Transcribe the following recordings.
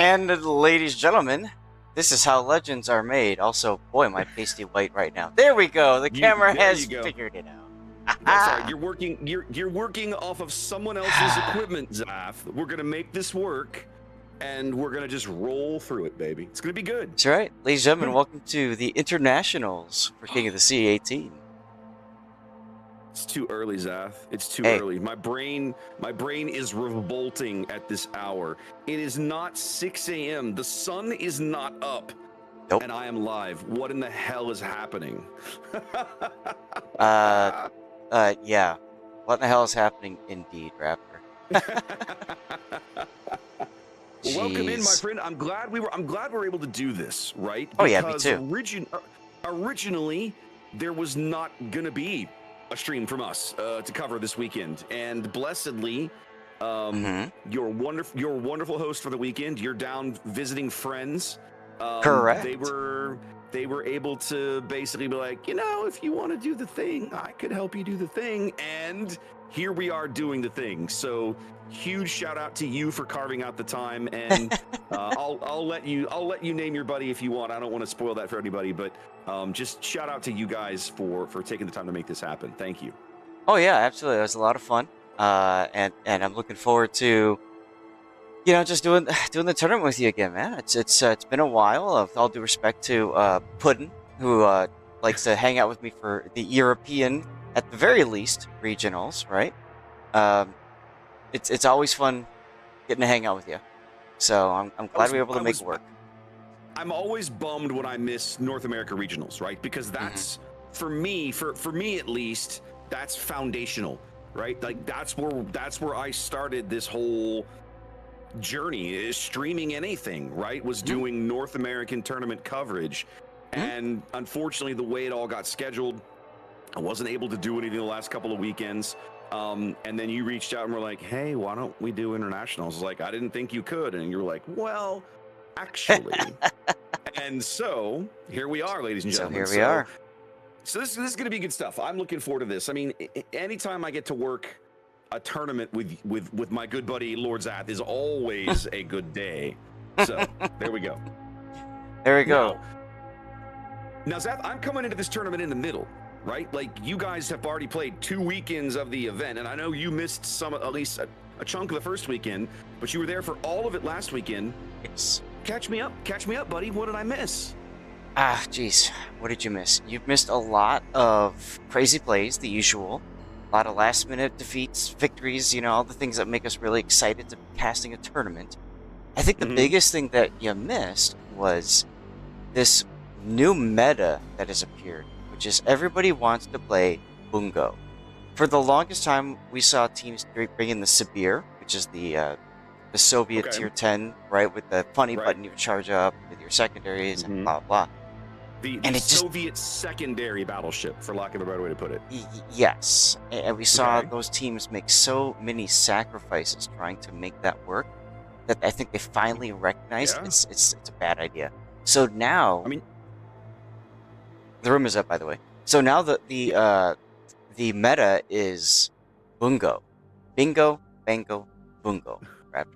And ladies and gentlemen, this is how legends are made. Also, boy, am I pasty white right now. There we go. The camera has figured it out. That's all right. You're working off of someone else's equipment, Zaf. We're gonna make this work, and we're gonna just roll through it, baby. It's gonna be good. That's right, ladies and gentlemen. Welcome to the Internationals for King of the Sea 18. It's too early, Zaf. It's too early. My brain is revolting at this hour. It is not 6 a.m. The sun is not up. Nope. And I am live. What in the hell is happening? Yeah. What in the hell is happening indeed, Raptor? Welcome in, my friend. I'm glad we were able to do this, right? Oh yeah, me too. Originally, there was not gonna be a stream from us to cover this weekend, and blessedly, your wonderful host for the weekend. You're down visiting friends. Correct. They were able to basically be like, you know, if you want to do the thing, I could help you do the thing, and here we are doing the thing. So huge shout out to you for carving out the time, and I'll let you name your buddy if you want. I don't want to spoil that for anybody, but just shout out to you guys for taking the time to make this happen. Thank you. Oh yeah, absolutely. It was a lot of fun, and I'm looking forward to, you know, just doing the tournament with you again, man. It's been a while. Of all due respect to Puddin, who likes to hang out with me for the European, at the very least, regionals, right? It's always fun getting to hang out with you. So I'm glad we were able to make it work. I'm always bummed when I miss North America regionals, right? Because that's for me at least, that's foundational, right? Like that's where I started this whole journey, is streaming anything, right? Was doing North American tournament coverage. And unfortunately, the way it all got scheduled, I wasn't able to do anything the last couple of weekends. And then you reached out and were like, hey, why don't we do internationals? I was like, I didn't think you could. And you were like, well, actually. And so here we are, ladies and gentlemen. So here we are. So this is going to be good stuff. I'm looking forward to this. I mean, anytime I get to work a tournament with my good buddy Lord Zath is always a good day. So there we go. There we go. Now, Zath, I'm coming into this tournament in the middle, right? Like, you guys have already played 2 weekends of the event, and I know you missed at least a chunk of the first weekend, but you were there for all of it last weekend. Yes. Catch me up, buddy. What did I miss? Geez, what did you miss? You've missed a lot of crazy plays, the usual. A lot of last-minute defeats, victories, you know, all the things that make us really excited to casting a tournament. I think the biggest thing that you missed was this new meta that has appeared, which is everybody wants to play Bungo. For the longest time, we saw teams bring in the Sibir, which is the Soviet tier 10, right, with the funny button you charge up with your secondaries and blah, blah, blah. The Soviet secondary battleship, for lack of a better way to put it. Yes, and we saw those teams make so many sacrifices trying to make that work that I think they finally recognized it's a bad idea. So now, I mean, the room is up, by the way. So now the meta is Bungo, Bingo, Bango, Bungo, Raptor.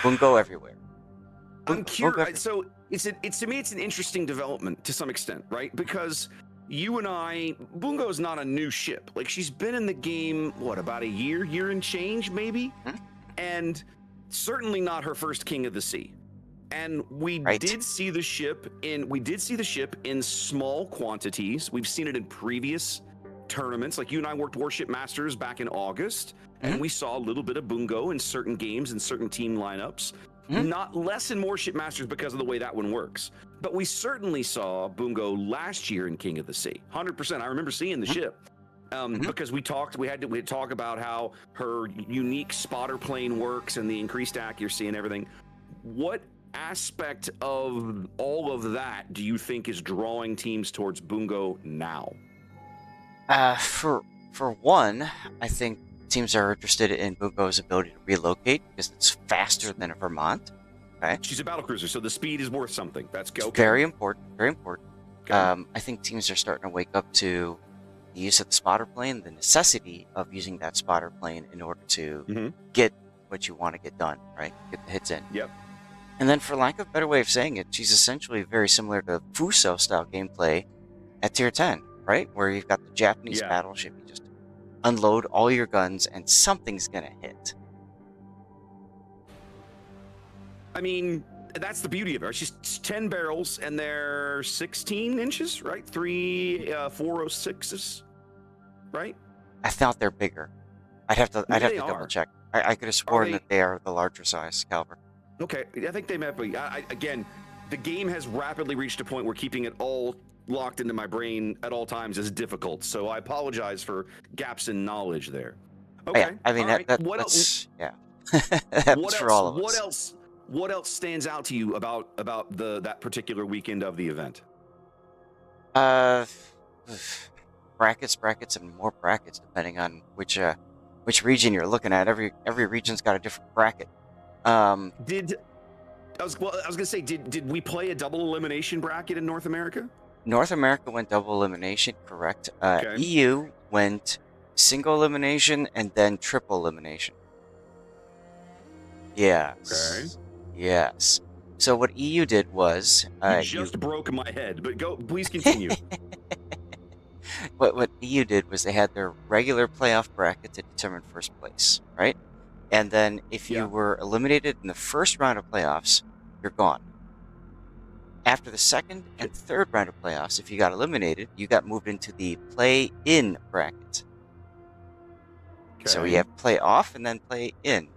Bungo everywhere. I'm curious. So it's to me, it's an interesting development to some extent, right? Because you and I, Bungo is not a new ship. Like, she's been in the game, what, about a year and change, maybe? And certainly not her first King of the Sea. And we did see the ship in small quantities. We've seen it in previous tournaments. Like, you and I worked Warship Masters back in August, and we saw a little bit of Bungo in certain games and certain team lineups. Not less in Warship Masters because of the way that one works. But we certainly saw Bungo last year in King of the Sea. 100%. I remember seeing the ship. Because we had to talk about how her unique spotter plane works and the increased accuracy and everything. What aspect of all of that do you think is drawing teams towards Bungo now? For one, I think teams are interested in Bungo's ability to relocate because it's faster than a Vermont. Okay. She's a battlecruiser, so the speed is worth something. That's okay. Very important. Very important. Okay. I think teams are starting to wake up to the use of the spotter plane, the necessity of using that spotter plane in order to get what you want to get done, right? Get the hits in. Yep. And then, for lack of a better way of saying it, she's essentially very similar to Fuso-style gameplay at Tier 10, right? Where you've got the Japanese battleship, you just unload all your guns and something's gonna hit. I mean, that's the beauty of her. She's 10 barrels and they're 16 inches, right? 3 406s, right? I thought they're bigger. I'd have to double check. I could have sworn that they are the larger size caliber. Okay, I think they might be. Again, the game has rapidly reached a point where keeping it all locked into my brain at all times is difficult. So I apologize for gaps in knowledge there. Okay, yeah, I mean that's yeah. That's for all of us. What else stands out to you about that particular weekend of the event? Brackets, and more brackets depending on which region you're looking at. Every region's got a different bracket. I was gonna say, did we play a double elimination bracket in North America? North America went double elimination, correct. Okay. EU went single elimination and then triple elimination. Yes. Okay. Yes. So what EU did was you just broke my head, but please continue. What EU did was they had their regular playoff bracket to determine first place, right? And then if you were eliminated in the first round of playoffs, you're gone. After the second and third round of playoffs, if you got eliminated, you got moved into the play-in bracket. Okay. So you have play-off and then play-in.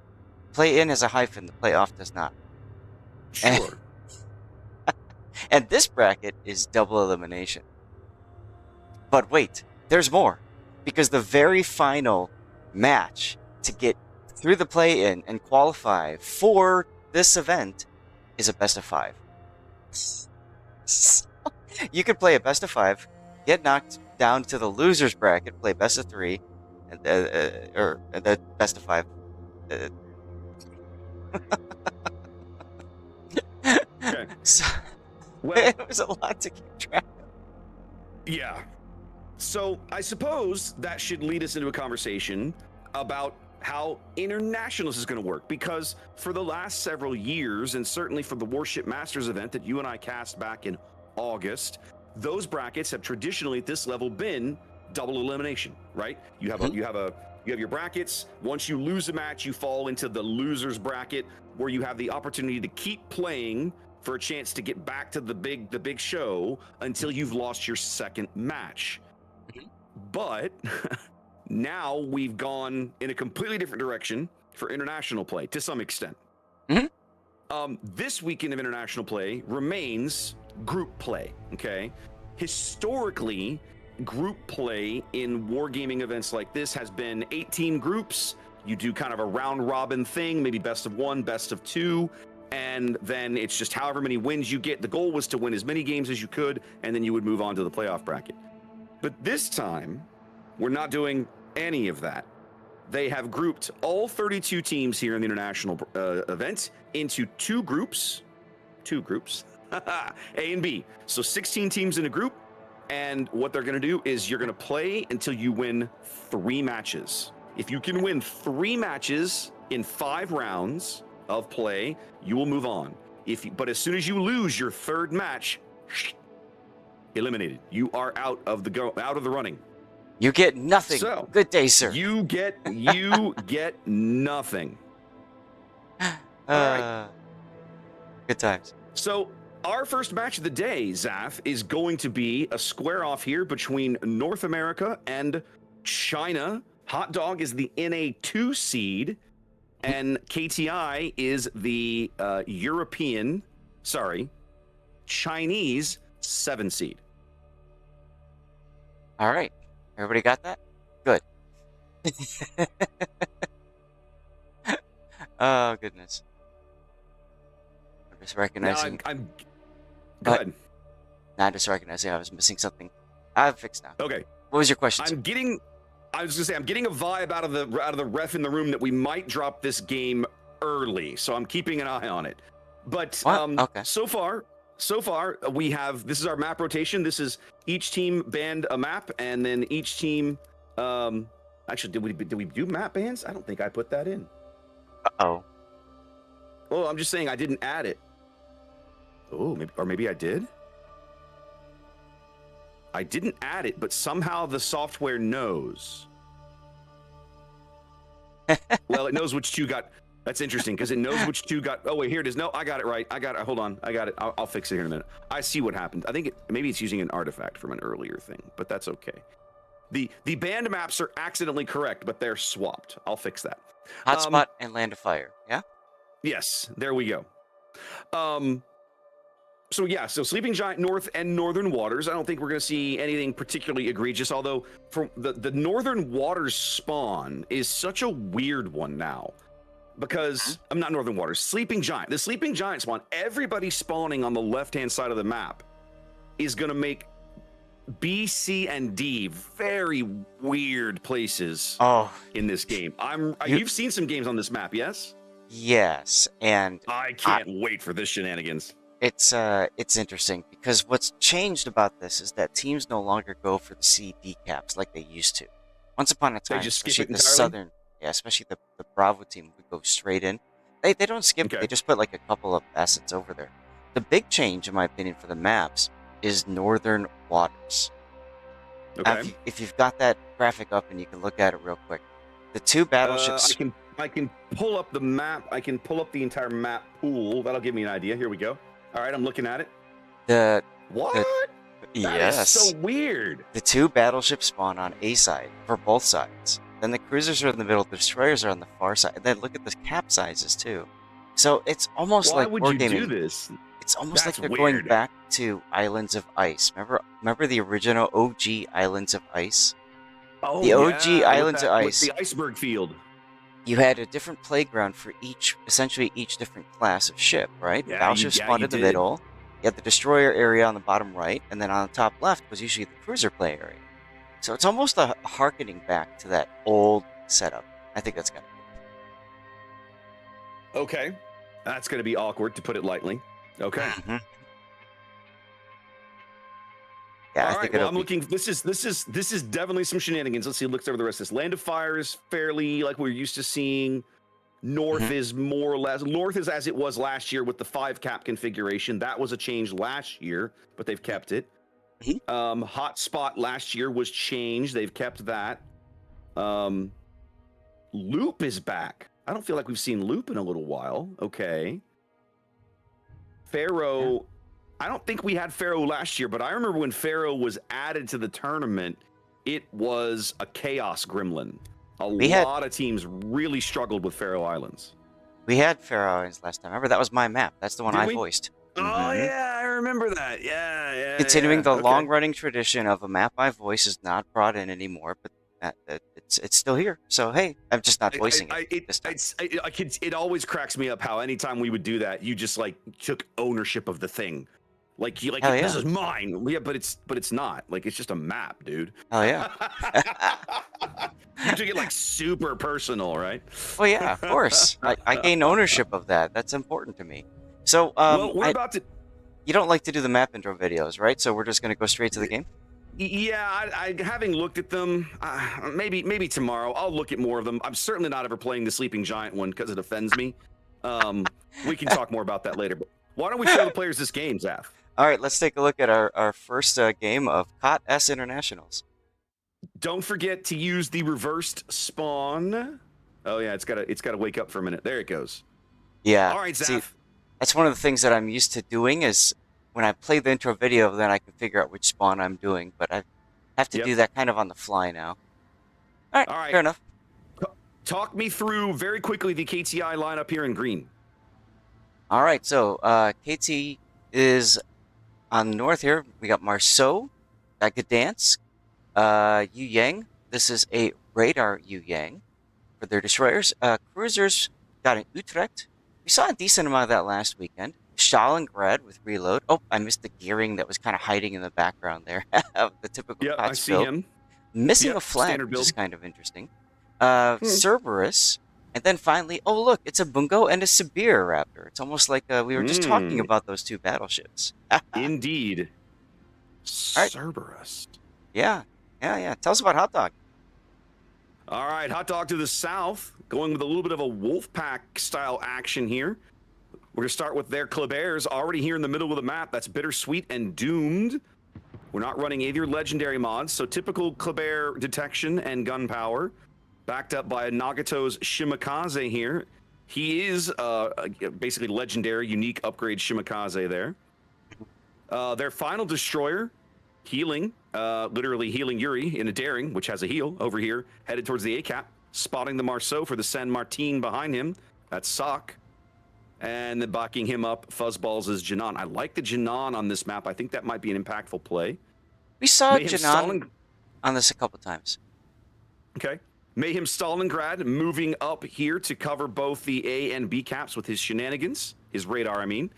Play-in has a hyphen, the play-off does not. Sure. And this bracket is double elimination. But wait, there's more. Because the very final match to get through the play-in and qualify for this event is a best of 5. So, you could play a best of 5, get knocked down to the losers bracket, play best of 3, or the best of 5. Okay. So, well, it was a lot to keep track of. Yeah. So I suppose that should lead us into a conversation about how Internationals is going to work, because for the last several years, and certainly for the Warship Masters event that you and I cast back in August, those brackets have traditionally at this level been double elimination, right? You have your brackets. Once you lose a match, you fall into the losers bracket, where you have the opportunity to keep playing for a chance to get back to the big show until you've lost your second match. But now we've gone in a completely different direction for international play to some extent. This weekend of international play remains group play, okay? Historically, group play in wargaming events like this has been 18 groups. You do kind of a round robin thing, maybe best of 1, best of 2, and then it's just however many wins you get. The goal was to win as many games as you could, and then you would move on to the playoff bracket. But this time, we're not doing any of that. They have grouped all 32 teams here in the international event into two groups, A and B. So 16 teams in a group, and what they're going to do is you're going to play until you win 3 matches. If you can win 3 matches in 5 rounds of play, you will move on. But as soon as you lose your 3rd match, eliminated. You are out of the running. You get nothing. So, good day, sir. You get nothing. All right. Good times. So our first match of the day, Zaf, is going to be a square off here between North America and China. Hot Dog is the NA2 seed, and KTI is the Chinese 7 seed. All right. Everybody got that? Good. Oh, goodness. I'm just recognizing... I'm go ahead. Now I'm just recognizing I was missing something. I've fixed now. Okay. What was your question? I'm getting a vibe out of the ref in the room that we might drop this game early, so I'm keeping an eye on it. But okay. So far we have, this is our map rotation. This is each team banned a map, and then each team actually did we do map bans? I don't think I put that in. Uh-oh. Well, I'm just saying I didn't add it. Oh, maybe I did. I didn't add it, but somehow the software knows. Well, it knows which two got. That's interesting because it knows which two got. Oh wait, here it is. No, I got it right. I got it. Hold on, I got it. I'll fix it here in a minute. I see what happened. I think maybe it's using an artifact from an earlier thing, but that's okay. The band maps are accidentally correct, but they're swapped. I'll fix that. Hotspot and Land of Fire. Yeah. Yes, there we go. So yeah, so Sleeping Giant North and Northern Waters. I don't think we're going to see anything particularly egregious, although from the Northern Waters spawn is such a weird one now. Because I'm not Northern Waters, Sleeping Giant. The Sleeping Giant spawn, everybody spawning on the left-hand side of the map is going to make B, C, and D very weird places in this game. You've seen some games on this map, yes? Yes, and I can't wait for this shenanigans. It's interesting because what's changed about this is that teams no longer go for the C D caps like they used to. Once upon a time, especially in the southern, especially the Bravo team would go straight in. They don't skip. They just put like a couple of assets over there. The big change, in my opinion, for the maps is Northern Waters. Okay. If you've got that graphic up and you can look at it real quick, the two battleships. I can pull up the map. I can pull up the entire map pool. That'll give me an idea. Here we go. All right, I'm looking at it. What? Yes. Is so weird. The two battleships spawn on A side for both sides. Then the cruisers are in the middle. The destroyers are on the far side. And then look at the cap sizes too. So it's almost like Why would you do this? It's almost like they're going back to Islands of Ice. Remember the original OG Islands of Ice? Oh, the OG Islands of Ice. The iceberg field. You had a different playground for essentially each different class of ship, right? Yeah, Battleship spawned in the middle. You had the destroyer area on the bottom right, and then on the top left was usually the cruiser play area. So it's almost a harkening back to that old setup. I think that's kind of cool. Okay. That's going to be awkward, to put it lightly. Okay. Mm-hmm. Yeah, all right. Well, I'm looking. This is definitely some shenanigans. Let's see. Looks over the rest of this. Land of Fire is fairly like we're used to seeing. North is more or less. North is as it was last year with the 5 cap configuration. That was a change last year, but they've kept it. Hotspot last year was changed. They've kept that. Loop is back. I don't feel like we've seen Loop in a little while. Okay. Pharaoh. Yeah. I don't think we had Pharaoh last year, but I remember when Pharaoh was added to the tournament, it was a chaos gremlin. A lot of teams really struggled with Pharaoh Islands. We had Pharaoh Islands last time. Remember, that was my map. That's the one I voiced. Oh, yeah, I remember that. Yeah. Continuing the long-running tradition of a map I voice is not brought in anymore, but it's still here. So, hey, I'm just not voicing it this time. It always cracks me up how anytime we would do that, you just, like, took ownership of the thing. Like this is mine. Yeah, but it's not. Like, it's just a map, dude. Oh yeah. You took it like super personal, right? Well, yeah, of course. I gain ownership of that. That's important to me. So, well, we're about to. You don't like to do the map intro videos, right? So we're just gonna go straight to the game. Yeah, I having looked at them, maybe tomorrow I'll look at more of them. I'm certainly not ever playing the Sleeping Giant one because it offends me. We can talk more about that later. But why don't we show the players this game, Zaf? All right, let's take a look at our first game of KOTS Internationals. Don't forget to use the reversed spawn. Oh yeah, it's gotta wake up for a minute. There it goes. Yeah. All right, Zaf. See, that's one of the things that I'm used to doing is when I play the intro video, then I can figure out which spawn I'm doing. But I have to do that kind of on the fly now. All right. Fair enough. Talk me through very quickly the KTI lineup here in green. All right, so KT is on the north here. We got Marceau, got Gdansk, Yu Yang. This is a radar Yu Yang for their destroyers. Cruisers got an Utrecht. We saw a decent amount of that last weekend. Stalingrad with reload. Oh, I missed the gearing that was kind of hiding in the background there. The typical KOTS I see build. Him. Missing a flag, which is kind of interesting. Cerberus. And then finally, oh look, it's a Bungo and a Searaptor. It's almost like we were just talking about those two battleships. Indeed. Cerberus. Yeah. Tell us about Hot Dog. All right, Hot Dog to the south, going with a little bit of a wolf pack style action here. We're going to start with their Kleber's already here in the middle of the map. That's Bittersweet and Doomed. We're not running either legendary mods, so typical Kleber detection and gunpowder, backed up by Nagato's Shimikaze here. He is basically legendary, unique upgrade Shimikaze there. Their final destroyer, healing, literally healing Yuri in a daring, which has a heal over here, headed towards the A-cap, spotting the Marceau for the San Martin behind him. That's Sock. And then backing him up, Fuzzballs is Janan. I like the Janan on this map. I think that might be an impactful play. We saw Janan on this a couple times. Okay. Mayhem Stalingrad moving up here to cover both the A and B caps with his shenanigans. His radar, I mean.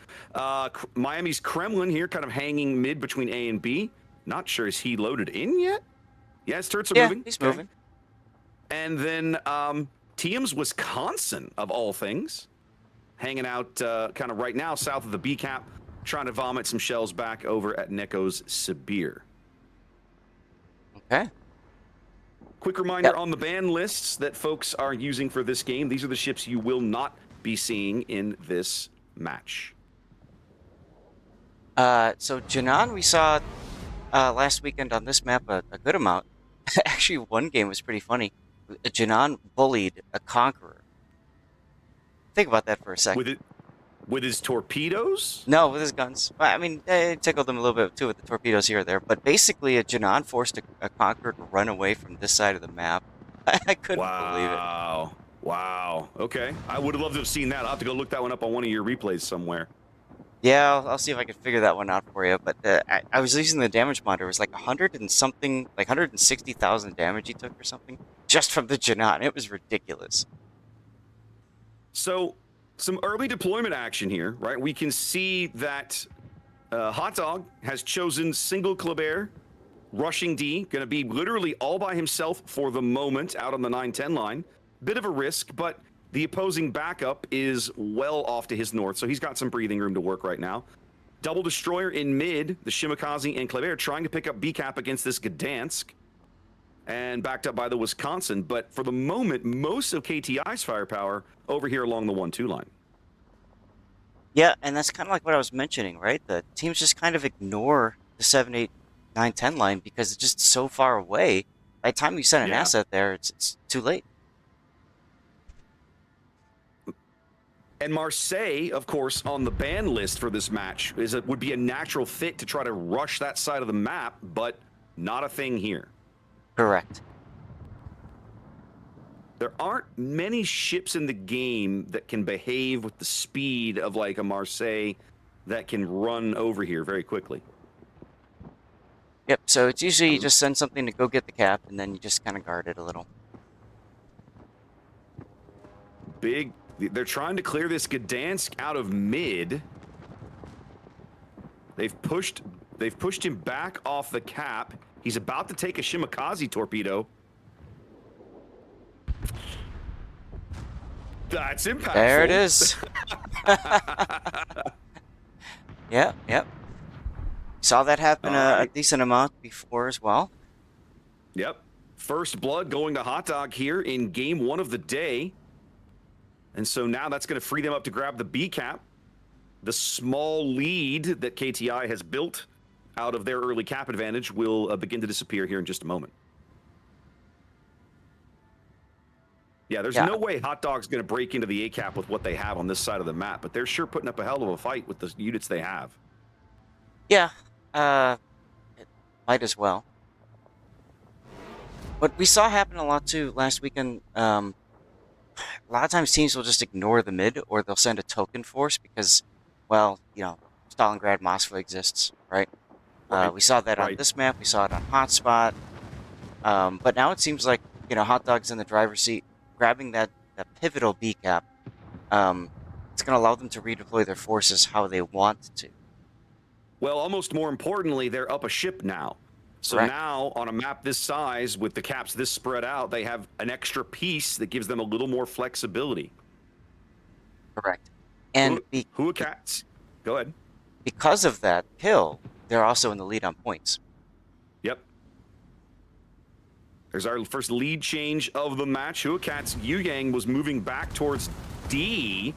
Miami's Kremlin here kind of hanging mid between A and B. Not sure, is he loaded in yet? Yeah, his turrets are moving. He's moving. And then TM's Wisconsin, of all things. Hanging out kind of right now south of the B cap, trying to vomit some shells back over at Neko's Sibir. Okay. Quick reminder on the ban lists that folks are using for this game. These are the ships you will not be seeing in this match. So Janan, we saw last weekend on this map a good amount. Actually, one game was pretty funny. Janan bullied a Conqueror. Think about that for a second. With his torpedoes? No, with his guns. I mean, it tickled him a little bit too with the torpedoes here or there. But basically, a Janan forced a Conqueror to run away from this side of the map. I couldn't believe it. Wow. Okay. I would have loved to have seen that. I'll have to go look that one up on one of your replays somewhere. Yeah, I'll see if I can figure that one out for you. But I was using the damage monitor. It was like 100 and something, like 160,000 damage he took or something, just from the Janan. It was ridiculous. So, some early deployment action here, right? We can see that Hot Dog has chosen single Kleber, rushing D, going to be literally all by himself for the moment out on the 9-10 line. Bit of a risk, but the opposing backup is well off to his north, so he's got some breathing room to work right now. Double destroyer in mid, the Shimikaze and Kleber trying to pick up B-cap against this Gdansk, and backed up by the Wisconsin. But for the moment, most of KTI's firepower over here along the 1-2 line. Yeah, and that's kind of like what I was mentioning, right? The teams just kind of ignore the 7, 8, 9, 10 line because it's just so far away. By the time you send an asset there, it's too late. And Marseille, of course, on the ban list for this match would be a natural fit to try to rush that side of the map, but not a thing here. Correct. There aren't many ships in the game that can behave with the speed of like a Marseille that can run over here very quickly. Yep, so it's usually you just send something to go get the cap, and then you just kind of guard it a little. They're trying to clear this Gdansk out of mid. They've pushed him back off the cap. He's about to take a Shimikaze torpedo. That's impactful. There it is. Yep. Saw that happen a decent amount before as well. Yep. First blood going to Hot Dog here in game 1 of the day. And so now that's going to free them up to grab the B cap. The small lead that KTI has built out of their early cap advantage will begin to disappear here in just a moment. Yeah, there's no way Hot Dog's going to break into the A cap with what they have on this side of the map, but they're sure putting up a hell of a fight with the units they have. Yeah, it might as well. What we saw happen a lot too last weekend, a lot of times teams will just ignore the mid, or they'll send a token force because, well, Stalingrad Moskva exists, right? We saw that on this map. We saw it on Hotspot. But now it seems like, Hot Dog's in the driver's seat, grabbing that pivotal B cap. It's going to allow them to redeploy their forces how they want to. Well, almost more importantly, they're up a ship now. So now, on a map this size, with the caps this spread out, they have an extra piece that gives them a little more flexibility. Correct. And who cats? Go ahead. Because of that kill, they're also in the lead on points. Yep. There's our first lead change of the match. Huakat's Yu Yang was moving back towards D.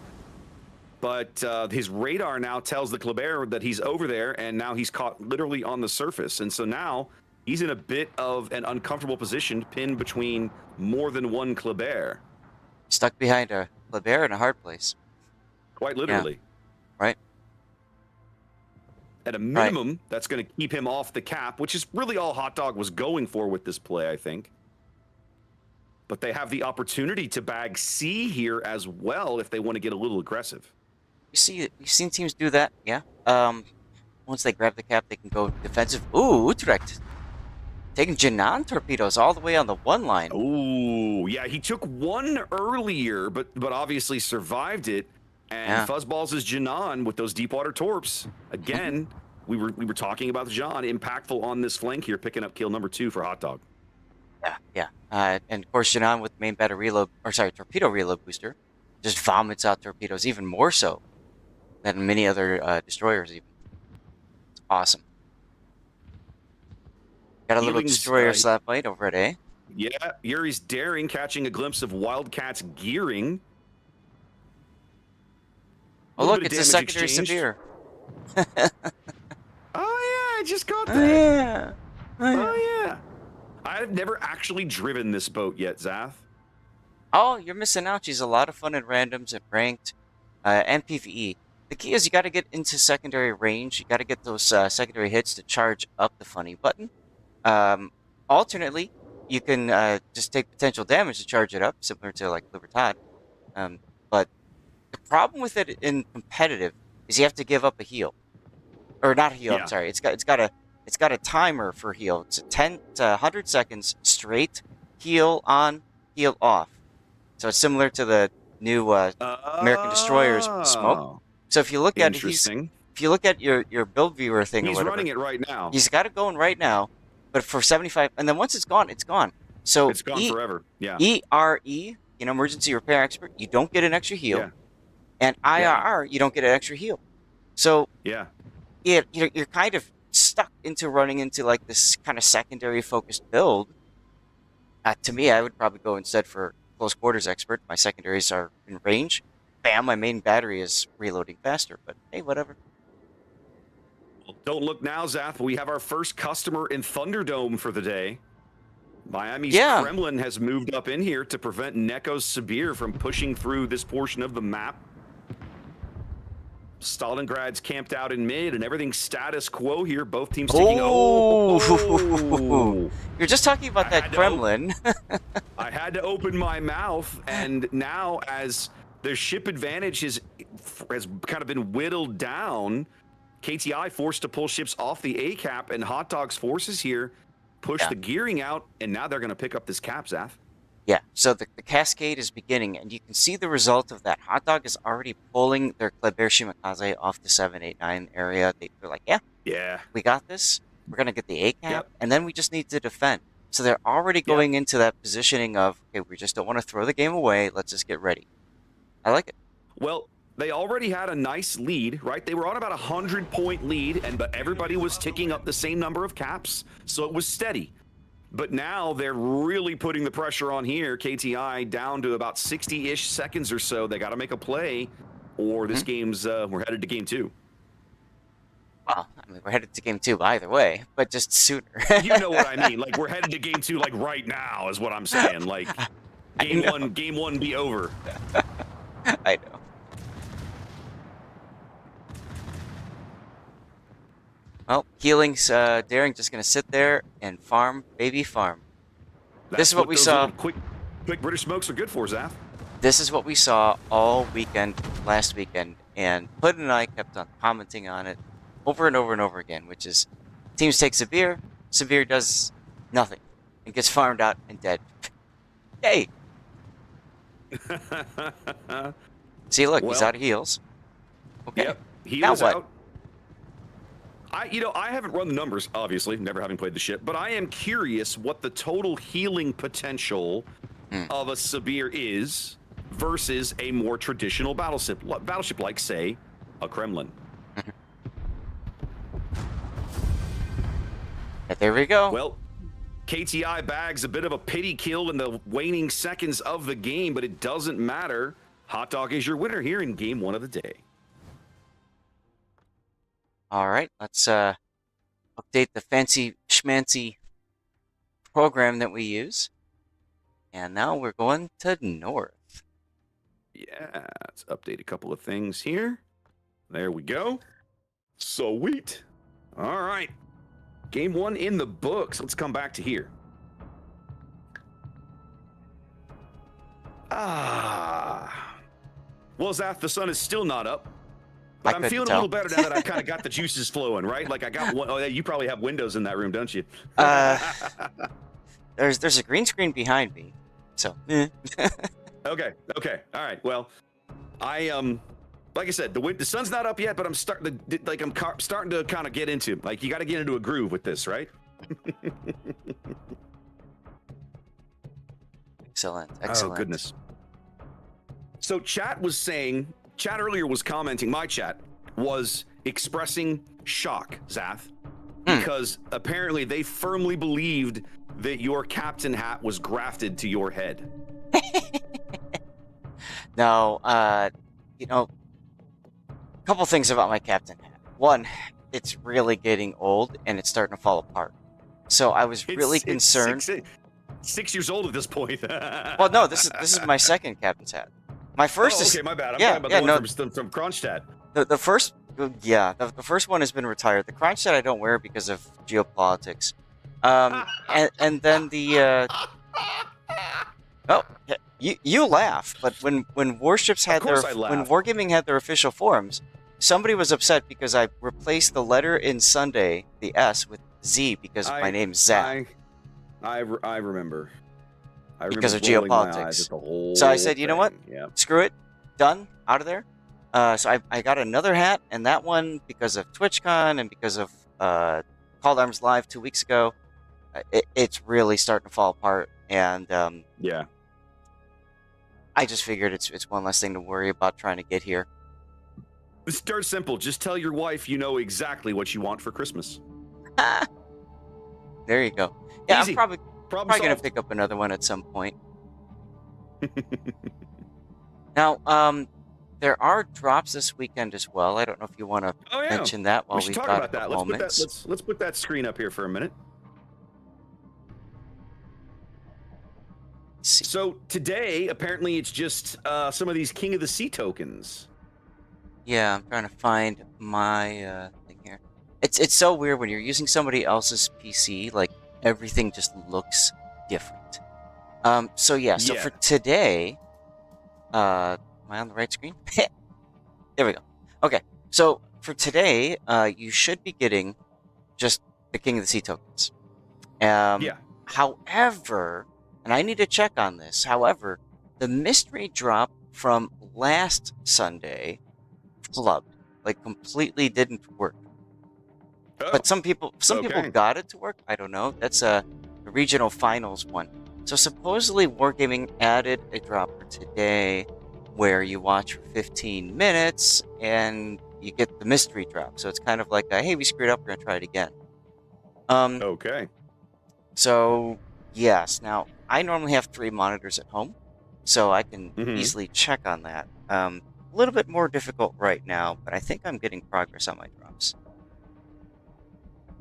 but his radar now tells the Kleber that he's over there, and now he's caught literally on the surface. And so now he's in a bit of an uncomfortable position, pinned between more than one Kleber. Stuck behind a Kleber in a hard place. Quite literally. Yeah. Right. At a minimum, that's going to keep him off the cap, which is really all Hot Dog was going for with this play, I think. But they have the opportunity to bag C here as well if they want to get a little aggressive. We've seen teams do that, yeah. Once they grab the cap, they can go defensive. Ooh, Utrecht taking Jinan torpedoes all the way on the 1 line. Ooh, yeah, he took one earlier, but obviously survived it. And Fuzzballs is Jinan with those deep water torps. Again, we were talking about John, impactful on this flank here, picking up kill number 2 for Hot Dog. Yeah. And of course, Jinan with main battery reload, torpedo reload booster, just vomits out torpedoes even more so than many other destroyers even. It's awesome. Got a little destroyer slap fight over at A. Yeah, Yuri's daring, catching a glimpse of Wildcat's gearing. Oh, look, it's a secondary severe. Oh, yeah, I just got that. Oh, yeah. I've never actually driven this boat yet, Zath. Oh, you're missing out. She's a lot of fun in randoms and ranked and PvE. The key is you got to get into secondary range. You got to get those secondary hits to charge up the funny button. Alternately, you can just take potential damage to charge it up, similar to like Libertad. But the problem with it in competitive is you have to give up a heal, or not a heal. Yeah. I'm sorry. It's got a timer for heal. It's 10 to 100 seconds straight heal on, heal off. So it's similar to the new American Destroyers smoke. So if you look at it, if you look at your build viewer thing, he's or whatever, running it right now. He's got it going right now, but for 75, and then once it's gone, it's gone. So it's gone forever. Yeah. ERE, emergency repair expert, you don't get an extra heal. Yeah. And IRR, you don't get an extra heal. So you're kind of stuck into running into like this kind of secondary focused build. To me, I would probably go instead for close quarters expert. My secondaries are in range. Bam, my main battery is reloading faster. But hey, whatever. Don't look now, Zath. We have our first customer in Thunderdome for the day. Miami's Kremlin has moved up in here to prevent Neko's Sibir from pushing through this portion of the map. Stalingrad's camped out in mid, and everything's status quo here. Both teams taking... Oh! You're just talking about that Kremlin. I had to open my mouth, and now as their ship advantage has kind of been whittled down, KTI forced to pull ships off the A cap, and Hot Dog's forces here push the gearing out, and now they're going to pick up this cap, Zaf. Yeah, so the cascade is beginning, and you can see the result of that. Hot Dog is already pulling their Kleber Shimakaze off the 789 area. They're like, yeah, we got this. We're going to get the A cap, and then we just need to defend. So they're already going into that positioning of, okay, we just don't want to throw the game away. Let's just get ready. I like it. Well, they already had a nice lead, right? They were on about 100-point lead, but everybody was ticking up the same number of caps, so it was steady. But now they're really putting the pressure on here. KTI down to about 60-ish seconds or so. They got to make a play, or this game's we're headed to game 2. Well, I mean, we're headed to game 2 either way, but just sooner. You know what I mean? Like, we're headed to game 2 like right now is what I'm saying. Like, game one be over. I know. Well, Healing's Daring just going to sit there and farm, baby farm. This is what we saw. Quick British smokes are good for, Zaf. This is what we saw all weekend, last weekend, and Pud and I kept on commenting on it over and over and over again, which is teams take Severe, Severe does nothing, and gets farmed out and dead. Yay! See, look, he's out of heals. Okay. Yep, heals out. I haven't run the numbers, obviously, never having played the ship, but I am curious what the total healing potential of a Sibir is versus a more traditional battleship like, say, a Kremlin. There we go. Well, KTI bags a bit of a pity kill in the waning seconds of the game, but it doesn't matter. Hot Dog is your winner here in game 1 of the day. All right, let's update the fancy schmancy program that we use. And now we're going to north. Yeah, let's update a couple of things here. There we go. Sweet. All right. Game 1 in the books. Let's come back to here. Well, Zath, the sun is still not up. But I'm feeling a little better now that I kind of got the juices flowing, right? Like I got one. Oh, you probably have windows in that room, don't you? There's a green screen behind me, so. Okay. All right. Well, like I said, the sun's not up yet, but I'm starting to kind of get into, like, you got to get into a groove with this, right? Excellent. Oh goodness. So chat earlier was commenting, my chat was expressing shock, Zath, because apparently they firmly believed that your captain hat was grafted to your head. No, you know, a couple things about my captain hat. One, it's really getting old and it's starting to fall apart. So I was really concerned. 6 years old at this point. Well, no, this is my second captain's hat. My first is okay, my bad. I'm talking about the one from Kronstadt. The first, yeah, the first one has been retired. The Kronstadt I don't wear because of geopolitics. And then the oh, you laugh, but when Warships had when Wargaming had their official forums, somebody was upset because I replaced the letter in Sunday, the S, with Z because my name's Zach. I remember. Because of geopolitics. So I said, you know what? Yep. Screw it. Done. Out of there. So I got another hat, and that one, because of TwitchCon and because of Called Arms Live 2 weeks ago, it's really starting to fall apart. And yeah, I just figured it's one less thing to worry about trying to get here. It's dirt simple. Just tell your wife you know exactly what you want for Christmas. There you go. Yeah, easy. I'm probably going to pick up another one at some point. Now, there are drops this weekend as well. I don't know if you want to mention that while we've got a couple moments. Let's put that screen up here for a minute. So today, apparently, it's just some of these King of the Sea tokens. Yeah, I'm trying to find my thing here. It's so weird when you're using somebody else's PC. Like everything just looks different. So for today, am I on the right screen? There we go. Okay, so for today, you should be getting just the King of the Sea tokens. However, and I need to check on this. However, the mystery drop from last Sunday flubbed, like completely didn't work. But some people got it to work. I don't know. That's the regional finals one. So supposedly Wargaming added a drop for today where you watch for 15 minutes and you get the mystery drop. So it's kind of like, hey, we screwed up. We're going to try it again. Okay. So, yes. Now, I normally have 3 monitors at home, so I can easily check on that. A little bit more difficult right now, but I think I'm getting progress on my drops.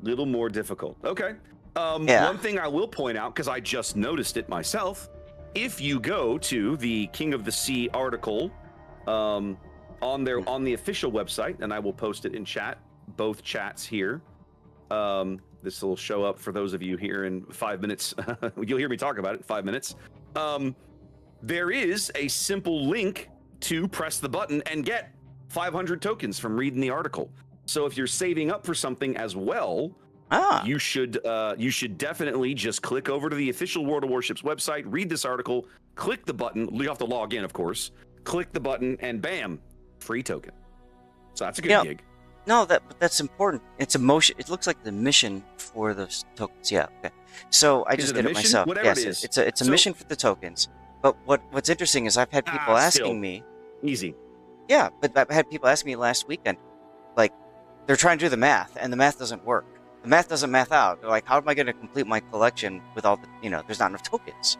Little more difficult. Okay. One thing I will point out, because I just noticed it myself, if you go to the King of the Sea article on the official website, and I will post it in chat, both chats here. This will show up for those of you here in 5 minutes. You'll hear me talk about it in 5 minutes. There is a simple link to press the button and get 500 tokens from reading the article. So if you're saving up for something as well, you should definitely just click over to the official World of Warships website, read this article, click the button. You have to log in, of course. Click the button, and bam, free token. So that's a good gig. No, that's important. It's a motion. It looks like the mission for the tokens. Yeah. Okay. So I just did it myself. Whatever yes, it is. It's a mission for the tokens. But what's interesting is I've had people asking me. Easy. Yeah, but I've had people asking me last weekend, like, they're trying to do the math, and the math doesn't work. The math doesn't math out. They're like, how am I going to complete my collection with all the, there's not enough tokens.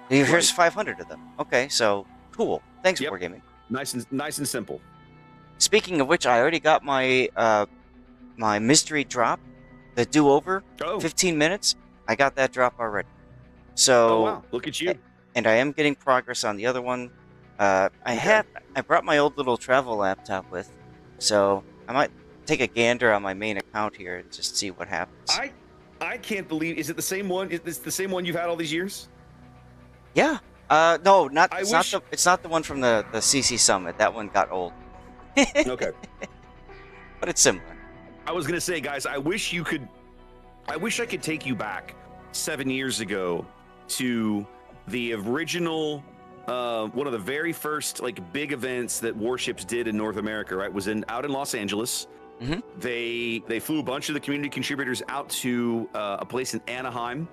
Here's 500 of them. Okay, so cool. Thanks, Wargaming. Nice and simple. Speaking of which, I already got my my mystery drop, the do-over, Oh. 15 minutes. I got that drop already. Oh So, wow! Look at you. and I am getting progress on the other one. I brought my old little travel laptop with, so I might take a gander on my main account here and just see what happens. I can't believe. Is it the same one? Is this the same one you've had all these years? Yeah. No, not. It's not the one from the CC Summit. That one got old. Okay. But it's similar. I was gonna say, guys, I wish I could take you back 7 years ago to the original, one of the very first like big events that Warships did in North America. Right, was out in Los Angeles. Mm-hmm. They flew a bunch of the community contributors out to a place in Anaheim,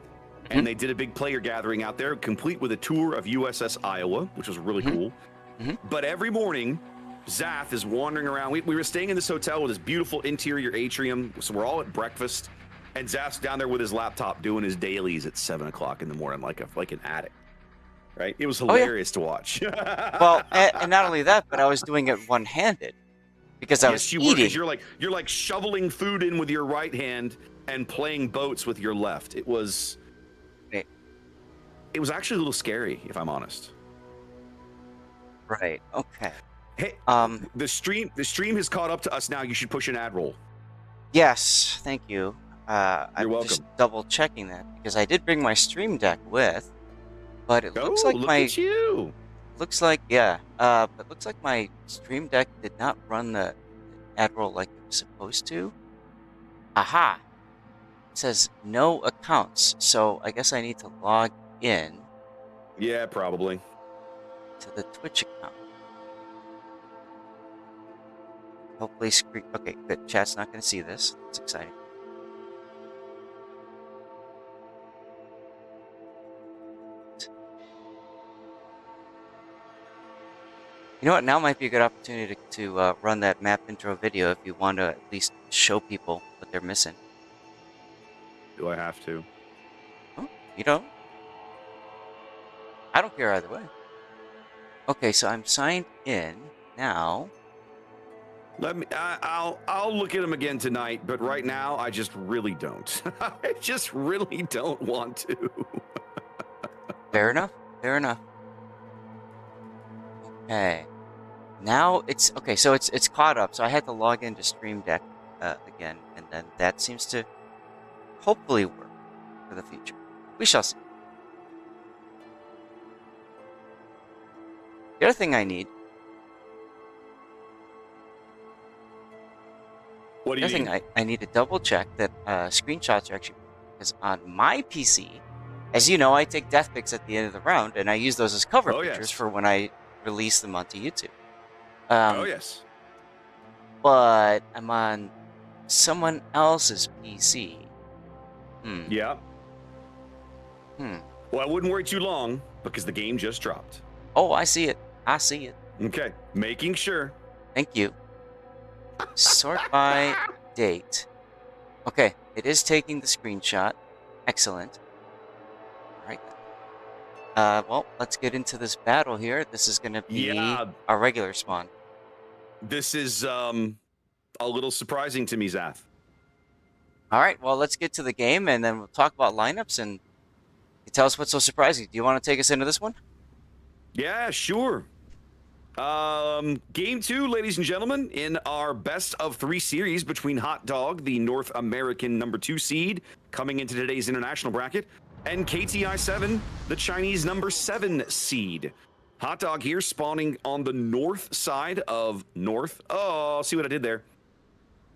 and they did a big player gathering out there, complete with a tour of USS Iowa, which was really cool. But every morning, Zath is wandering around. We were staying in this hotel with this beautiful interior atrium, so we're all at breakfast, and Zath's down there with his laptop doing his dailies at 7 o'clock in the morning, like an addict. Right? It was hilarious to watch. Well, and not only that, but I was doing it one-handed because I was eating. You're like shoveling food in with your right hand and playing boats with your left. It was actually a little scary, if I'm honest. Right. Okay. Hey, the stream has caught up to us now. You should push an ad roll. Yes, thank you. I'm welcome. just double checking that because I did bring my stream deck with, but it looks like at you. Looks like but looks like my stream deck did not run the ad roll like it was supposed to. Aha! It says no accounts, so I guess I need to log in. Yeah, probably. To the Twitch account. Hopefully screen. Okay, good. Chat's not going to see this. It's exciting. You know what? Now might be a good opportunity to run that map intro video if you want to at least show people what they're missing. Do I have to? Oh, you don't? I don't care either way. Okay, so I'm signed in now. I'll look at them again tonight, but right now I just really don't. I just really don't want to. Fair enough. Fair enough. Okay. Now it's okay. So it's caught up. So I had to log into Stream Deck again, and then that seems to hopefully work for the future. We shall see. The other thing I need. What do you need? I need to double check that screenshots are actually, because on my PC, as you know, I take death pics at the end of the round, and I use those as cover pictures for when I release them onto YouTube. Oh yes. But I'm on someone else's PC. Yeah. Well, I wouldn't worry too long because the game just dropped. Oh, I see it. I see it. Okay, making sure. Thank you. Sort by date. Okay, it is taking the screenshot. Excellent. All right. Well, let's get into this battle here. This is going to be our regular spawn. This is a little surprising to me, Zath. All right, well, let's get to the game, and then we'll talk about lineups, and you tell us what's so surprising. Do you want to take us into this one? Yeah, sure. Game 2, ladies and gentlemen, in our best of 3 series between Hot Dog, the North American number 2 seed, coming into today's international bracket, and KTI 7, the Chinese number 7 seed. Hot Dog here spawning on the north side of North. Oh, see what I did there.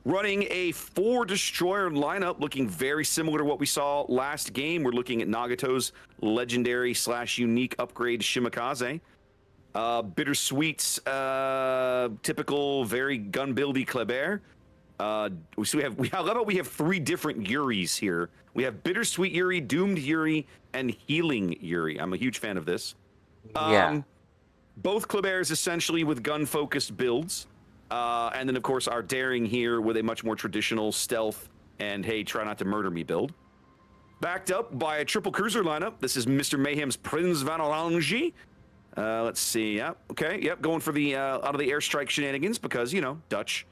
Running a 4 destroyer lineup, looking very similar to what we saw last game. We're looking at Nagato's legendary / unique upgrade Shimakaze. Bittersweet's typical, very gun buildy Kleber. So we have 3 different Yuris here. We have Bittersweet Yuri, Doomed Yuri, and Healing Yuri. I'm a huge fan of this. Both Klebers essentially with gun-focused builds. And then, of course, our Daring here with a much more traditional stealth and, hey, try not to murder me build. Backed up by a triple cruiser lineup. This is Mr. Mayhem's Prince Van Orange. Let's see. Yep. Okay. Yep. Going for the out of the airstrike shenanigans because, you know, Dutch.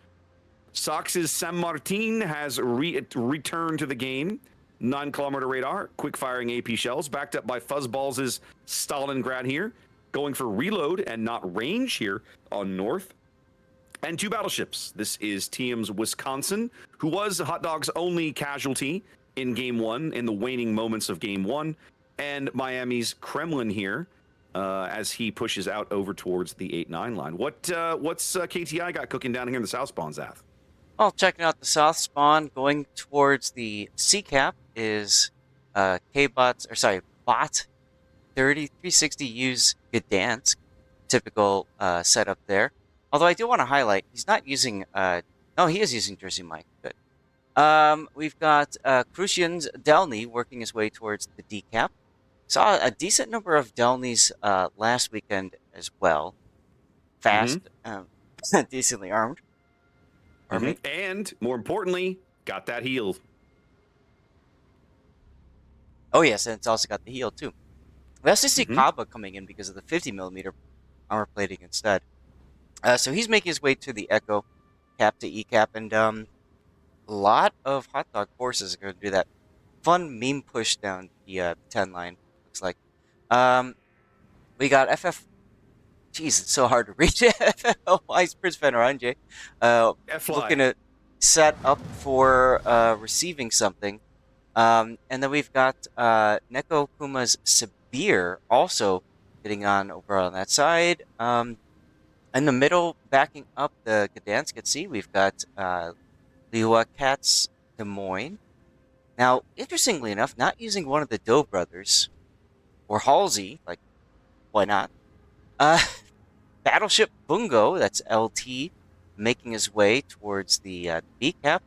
Sox's San Martin has returned to the game. 9-kilometer radar, quick-firing AP shells, backed up by Fuzzballs' Stalingrad here, going for reload and not range here on North. And 2 battleships. This is TM's Wisconsin, who was Hot Dog's only casualty in Game 1, in the waning moments of Game 1, and Miami's Kremlin here, as he pushes out over towards the 8-9 line. What's KTI got cooking down here in the South Spawn, Zath? Well, checking out the South Spawn, going towards the C-cap is Bot 3360 use Gdansk, typical setup there. Although I do want to highlight, he's not using, no, he is using Jersey Mike, good. We've got Krushin's Delny working his way towards the D-cap. Saw a decent number of Delnys last weekend as well. Fast, decently armed. And, more importantly, got that heal. Oh, yes, and it's also got the heal, too. We also see Kaba coming in because of the 50mm armor plating instead. So he's making his way to the Echo, cap to E-cap, and a lot of Hot Dog forces are going to do that fun meme push down the 10 line, looks like. We got FF... Jeez, it's so hard to reach. FFLY's Prince Veneranje looking to set up for receiving something. And then we've got Neko Kuma's Sabir also getting on over on that side. In the middle, backing up the Gdansk at sea, we've got Liua Katz Des Moines. Now, interestingly enough, not using one of the Doe brothers, or Halsey, like, why not? Battleship Bungo, that's LT, making his way towards the B-cap,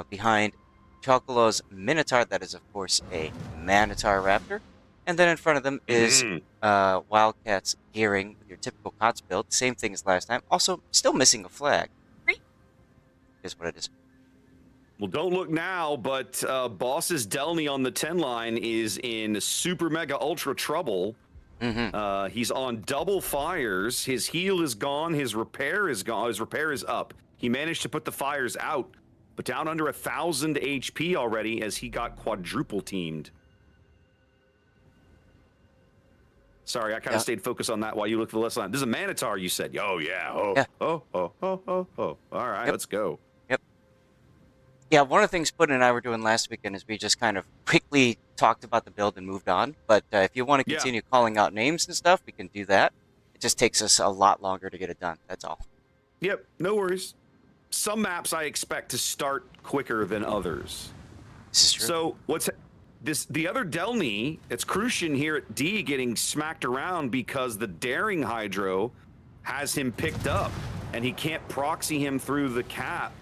behind Chocolo's Minotaur, that is, of course, a Manitar Raptor. And then in front of them is Wildcats gearing with your typical KOTS build. Same thing as last time. Also, still missing a flag. Is what it is. Well, don't look now, but Boss's Delny on the 10 line is in super mega ultra trouble. He's on double fires. His heal is gone. His repair is gone. His repair is up. He managed to put the fires out, but down under 1,000 HP already as he got quadruple teamed. Sorry, I kind of stayed focused on that while you looked for the list line. This is a Manitar, you said. Oh, yeah. Oh. All right, let's go. Yeah, one of the things Puddin and I were doing last weekend is we just kind of quickly talked about the build and moved on. But if you want to continue calling out names and stuff, we can do that. It just takes us a lot longer to get it done. That's all. Yep, no worries. Some maps I expect to start quicker than others. This is true. So what's this? The other Delny, it's Krushin here at D getting smacked around because the Daring Hydro has him picked up and he can't proxy him through the cap.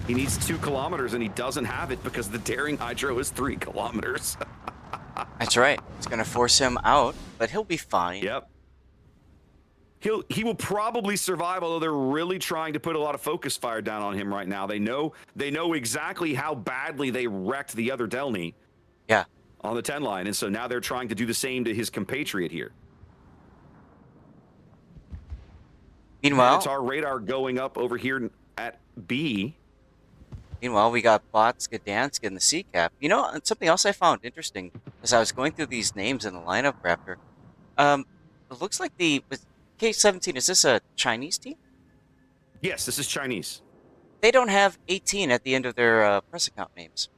He needs 2 kilometers and he doesn't have it because the Daring Hydro is 3 kilometers. That's right. It's going to force him out, but he'll be fine. Yep. He will probably survive, although they're really trying to put a lot of focus fire down on him right now. They know exactly how badly they wrecked the other Delny. Yeah. On the 10 line, and so now they're trying to do the same to his compatriot here. Meanwhile, it's our radar going up over here at B. Meanwhile, we got Bots Gdansk in the C-cap. You know, something else I found interesting as I was going through these names in the lineup, Raptor. It looks like the K-17, is this a Chinese team? Yes, this is Chinese. They don't have 18 at the end of their press account names.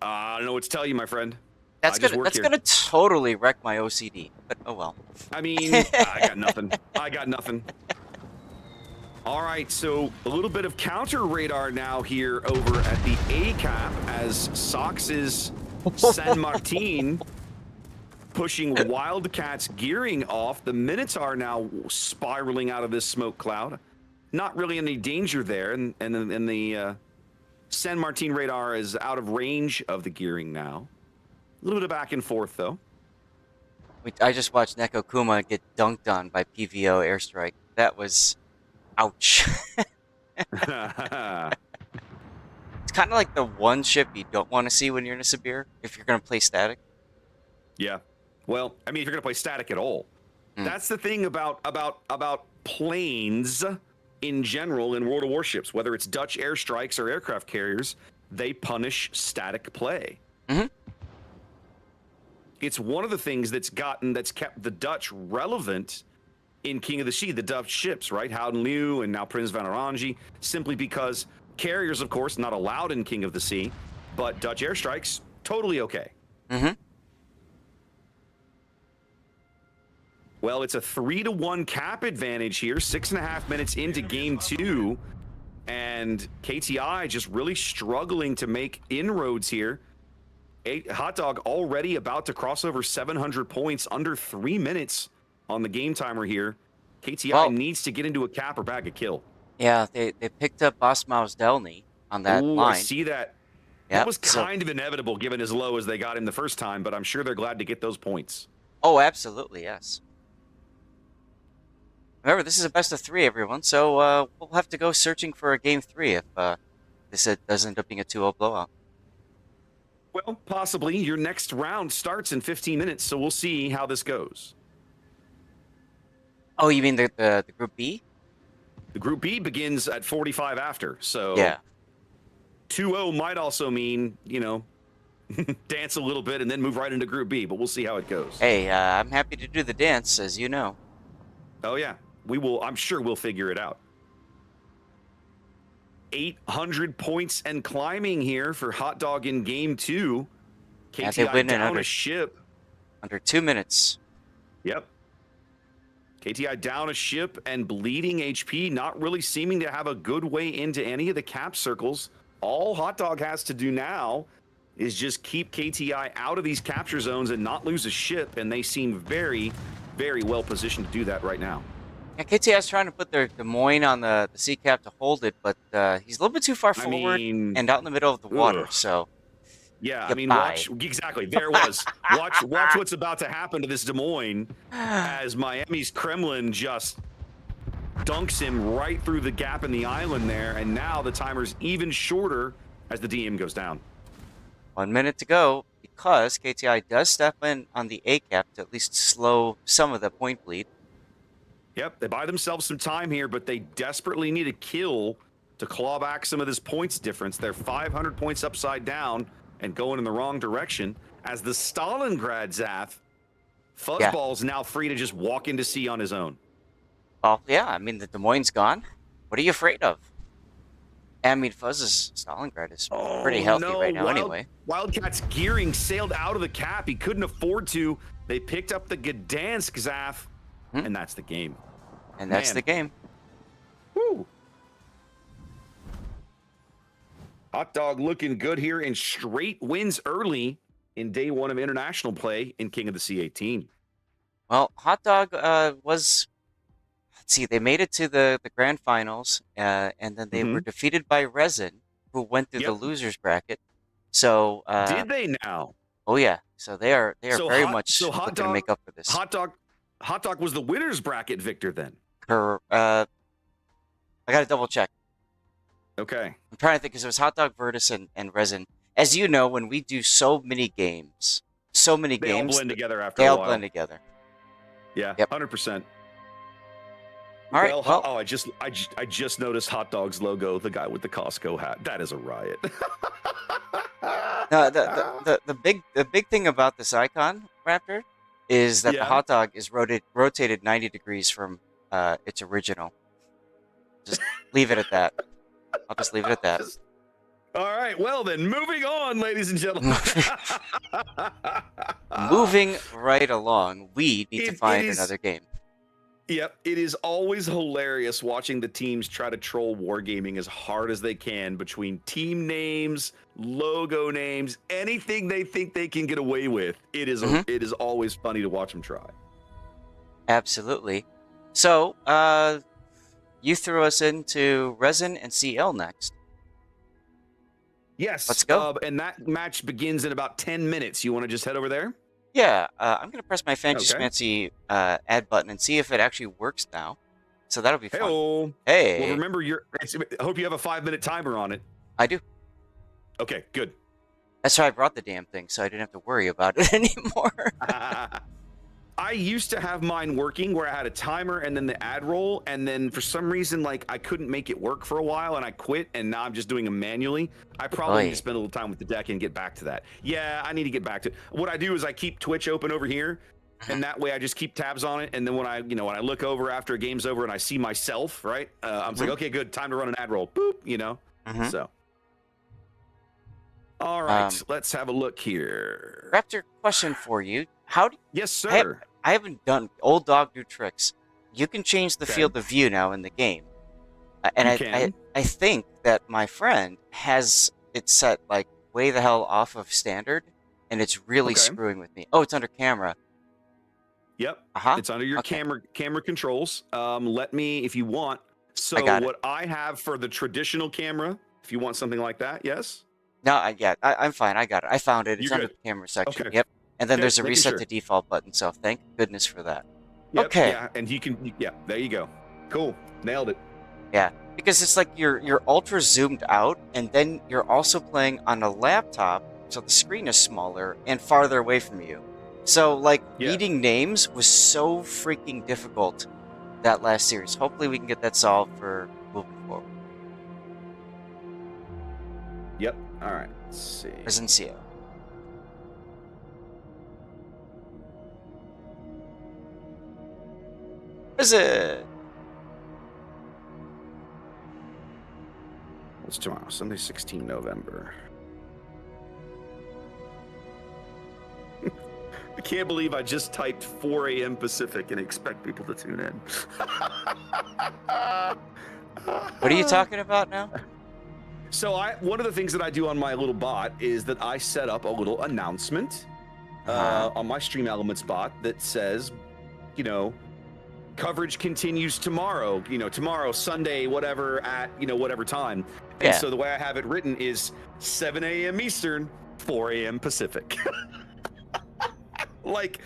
I don't know what to tell you, my friend. That's gonna totally wreck my OCD, but oh well. I mean, I got nothing. All right, so a little bit of counter radar now here over at the A cap as Sox's San Martin pushing Wildcats gearing off. The Minotaur now spiraling out of this smoke cloud. Not really any danger there, and the San Martin radar is out of range of the gearing now. A little bit of back and forth, though. I just watched Neko Kuma get dunked on by PVO airstrike. That was... ouch. It's kind of like the one ship you don't want to see when you're in a Sabir, if you're going to play static. Yeah. Well, I mean, if you're going to play static at all. That's the thing about planes in general in World of Warships, whether it's Dutch airstrikes or aircraft carriers, they punish static play. Mm-hmm. It's one of the things that's kept the Dutch relevant in King of the Sea, the Dutch ships, right? Howden Liu and now Prince van Oranje, simply because carriers, of course, not allowed in King of the Sea, but Dutch airstrikes, totally okay. Mm-hmm. Well, it's a 3-1 cap advantage here, 6.5 minutes into game 2, and KTI just really struggling to make inroads here. Hot Dog already about to cross over 700 points under 3 minutes on the game timer here. KTI needs to get into a cap or bag a kill. Yeah, they picked up Bosmaus Delny on that line. I see that. That was kind of inevitable given as low as they got him the first time, but I'm sure they're glad to get those points. Oh, absolutely, yes. Remember, this is a best of 3, everyone, so we'll have to go searching for a game 3 if this does end up being a 2-0 blowout. Well, possibly. Your next round starts in 15 minutes, so we'll see how this goes. Oh, you mean the Group B? The Group B begins at 45 after, so yeah. 2-0 might also mean, you know, dance a little bit and then move right into Group B, but we'll see how it goes. Hey, I'm happy to do the dance, as you know. Oh, yeah. We will. I'm sure we'll figure it out. 800 points and climbing here for Hot Dog in game 2. KTI down a ship. Under 2 minutes. Yep. KTI down a ship and bleeding HP, not really seeming to have a good way into any of the cap circles. All Hot Dog has to do now is just keep KTI out of these capture zones and not lose a ship, and they seem very, very well positioned to do that right now. Yeah, KTI is trying to put their Des Moines on the sea cap to hold it, but he's a little bit too far forward and out in the middle of the water, so... Yeah, I mean, watch exactly. There it was. watch what's about to happen to this Des Moines as Miami's Kremlin just dunks him right through the gap in the island there, and now the timer's even shorter as the DM goes down. 1 minute to go because KTI does step in on the A cap to at least slow some of the point bleed. Yep, they buy themselves some time here, but they desperately need a kill to claw back some of this points difference. They're 500 points upside down and going in the wrong direction as the Stalingrad Zaf Fuzzball's now free to just walk into sea on his own. Well, yeah, I mean, the Des Moines gone. What are you afraid of? I mean, Fuzz's Stalingrad is pretty healthy right now anyway. Wildcat's gearing sailed out of the cap. He couldn't afford to. They picked up the Gdansk Zaf, and that's the game. And that's the game. Woo! Hot Dog looking good here in straight wins early in day 1 of international play in King of the Sea 18. Well, Hot Dog was... Let's see, they made it to the grand finals, and then they were defeated by Resin, who went through the losers bracket. So... Did they now? Oh, yeah. So they are very much looking to make up for this. Hot Dog was the winner's bracket victor then? I got to double check. Okay. I'm trying to think because it was Hot Dog, Virtus, and Resin. As you know, when we do so many games, they all blend together after a while. They all blend together. Yeah, 100%. All right. Well, I just noticed Hot Dog's logo, the guy with the Costco hat. That is a riot. the big thing about this icon, Raptor, is that the Hot Dog is rotated 90 degrees from its original. Just leave it at that. I'll just leave it at that. All right. Well, then, moving on, ladies and gentlemen. Moving right along, we need to find another game. Yep. It is always hilarious watching the teams try to troll wargaming as hard as they can between team names, logo names, anything they think they can get away with. It is always funny to watch them try. Absolutely. So, you threw us into Resin and CL next. Yes. Let's go. And that match begins in about 10 minutes. You want to just head over there? Yeah. I'm going to press my fancy add button and see if it actually works now. So that'll be fun. Hey-o. Hey. Well, remember, I hope you have a 5-minute timer on it. I do. Okay, good. That's why I brought the damn thing, so I didn't have to worry about it anymore. I used to have mine working where I had a timer and then the ad roll, and then for some reason, like, I couldn't make it work for a while, and I quit, and now I'm just doing them manually. I probably need to spend a little time with the deck and get back to that. Yeah, I need to get back to it. What I do is I keep Twitch open over here, and that way I just keep tabs on it, and then when I look over after a game's over and I see myself, right, I'm like, okay, good, time to run an ad roll. Boop, so. All right, let's have a look here. Raptor, question for you. Yes, sir. I haven't done old dog new tricks. You can change the field of view now in the game. And I think that my friend has it set like way the hell off of standard, and it's really screwing with me. Oh, it's under camera. Yep. It's under your camera controls. Let me, if you want. So what I have for the traditional camera, if you want something like that, yes? No, I'm fine. I got it. I found it. It's under the camera section. Okay. Yep. And then there's a reset to default button, so thank goodness for that. Yep, okay. Yeah, and you can, there you go. Cool. Nailed it. Yeah, because it's like you're ultra zoomed out, and then you're also playing on a laptop, so the screen is smaller and farther away from you. So, like, reading names was so freaking difficult that last series. Hopefully we can get that solved for moving forward. Yep. All right. Let's see. Presencia. Is it? What's tomorrow? Sunday, 16 November. I can't believe I just typed 4 a.m. Pacific and expect people to tune in. What are you talking about now? So one of the things that I do on my little bot is that I set up a little announcement on my Stream Elements bot that says, coverage continues tomorrow, tomorrow, Sunday, whatever, at, whatever time. And so the way I have it written is 7 a.m. Eastern, 4 a.m. Pacific. Like,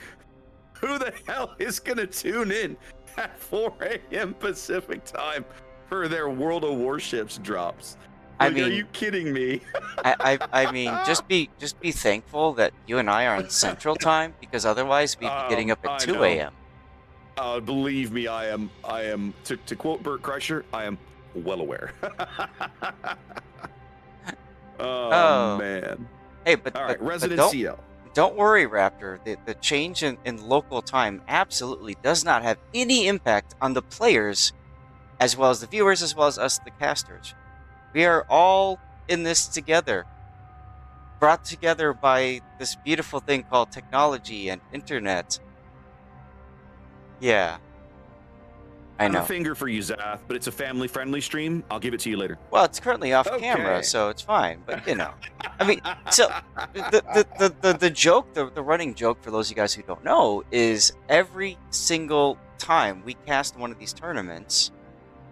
who the hell is going to tune in at 4 a.m. Pacific time for their World of Warships drops? Like, I mean, are you kidding me? I mean, just be thankful that you and I are on Central Time, because otherwise we'd be getting up at 2 a.m. Believe me, I am. To quote Bert Kreischer, I am well aware. oh man. Hey, but all right, Resident CL. Don't worry, Raptor. The change in local time absolutely does not have any impact on the players, as well as the viewers, as well as us, the casters. We are all in this together, brought together by this beautiful thing called technology and internet. Yeah. I know. I have a finger for you, Zath, but it's a family-friendly stream. I'll give it to you later. Well, it's currently off camera, so it's fine. But I mean, so the joke, the running joke for those of you guys who don't know, is every single time we cast one of these tournaments,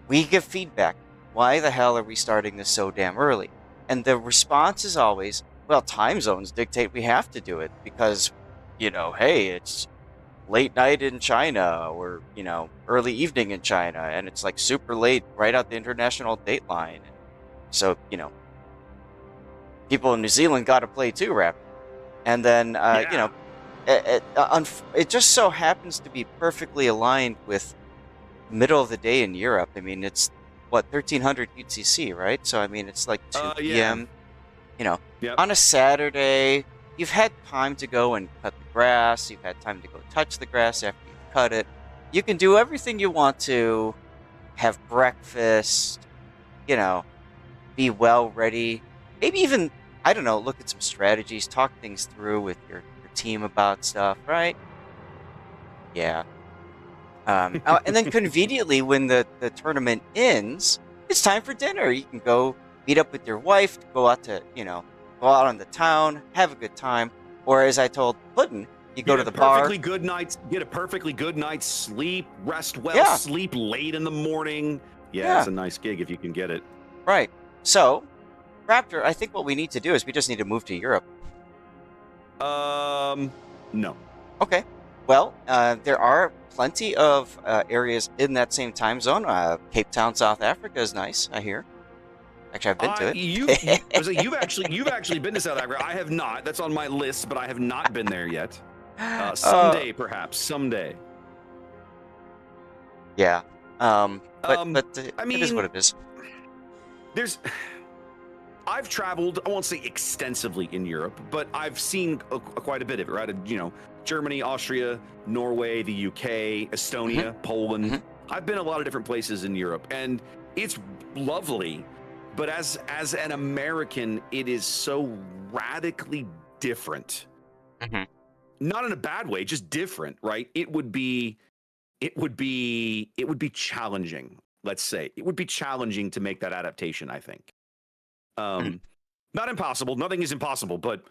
we give feedback. Why the hell are we starting this so damn early? And the response is always, well, time zones dictate we have to do it because, hey, it's late night in China, or early evening in China, and it's like super late right at the international date line. So people in New Zealand got to play too, rap. And then it just so happens to be perfectly aligned with middle of the day in Europe. I mean, it's what, 1300 UTC, right? So I mean, it's like 2 p.m. On a Saturday. You've had time to go and cut the grass. You've had time to go touch the grass after you've cut it. You can do everything you want to, have breakfast, be well ready. Maybe even, I don't know, look at some strategies, talk things through with your team about stuff, right? Yeah. And then conveniently, when the tournament ends, it's time for dinner. You can go meet up with your wife, go out to, go out on the town, have a good time, or as I told Puddin, you go to the bar. Get a perfectly good night's sleep, rest well, sleep late in the morning. Yeah, it's a nice gig if you can get it. Right. So, Raptor, I think what we need to do is we just need to move to Europe. No. Okay. Well, there are plenty of areas in that same time zone. Cape Town, South Africa is nice, I hear. Actually, I've been to it. You've actually been to South Africa. I have not. That's on my list, but I have not been there yet. Someday, perhaps. Someday. Yeah. But I it is mean, what it is. I've traveled, I won't say extensively in Europe, but I've seen quite a bit of it, right? Germany, Austria, Norway, the UK, Estonia, Poland. I've been a lot of different places in Europe, and it's lovely. But as an American, it is so radically different. Not in a bad way, just different, right? It would be challenging. Let's say it would be challenging to make that adaptation, I think. Not impossible. Nothing is impossible, but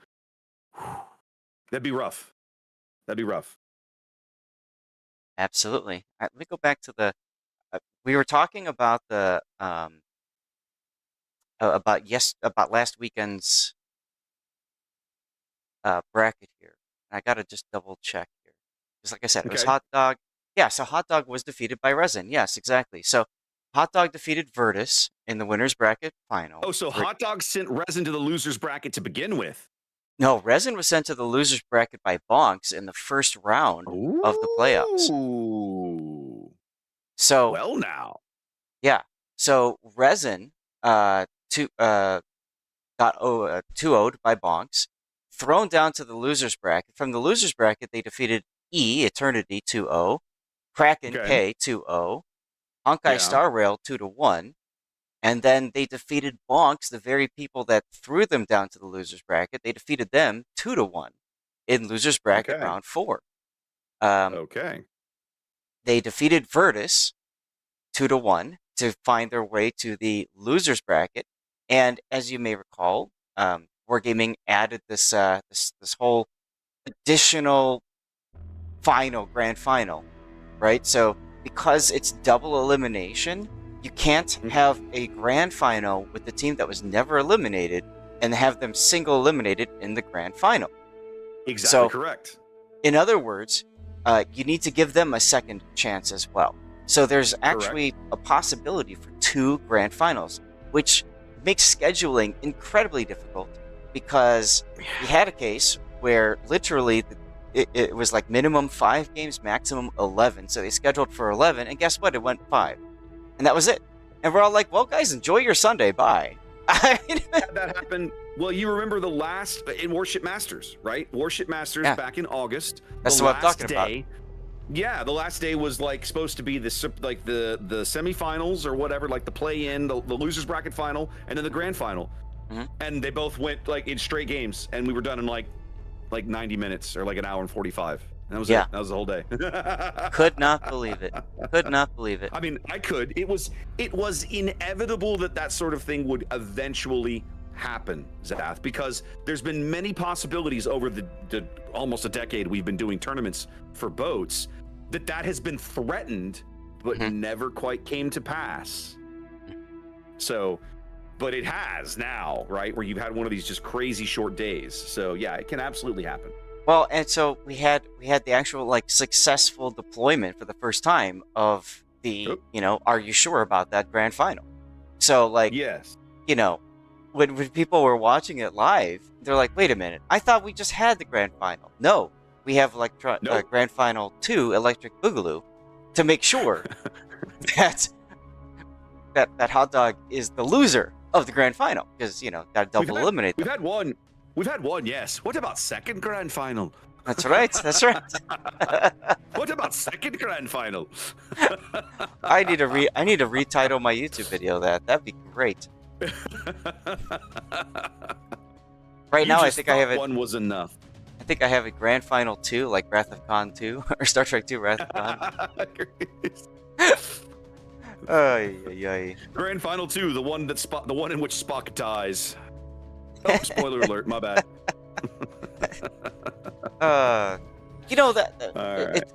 that'd be rough. Absolutely. All right, let me go back to the. We were talking about the about last weekend's bracket here. I gotta just double check here, because like I said, it was Hot Dog. Yeah, so Hot Dog was defeated by Resin. Yes, exactly. So Hot Dog defeated Virtus in the winners bracket final. Oh, so Hot Dog sent Resin to the losers bracket to begin with. No, Resin was sent to the losers bracket by Bonks in the first round of the playoffs. So well now. Yeah. So Resin got 2-0'd by Bonks, thrown down to the losers bracket. From the losers bracket, they defeated Eternity 2-0, Kraken K 2-0, Honkai Star Rail 2-1, and then they defeated Bonks, the very people that threw them down to the losers bracket. They defeated them 2-1 in losers bracket round 4. They defeated Virtus 2-1 to find their way to the losers bracket. And as you may recall, Wargaming added this whole additional grand final, right? So because it's double elimination, you can't have a grand final with the team that was never eliminated and have them single eliminated in the grand final. Exactly correct. In other words, you need to give them a second chance as well. So there's actually a possibility for 2 grand finals, which makes scheduling incredibly difficult, because we had a case where literally it was like minimum 5 games, maximum 11. So they scheduled for 11, and guess what? It went 5. And that was it. And we're all like, well, guys, enjoy your Sunday. Bye. That happened. Well, you remember the last in Warship Masters, right? Warship Masters back in August. That's what I'm talking about. Yeah, the last day was like supposed to be the semifinals or whatever, like the play-in, the losers bracket final, and then the grand final. And they both went like in straight games, and we were done in like 90 minutes or like an hour and 45. And that was it. That was the whole day. Could not believe it. Could not believe it. I mean, I could. It was inevitable that sort of thing would eventually happen, Zath, because there's been many possibilities over the almost a decade we've been doing tournaments for boats that has been threatened but never quite came to pass. So, but it has now, right? Where you've had one of these just crazy short days. So yeah, it can absolutely happen. Well, and so we had the actual like successful deployment for the first time of the, are you sure about that grand final? So like, when people were watching it live, they're like, wait a minute, I thought we just had the grand final. No, we have grand final 2 Electric Boogaloo to make sure that Hot Dog is the loser of the grand final, because got double eliminate them. We've had one, yes. What about second grand final? That's right. What about second grand final? I need to retitle my YouTube video that'd be great. Right now, I think I have it. One was enough. I think I have a grand final 2, like Wrath of Khan 2 or Star Trek 2 Wrath of Khan. Grand final 2, the one in which Spock dies. Oh, spoiler alert! My bad.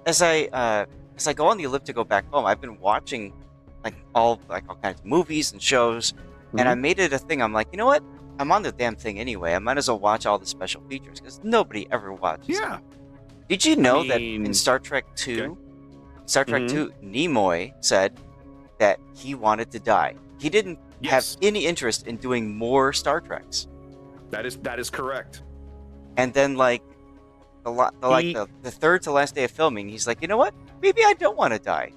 As I go on the elliptical back home, I've been watching all kinds of movies and shows, and I made it a thing. I'm like, you know what? I'm on the damn thing anyway. I might as well watch all the special features, because nobody ever watches. Yeah. Did you know that in Star Trek 2, Nimoy said that he wanted to die. He didn't have any interest in doing more Star Treks. That is correct. And then like the third to last day of filming, he's like, you know what? Maybe I don't want to die.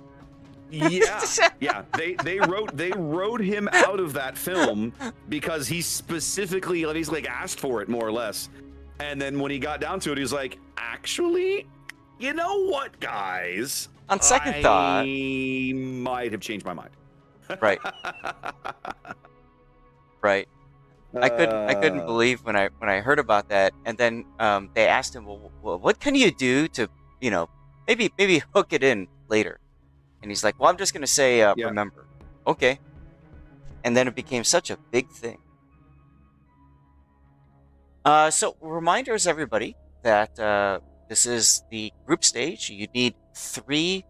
Yeah, yeah. They wrote him out of that film because he specifically, he's like asked for it more or less, and then when he got down to it, he's like, actually, you know what, guys? On second thought, I might have changed my mind. Right. Right. I couldn't believe when I heard about that, and then they asked him, well, what can you do to, you know, maybe hook it in later? And he's like, well, I'm just gonna say, remember. Okay. And then it became such a big thing. So reminders, everybody, that this is the group stage. You need 3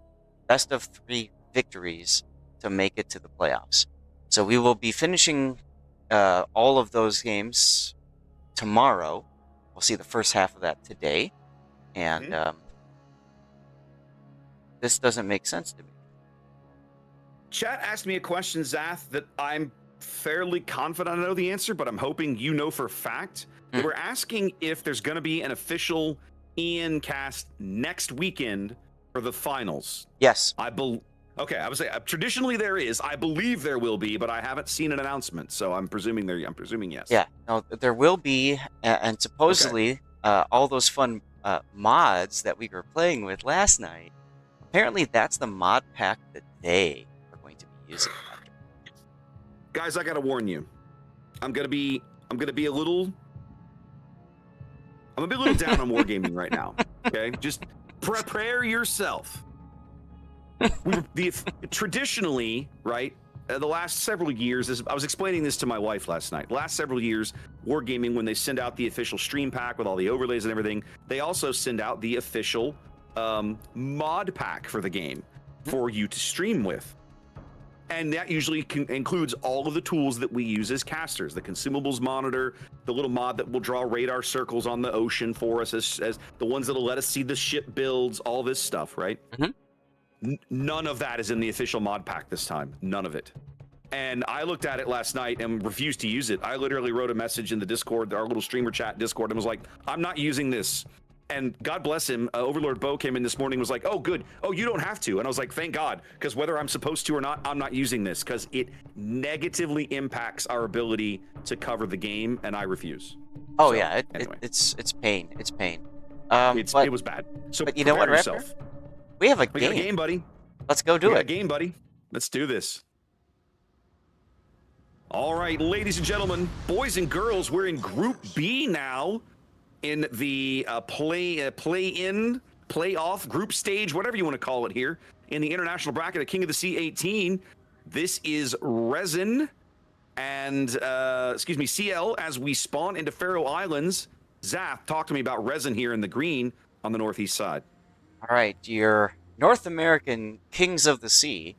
best of 3 victories to make it to the playoffs. So we will be finishing all of those games tomorrow. We'll see the first half of that today. And this doesn't make sense to me. Chat asked me a question, Zath, that I'm fairly confident I know the answer, but I'm hoping you know for a fact. They were asking if there's going to be an official Ian cast next weekend for the finals. Yes. Okay, I would say traditionally there is. I believe there will be, but I haven't seen an announcement, so I'm presuming yes. Yeah, no, there will be, and supposedly all those fun mods that we were playing with last night. Apparently, that's the mod pack that they are going to be using. Guys, I gotta warn you, I'm gonna be a little down on wargaming right now. Okay, just prepare yourself. Traditionally, right, the last several years, I was explaining this to my wife last night. Last several years, wargaming, when they send out the official stream pack with all the overlays and everything, they also send out the official mod pack for the game for you to stream with. And that usually includes all of the tools that we use as casters, the consumables monitor, the little mod that will draw radar circles on the ocean for us, as the ones that'll let us see the ship builds, all this stuff, right? None of that is in the official mod pack this time. None of it. And I looked at it last night and refused to use it. I literally wrote a message in the Discord, our little streamer chat Discord, and was like, I'm not using this. And God bless him, Overlord Bo came in this morning and was like, oh, good. Oh, you don't have to. And I was like, thank God, because whether I'm supposed to or not, I'm not using this because it negatively impacts our ability to cover the game, and I refuse. Oh, so, yeah, anyway. It's pain. It's pain. It was bad. So but you know what, yourself. We have a We got a game, buddy. Let's go do it. Game, buddy. Let's do this. All right, ladies and gentlemen, boys and girls, we're in Group B now in the play-in, playoff, group stage, whatever you want to call it here, in the international bracket of King of the Sea 18. This is Resin and, CL as we spawn into Faroe Islands. Zath, talk to me about Resin here in the green on the northeast side. All right, your North American Kings of the Sea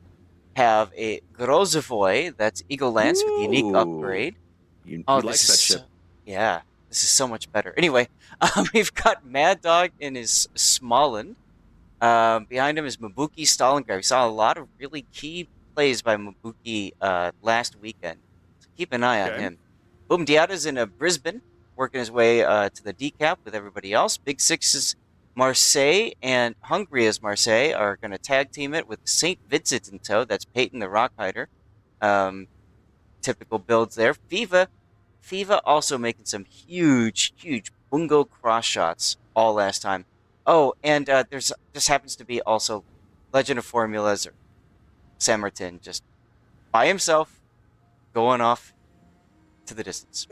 have a Grozovoy, that's Eagle Lance with unique upgrade. You like that ship. Yeah, this is so much better. Anyway, we've got Mad Dog in his Smollin. Behind him is Mabuki Stalingrad. We saw a lot of really key plays by Mabuki last weekend. So keep an eye on him. Boom Diata's in Brisbane, working his way to the decap with everybody else. Big Six's Marseille and Hungria's Marseille are going to tag team it with St. Vincent in tow. That's Peyton the Rockhider. Typical builds there. FIFA also making some huge Bungo cross shots all last time. Oh, and there's just happens to be also Legend of Formulas or Samartin just by himself going off to the distance.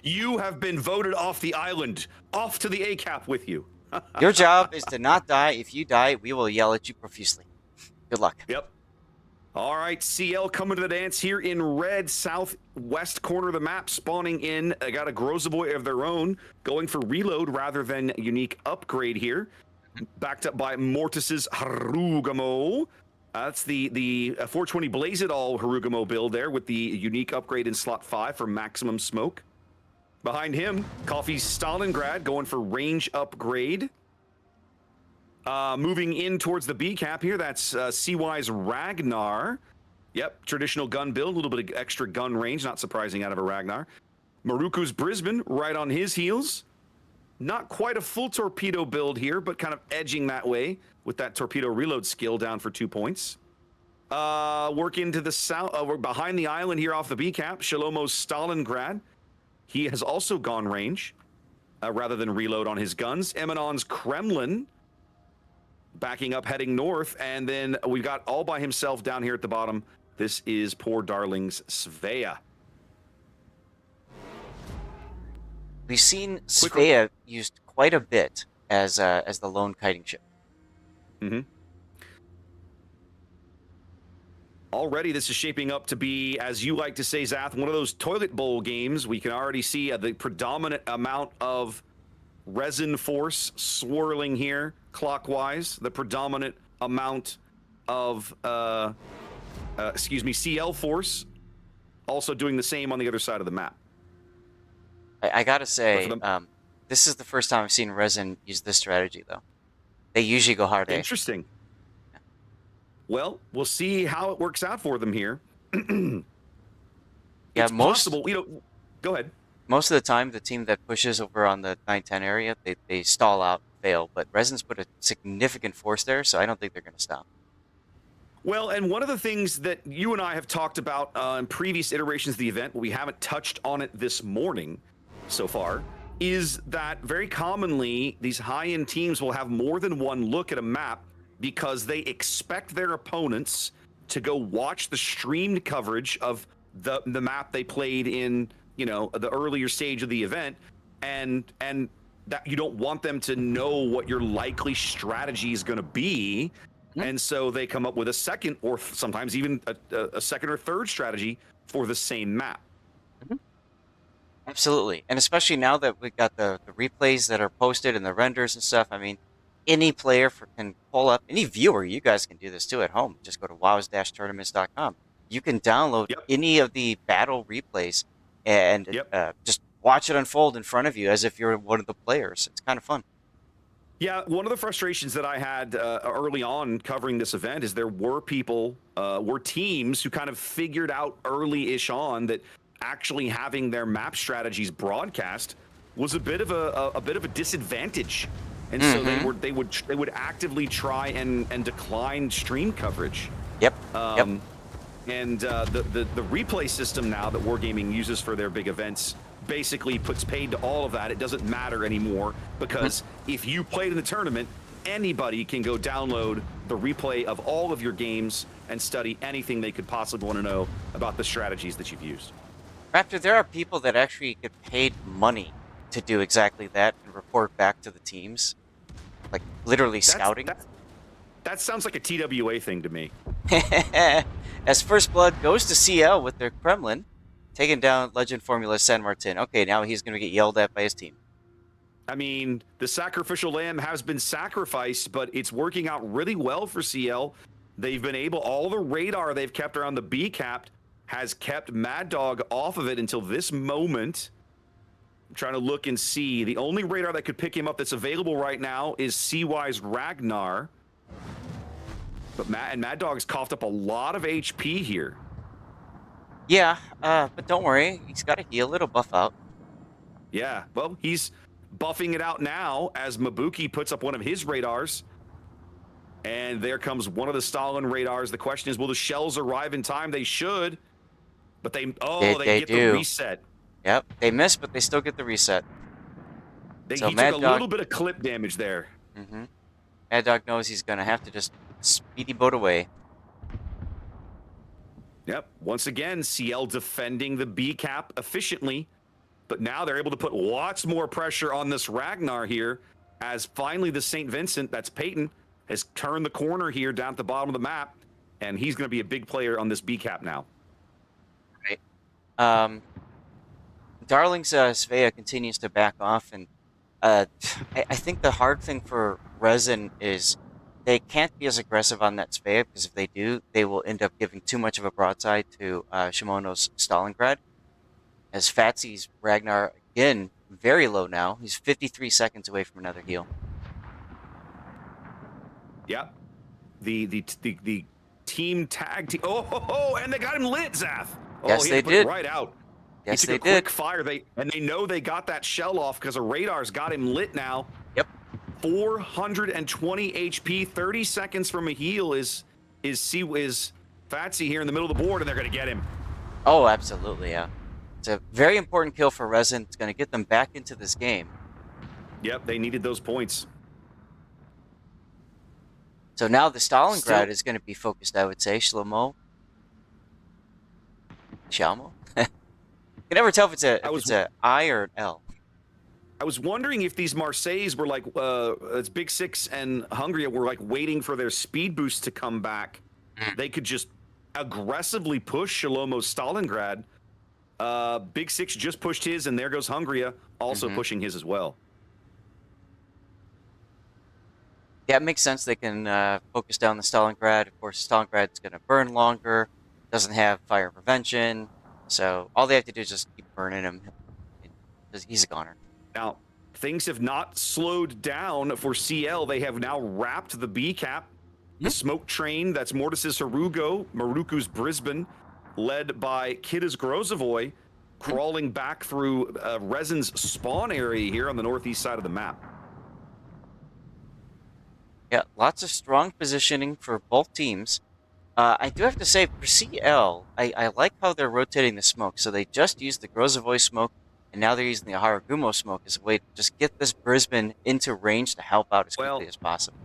You have been voted off the island, off to the ACAP with you. Your job is to not die. If you die, we will yell at you profusely. Good luck. Yep. All right, CL coming to the dance here in red, southwest corner of the map, spawning in. They got a Grozovoy of their own, going for reload rather than unique upgrade here. Backed up by Mortis's Harugamo. That's the 420 Blaze It All Harugamo build there with the unique upgrade in slot 5 for maximum smoke. Behind him, Coffee's Stalingrad going for range upgrade. Moving in towards the B cap here, that's CY's Ragnar. Yep, traditional gun build, a little bit of extra gun range, not surprising out of a Ragnar. Maruku's Brisbane right on his heels. Not quite a full torpedo build here, but kind of edging that way with that torpedo reload skill down for 2 points. Working to the south, we're behind the island here off the B cap. Shalomo's Stalingrad. He has also gone range rather than reload on his guns. Eminon's Kremlin backing up, heading north. And then we've got all by himself down here at the bottom. This is poor darling's Svea. We've seen Svea used quite a bit as the lone kiting ship. Mm-hmm. Already, this is shaping up to be, as you like to say, Zath, one of those toilet bowl games. We can already see the predominant amount of resin force swirling here clockwise. The predominant amount of, CL force also doing the same on the other side of the map. I gotta say, this is the first time I've seen resin use this strategy, though. They usually go hard A. Interesting. Well, we'll see how it works out for them here. It's possible. Go ahead. Most of the time, the team that pushes over on the 9-10 area, they stall out, fail. But Resin's put a significant force there, so I don't think they're going to stop. Well, and one of the things that you and I have talked about in previous iterations of the event, but we haven't touched on it this morning so far, is that very commonly these high-end teams will have more than one look at a map because they expect their opponents to go watch the streamed coverage of the map they played in, the earlier stage of the event, and that you don't want them to know what your likely strategy is going to be. Mm-hmm. And so they come up with a second, or sometimes even a second or third strategy for the same map. Mm-hmm. Absolutely. And especially now that we've got the replays that are posted and the renders and stuff, I mean, any player can pull up, any viewer, you guys can do this too at home. Just go to wows-tournaments.com. You can download any of the battle replays and just watch it unfold in front of you as if you're one of the players. It's kind of fun. Yeah, one of the frustrations that I had early on covering this event is there were teams who kind of figured out early-ish on that actually having their map strategies broadcast was a bit of a disadvantage. And so they would actively try and decline stream coverage. Yep. And the replay system now that Wargaming uses for their big events basically puts paid to all of that. It doesn't matter anymore because if you played in the tournament, anybody can go download the replay of all of your games and study anything they could possibly want to know about the strategies that you've used. Raptor, there are people that actually get paid money to do exactly that and report back to the teams, like literally scouting. That sounds like a TWA thing to me. As First Blood goes to CL with their Kremlin, taking down Legend Formula San Martin. Okay, now he's going to get yelled at by his team. I mean, the sacrificial lamb has been sacrificed, but it's working out really well for CL. They've been able, all the radar they've kept around the B cap has kept Mad Dog off of it until this moment. I'm trying to look and see. The only radar that could pick him up that's available right now is CY's Ragnar. But Mad Dog's coughed up a lot of HP here. Yeah, but don't worry. He's got to heal. It'll buff out. Yeah, well, he's buffing it out now as Mabuki puts up one of his radars. And there comes one of the Stalin radars. The question is, will the shells arrive in time? They should. But they get the reset. Yep, they miss, but they still get the reset. He took a little bit of clip damage there. Mm-hmm. Mad Dog knows he's going to have to just speedy boat away. Yep, once again, CL defending the B cap efficiently. But now they're able to put lots more pressure on this Ragnar here as finally the St. Vincent, that's Peyton, has turned the corner here down at the bottom of the map. And he's going to be a big player on this B cap now. Right. Darling's Svea continues to back off, and I think the hard thing for Resin is they can't be as aggressive on that Svea, because if they do, they will end up giving too much of a broadside to Shimono's Stalingrad. As Fatsy's Ragnar, again, very low now. He's 53 seconds away from another heal. Yep. The team tag team. Oh, and they got him lit, Zath. Yes, they did. Right out. Yes, he took they a did. quick fire. They know they got that shell off because a radar's got him lit now. Yep. 420 HP, 30 seconds from a heal is Fatsy here in the middle of the board, and they're going to get him. Oh, absolutely, yeah. It's a very important kill for Resin. It's going to get them back into this game. Yep, they needed those points. So now the Stalingrad is going to be focused, I would say. Shalmo. You can never tell if it's a I or an L. I was wondering if these Marseilles were like, it's Big Six and Hungary were like waiting for their speed boost to come back. They could just aggressively push Shalomo's Stalingrad. Big Six just pushed his, and there goes Hungary also pushing his as well. Yeah, it makes sense. They can focus down the Stalingrad. Of course, Stalingrad's going to burn longer, doesn't have fire prevention, so all they have to do is just keep burning him. He's a goner. Now, things have not slowed down for CL. They have now wrapped the B cap. The smoke train, that's Mortis's Harugo, Maruku's Brisbane, led by Kida's Grozovoy, crawling back through Resin's spawn area here on the northeast side of the map. Yeah, lots of strong positioning for both teams. I do have to say, for CL, I like how they're rotating the smoke. So they just used the Grozovoy smoke, and now they're using the Haragumo smoke as a way to just get this Brisbane into range to help out as quickly as possible.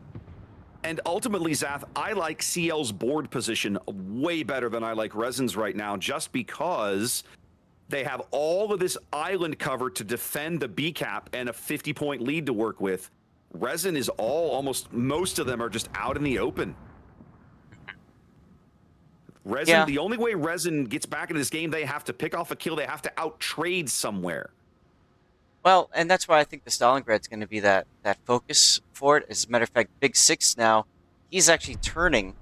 And ultimately, Zath, I like CL's board position way better than I like Resin's right now, just because they have all of this island cover to defend the B cap and a 50-point lead to work with. Resin is most of them are just out in the open. Resin, the only way Resin gets back into this game, they have to pick off a kill. They have to out-trade somewhere. Well, and that's why I think the Stalingrad's going to be that focus for it. As a matter of fact, Big Six now, he's actually turning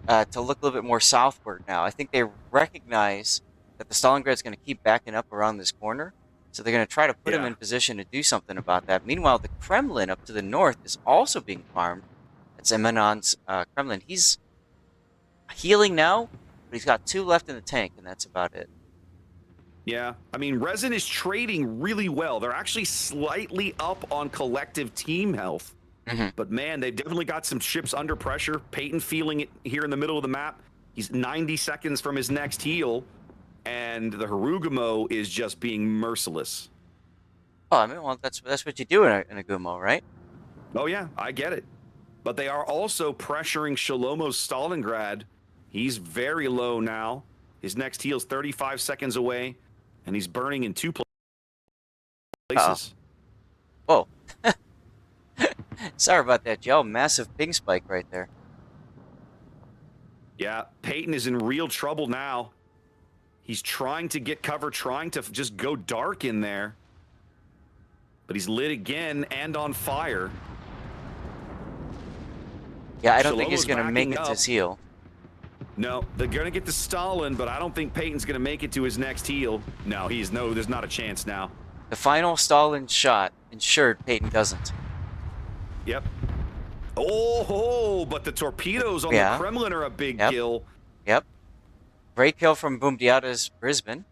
to look a little bit more southward now. I think they recognize that the Stalingrad's going to keep backing up around this corner, so they're going to try to put him in position to do something about that. Meanwhile, the Kremlin up to the north is also being farmed. It's Emanon's Kremlin. He's healing now, but he's got 2 left in the tank, and that's about it. Yeah, I mean, Resin is trading really well. They're actually slightly up on collective team health. But man, they've definitely got some ships under pressure. Peyton feeling it here in the middle of the map. He's 90 seconds from his next heal, and the Harugumo is just being merciless. Oh, I mean, well, that's what you do in a Gumo, right? Oh yeah, I get it. But they are also pressuring Shalomo's Stalingrad. He's very low now. His next heal's 35 seconds away. And he's burning in 2 places. Whoa. Sorry about that, Joe. Massive ping spike right there. Yeah, Peyton is in real trouble now. He's trying to get cover, trying to just go dark in there. But he's lit again and on fire. Yeah, I don't think he's going to make it to his heal. No, they're going to get to Stalin, but I don't think Peyton's going to make it to his next heal. No, there's not a chance now. The final Stalin shot ensured Peyton doesn't. Yep. Oh, but the torpedoes on the Kremlin are a big kill. Yep. Great kill from Boomdiata's Brisbane.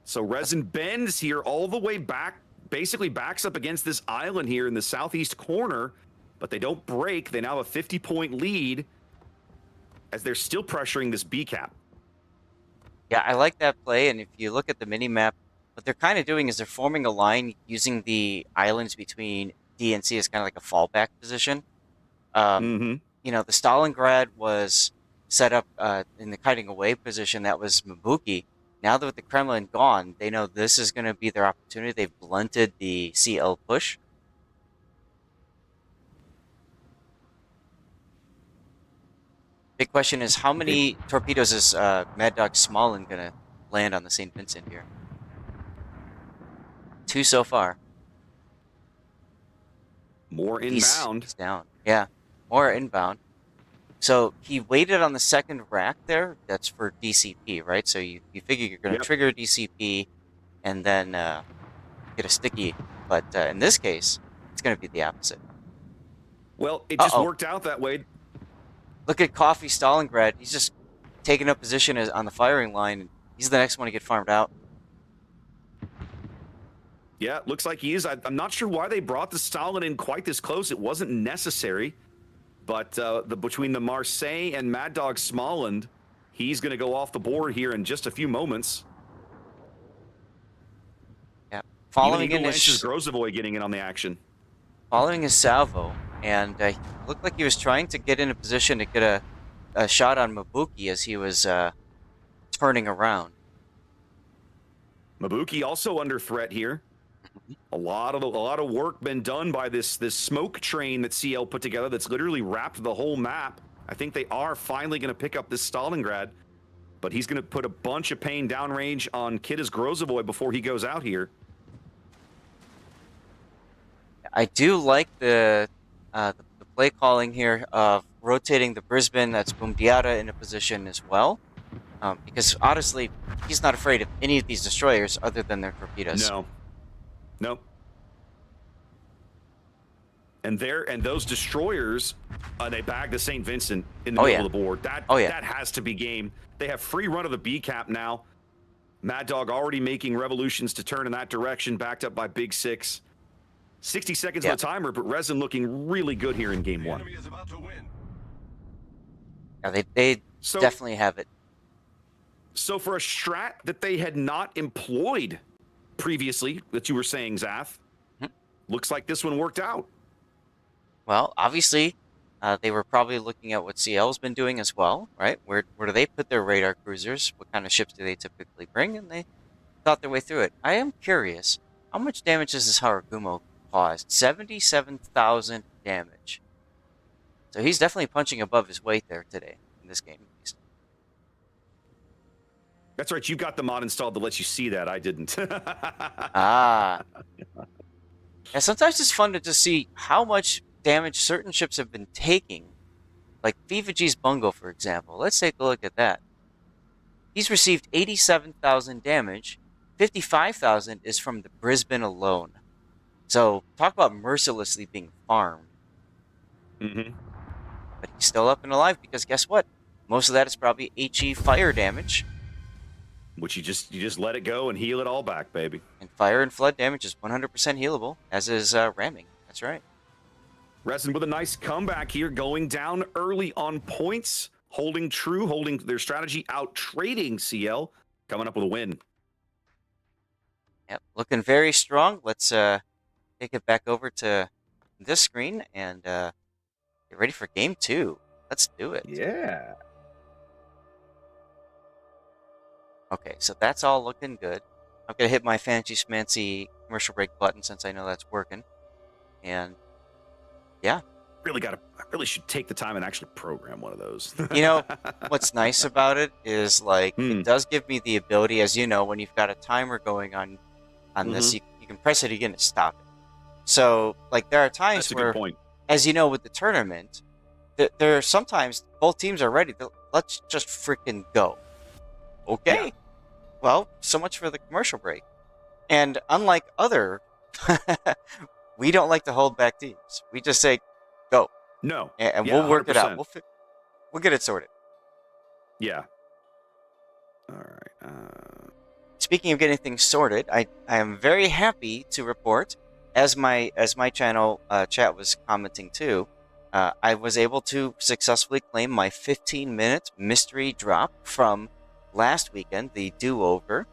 So Resin bends here all the way back, basically backs up against this island here in the southeast corner, but they don't break. They now have a 50-point lead, as they're still pressuring this B cap. Yeah, I like that play, and if you look at the mini-map, what they're kind of doing is they're forming a line using the islands between D and C as kind of like a fallback position. You know, the Stalingrad was set up in the kiting away position. That was Mabuki. Now that with the Kremlin gone, they know this is going to be their opportunity. They've blunted the CL push. Big question is, how many torpedoes is Mad Dog Smallin going to land on the St. Vincent here? 2 so far. More inbound. He's down. Yeah, more inbound. So he waited on the second rack there. That's for DCP, right? So you figure you're going to trigger DCP and then get a sticky. But in this case, it's going to be the opposite. Well, it just worked out that way. Look at Coffee Stalingrad. He's just taking up position on the firing line. He's the next one to get farmed out. Yeah, looks like he is. I'm not sure why they brought the Stalin in quite this close. It wasn't necessary. But between the Marseille and Mad Dog Smolland, he's going to go off the board here in just a few moments. Yeah, following Even in his Grozovoy getting in on the action. Following his salvo, and he looked like he was trying to get in a position to get a shot on Mabuki as he was turning around. Mabuki also under threat here. A lot of work been done by this smoke train that CL put together that's literally wrapped the whole map. I think they are finally going to pick up this Stalingrad, but he's going to put a bunch of pain downrange on KOTS Grozovoy before he goes out here. I do like the play calling here of rotating the Brisbane, that's Boomdiata, in a position as well. Because honestly, he's not afraid of any of these destroyers other than their torpedoes. No. And those destroyers, they bag the St. Vincent in the middle of the board. That has to be game. They have free run of the B cap now. Mad Dog already making revolutions to turn in that direction, backed up by Big Six. 60 seconds on the timer, but Resin looking really good here in game one. Yeah, they definitely have it. So for a strat that they had not employed previously, that you were saying, Zaf, looks like this one worked out. Well, obviously, they were probably looking at what CL's been doing as well, right? Where do they put their radar cruisers? What kind of ships do they typically bring? And they thought their way through it. I am curious, how much damage does this Haragumo caused? 77,000 damage. So he's definitely punching above his weight there today, in this game at least. That's right, you got the mod installed that lets you see that. I didn't. Yeah, sometimes it's fun to just see how much damage certain ships have been taking. Like Viva G's Bungo, for example. Let's take a look at that. He's received 87,000 damage. 55,000 is from the Brisbane alone. So, talk about mercilessly being farmed. But he's still up and alive because guess what? Most of that is probably HE fire damage. Which you just let it go and heal it all back, baby. And fire and flood damage is 100% healable, as is ramming. That's right. Resin with a nice comeback here, going down early on points, holding true, holding their strategy, out trading CL, coming up with a win. Yep, looking very strong. Let's take it back over to this screen and get ready for game 2. Let's do it. Yeah. Okay, so that's all looking good. I'm going to hit my fancy schmancy commercial break button since I know that's working. And yeah. I really should take the time and actually program one of those. You know, what's nice about it is like it does give me the ability, as you know, when you've got a timer going on this, you can press it again and stop it. So like there are times where, as you know, with the tournament, there are sometimes both teams are ready. Let's just freaking go. Okay. Yeah. Well, so much for the commercial break. And unlike other, we don't like to hold back teams. We just say, go. No. And we'll work 100%. It out. We'll get it sorted. Yeah. All right. Speaking of getting things sorted, I am very happy to report, as my channel chat was commenting too, I was able to successfully claim my 15-minute mystery drop from last weekend, the do-over,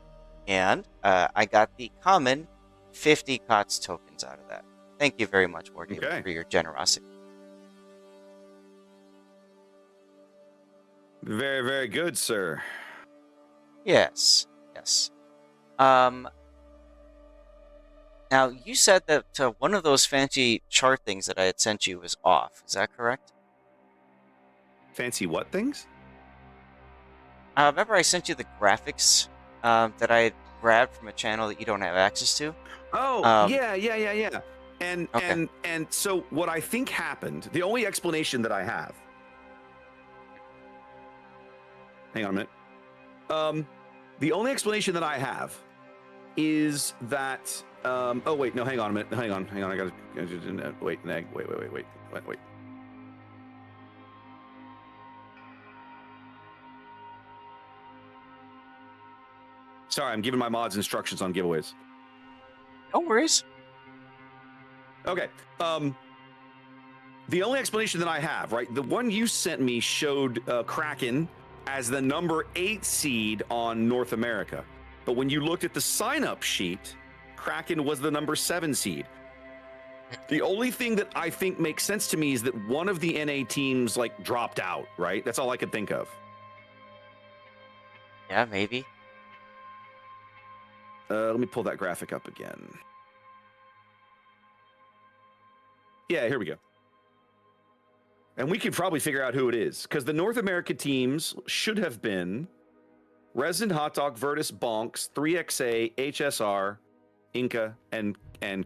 and I got the common 50 KOTS tokens out of that. Thank you very much, Morgan, for your generosity. Very, very good, sir. Yes. Now, you said that one of those fancy chart things that I had sent you was off. Is that correct? Fancy what things? Remember I sent you the graphics that I had grabbed from a channel that you don't have access to? Oh, yeah. And so what I think happened, the only explanation that I have... Hang on a minute. The only explanation that I have is that... oh, wait, no, hang on a minute. Hang on. I gotta... Wait. Sorry, I'm giving my mods instructions on giveaways. No worries. Okay. The only explanation that I have, right? The one you sent me showed Kraken as the number 8 seed on North America. But when you looked at the sign-up sheet, Kraken was the number 7 seed. The only thing that I think makes sense to me is that one of the NA teams like dropped out, right? That's all I could think of. Yeah, maybe. Let me pull that graphic up again. Yeah, here we go. And we could probably figure out who it is, because the North America teams should have been Resident Hot Dog, Virtus, Bonks, 3XA, HSR, Inca, and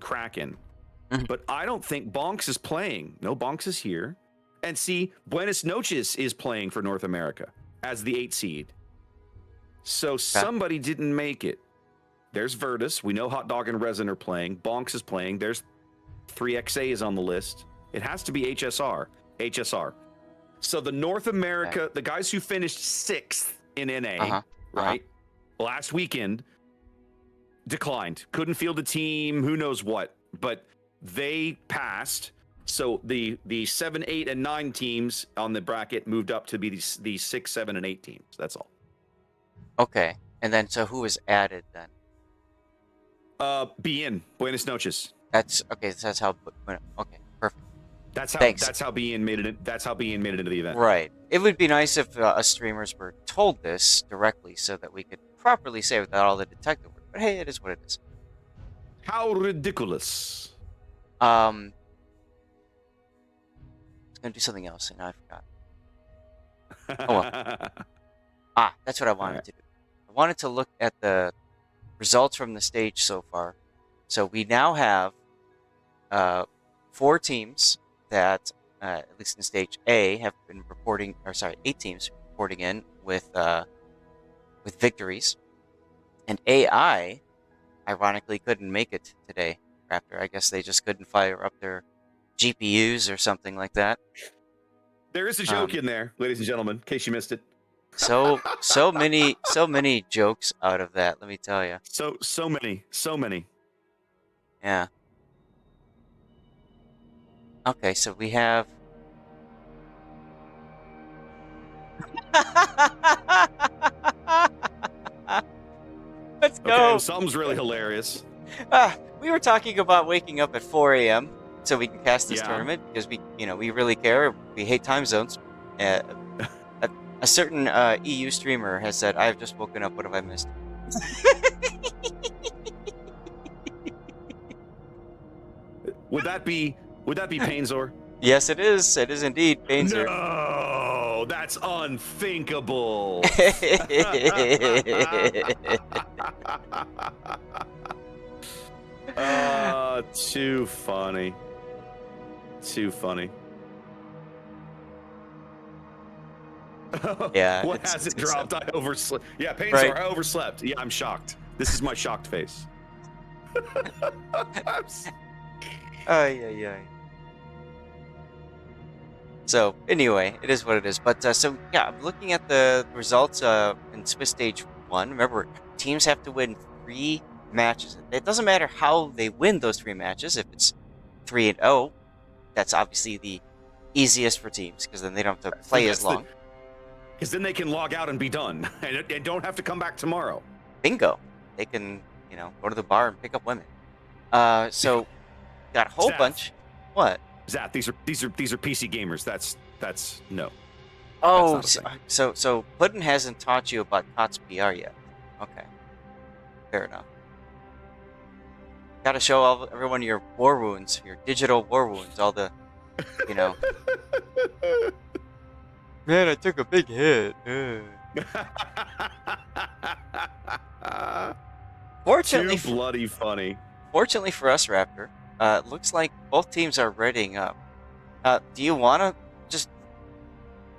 Kraken. But I don't think Bonks is playing. No, Bonks is here. And see, Buenos Noches is playing for North America as the 8 seed. So somebody didn't make it. There's Virtus. We know Hot Dog and Resin are playing. Bonks is playing. There's 3XA is on the list. It has to be HSR. So the North America, the guys who finished 6th in NA, right, last weekend, declined. Couldn't field a team, who knows what. But they passed. So the 7, 8, and 9 teams on the bracket moved up to be the 6, 7, and 8 teams. That's all. Okay. And then, so who was added then? BN, Buenos Noches. That's okay. So that's how. Okay, perfect. That's how. Thanks. That's how BN made it. That's how BN made it into the event. Right. It would be nice if us streamers were told this directly, so that we could properly say without all the detective work. But hey, it is what it is. How ridiculous. I was gonna do something else, and I forgot. Oh well. That's what I wanted to do. I wanted to look at the results from the stage so far. So we now have 4 teams that, at least in stage A, have been reporting, or sorry, 8 teams reporting in with victories, and AI, ironically, couldn't make it today. Raptor, I guess they just couldn't fire up their GPUs or something like that. There is a joke in there, ladies and gentlemen, in case you missed it. So many jokes out of that. Let me tell you. So many. Yeah. Okay, so we have. Let's go. Okay, something's really hilarious. We were talking about waking up at 4 a.m. so we can cast this tournament because we really care. We hate time zones. A certain EU streamer has said, "I've just woken up. What have I missed?" Would that be Painzor? Yes, it is. It is indeed Painzor. No, that's unthinkable. Too funny. Too funny. Yeah. What has it dropped? I overslept. Yeah, Painzor, I overslept. Yeah, I'm shocked. This is my shocked face. So anyway, it is what it is. But so yeah, I'm looking at the results in Swiss Stage 1. Remember, teams have to win 3 matches. It doesn't matter how they win those 3 matches. If it's 3-0, that's obviously the easiest for teams because then they don't have to play as long. Because then they can log out and be done, and don't have to come back tomorrow. Bingo! They can, go to the bar and pick up women. So got a whole bunch. What? Zap, these are PC gamers. That's no. Oh, so Puddin hasn't taught you about KOTS PR yet. Okay, fair enough. Got to show everyone your war wounds, your digital war wounds, all the, Man, I took a big hit. Fortunately, too bloody funny. Fortunately for us, Raptor, looks like both teams are readying up. Do you want to just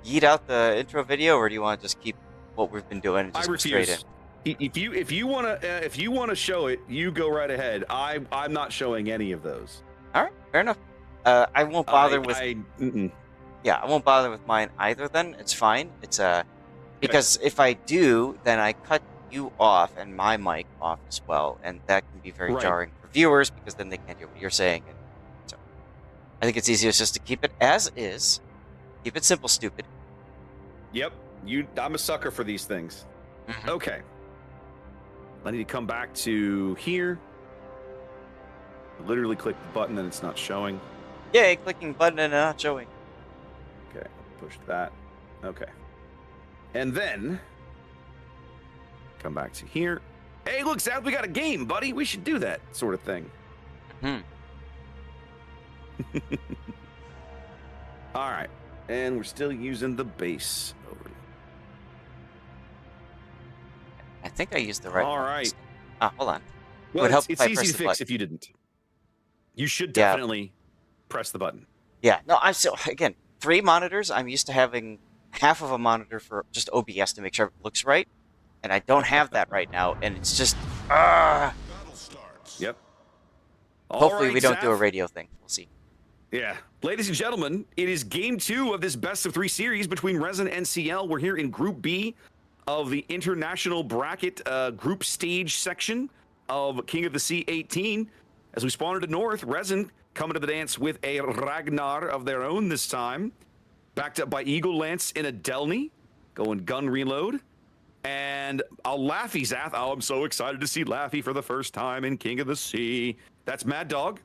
yeet out the intro video, or do you want to just keep what we've been doing and just go straight in? If you want to show it, you go right ahead. I'm not showing any of those. All right, fair enough. I won't bother with. Yeah, I won't bother with mine either. Then it's fine. It's because if I do, then I cut you off and my mic off as well, and that can be very Right. jarring for viewers because then they can't hear what you're saying. And so I think it's easiest just to keep it as is. Keep it simple, stupid. Yep. I'm a sucker for these things. Mhm. Okay. I need to come back to here. Literally click the button and it's not showing. Yay, clicking button and not showing. Okay, push that. Okay. And then come back to here. Hey, look, Zach, we got a game, buddy. We should do that sort of thing. All right. And we're still using the base overlay. I think I used the right All one. right. Hold on. Well, would help it's if I easy press to the fix button. if you didn't. You should definitely press the button. Yeah, no, again, 3 monitors. I'm used to having half of a monitor for just OBS to make sure it looks right, and I don't have that right now, and it's just, Yep. Hopefully we don't do a radio thing. We'll see. Yeah. Ladies and gentlemen, it is game 2 of this best of 3 series between Resin and CL. We're here in Group B of the international bracket group stage section of King of the Sea 18. As we spawn into North, Resin coming to the dance with a Ragnar of their own this time. Backed up by Eagle Lance in a Delny, going gun reload. And a Laffy Zath. Oh, I'm so excited to see Laffy for the first time in King of the Sea. That's Mad Dog.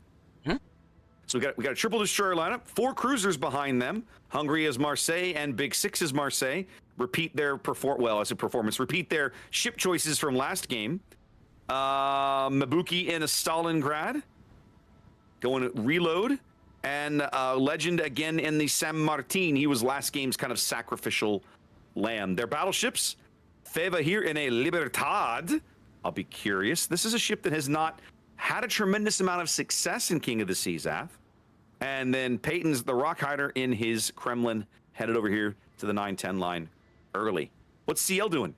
So we got a triple destroyer lineup, 4 cruisers behind them. Hungry as Marseille and Big Six as Marseille. Repeat their performance. Repeat their ship choices from last game. Mabuki in a Stalingrad. Going to reload. And Legend again in the San Martin. He was last game's kind of sacrificial lamb. Their battleships. Feva here in a Libertad. I'll be curious. This is a ship that has not had a tremendous amount of success in King of the Sea, Zath. And then Peyton's the Rockhider in his Kremlin, headed over here to the 910 line early. What's CL doing?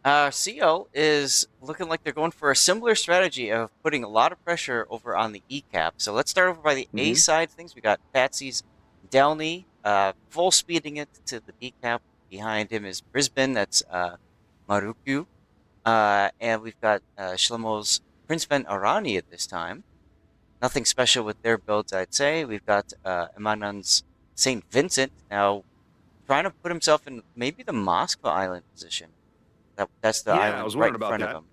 CL is looking like they're going for a similar strategy of putting a lot of pressure over on the E cap. So let's start over by the A side of things. We got Patsy's Delny, full speeding it to the D cap. Behind him is Brisbane, that's Maruku. And we've got Shlomo's Prince Ben Arani at this time. Nothing special with their builds, I'd say. We've got Emanan's St. Vincent now trying to put himself in maybe the Moskva Island position. That's the island I was right wondering in about front that. of him.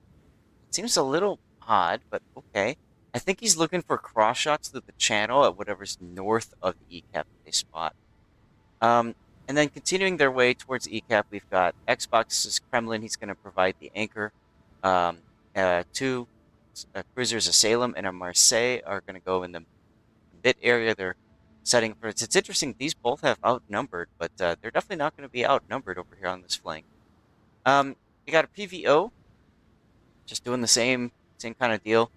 It seems a little odd, but okay. I think he's looking for cross shots through the channel at whatever's north of the E cap they spot. And then continuing their way towards the E cap, we've got Xbox's Kremlin. He's going to provide the anchor. 2 cruisers, a Salem and a Marseille, are going to go in the mid area. They're setting for it. It's interesting. These both have outnumbered, but they're definitely not going to be outnumbered over here on this flank. You got a PVO, just doing the same kind of deal.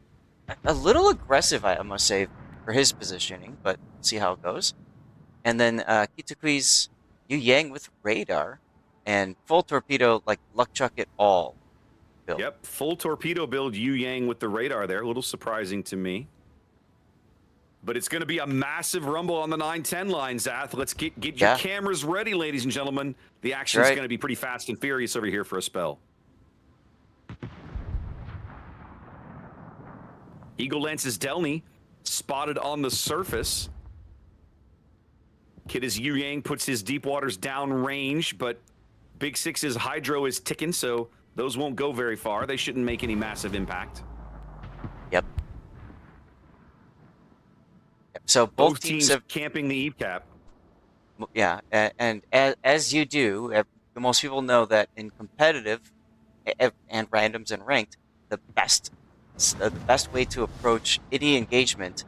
A little aggressive, I must say, for his positioning, but see how it goes. And then Kitakui's Yu Yang with radar and full torpedo, like Luck Chuck it all build. Yep, full torpedo build Yu Yang with the radar there. A little surprising to me. But it's going to be a massive rumble on the 910 line, Zath. Let's get your cameras ready, ladies and gentlemen. The action is going to be pretty fast and furious over here for a spell. Eagle Lance's Delny spotted on the surface. Kid as Yu Yang puts his deep waters down range, but Big Six's Hydro is ticking, so those won't go very far. They shouldn't make any massive impact. Yep. So both teams have camping the Eve cap. Yeah, and as you do, most people know that in competitive and randoms and ranked, the best way to approach any engagement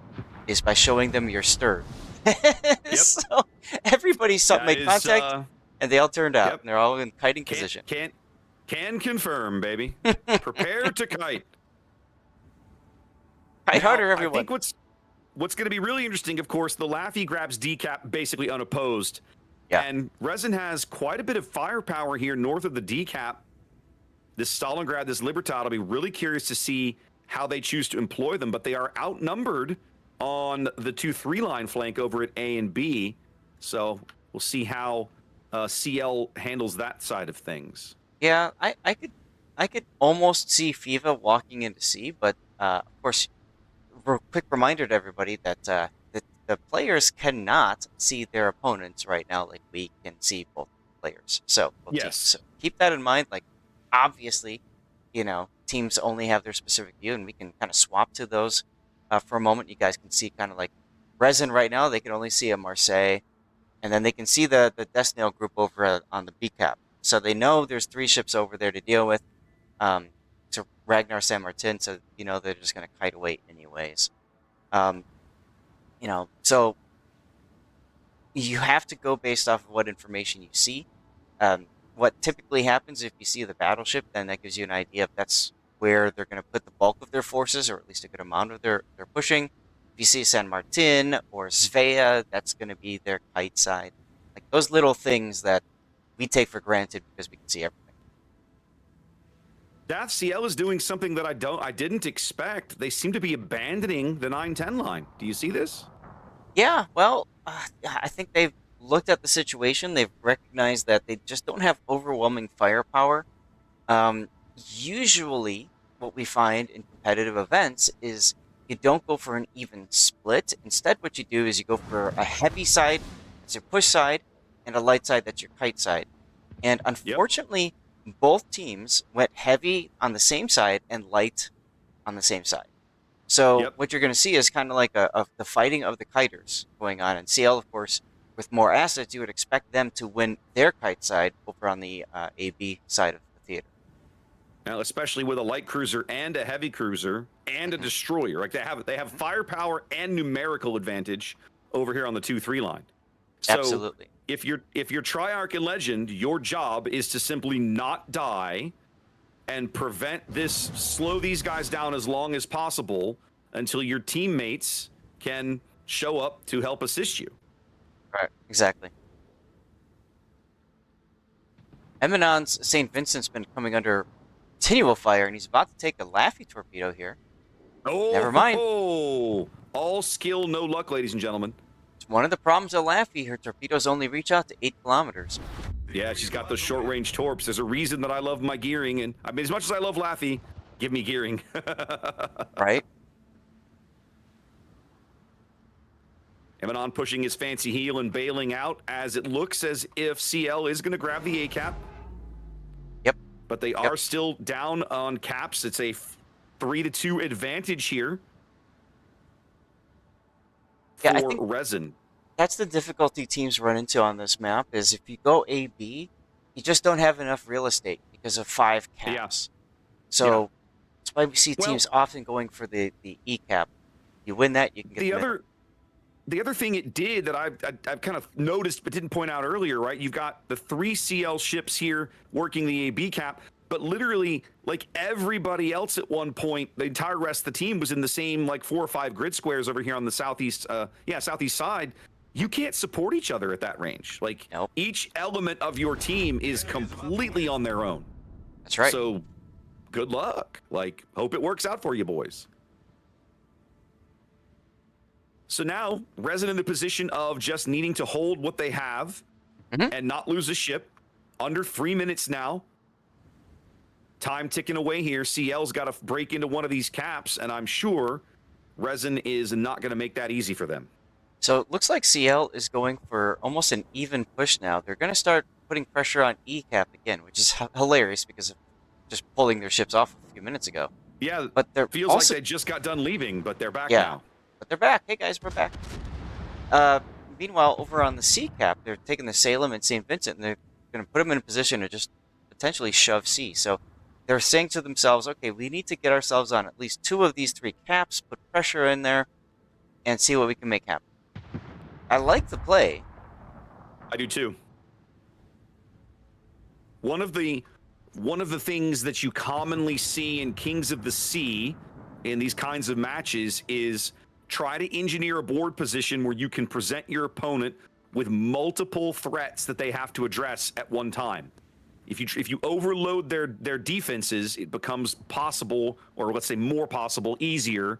is by showing them your stern. Yep. So everybody made contact, and they all turned out, and they're all in kiting position. Can confirm, baby. Prepare to kite. Kite harder, everyone. I think what's going to be really interesting, of course, the Laffy grabs D-cap basically unopposed. Yeah. And Resin has quite a bit of firepower here north of the D-cap. This Stalingrad, this Libertad, I'll be really curious to see how they choose to employ them, but they are outnumbered on the 2-3 line flank over at A and B. So we'll see how CL handles that side of things. Yeah, I could I could almost see FIFA walking into C, but of course, quick reminder to everybody that the players cannot see their opponents right now like we can see both players, so both teams. Yes. So keep that in mind. Like, obviously, teams only have their specific view, and we can kind of swap to those for a moment. You guys can see kind of like Resin right now, they can only see a Marseille, and then they can see the Destinail group over on the B cap. So they know there's 3 ships over there to deal with. Um, to Ragnar San Martin, so they're just going to kite away anyways. Um, so you have to go based off of what information you see. What typically happens if you see the battleship, then that gives you an idea if that's where they're going to put the bulk of their forces, or at least a good amount of their pushing. If you see San Martin or Svea, that's going to be their kite side. Like those little things that we take for granted because we can see everything. Dath CL is doing something that I didn't expect. They seem to be abandoning the 9-10 line. Do you see this? Yeah, well, I think they've looked at the situation. They've recognized that they just don't have overwhelming firepower. Usually, what we find in competitive events is you don't go for an even split. Instead, what you do is you go for a heavy side, that's your push side, and a light side, that's your kite side. And unfortunately, both teams went heavy on the same side and light on the same side. So what you're going to see is kind of like the fighting of the kiters going on. And CL, of course, with more assets, you would expect them to win their kite side over on the AB side of the theater. Now, especially with a light cruiser and a heavy cruiser and a destroyer, like they have firepower and numerical advantage over here on the 2-3 line. So Absolutely. If you're Triarch and Legend, your job is to simply not die and prevent this, slow these guys down as long as possible until your teammates can show up to help assist you. Right, exactly. Eminon's St. Vincent's been coming under continual fire, and he's about to take a Laffy torpedo here. Oh, never mind. All skill, no luck, ladies and gentlemen. It's one of the problems of Laffy. Her torpedoes only reach out to 8 kilometers. Yeah, she's got those short-range torps. There's a reason that I love my gearing, and I mean, as much as I love Laffy, give me gearing. Right? Emanon pushing his fancy heel and bailing out as it looks as if CL is going to grab the A cap. Yep. But they are still down on caps. It's a 3-2 advantage here for I think Resin. That's the difficulty teams run into on this map, is if you go AB, you just don't have enough real estate because of 5 caps. So that's why we see teams often going for the E cap. You win that, you can get the other thing it did that I've kind of noticed but didn't point out earlier, right? You've got the 3 CL ships here working the AB cap, but literally, like everybody else at one point, the entire rest of the team was in the same like 4 or 5 grid squares over here on the southeast side. You can't support each other at that range. Like each element of your team is completely on their own. That's right. So good luck. Like, hope it works out for you boys. So now, Resin in the position of just needing to hold what they have and not lose a ship. Under 3 minutes now. Time ticking away here. CL's got to break into one of these caps, and I'm sure Resin is not going to make that easy for them. So it looks like CL is going for almost an even push now. They're going to start putting pressure on E cap again, which is hilarious because of just pulling their ships off a few minutes ago. Yeah, but they're feels like they just got done leaving, but they're back now. But they're back. Hey guys, we're back. Meanwhile, over on the C cap, they're taking the Salem and St. Vincent, and they're going to put them in a position to just potentially shove C. So they're saying to themselves, okay, we need to get ourselves on at least 2 of these 3 caps, put pressure in there, and see what we can make happen. I like the play. I do too. One of the things that you commonly see in Kings of the Sea in these kinds of matches is try to engineer a board position where you can present your opponent with multiple threats that they have to address at one time. If you overload their defenses, it becomes possible, or let's say more possible, easier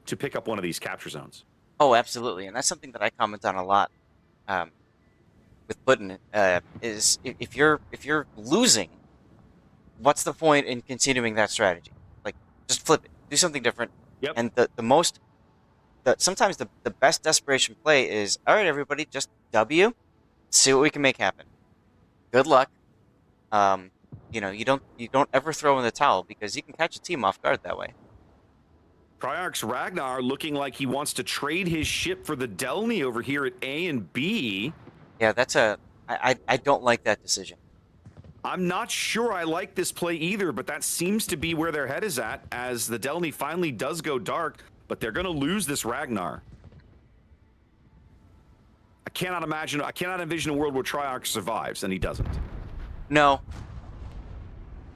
to pick up one of these capture zones. Oh, absolutely, and that's something that I comment on a lot with Putin. Is if you're losing, what's the point in continuing that strategy? Like, just flip it. Do something different. Yep. And sometimes the best desperation play is, all right, everybody, just W, see what we can make happen. Good luck. You know, you don't ever throw in the towel because you can catch a team off guard that way. Priarch's Ragnar looking like he wants to trade his ship for the Delny over here at A and B. Yeah, I don't like that decision. I'm not sure I like this play either, but that seems to be where their head is at as the Delny finally does go dark, but they're going to lose this Ragnar. I cannot envision a world where Triarch survives, and he doesn't. No.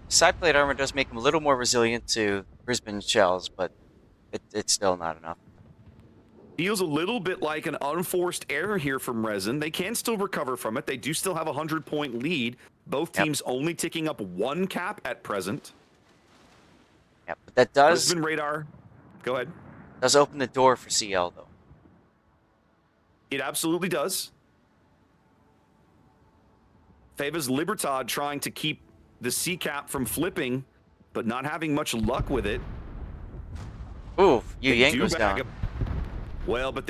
Side plate armor does make him a little more resilient to Brisbane shells, but it's still not enough. Feels a little bit like an unforced error here from Resin. They can still recover from it. They do still have a 100-point lead. Both teams only ticking up 1 cap at present. Yeah, but that does... Brisbane radar. Go ahead. Does open the door for CL, though. It absolutely does. Feva's Libertad trying to keep the C cap from flipping, but not having much luck with it. Ooh, Yang goes down. Well, but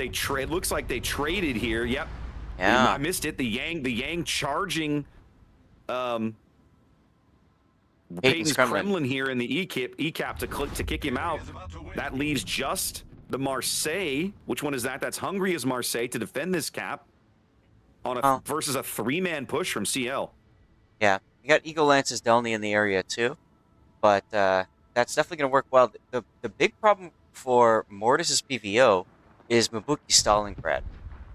looks like they traded here. Yep. Yeah. I missed it. The Yang charging Peyton's Kremlin here in the E-cap to kick him out. That leaves just the Marseille. Which one is that? That's Hungary's Marseille to defend this cap on versus a 3-man push from CL. Yeah, you got Eagle Lance's Delny in the area too, but that's definitely going to work well. The big problem for Mortis's PVO is Mabuki Stalingrad.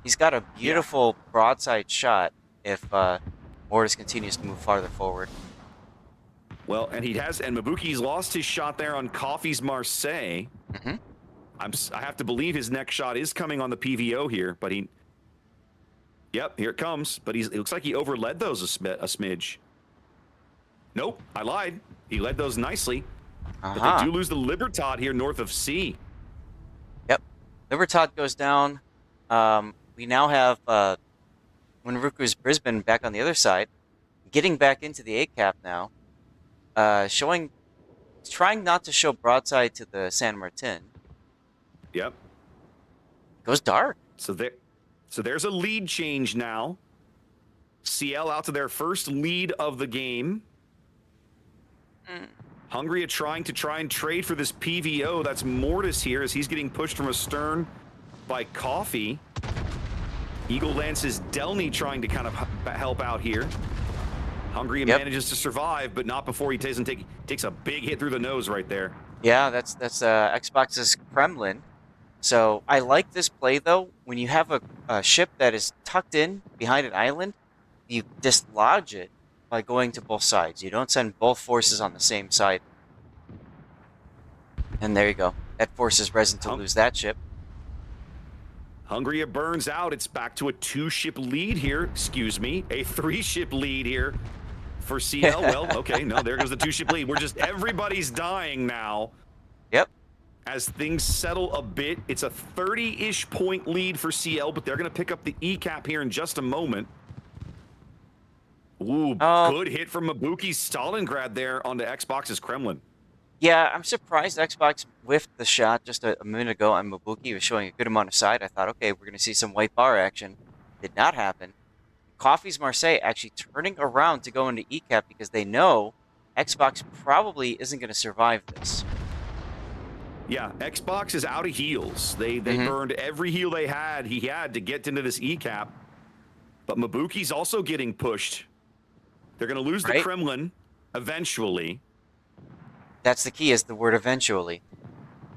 He's got a beautiful broadside shot if Mortis continues to move farther forward. Well, and Mabuki's lost his shot there on Coffee's Marseille. Mm-hmm. I have to believe his next shot is coming on the PVO here, but yep, here it comes. But it looks like he overled those a smidge. Nope, I lied. He led those nicely. But they do lose the Libertad here north of C. Yep, Libertad goes down. We now have Winruku's Brisbane back on the other side, getting back into the A-cap now. Trying not to show broadside to the San Martin. Yep. Goes dark. So there's a lead change now. CL out to their first lead of the game. Hungary trying to trade for this PVO. That's Mortis here as he's getting pushed from astern by Coffee. Eagle Lance's Delny trying to kind of help out here. Hungary manages to survive, but not before he takes a big hit through the nose right there. Yeah, that's Xbox's Kremlin. So I like this play, though. When you have a ship that is tucked in behind an island, you dislodge it by going to both sides. You don't send both forces on the same side. And there you go. That forces Resin to lose that ship. Hungary burns out. It's back to a 2-ship lead here. Excuse me, a 3-ship lead here for CL. Well, okay, no, there goes the 2-ship lead. Everybody's dying now. Yep. As things settle a bit, it's a 30-ish point lead for CL, but they're going to pick up the E-cap here in just a moment. Ooh, good hit from Mabuki's Stalingrad there onto Xbox's Kremlin. Yeah, I'm surprised Xbox whiffed the shot just a minute ago on Mabuki. He was showing a good amount of side. I thought, okay, we're going to see some white bar action. Did not happen. Coffee's Marseille actually turning around to go into E-cap because they know Xbox probably isn't going to survive this. Yeah, Xbox is out of heals. They burned every heal he had to get into this E-cap. But Mabuki's also getting pushed. They're going to lose the Kremlin eventually. That's the key, is the word eventually.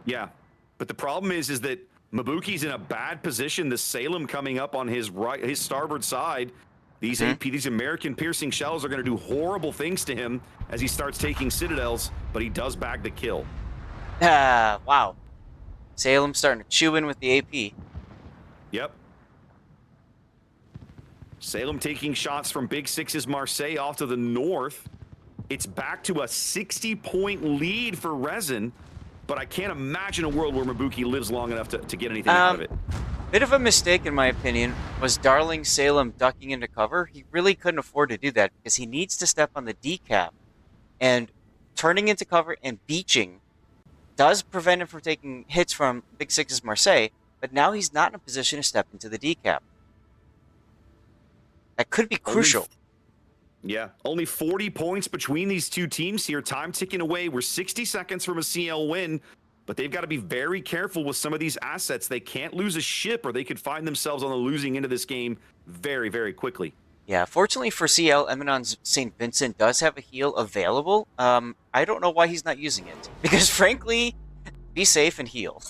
Yeah, but the problem is that Mabuki's in a bad position. The Salem coming up on his starboard side. These these American piercing shells are going to do horrible things to him as he starts taking citadels, but he does bag the kill. Wow. Salem starting to chew in with the AP. Yep. Salem taking shots from Big Six's Marseille off to the north. It's back to a 60-point lead for Resin, but I can't imagine a world where Mabuki lives long enough to get anything out of it. Bit of a mistake, in my opinion, was Darling Salem ducking into cover. He really couldn't afford to do that because he needs to step on the D-cap And turning into cover and beaching does prevent him from taking hits from Big Six's Marseille, but now he's not in a position to step into the decap. That could be crucial. Only 40 points between these two teams here. Time ticking away. We're 60 seconds from a CL win, but they've got to be very careful with some of these assets. They can't lose a ship, or they could find themselves on the losing end of this game very, very quickly. Yeah, fortunately for CL, Eminon's St. Vincent does have a heal available. I don't know why he's not using it. Because frankly, be safe and heal.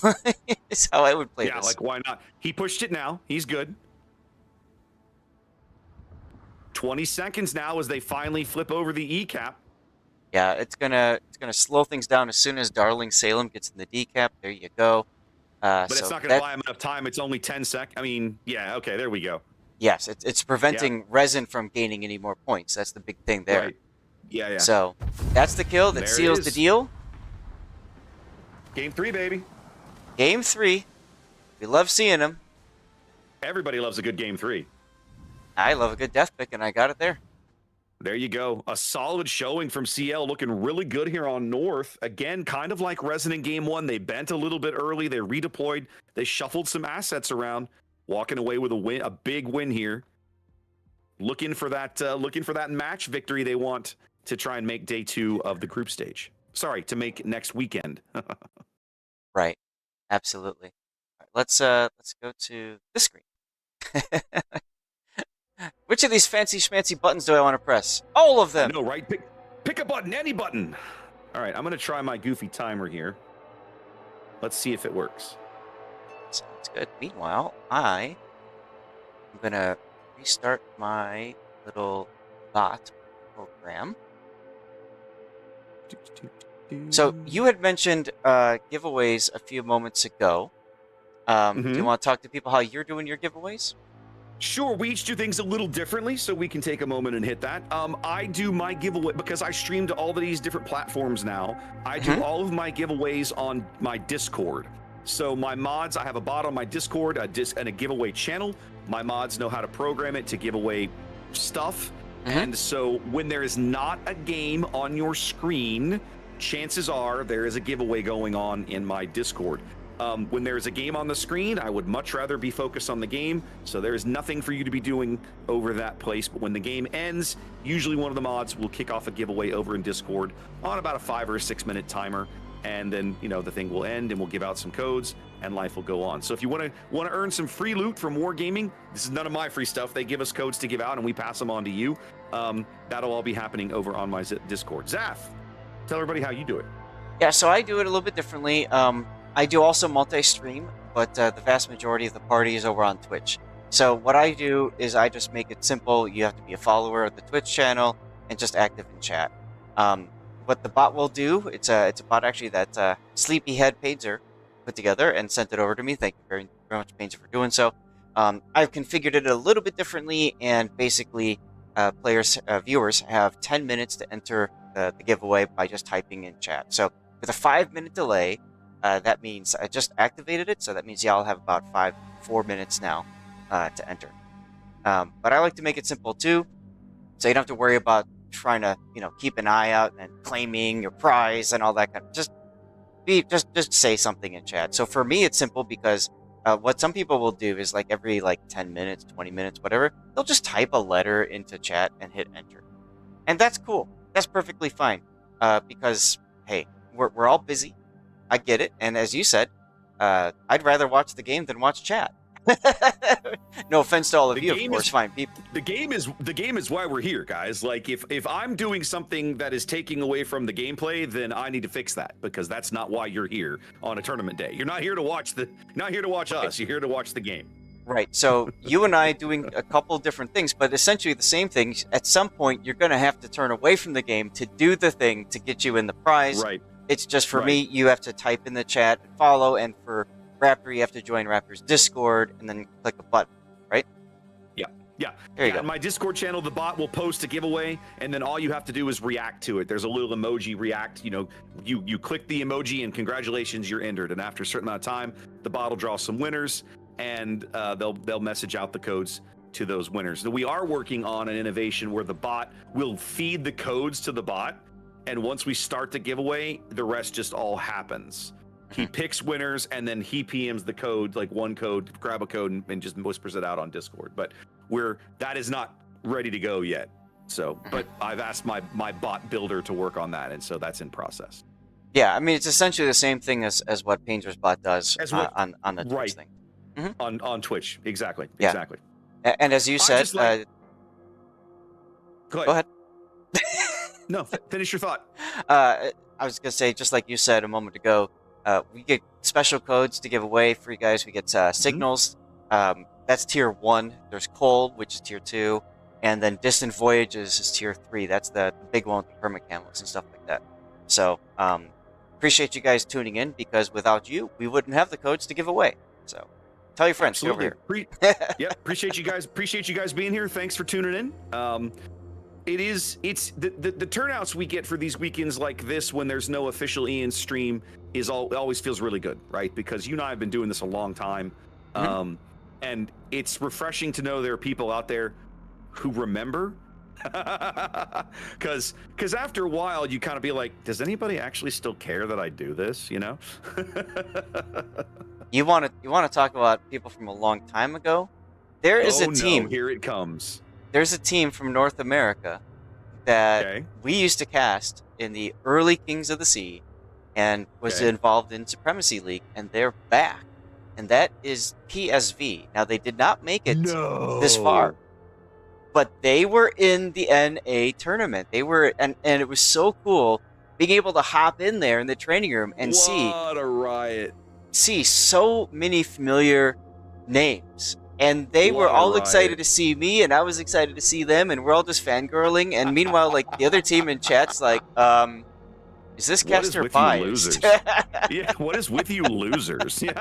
Is how I would play this. Yeah, like why not? He pushed it now. He's good. 20 seconds now as they finally flip over the E-cap. Yeah, it's gonna slow things down as soon as Darling Salem gets in the decap. There you go. But it's not going to buy him enough time. It's only 10 seconds. I mean, yeah, okay, there we go. Yes, it's preventing Resin from gaining any more points. That's the big thing there. Right. Yeah. So that's the kill that there seals the deal. Game 3, baby. Game 3. We love seeing them. Everybody loves a good Game 3. I love a good death pick, and I got it there. There you go. A solid showing from CL, looking really good here on North. Again, kind of like Resident Game 1. They bent a little bit early. They redeployed. They shuffled some assets around, walking away with a win, a big win here. Looking for that match victory they want to try and make day 2 of the group stage. Sorry, to make next weekend. Right. Absolutely. All right, let's go to this screen. Which of these fancy schmancy buttons do I want to press? All of them. No, right? Pick a button, any button. All right, I'm going to try my goofy timer here. Let's see if it works. Sounds good. Meanwhile, I am going to restart my little bot program. So you had mentioned giveaways a few moments ago. Do you want to talk to people how you're doing your giveaways? Sure, we each do things a little differently, so we can take a moment and hit that. I do my giveaway, because I stream to all of these different platforms now, I do all of my giveaways on my Discord. So my mods, I have a bot on my Discord, and a giveaway channel. My mods know how to program it to give away stuff. And so when there is not a game on your screen, chances are there is a giveaway going on in my Discord. When there's a game on the screen, I would much rather be focused on the game, so there's nothing for you to be doing over that place. But when the game ends, usually one of the mods will kick off a giveaway over in Discord on about a 5 or 6 minute timer, and then the thing will end, and we'll give out some codes, and life will go on. So if you want to earn some free loot from Wargaming, this is none of my free stuff. They give us codes to give out, and we pass them on to you. That'll all be happening over on my Discord. Zaf, tell everybody how you do it. Yeah, so I do it a little bit differently. I do also multi-stream, but the vast majority of the party is over on Twitch. So what I do is I just make it simple. You have to be a follower of the Twitch channel and just active in chat. What the bot will do, it's a bot actually that Sleepyhead Painter put together and sent it over to me. Thank you very, very much, Painter, for doing so. I've configured it a little bit differently, and basically viewers have 10 minutes to enter the giveaway by just typing in chat. So with a 5-minute delay, that means I just activated it, so that means y'all have about 4 minutes now to enter. But I like to make it simple too, so you don't have to worry about trying to keep an eye out and claiming your prize and all that kind of. Just say something in chat. So for me, it's simple because what some people will do is every 10 minutes, 20 minutes, whatever, they'll just type a letter into chat and hit enter, and that's cool. That's perfectly fine because hey, we're all busy. I get it, and as you said, I'd rather watch the game than watch chat. No offense to all of you, of course, fine people. The game is why we're here, guys. If I'm doing something that is taking away from the gameplay, then I need to fix that, because that's not why you're here on a tournament day. You're not here to watch us. You're here to watch the game. Right. So you and I doing a couple different things, but essentially the same things. At some point, you're going to have to turn away from the game to do the thing to get you in the prize. Right. It's just for me, you have to type in the chat and follow, and for Raptor, you have to join Raptor's Discord and then click a button, right? Yeah. There you go. On my Discord channel, the bot will post a giveaway, and then all you have to do is react to it. There's a little emoji react. You click the emoji, and congratulations, you're entered. And after a certain amount of time, the bot will draw some winners, and they'll message out the codes to those winners. Now, we are working on an innovation where the bot will feed the codes to the bot. And once we start the giveaway, the rest just all happens. He picks winners, and then he PMs the code, like one code, grab a code, and just whispers it out on Discord. But that is not ready to go yet. So, but I've asked my bot builder to work on that, and so that's in process. Yeah, I mean, it's essentially the same thing as what Painter's Bot does on the Twitch thing. On Twitch, exactly. Yeah. Exactly. And as you said, go ahead. No, finish your thought. I was gonna say, just like you said a moment ago, we get special codes to give away for you guys. We get signals. That's tier 1. There's cold, which is tier 2, and then distant voyages is tier 3. That's the big one with the permit camels and stuff like that. So appreciate you guys tuning in, because without you, we wouldn't have the codes to give away. So tell your friends over here. Appreciate you guys. Appreciate you guys being here. Thanks for tuning in. It's the turnouts we get for these weekends like this, when there's no official Ian stream, it always feels really good, right? Because you and I have been doing this a long time, and it's refreshing to know there are people out there who remember. Because after a while you kind of be like, does anybody actually still care that I do this? You know. You want to talk about people from a long time ago? There is a team. No, here it comes. There's a team from North America that we used to cast in the early Kings of the Sea, and was involved in Supremacy League, and they're back, and that is PSV. Now, they did not make it this far, but they were in the NA tournament. They were, and it was so cool being able to hop in there in the training room and what a riot! See so many familiar names. And they were all excited to see me, and I was excited to see them, and we're all just fangirling. And meanwhile, like, the other team in chat's like, is this caster biased? Yeah, what is with you losers? That's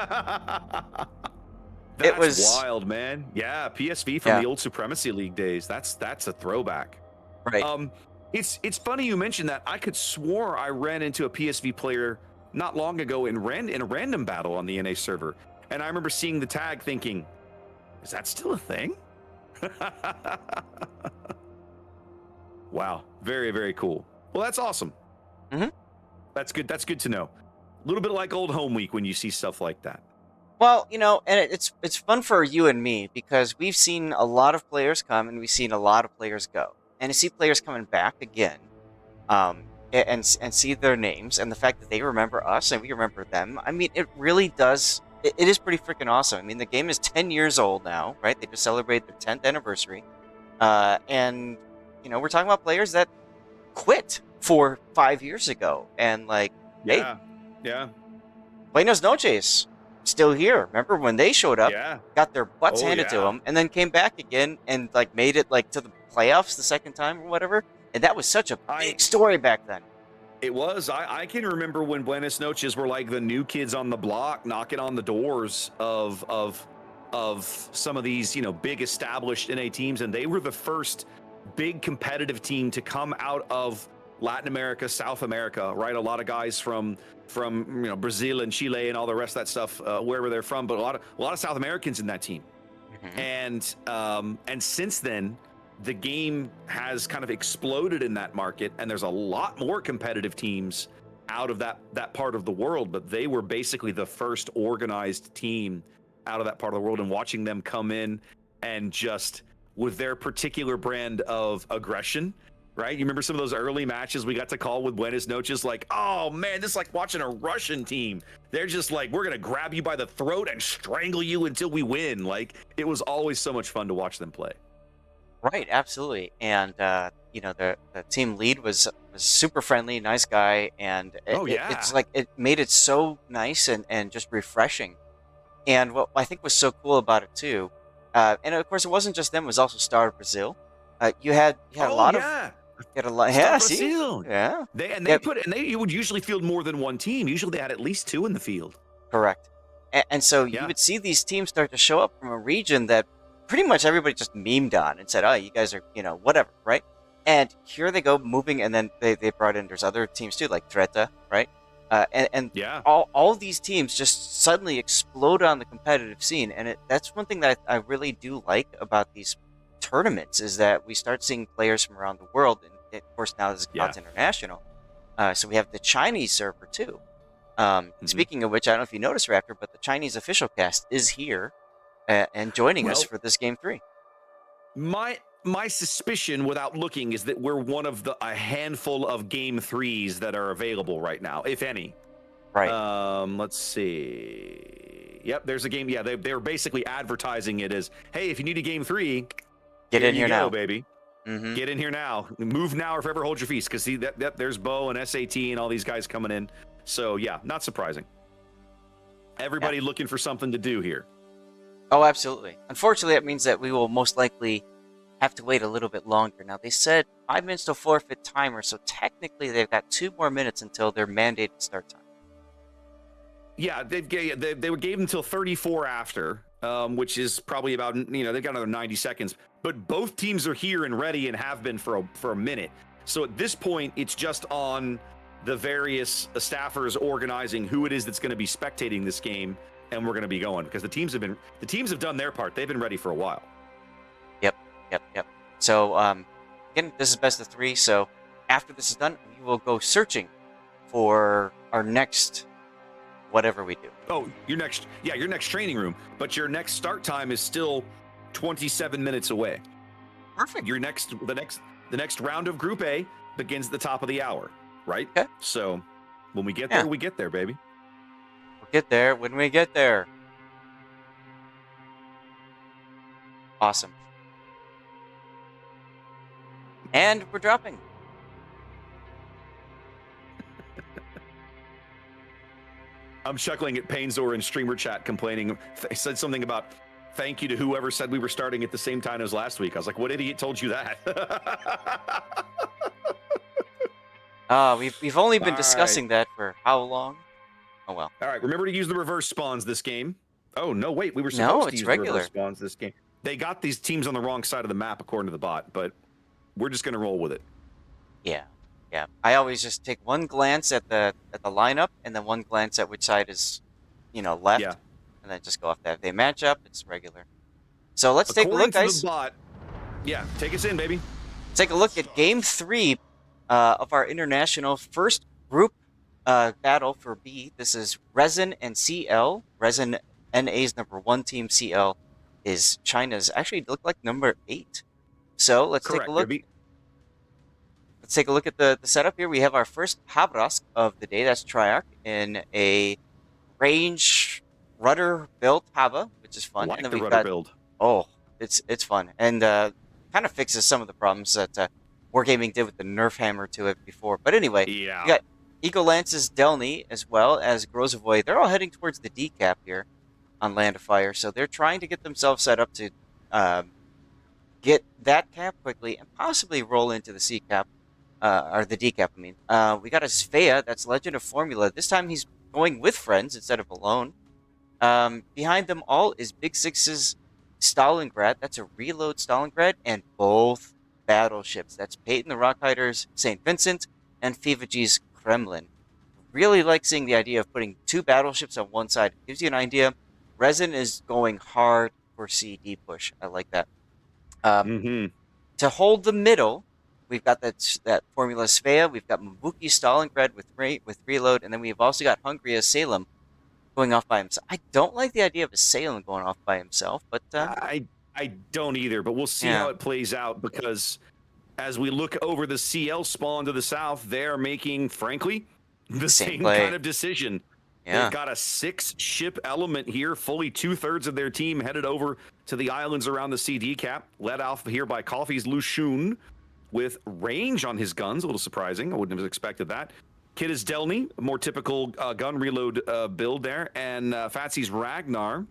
it was wild, man. Yeah, PSV from the old Supremacy League days. That's a throwback. Right. It's funny you mentioned that. I could swore I ran into a PSV player not long ago in a random battle on the NA server, and I remember seeing the tag thinking, is that still a thing? Wow. Very, very cool. Well, that's awesome. That's good. That's good to know. A little bit like old home week when you see stuff like that. Well, you know, and it's fun for you and me, because we've seen a lot of players come and we've seen a lot of players go. And to see players coming back again, and see their names, and the fact that they remember us and we remember them, I mean, it really does. It is pretty freaking awesome. I mean, the game is 10 years old now, right? They just celebrated their 10th anniversary. And, you know, we're talking about players that quit 5 years ago. And, like, hey, Buenos Noches, still here. Remember when they showed up, got their butts handed to them, and then came back again and, like, made it, like, to the playoffs the second time or whatever? And that was such a big story back then. It was. I can remember when Buenos Noches were like the new kids on the block, knocking on the doors of some of these, you know, big established NA teams, and they were the first big competitive team to come out of Latin America, South America, right? A lot of guys from you know, Brazil and Chile and all the rest of that stuff, wherever they're from, but a lot of South Americans in that team. And since then, the game has kind of exploded in that market, and there's a lot more competitive teams out of that part of the world, but they were basically the first organized team out of that part of the world, and watching them come in and just with their particular brand of aggression, right? You remember some of those early matches we got to call with Buenos Noches, like, oh man, this is like watching a Russian team. They're just like, we're going to grab you by the throat and strangle you until we win. Like, it was always so much fun to watch them play. Right, absolutely. And, you know, the team lead was super friendly, nice guy. And it's like, it made it so nice and just refreshing. And what I think was so cool about it too, and of course it wasn't just them, it was also Star Brazil. You had a lot of, Brazil. You would usually field more than one team. Usually they had at least two in the field. Correct. And so you would see these teams start to show up from a region that pretty much everybody just memed on and said, oh, you guys are, you know, whatever, right? And here they go moving, and then they brought in, there's other teams too, like Treta, right? All these teams just suddenly explode on the competitive scene. And that's one thing that I really do like about these tournaments, is that we start seeing players from around the world. And of course, now this is KOTS International. So we have the Chinese server too. Speaking of which, I don't know if you noticed, Raptor, but the Chinese official cast is here and joining us for this Game 3. My suspicion, without looking, is that we're one of a handful of Game 3s that are available right now, if any. Right. Let's see. Yep, there's a game. Yeah, they were basically advertising it as, hey, if you need a Game 3, get in here now, baby. Get in here now. Move now or forever hold your feast. Because see, there's Bo and SAT and all these guys coming in. So, yeah, not surprising. Everybody looking for something to do here. Oh, absolutely. Unfortunately, that means that we will most likely have to wait a little bit longer. Now, they said 5 minutes to forfeit timer, so technically they've got 2 more minutes until their mandated start time. Yeah, they gave until 34 after, which is probably about, they've got another 90 seconds. But both teams are here and ready and have been for a minute. So at this point, it's just on the various staffers organizing who it is that's going to be spectating this game, and we're going to be going because the teams have done their part. They've been ready for a while. Yep. So again, this is best of 3. So after this is done, we will go searching for our next whatever we do. Oh, your next training room, but your next start time is still 27 minutes away. Perfect. The next round of Group A begins at the top of the hour, right? Okay. So when we get there, we get there, baby. We'll get there when we get there. Awesome. And we're dropping. I'm chuckling at Painzor in streamer chat complaining. Said something about thank you to whoever said we were starting at the same time as last week. I was like, what idiot told you that? We've only been discussing that for how long? Oh, well. All right, remember to use the reverse spawns this game. Oh, no, wait, we were supposed to use the reverse spawns this game. They got these teams on the wrong side of the map according to the bot, but we're just going to roll with it. Yeah. I always just take one glance at the lineup and then one glance at which side is, left, and then just go off that. If they match up, it's regular. So let's take a look, guys. The bot, take us in, baby. Take a look at Game 3 of our international first group battle for B. This is Resin and CL. Resin NA's number 1 team. CL is China's. Actually, look like number 8. So let's take a look. Let's take a look at the setup here. We have our first Havrask of the day. That's Triarch in a range rudder build Hava, which is fun. Like and then the we've rudder build. Oh, it's fun. And kind of fixes some of the problems that Wargaming did with the Nerf hammer to it before. But anyway, you got Eagle Lance's Delny as well as Grozovoy. They're all heading towards the D cap here on Land of Fire. So they're trying to get themselves set up to get that cap quickly and possibly roll into the C cap. Or the D cap, I mean. We got a Svea, that's Legend of Formula. This time he's going with friends instead of alone. Behind them all is Big Six's Stalingrad. That's a reload Stalingrad, and both battleships. That's Peyton the Rockhider's St. Vincent and Fivaji's Kremlin. Really like seeing the idea of putting 2 battleships on one side. It gives you an idea. Resin is going hard for CD push. I like that. To hold the middle, we've got that Formula Svea. We've got Mabuki Stalingrad with reload, and then we've also got Hungary Salem going off by himself. I don't like the idea of a Salem going off by himself, but I don't either. But we'll see how it plays out, because as we look over the CL spawn to the south, they're making, frankly, the same kind of decision. They've got a 6-ship element here, fully 2/3 of their team headed over to the islands around the CD cap, led off here by Coffee's Lushun with range on his guns. A little surprising. I wouldn't have expected that. Kid is Delny, a more typical gun reload build there, and Fatsy's Ragnar,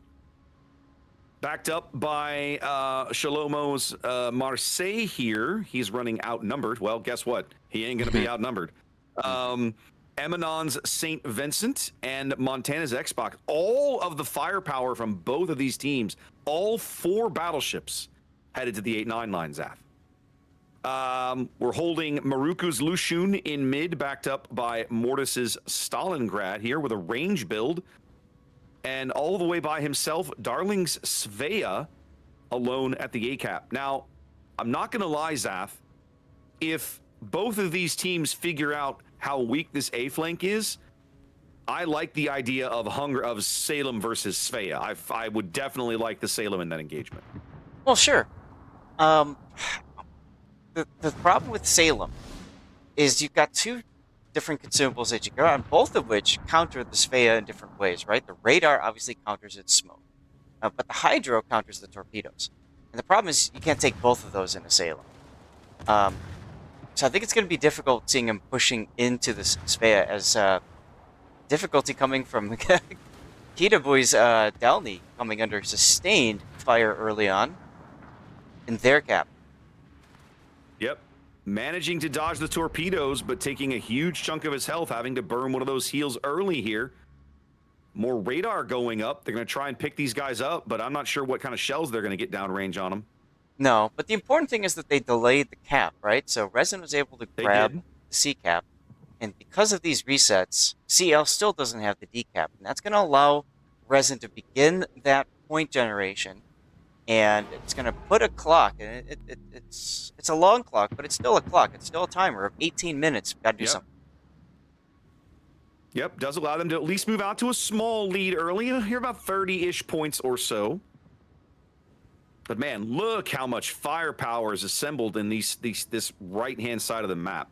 backed up by Shalomo's Marseille here. He's running outnumbered. Well, guess what? He ain't going to be outnumbered. Eminon's St. Vincent and Montana's Xbox. All of the firepower from both of these teams, all 4 battleships headed to the 8-9 line, Zaf. We're holding Maruku's Lushun in mid, backed up by Mortis's Stalingrad here with a range build. And all the way by himself, Darling's Svea alone at the A-cap. Now, I'm not going to lie, Zaf. If both of these teams figure out how weak this A flank is, I like the idea of Salem versus Svea. I would definitely like the Salem in that engagement. Well, sure. The problem with Salem is you've got two different consumables that you go on, both of which counter the Svea in different ways, right? The radar obviously counters its smoke, but the Hydro counters the torpedoes. And the problem is you can't take both of those in a Salem. So I think it's going to be difficult seeing him pushing into the Svea, as difficulty coming from Kita Boy's Delny coming under sustained fire early on in their cap. Yep. Managing to dodge the torpedoes, but taking a huge chunk of his health, having to burn one of those heals early here. More radar going up. They're going to try and pick these guys up, but I'm not sure what kind of shells they're going to get downrange on them. No, but the important thing is that they delayed the cap, right? So Resin was able to grab the C cap, and because of these resets, CL still doesn't have the D cap, and that's going to allow Resin to begin that point generation, and it's going to put a clock, and it's a long clock, but it's still a clock. It's still a timer of 18 minutes. Got to do something. Yep, does allow them to at least move out to a small lead early. Here about 30-ish points or so. But man, look how much firepower is assembled in this right-hand side of the map.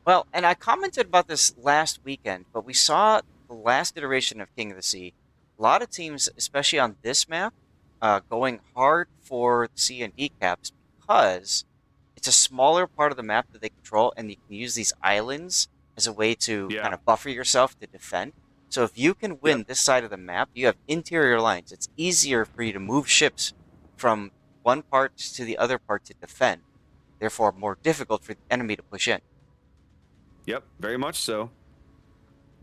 Well, and I commented about this last weekend, but we saw the last iteration of King of the Sea. A lot of teams, especially on this map, going hard for C and D caps because it's a smaller part of the map that they control, and you can use these islands as a way to kind of buffer yourself to defend. So if you can win this side of the map, you have interior lines. It's easier for you to move ships from one part to the other part to defend. Therefore, more difficult for the enemy to push in. Yep, very much so.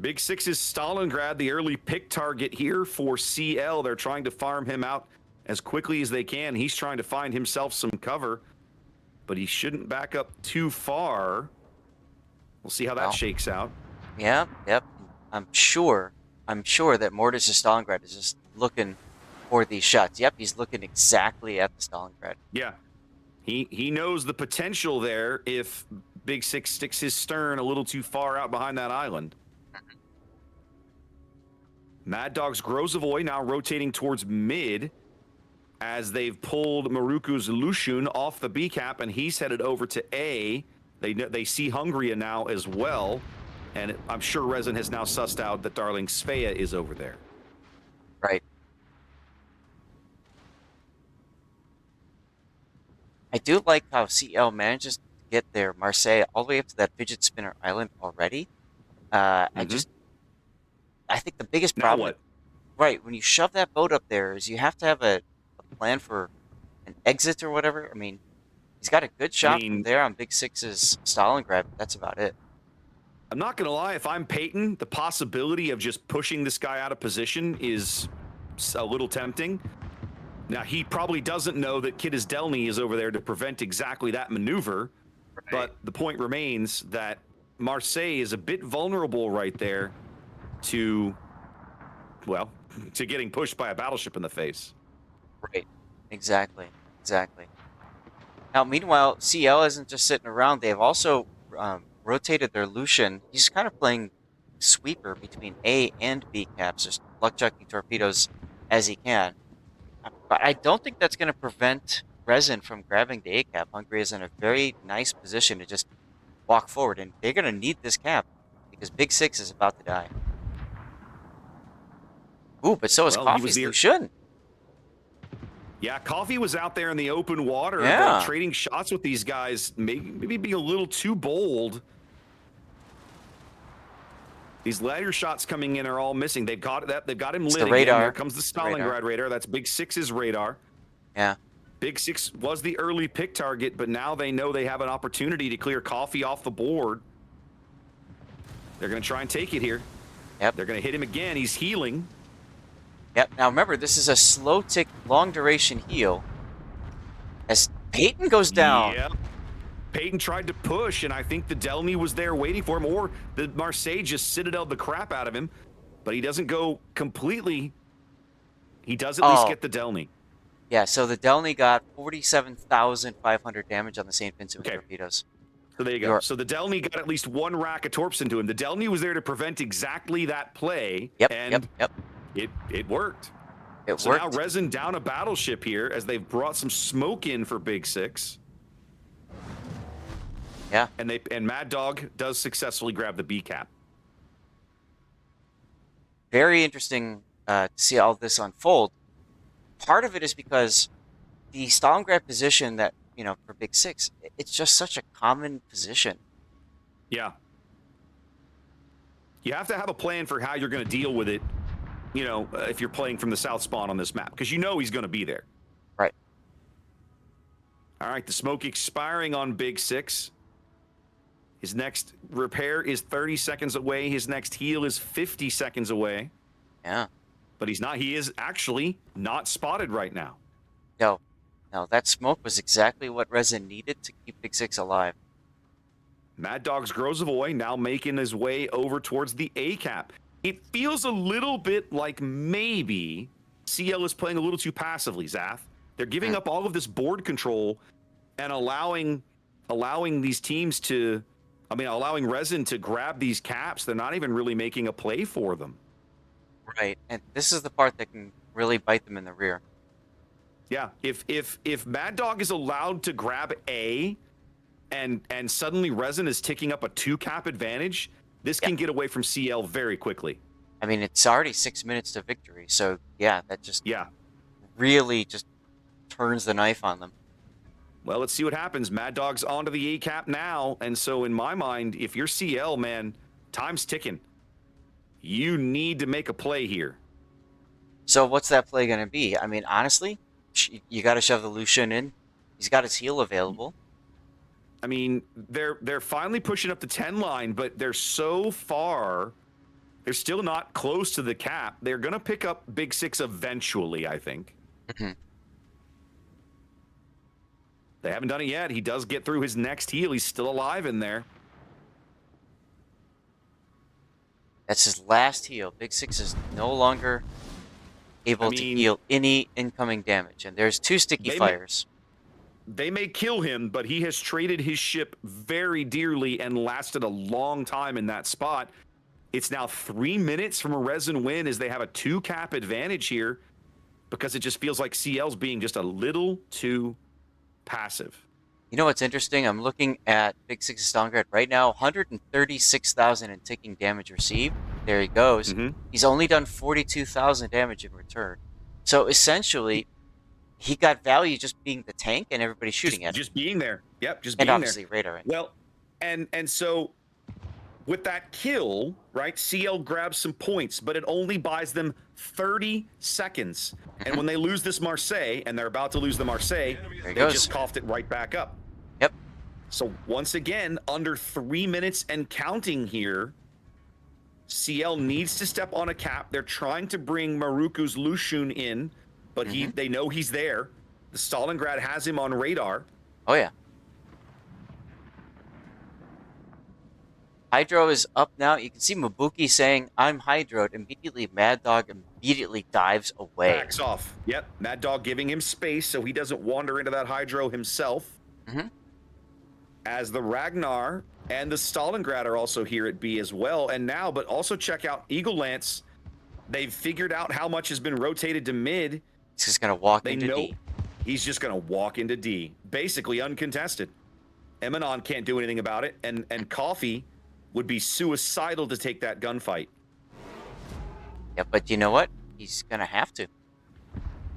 Big Six's Stalingrad, the early pick target here for CL. They're trying to farm him out as quickly as they can. He's trying to find himself some cover, but he shouldn't back up too far. We'll see how that shakes out. Yeah, yep. I'm sure that Mortis' Stalingrad is just looking for these shots. Yep, he's looking exactly at the Stalingrad. Yeah. He knows the potential there if Big Six sticks his stern a little too far out behind that island. Mad Dog's Grozavoy now rotating towards mid as they've pulled Maruku's Lushun off the B cap, and he's headed over to A. They see Hungria now as well, and I'm sure Resin has now sussed out that Darling Svea is over there. Right. I do like how CL manages to get their Marseille all the way up to that fidget spinner island already. I think the biggest problem, right, when you shove that boat up there is you have to have a plan for an exit or whatever. I mean, he's got a good shot from there on Big Six's Stalingrad, but that's about it. I'm not going to lie, if I'm Peyton, the possibility of just pushing this guy out of position is a little tempting. Now, he probably doesn't know that Kid Delny is over there to prevent exactly that maneuver, but the point remains that Marseille is a bit vulnerable right there to, well, to getting pushed by a battleship in the face. Right. Exactly. Now, meanwhile, CL isn't just sitting around. They've also rotated their Lucian. He's kind of playing sweeper between A and B caps, just luck-chucking torpedoes as he can. But I don't think that's going to prevent Resin from grabbing the A cap. Hungary is in a very nice position to just walk forward, and they're going to need this cap because Big Six is about to die. Ooh, but so is Coffee's Lucian. Yeah, Coffee was out there in the open water, trading shots with these guys, maybe being a little too bold. These ladder shots coming in are all missing. They've got him lit again. Radar. There comes the Stalingrad radar. That's Big Six's radar. Yeah. Big Six was the early pick target, but now they know they have an opportunity to clear Coffee off the board. They're going to try and take it here. Yep. They're going to hit him again. He's healing. Yep. Now remember, this is a slow tick, long duration heal. As Peyton goes down. Yep. Peyton tried to push, and I think the Delny was there waiting for him, or the Marseille just citadelled the crap out of him, but he doesn't go completely. He does at least get the Delny. Yeah, so the Delny got 47,500 damage on the St. Vincent with torpedoes. So there you go. So the Delny got at least one rack of torps into him. The Delny was there to prevent exactly that play. Yep, and yep. It worked. It so worked. Now Resin down a battleship here as they've brought some smoke in for Big Six. Yeah. And Mad Dog does successfully grab the B cap. Very interesting to see all this unfold. Part of it is because the Stalingrad position that, for Big Six, it's just such a common position. Yeah. You have to have a plan for how you're going to deal with it, if you're playing from the south spawn on this map, because he's going to be there. Right. All right, the smoke expiring on Big Six. His next repair is 30 seconds away. His next heal is 50 seconds away. Yeah. But he is actually not spotted right now. No, that smoke was exactly what Resin needed to keep Big Six alive. Mad Dog's Grozavoy now making his way over towards the A cap. It feels a little bit like maybe CL is playing a little too passively, Zath. They're giving up all of this board control and allowing these teams to, allowing Resin to grab these caps. They're not even really making a play for them. Right, and this is the part that can really bite them in the rear. Yeah, if Mad Dog is allowed to grab A, and suddenly Resin is ticking up a 2-cap advantage, this can get away from CL very quickly. It's already 6 minutes to victory, so yeah, that just really just turns the knife on them. Well, let's see what happens. Mad Dog's onto the A cap now, and so in my mind, if you're CL, man, time's ticking. You need to make a play here. So what's that play going to be? Honestly, you got to shove the Lucian in. He's got his heal available. They're finally pushing up the 10 line, but they're so far. They're still not close to the cap. They're going to pick up Big Six eventually, I think. Mm-hmm. They haven't done it yet. He does get through his next heal. He's still alive in there. That's his last heal. Big Six is no longer able to heal any incoming damage. And there's 2 sticky fires. They may kill him, but he has traded his ship very dearly and lasted a long time in that spot. It's now 3 minutes from a Resin win as they have a 2-cap advantage here because it just feels like CL's being just a little too passive. You know what's interesting? I'm looking at Big Six's Stalingrad right now, 136,000 in ticking damage received. There he goes. Mm-hmm. He's only done 42,000 damage in return. So essentially, he got value just being the tank and everybody shooting at him. Just being there. Yep, just being there. And obviously radar. Well, and so with that kill, right, CL grabs some points, but it only buys them 30 seconds. And when they lose this Marseille, and they're about to lose the Marseille, they just coughed it right back up. Yep. So once again, under 3 minutes and counting here, CL needs to step on a cap. They're trying to bring Maruku's Lushun in, but they know he's there. The Stalingrad has him on radar. Oh, yeah. Hydro is up now. You can see Mabuki saying, I'm hydroed. Immediately, Mad Dog immediately dives away. Backs off. Yep. Mad Dog giving him space so he doesn't wander into that hydro himself. Mm-hmm. As the Ragnar and the Stalingrad are also here at B as well. And now, but also check out Eagle Lance. They've figured out how much has been rotated to mid. He's just going to walk into D. He's just going to walk into D. Basically uncontested. Emanon can't do anything about it. And Coffee would be suicidal to take that gunfight. Yeah, but you know what? He's going to have to.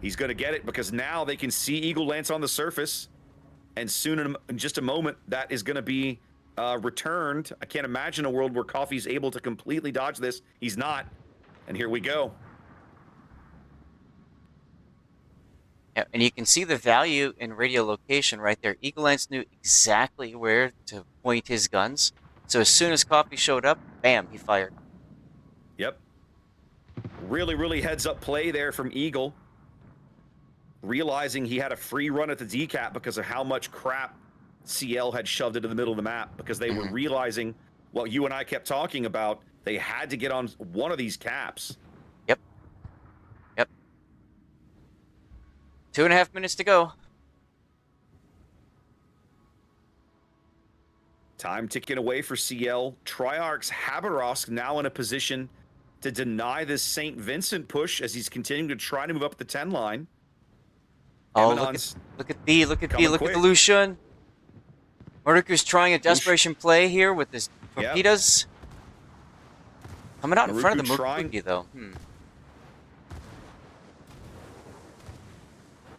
He's going to get it because now they can see Eagle Lance on the surface. And soon, in just a moment, that is going to be returned. I can't imagine a world where Coffee's able to completely dodge this. He's not. And here we go. Yeah, and you can see the value in radio location right there. Eagle Lance knew exactly where to point his guns. So as soon as Coffee showed up, bam, he fired. Yep. Really, really heads up play there from Eagle. Realizing he had a free run at the decap because of how much crap CL had shoved into the middle of the map, because they were realizing what you and I kept talking about. They had to get on one of these caps. Yep. 2.5 minutes to go. Time ticking away for CL. Triarch's Habarovsk now in a position to deny this St. Vincent push as he's continuing to try to move up the 10 line. Oh, look at B, look at the Lucian. Mordeku's trying a desperation play here with his torpedoes. Yep. Coming out in front of the Muruki, though.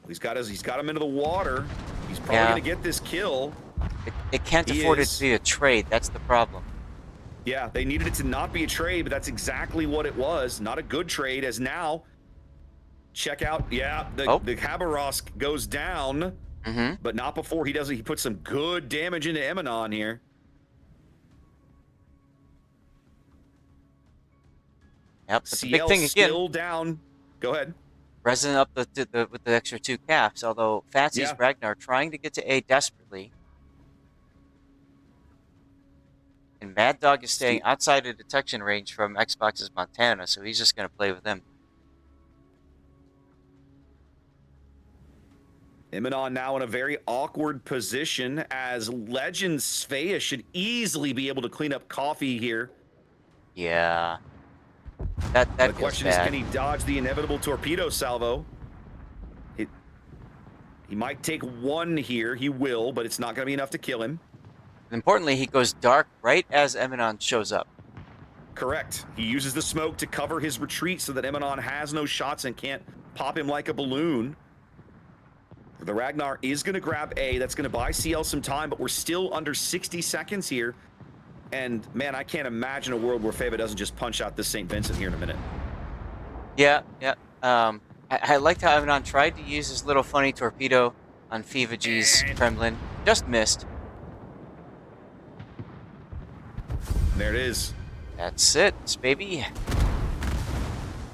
He's got him into the water. He's probably going to get this kill. It can't afford it to be a trade. That's the problem. Yeah, they needed it to not be a trade, but that's exactly what it was. Not a good trade, as now, check out, the Habarovsk goes down, but not before he does it. He puts some good damage into Emanon here. Yep, but the big thing again. Still down. Go ahead. Resin up with the extra 2 caps, although Fatsy's Ragnar trying to get to A desperately. And Mad Dog is staying outside of detection range from Xbox's Montana, so he's just going to play with them. Emanon now in a very awkward position as Legend Svea should easily be able to clean up coffee here. Yeah. The question is, can he dodge the inevitable torpedo salvo? He might take 1 here. He will, but it's not going to be enough to kill him. Importantly, he goes dark right as Emanon shows up. Correct. He uses the smoke to cover his retreat so that Emanon has no shots and can't pop him like a balloon. The Ragnar is going to grab A. That's going to buy CL some time, but we're still under 60 seconds here. And, man, I can't imagine a world where Fava doesn't just punch out this St. Vincent here in a minute. Yeah. I liked how Emanon tried to use his little funny torpedo on Fiva G's Kremlin. Just missed. There it is. That's it, baby.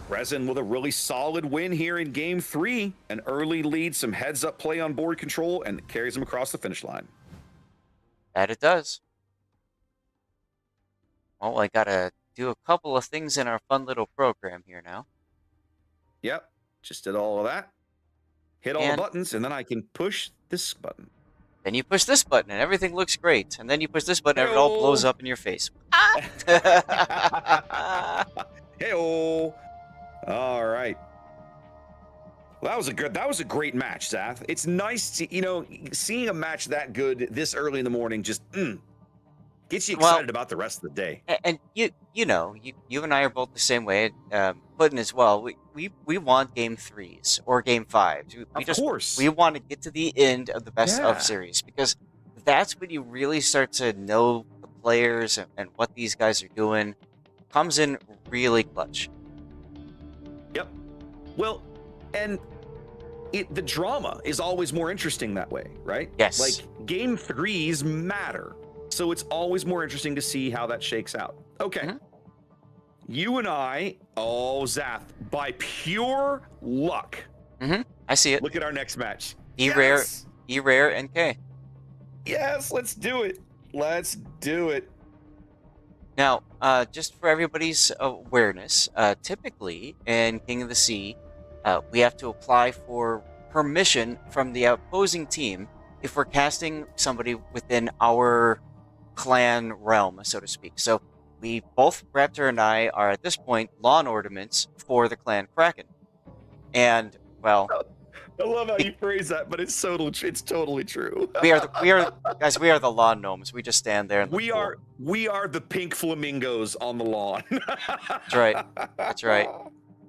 Resin with a really solid win here in Game 3. An early lead, some heads-up play on board control, and it carries him across the finish line. That it does. Well, I gotta do a couple of things in our fun little program here now. Yep, just did all of that. Hit all the buttons, and then I can push this button. Then you push this button, and everything looks great. And then you push this button, and it all blows up in your face. Hey-oh. All right. Well, that was a great match, Zath. It's nice to, seeing a match that good this early in the morning just gets you excited about the rest of the day. And you and I are both the same way. Puddin as well. We want Game 3s or Game 5s. Of course. We want to get to the end of the best of series, because that's when you really start to know the players and what these guys are doing. Comes in really clutch. Yep. Well, and the drama is always more interesting that way, right? Yes. Like, Game 3s matter. So it's always more interesting to see how that shakes out. Okay. You and I, Zath, by pure luck. I see it. Look at our next match. E-Rare, NK. Yes, let's do it. Let's do it. Now, just for everybody's awareness, typically in King of the Sea, we have to apply for permission from the opposing team if we're casting somebody within our clan realm, so to speak. So we both, Raptor and I, are at this point lawn ornaments for the clan Kraken. And, well... I love how you phrase that, but it's totally true. we are the lawn gnomes. We just stand there. We are the pink flamingos on the lawn. That's right.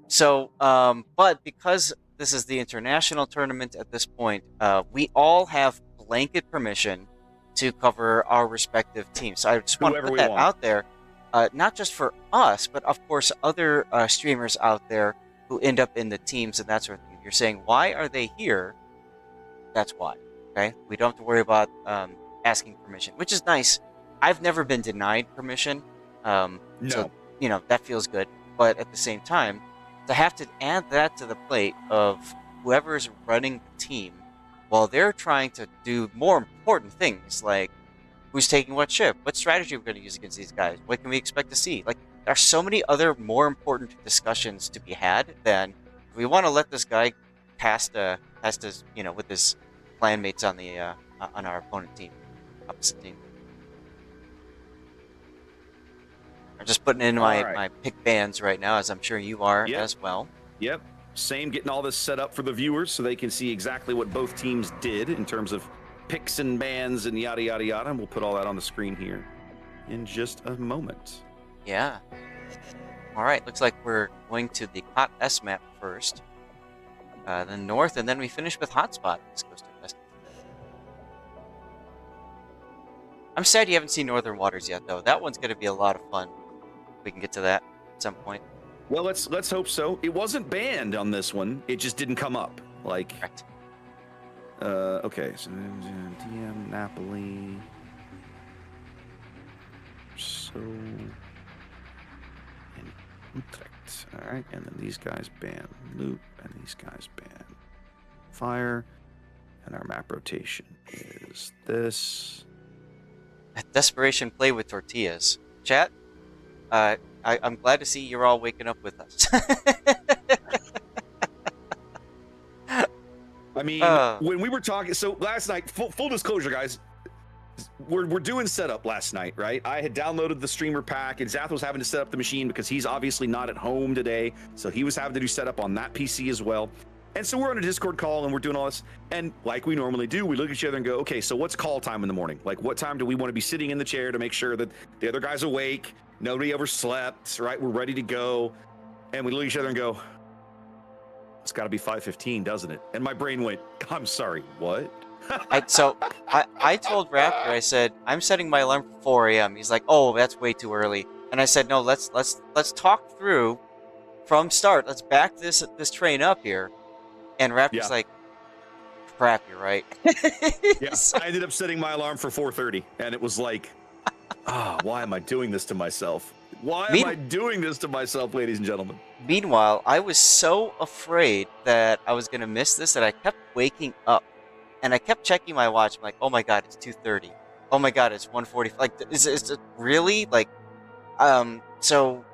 So, but because this is the international tournament at this point, we all have blanket permission to cover our respective teams. So I just want to put that out there, not just for us, but of course other streamers out there who end up in the teams and that sort of thing. You're saying, why are they here? That's why. Okay, we don't have to worry about asking permission, which is nice. I've never been denied permission, no. So that feels good. But at the same time, to have to add that to the plate of whoever's running the team while they're trying to do more important things, like who's taking what ship, what strategy we're going to use against these guys, what can we expect to see? Like, there are so many other more important discussions to be had than we want to let this guy cast his, with his clanmates on the on our opponent team, opposite team. I'm just putting in my pick bands right now, as I'm sure you are as well. Yep. Same, getting all this set up for the viewers so they can see exactly what both teams did in terms of picks and bans and yada, yada, yada. And we'll put all that on the screen here in just a moment. Yeah. All right, looks like we're going to the KOTS map first, then north, and then we finish with Hotspot. This goes to west. I'm sad you haven't seen Northern Waters yet, though. That one's going to be a lot of fun. We can get to that at some point. Well, let's hope so. It wasn't banned on this one. It just didn't come up. Like, correct. Okay, so DM Napoli. So, and Utrecht. All right, and then these guys ban loop, and these guys ban fire, and our map rotation is this. Desperation play with tortillas. Chat. I'm glad to see you're all waking up with us. I mean, when we were talking, so last night, full disclosure, guys, we're doing setup last night, right? I had downloaded the streamer pack, and Zath was having to set up the machine because he's obviously not at home today, so he was having to do setup on that PC as well. And so we're on a Discord call, and we're doing all this, and like we normally do, we look at each other and go, okay, so what's call time in the morning? Like, what time do we want to be sitting in the chair to make sure that the other guy's awake, nobody overslept, right? We're ready to go. And we look at each other and go, it's got to be 5:15, doesn't it? And my brain went, I'm sorry, what? I told Raptor, I said, I'm setting my alarm for 4 a.m. He's like, oh, that's way too early. And I said, no, let's talk through from start. Let's back this train up here. And Raptor's like, crap, you're right. Yeah, I ended up setting my alarm for 4:30, and it was like, why am I doing this to myself? Why am I doing this to myself, ladies and gentlemen? Meanwhile, I was so afraid that I was going to miss this that I kept waking up. And I kept checking my watch. I'm like, oh my god, it's 2:30. Oh my god, it's 1:40. Like, is it really? Like, so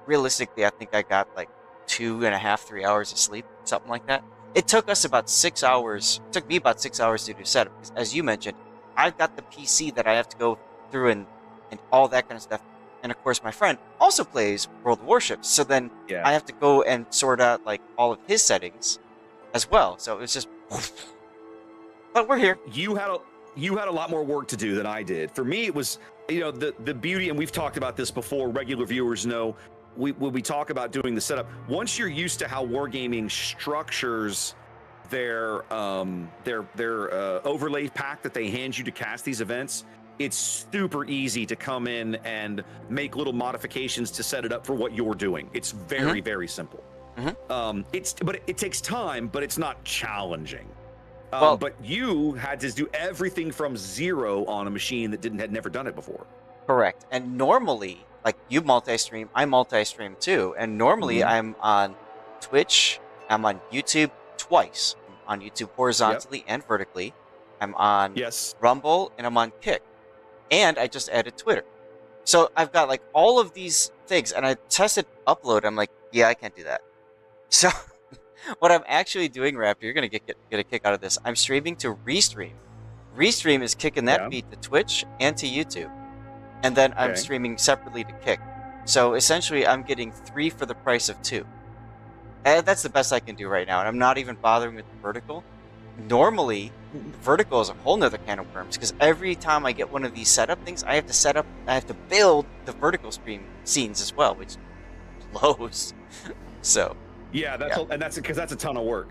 realistically, I think I got like 2.5, 3 hours of sleep, something like that. It took us about 6 hours. It took me about 6 hours to do setup. Because as you mentioned, I've got the PC that I have to go through and all that kind of stuff. And of course, my friend also plays World of Warships. So then I have to go and sort out like all of his settings as well. So it was just... But we're here. You had a lot more work to do than I did. For me, it was, you know, the beauty, and we've talked about this before, regular viewers know, when we talk about doing the setup, once you're used to how Wargaming structures their overlay pack that they hand you to cast these events, it's super easy to come in and make little modifications to set it up for what you're doing. It's very, very simple. But it takes time, but it's not challenging. But you had to do everything from zero on a machine that had never done it before. Correct. And normally, like you multi-stream, I multi-stream too. And normally I'm on Twitch, I'm on YouTube twice. I'm on YouTube horizontally and vertically. I'm on Rumble, and I'm on Kick. And I just added Twitter. So I've got like all of these things, and I tested upload. I'm like, yeah, I can't do that. So what I'm actually doing, Raptor, you're going to get a kick out of this. I'm streaming to Restream. Restream is kicking that feed to Twitch and to YouTube. And then I'm streaming separately to Kick. So essentially, I'm getting 3 for the price of 2. And that's the best I can do right now. And I'm not even bothering with the vertical. Normally, vertical is a whole nother can of worms, because every time I get one of these setup things, I have to build the vertical stream scenes as well, which blows. So... Yeah, that's because that's a ton of work.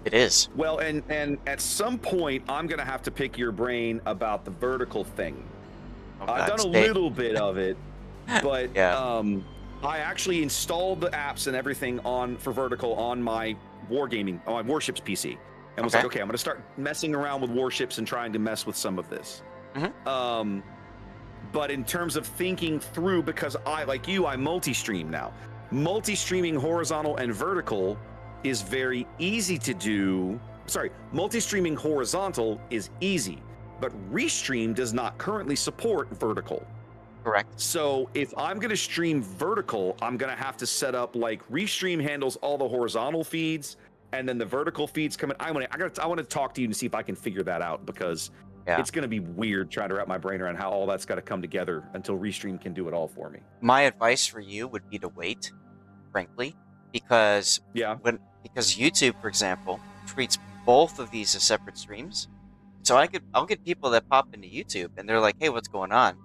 It is. Well, and at some point, I'm gonna have to pick your brain about the vertical thing. I've done a little bit of it, but I actually installed the apps and everything for vertical on my on my Warships PC, and was like, okay, I'm gonna start messing around with Warships and trying to mess with some of this. But in terms of thinking through, because I, like you, I multi-stream now. Multi-streaming horizontal and vertical is very easy to do. Sorry, multi-streaming horizontal is easy, but Restream does not currently support vertical. Correct. So if I'm going to stream vertical, I'm going to have to set up like Restream handles all the horizontal feeds, and then the vertical feeds come in. I want to talk to you and see if I can figure that out, because Yeah. It's going to be weird trying to wrap my brain around how all that's got to come together until Restream can do it all for me. My advice for you would be to wait, frankly, because YouTube, for example, treats both of these as separate streams. So I'll get people that pop into YouTube and they're like, "Hey, what's going on?"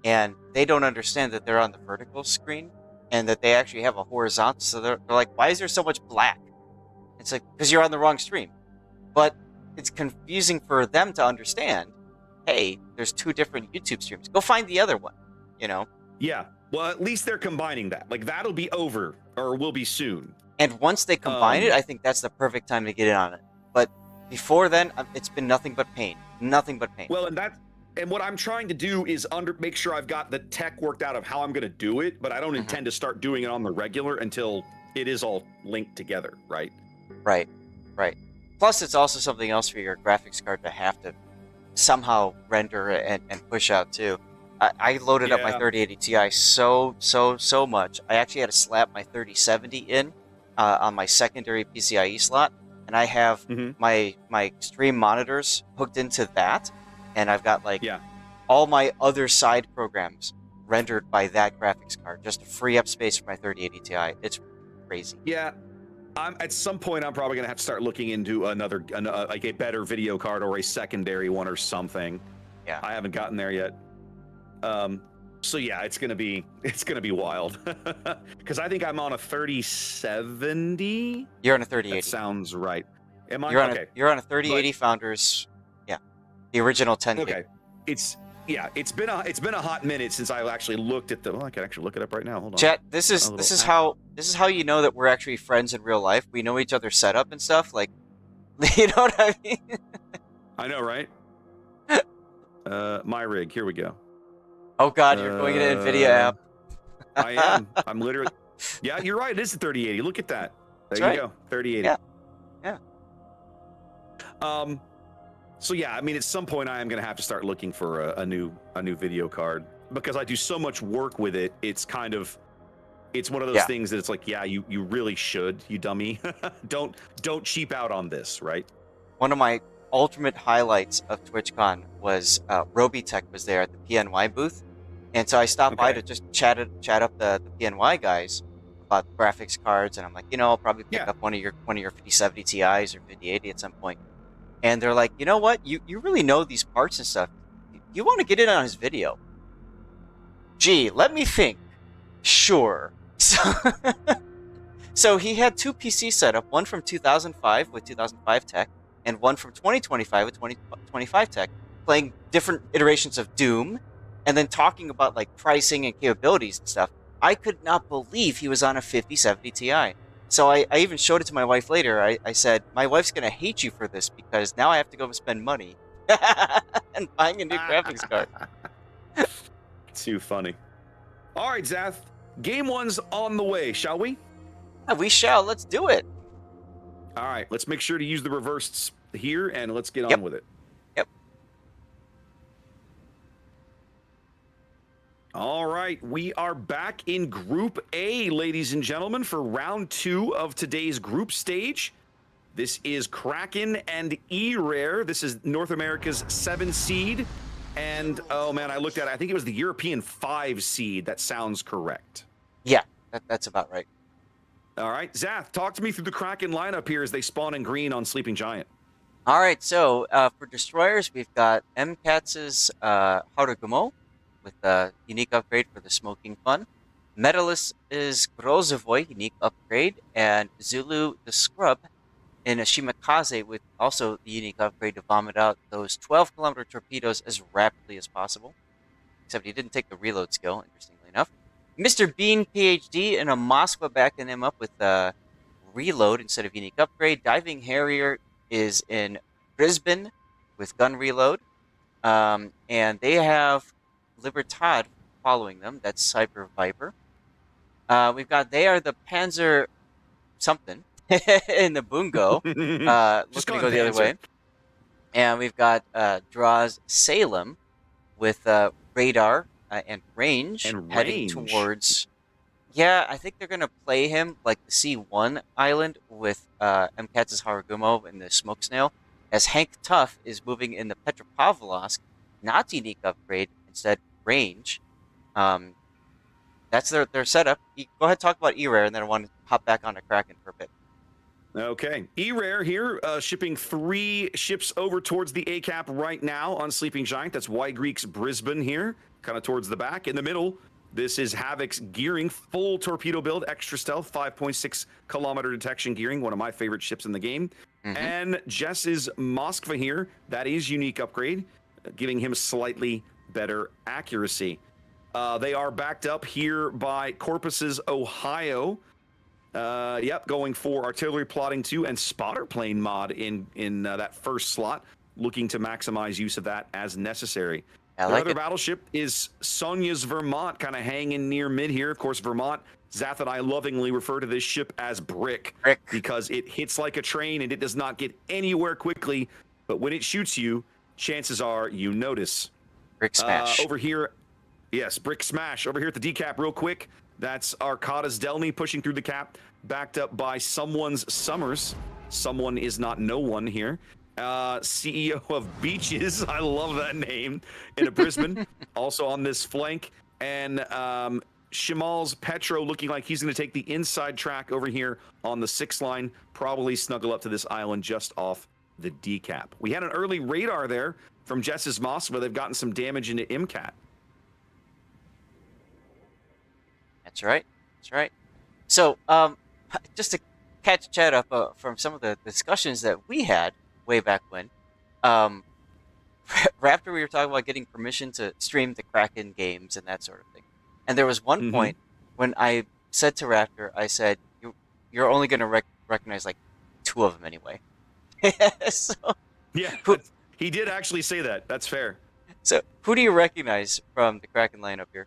And they don't understand that they're on the vertical screen and that they actually have a horizontal. So they're like, "Why is there so much black?" It's like, because you're on the wrong stream. But it's confusing for them to understand, hey, there's 2 different YouTube streams. Go find the other one, you know? Yeah. Well, at least they're combining that. Like, that'll be over, or will be soon. And once they combine it, I think that's the perfect time to get in on it. But before then, it's been nothing but pain. Nothing but pain. Well, and what I'm trying to do is make sure I've got the tech worked out of how I'm going to do it, but I don't intend to start doing it on the regular until it is all linked together, right? Right. Plus, it's also something else for your graphics card to have to somehow render and push out too. I loaded up my 3080 Ti so much. I actually had to slap my 3070 in on my secondary PCIe slot, and I have my extreme monitors hooked into that, and I've got all my other side programs rendered by that graphics card just to free up space for my 3080 Ti. It's crazy. Yeah. At some point, I'm probably going to have to start looking into like a better video card or a secondary one or something. Yeah. I haven't gotten there yet. So yeah, it's going to be wild. Because I think I'm on a 3070. You're on a 3080. That sounds right. Am I? You're on a 3080 Founders. Yeah. The original 10 gig. Okay. It's been a hot minute since I actually looked at I can actually look it up right now. Hold on. Chat, this is how you know that we're actually friends in real life. We know each other's setup and stuff. Like, you know what I mean? I know, right? My rig. Here we go. Oh God, you're going into NVIDIA app. I am. I'm literally. Yeah, you're right. It is a 3080. Look at that. There you go. 3080. Yeah. So yeah, I mean, at some point I am going to have to start looking for a new video card because I do so much work with it. It's kind of, it's one of those things that it's like, yeah, you really should, you dummy. don't cheap out on this, right? One of my ultimate highlights of TwitchCon was Robitech was there at the PNY booth, and so I stopped by to just chat up the PNY guys about graphics cards, and I'm like, I'll probably pick up one of your 5070 Ti's or 5080 at some point. And they're like, you know what? You really know these parts and stuff. You want to get in on his video? Gee, let me think. Sure. So he had 2 PCs set up, one from 2005 with 2005 tech, and one from 2025 with 2025 tech, playing different iterations of Doom, and then talking about like pricing and capabilities and stuff. I could not believe he was on a 5070 Ti. So I even showed it to my wife later. I said, my wife's going to hate you for this because now I have to go spend money and buying a new graphics card. Too funny. All right, Zath. Game 1's on the way, shall we? Yeah, we shall. Let's do it. All right. Let's make sure to use the reversed here, and let's get on with it. Yep. All right, we are back in Group A, ladies and gentlemen, for round 2 of today's group stage. This is Kraken and E-Rare. This is North America's 7 seed. And, oh man, I looked at it. I think it was the European 5 seed. That sounds correct. Yeah, that's about right. All right, Zath, talk to me through the Kraken lineup here as they spawn in green on Sleeping Giant. All right, so for Destroyers, we've got MKATS's Harugumo, with a unique upgrade for the Smoking Fun. Medalist is Grozovoy, unique upgrade, and Zulu the Scrub in a Shimakaze with also the unique upgrade to vomit out those 12-kilometer torpedoes as rapidly as possible. Except he didn't take the reload skill, interestingly enough. Mr. Bean PhD in a Moskva backing him up with reload instead of unique upgrade. Diving Harrier is in Brisbane with gun reload. And they have Libertad following them. That's Cyber Viper. We've got they are the Panzer something in the Bungo. Looking to go the other way. And we've got Draws Salem with radar and range heading towards. Yeah, I think they're gonna play him like the C1 island with MKATS's Harugumo and the Smoke Snail, as Hank Tuff is moving in the Petropavlovsk, not unique upgrade, instead range. That's their setup. Go ahead, talk about E-Rare, and then I want to hop back onto Kraken for a bit. Okay. E-Rare here, shipping 3 ships over towards the A-cap right now on Sleeping Giant. That's White Greek's Brisbane here, kind of towards the back. In the middle, this is Havoc's gearing, full torpedo build, extra stealth, 5.6 kilometer detection gearing, one of my favorite ships in the game. And Jess's Moskva here, that is unique upgrade, giving him slightly better accuracy. They are backed up here by Corpus's Ohio. Yep, going for artillery plotting 2 and spotter plane mod in that first slot, looking to maximize use of that as necessary. Another battleship is Sonia's Vermont, kind of hanging near mid here. Of course, Vermont, Zath and I lovingly refer to this ship as Brick because it hits like a train and it does not get anywhere quickly. But when it shoots you, chances are you notice. Brick smash. Over here, yes, Brick smash. Over here at the D-cap real quick. That's Arcada's Delny pushing through the cap, backed up by someone's Summers. Someone is not no one here. CEO of Beaches, I love that name, in a Brisbane, also on this flank. And Shimal's Petro looking like he's going to take the inside track over here on the 6 line, probably snuggle up to this island just off the D-cap. We had an early radar there from Jess's Moskva. They've gotten some damage into MCAT. That's right. That's right. So, just to catch chat up from some of the discussions that we had way back when, Raptor, we were talking about getting permission to stream the Kraken games and that sort of thing. And there was one point when I said to Raptor, I said, "You're only going to recognize like 2 of them anyway." So, yeah, he did actually say that. That's fair. So, who do you recognize from the Kraken lineup here?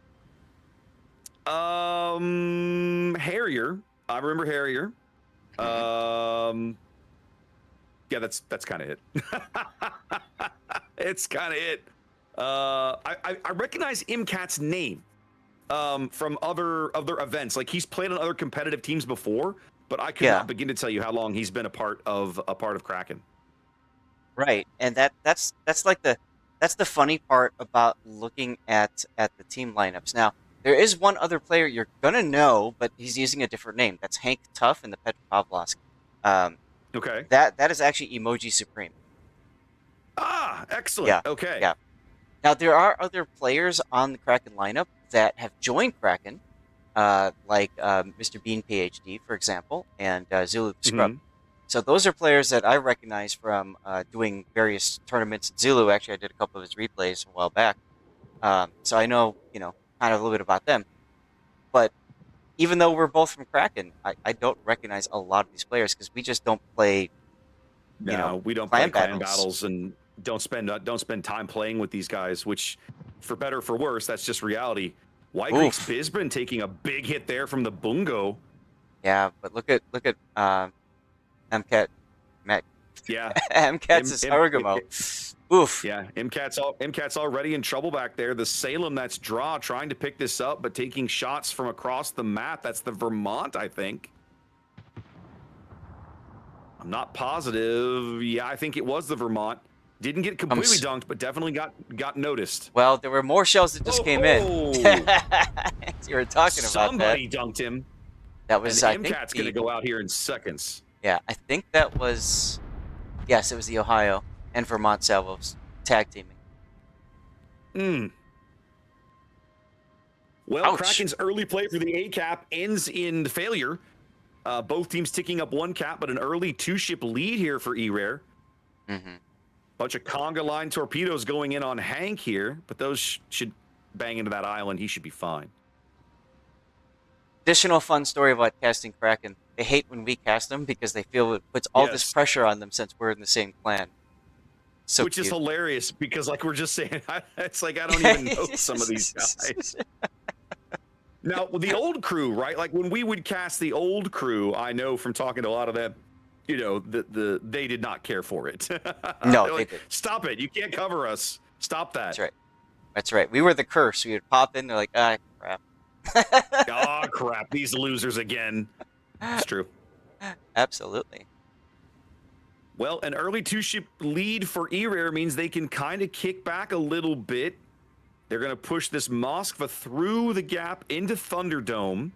Harrier. I remember Harrier. Yeah, that's kind of it. It's kind of it. I recognize MCAT's name from other events. Like he's played on other competitive teams before, but I could not begin to tell you how long he's been a part of Kraken. Right, and that's like that's the funny part about looking at the team lineups. Now, there is one other player you're gonna know, but he's using a different name. That's Hank Tuff in the Petropavlovsk. Okay. That is actually Emoji Supreme. Ah, excellent. Yeah. Okay. Yeah. Now there are other players on the Kraken lineup that have joined Kraken, like Mr. Bean PhD, for example, and Zulu Scrub. So those are players that I recognize from doing various tournaments. Zulu, actually, I did a couple of his replays a while back. So I know, kind of a little bit about them. But even though we're both from Kraken, I don't recognize a lot of these players because we just don't play. We don't play clan battles and don't spend time playing with these guys. Which, for better or for worse, that's just reality. White Greek's Bisbin taking a big hit there from the Bungo. Yeah, but look at MCAT. Yeah, MCAT's Argamo. Oof. Yeah, MCAT's already in trouble back there. The Salem, that's Draw, trying to pick this up, but taking shots from across the map. That's the Vermont, I think. I'm not positive. Yeah, I think it was the Vermont. Didn't get completely dunked, but definitely got noticed. Well, there were more shells that just came in. You were talking about Somebody dunked him. That was, and MCAT's going to go out here in seconds. Yeah, I think that was... Yes, it was the Ohio and Vermont Salvos tag teaming. Well, Ouch. Kraken's early play for the A-cap ends in failure. Both teams ticking up 1 cap, but an early 2-ship lead here for E-Rare. Bunch of conga line torpedoes going in on Hank here, but those should bang into that island. He should be fine. Additional fun story about casting Kraken. They hate when we cast them because they feel it puts all this pressure on them since we're in the same clan. So which is hilarious because, like we're just saying, it's like I don't even know some of these guys. Now, the old crew, right? Like when we would cast the old crew, I know from talking to a lot of them, they did not care for it. No, like, they did. Stop it! You can't cover us. Stop that. That's right. That's right. We were the curse. We would pop in. They're like, crap. Oh crap! These losers again. It's true. Absolutely. Well, an early 2-ship lead for E-Rare means they can kind of kick back a little bit. They're going to push this Moskva through the gap into Thunderdome.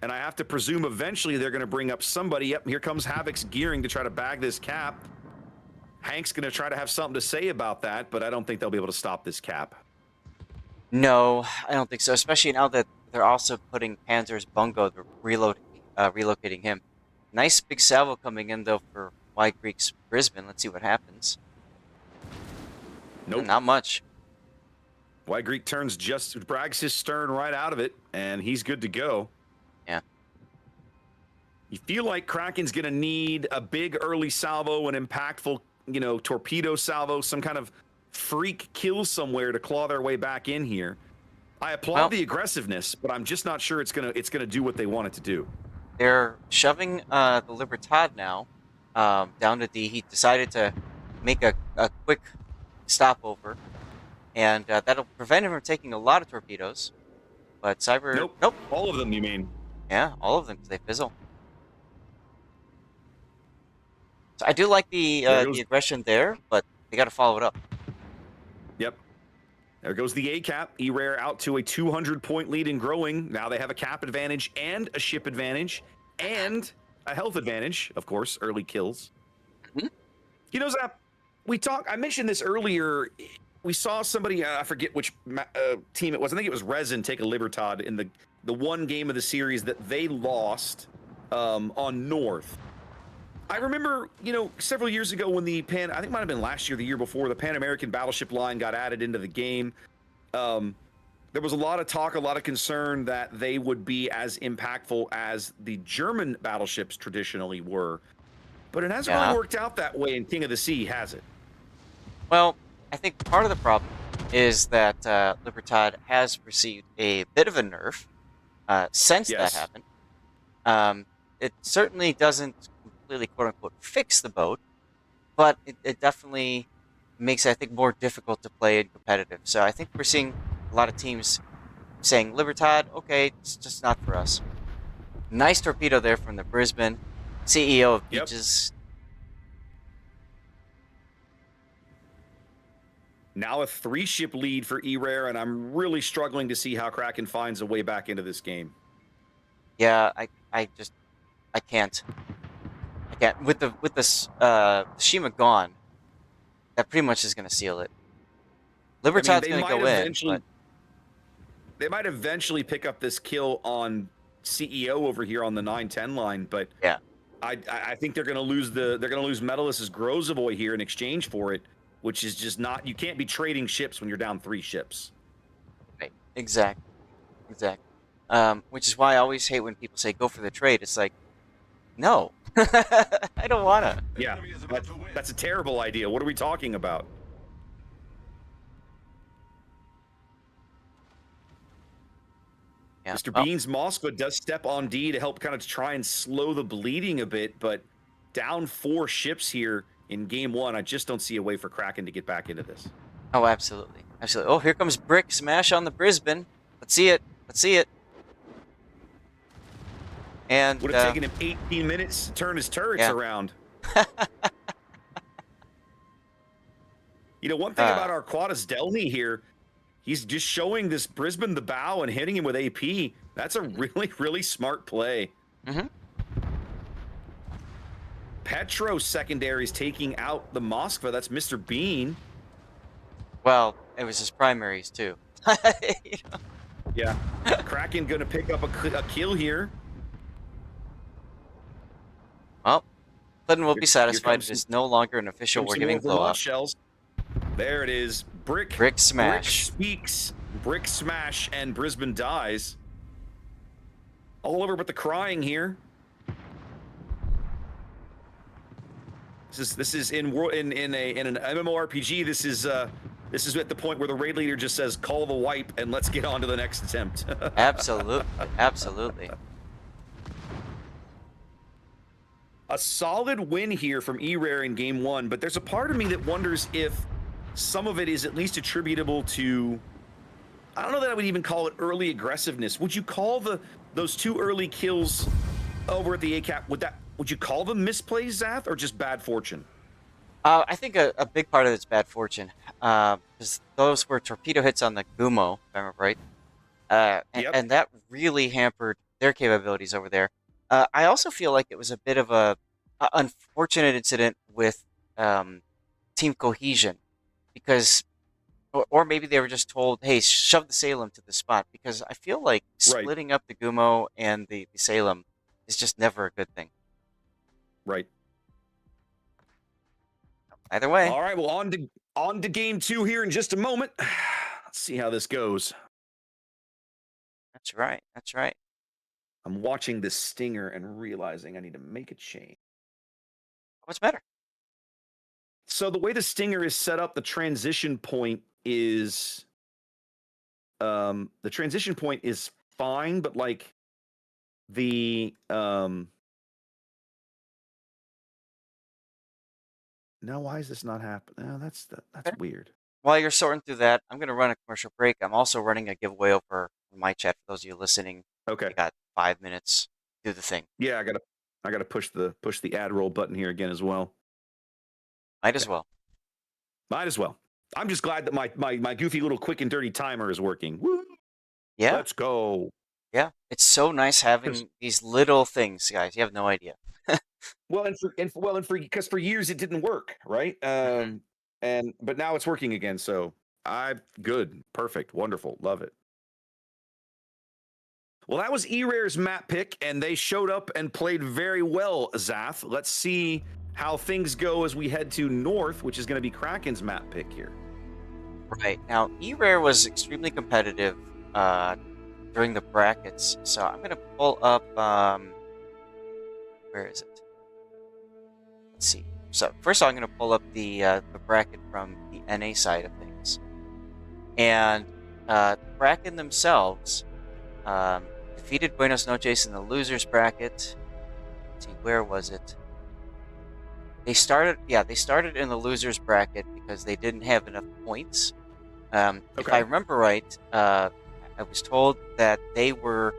And I have to presume eventually they're going to bring up somebody. Yep, here comes Havoc's gearing to try to bag this cap. Hank's going to try to have something to say about that, but I don't think they'll be able to stop this cap. No, I don't think so, especially now that they're also putting Panzer's Bungo, relocating him. Nice big salvo coming in, though, for White Greek's Brisbane. Let's see what happens. Nope. Not much. White Greek brags his stern right out of it, and he's good to go. Yeah. You feel like Kraken's going to need a big early salvo, an impactful, torpedo salvo, some kind of freak kill somewhere to claw their way back in here. I applaud the aggressiveness, but I'm just not sure it's gonna do what they want it to do. They're shoving the Libertad now down to D. He decided to make a quick stopover, and that'll prevent him from taking a lot of torpedoes. But Cyber... Nope. All of them, you mean? Yeah, all of them, because they fizzle. So I do like the aggression there, but they got to follow it up. Yep. There goes the A-cap. E-Rare out to a 200-point lead and growing. Now they have a cap advantage and a ship advantage and a health advantage, of course, early kills. Mm-hmm. Zap, I mentioned this earlier. We saw somebody, I forget which team it was. I think it was Resin take a Libertad in the one game of the series that they lost on North. I remember, several years ago when I think it might have been last year, the year before, the Pan American battleship line got added into the game. There was a lot of talk, a lot of concern that they would be as impactful as the German battleships traditionally were. But it hasn't really worked out that way, and King of the Sea has it. Well, I think part of the problem is that Libertad has received a bit of a nerf since that happened. It certainly doesn't completely, quote-unquote, fix the boat, but it definitely makes it, I think, more difficult to play and competitive. So I think we're seeing a lot of teams saying, Libertad, okay, it's just not for us. Nice torpedo there from the Brisbane CEO of Beaches. Now a 3-ship lead for E-Rare, and I'm really struggling to see how Kraken finds a way back into this game. Yeah, I can't. With the Shima gone, that pretty much is going to seal it. Libertad's going to go in. But... They might eventually pick up this kill on CEO over here on the 9-10 line, but yeah, I think they're going to lose Metalist's Grozavoy here in exchange for it, which is just not. You can't be trading ships when you're down 3 ships. Right. Exactly. Which is why I always hate when people say go for the trade. It's like, no, I don't want to. Yeah, that's a terrible idea. What are we talking about? Yeah. Mr. Bean's Moskva does step on D to help kind of try and slow the bleeding a bit, but down 4 ships here in game 1, I just don't see a way for Kraken to get back into this. Oh, absolutely. Oh, here comes Brick Smash on the Brisbane. Let's see it. And would have taken him 18 minutes to turn his turrets around. One thing about our Quadas Delny here, he's just showing this Brisbane the bow and hitting him with AP. That's a really, really smart play. Mm-hmm. Petro secondaries taking out the Moskva. That's Mr. Bean. Well, it was his primaries too. Yeah. Kraken going to pick up a kill here. Well, Clinton will be satisfied. It is no longer an official wargaming blow-up. Shells. There it is. Brick Smash. Brick speaks. Brick Smash, and Brisbane dies. All over but the crying here. This is in an MMORPG. This is at the point where the raid leader just says, "Call the wipe," and let's get on to the next attempt. Absolutely. A solid win here from E-Rare in game 1, but there's a part of me that wonders if some of it is at least attributable to, I don't know that I would even call it early aggressiveness. Would you call those 2 early kills over at the A-cap, would would you call them misplays, Zath, or just bad fortune? I think a big part of it's bad fortune. Because those were torpedo hits on the Gumo, if I remember right. Yep. And that really hampered their capabilities over there. I also feel like it was a bit of a unfortunate incident with team cohesion, because, or maybe they were just told, "Hey, shove the Salem to the spot," because I feel like Right. splitting up the Gumo and the Salem is just never a good thing. Right. Either way. All right. Well, on to game 2 here in just a moment. Let's see how this goes. That's right. That's right. I'm watching this stinger and realizing I need to make a change. What's better? So the way the stinger is set up, the transition point is fine, but like the no, why is this not happening? No, that's weird. While you're sorting through that, I'm going to run a commercial break. I'm also running a giveaway over in my chat for those of you listening. Okay. I got 5 minutes. Do the thing. Yeah, I gotta push the ad roll button here again as well. Might as well. Might as well. I'm just glad that my goofy little quick and dirty timer is working. Woo! Yeah. Let's go. Yeah. It's so nice having these little things, guys. You have no idea. Well, because for years it didn't work, right? But now it's working again. So good, perfect, wonderful, love it. Well, that was E-Rare's map pick, and they showed up and played very well, Zath. Let's see how things go as we head to North, which is going to be Kraken's map pick here. Right. Now, E-Rare was extremely competitive during the brackets, so I'm going to pull up, where is it? Let's see. So, first of all, I'm going to pull up the bracket from the NA side of things. And Kraken themselves defeated Buenos Noches in the losers bracket. Let's see, where was it? They started in the losers bracket because they didn't have enough points. If I remember right, I was told that they were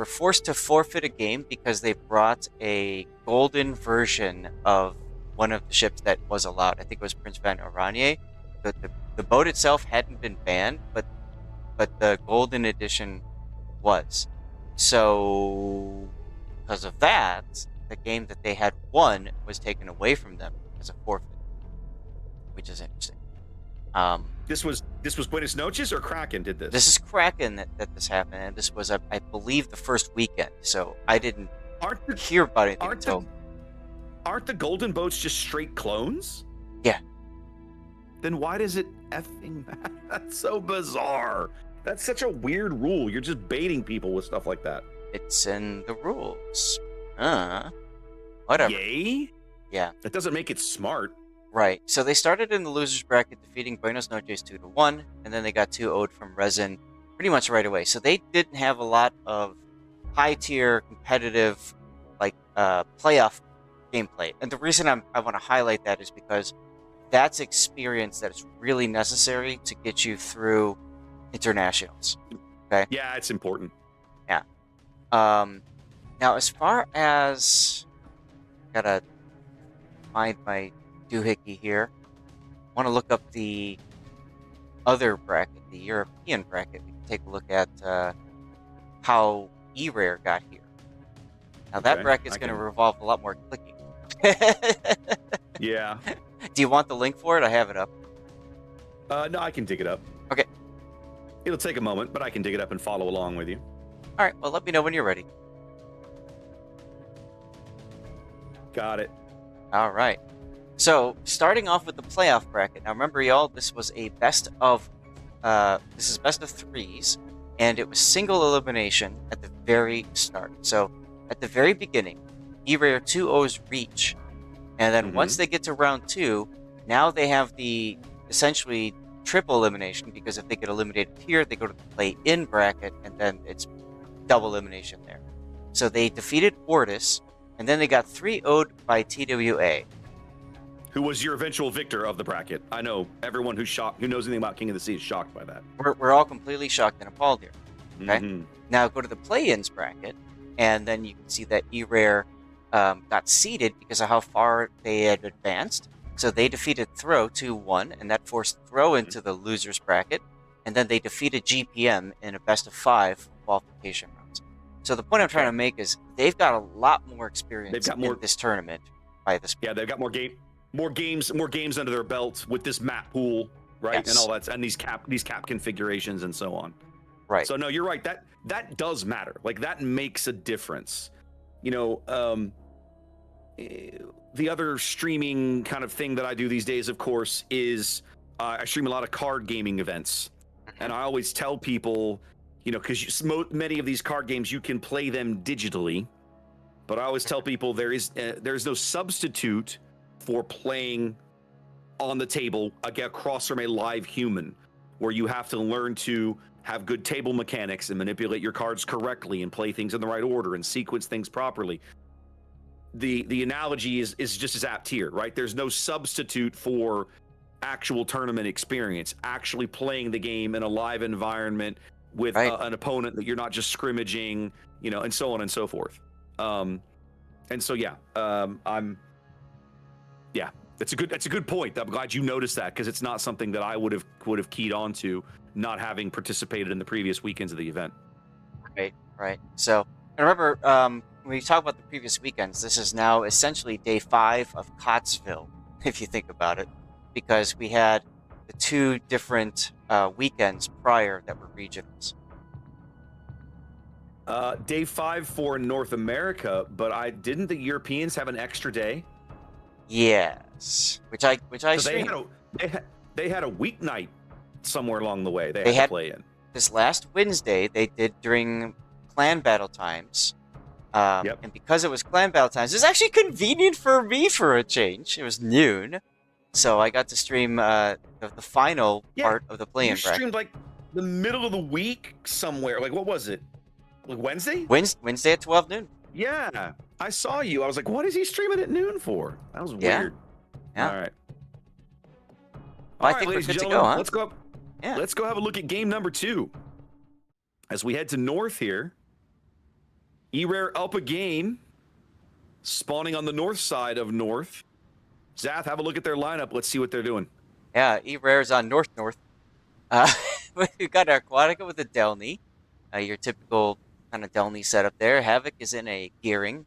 forced to forfeit a game because they brought a golden version of one of the ships that was allowed. I think it was Prince Van Oranje. The boat itself hadn't been banned, but the golden edition was. So because of that, the game that they had won was taken away from them as a forfeit, which is interesting. This was Buenos Noches or Kraken did this? This is Kraken that this happened, and this was, I believe, the first weekend. So I didn't hear about anything until. Aren't the golden boats just straight clones? Yeah. Then why does it effing matter? That's so bizarre. That's such a weird rule. You're just baiting people with stuff like that. It's in the rules. Whatever. Yay? Yeah. That doesn't make it smart. Right. So they started in the losers bracket, defeating Buenos Noches 2-1, and then they got 2-0'd from Resin pretty much right away. So they didn't have a lot of high-tier, competitive, playoff gameplay. And the reason I want to highlight that is because that's experience that is really necessary to get you through internationals. Okay? Yeah, it's important. Yeah. Now, as far as... Gotta find my doohickey here. I want to look up the other bracket, the European bracket. We can take a look at how E-Rare got here. Now, that bracket's going to revolve a lot more clicking. Yeah. Do you want the link for it? I have it up. No, I can dig it up. Okay. It'll take a moment, but I can dig it up and follow along with you. All right. Well, let me know when you're ready. Got it. All right. So, starting off with the playoff bracket. Now, remember, y'all, this was a best of threes, and it was single elimination at the very start. So, at the very beginning, E-Rare 2-0's reach, and then once they get to round 2, now they have the essentially triple elimination, because if they get eliminated here, they go to the play-in bracket, and then it's double elimination there. So they defeated Ortis, and then they got 3-0'd by TWA. Who was your eventual victor of the bracket? I know everyone who knows anything about King of the Sea is shocked by that. We're all completely shocked and appalled here. Okay? Now go to the play-ins bracket, and then you can see that E-Rare got seeded because of how far they had advanced. So they defeated Throw 2-1, and that forced Throw into the losers bracket. And then they defeated GPM in a best-of-5 qualification rounds. So the point I'm trying to make is they've got a lot more experience in this tournament by this point. Yeah, they've got more games under their belt with this map pool, right? Yes. And all that, and these cap configurations and so on. Right. So no, you're right. That does matter. Like, that makes a difference. You know, the other streaming kind of thing that I do these days, of course, is I stream a lot of card gaming events. And I always tell people, you know, because many of these card games, you can play them digitally. But I always tell people there's no substitute for playing on the table across from a live human, where you have to learn to have good table mechanics and manipulate your cards correctly and play things in the right order and sequence things properly. The analogy is just as apt here, right? There's no substitute for actual tournament experience, actually playing the game in a live environment with an opponent that you're not just scrimmaging, you know, and so on and so forth. And so that's a good point. I'm glad you noticed that, because it's not something that I would have keyed on to, not having participated in the previous weekends of the event. Right. So, and remember, when we talk about the previous weekends, this is now essentially day 5 of Cotsville, if you think about it, because we had the 2 different weekends prior that were regionals. Day 5 for North America, but didn't the Europeans have an extra day? Yes, which I so they had a weeknight somewhere along the way. They had to play in. This last Wednesday, they did during clan battle times. And because it was clan battle times, it was actually convenient for me for a change. It was noon, so I got to stream the final part of the play-in bracket. You streamed like the middle of the week somewhere. Like, what was it? Like Wednesday? Wednesday at 12 noon. Yeah, I saw you. I was like, what is he streaming at noon for? That was weird. Yeah. All right. Well, I think we're good to go, huh? Let's go. Let's go have a look at game number 2. As we head to North here, eRare up a game, spawning on the north side of North. Zath, have a look at their lineup. Let's see what they're doing. Yeah, eRare's on North. We've got Aquatica with a Delny, your typical kind of Delny setup there. Havoc is in a gearing.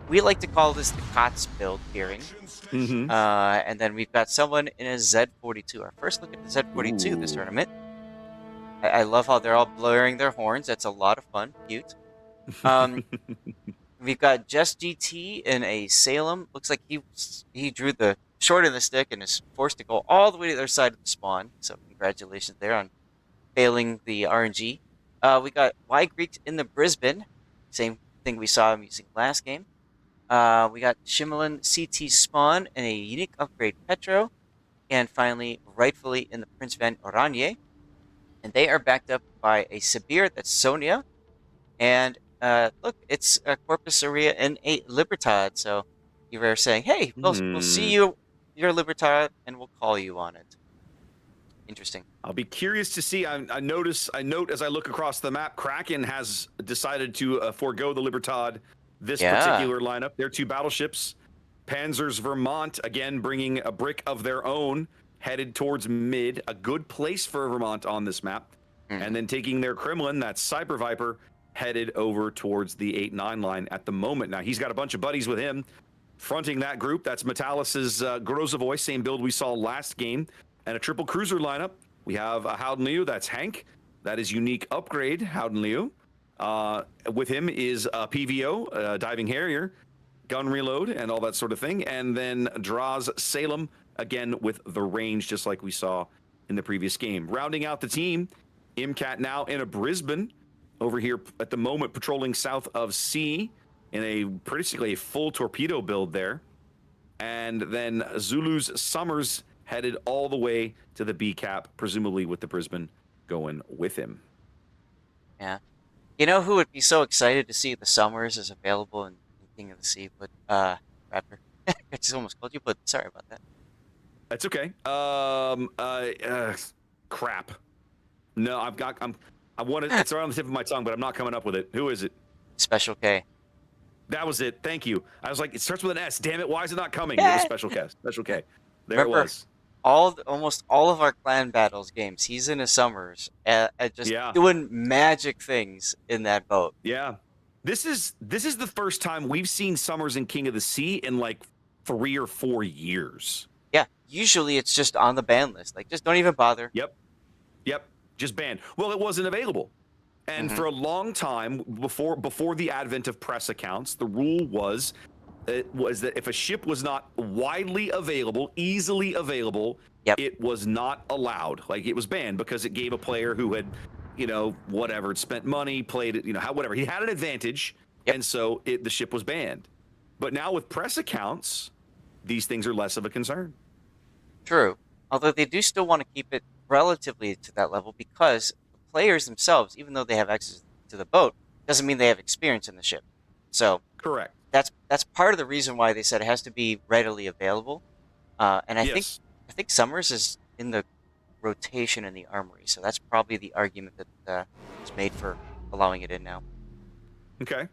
We like to call this the KOTS build gearing. Mm-hmm. And then we've got someone in a Z42. Our first look at the Z42 this tournament. I love how they're all blurring their horns. That's a lot of fun. Cute. We've got Jess GT in a Salem. Looks like he drew the short of the stick and is forced to go all the way to the other side of the spawn. So congratulations there on failing the RNG. We got Y Greeks in the Brisbane. Same thing we saw him using last game. We got Shimmelin CT Spawn and a unique upgrade Petro. And finally, rightfully in the Prince Van Oranje. And they are backed up by a Sabir, that's Sonia. And look, it's a Corpus Aurea and a Libertad. So you're saying, hey, we'll see your Libertad and we'll call you on it. Interesting. I'll be curious to see. I note as I look across the map, Kraken has decided to forego the Libertad this particular lineup. Their 2 battleships, Panzer's Vermont, again bringing a brick of their own, headed towards mid. A good place for Vermont on this map. And then taking their Kremlin, that's Cyber Viper, headed over towards the 8-9 line at the moment. Now, he's got a bunch of buddies with him. Fronting that group, that's Metallis's Grozavoy, same build we saw last game. And a triple cruiser lineup. We have a Howden Liu, that's Hank. That is unique upgrade, Howden Liu. With him is PVO, Diving Harrier, gun reload, and all that sort of thing. And then draws Salem, again with the range, just like we saw in the previous game. Rounding out the team, MCAT now in a Brisbane, over here at the moment patrolling south of C in basically a full torpedo build there. And then Zulu's Summers headed all the way to the B cap, presumably with the Brisbane going with him. Yeah. You know who would be so excited to see the Summers is available in King of the Sea? But Raptor. I just almost called you, but sorry about that. That's okay. Crap. No, I want it. It's right on the tip of my tongue, but I'm not coming up with it. Who is it? Special K. That was it. Thank you. I was like, it starts with an S. Damn it! Why is it not coming? Yeah. With a special K. Special K. There Remember, it was. almost all of our clan battles games, he's in his summers at just doing magic things in that boat. Yeah. This is the first time we've seen Summers in King of the Sea in like 3 or 4 years. Yeah, usually it's just on the ban list. Like, just don't even bother. Yep. Just banned. Well, it wasn't available. And for a long time, before the advent of press accounts, the rule was that if a ship was not widely available, easily available, it was not allowed. Like, it was banned because it gave a player who had, whatever, spent money, played it, whatever. He had an advantage, and so the ship was banned. But now with press accounts, these things are less of a concern. True. Although they do still want to keep it relatively to that level because the players themselves, even though they have access to the boat, doesn't mean they have experience in the ship. So correct. That's part of the reason why they said it has to be readily available. And I think Summers is in the rotation in the armory, so that's probably the argument that is made for allowing it in now. Okay.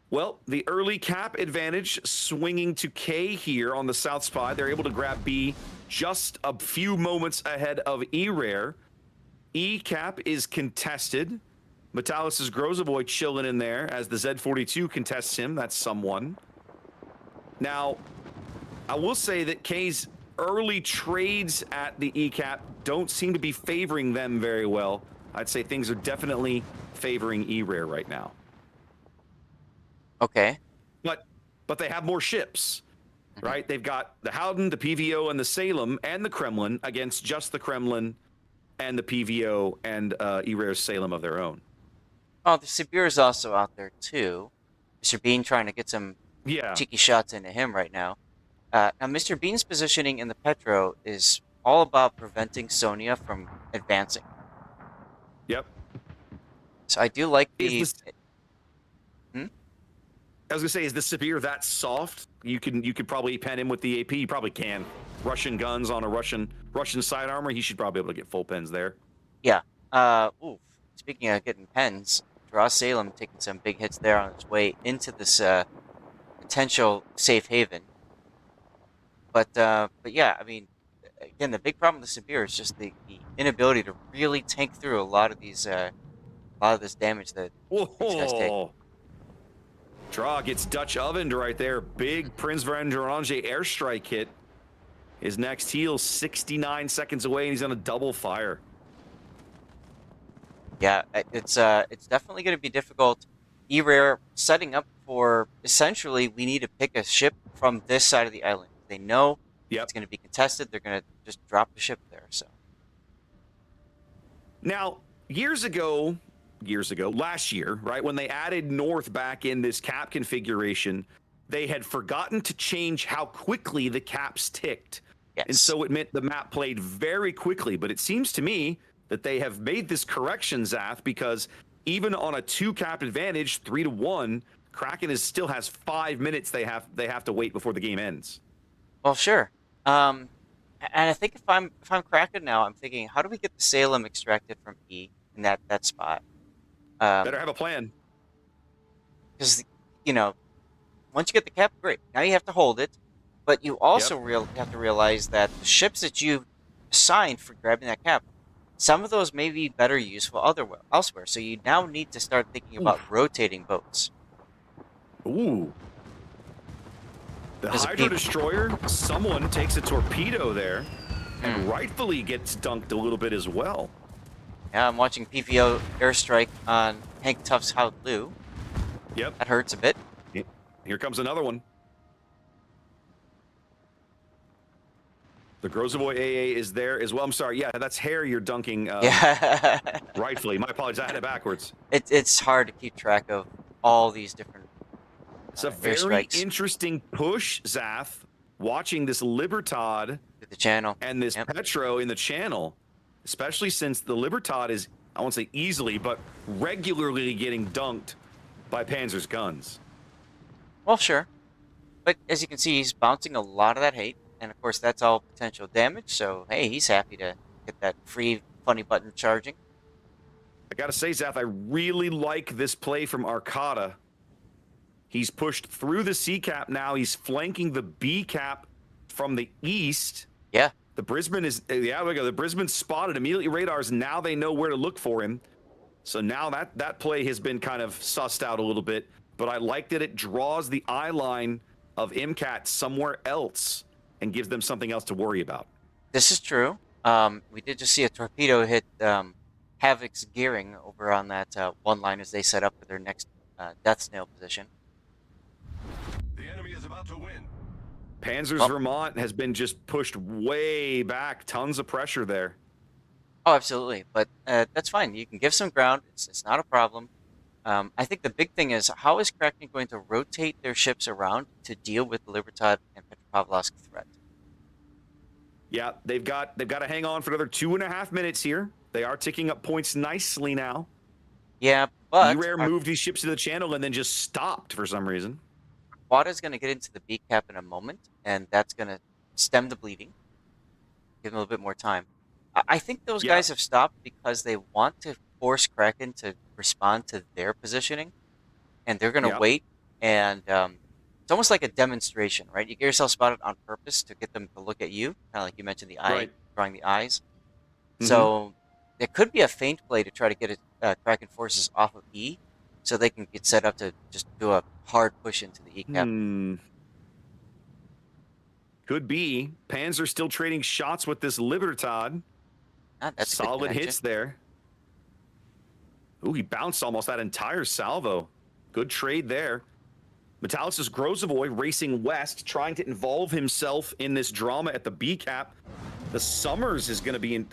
Well, the early cap advantage swinging to K here on the south spot. They're able to grab B just a few moments ahead of E-Rare. E cap is contested. Metalis' Grozovoy chilling in there as the Z42 contests him. That's someone. Now, I will say that K's early trades at the E cap don't seem to be favoring them very well. I'd say things are definitely favoring E-Rare right now. Okay. But they have more ships, right? They've got the Howden, the PVO, and the Salem, and the Kremlin against just the Kremlin and the PVO and E-Rare's Salem of their own. Oh, the Sibir is also out there, too. Mr. Bean trying to get some cheeky shots into him right now. Now, Mr. Bean's positioning in the Petro is all about preventing Sonya from advancing. Yep. So I do like the... I was gonna say, is the Sibir that soft? You could probably pen him with the AP. You probably can. Russian guns on a Russian side armor. He should probably be able to get full pens there. Yeah. Speaking of getting pens, Draw Salem taking some big hits there on its way into this potential safe haven. But yeah, I mean, again, the big problem with the Sibir is just the inability to really tank through a lot of these this damage that these guys take. Draw gets Dutch ovened right there. Big Prince Vandranger airstrike hit. His next heal 69 seconds away, and he's on a double fire. Yeah, it's definitely going to be difficult. E-Rare setting up for, essentially, we need to pick a ship from this side of the island. They know it's going to be contested. They're going to just drop the ship there. So now, last year, right, when they added North back in this cap configuration, they had forgotten to change how quickly the caps ticked. Yes. And so it meant the map played very quickly. But it seems to me that they have made this correction, Zath, because even on a 2-cap advantage, 3-1, Kraken still has 5 minutes they have to wait before the game ends. Well, sure. And I think if I'm Kraken now, I'm thinking, how do we get the Salem extracted from E in that spot? Better have a plan. Because, once you get the cap, great. Now you have to hold it. But you also have to realize that the ships that you assigned for grabbing that cap, some of those may be better useful elsewhere. So you now need to start thinking about rotating boats. Ooh. The Hydro Destroyer, someone takes a torpedo there and rightfully gets dunked a little bit as well. Yeah, I'm watching PVO airstrike on Hank Tuff's How Blue. Yep. That hurts a bit. Here comes another one. The Grozovoy AA is there as well. I'm sorry. Yeah, that's hair you're dunking. Rightfully. My apologies. I had it backwards. It's hard to keep track of all these different It's a very interesting push, Zath, watching this Libertad through the channel and this Petro in the channel, especially since the Libertad is, I won't say easily, but regularly getting dunked by Panzer's guns. Well, sure. But as you can see, he's bouncing a lot of that hate. And of course, that's all potential damage. So, hey, he's happy to get that free funny button charging. I gotta say, Zath, I really like this play from Arcata. He's pushed through the C cap now. He's flanking the B cap from the east. Yeah. The Brisbane is, yeah, we go. The Brisbane spotted immediately radars. Now they know where to look for him. So now that play has been kind of sussed out a little bit. But I like that it draws the eye line of MCAT somewhere else and gives them something else to worry about. This is true. We did just see a torpedo hit Havoc's gearing over on that one line as they set up for their next death snail position. The enemy is about to win. Panzer's Vermont has been just pushed way back. Tons of pressure there. Oh, absolutely. But that's fine. You can give some ground. It's not a problem. I think the big thing is, how is Kraken going to rotate their ships around to deal with the Libertad and Petropavlovsk threat? Yeah, they've got to hang on for another 2.5 minutes here. They are ticking up points nicely now. Yeah, but E-Rare moved these ships to the channel and then just stopped for some reason. Quada's going to get into the B cap in a moment, and that's going to stem the bleeding. Give them a little bit more time. I think those guys have stopped because they want to force Kraken to respond to their positioning, and they're going to wait. And it's almost like a demonstration, right? You get yourself spotted on purpose to get them to look at you, kind of like you mentioned, the eye, drawing the eyes. So there could be a feint play to try to get Kraken forces off of E, so they can get set up to just do a hard push into the E cap. Could be. Panzer still trading shots with this Libertad. That's solid hits there. Ooh, he bounced almost that entire salvo. Good trade there. Metallis' Grozovoy racing west, trying to involve himself in this drama at the B cap. The Summers is going to be in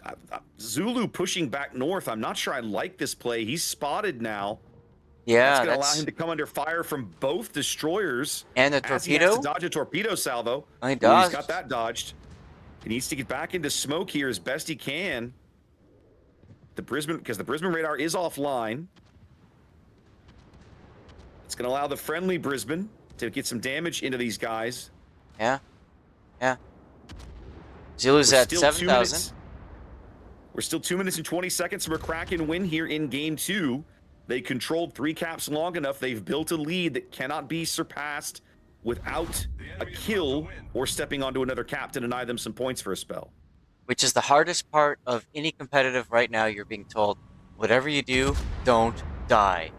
Zulu pushing back north. I'm not sure I like this play. He's spotted now. Yeah, that's going to allow him to come under fire from both destroyers. And the as torpedo? He has to dodge a torpedo salvo. He dodged. He's got that dodged. He needs to get back into smoke here as best he can. Because the Brisbane radar is offline. It's going to allow the friendly Brisbane to get some damage into these guys. Yeah. Yeah. Zulu's at 7,000. We're still 2 minutes and 20 seconds from a Kraken win here in Game 2. They controlled 3 caps long enough. They've built a lead that cannot be surpassed without a kill or stepping onto another cap to deny them some points for a spell. Which is the hardest part of any competitive right now. You're being told, whatever you do, don't die.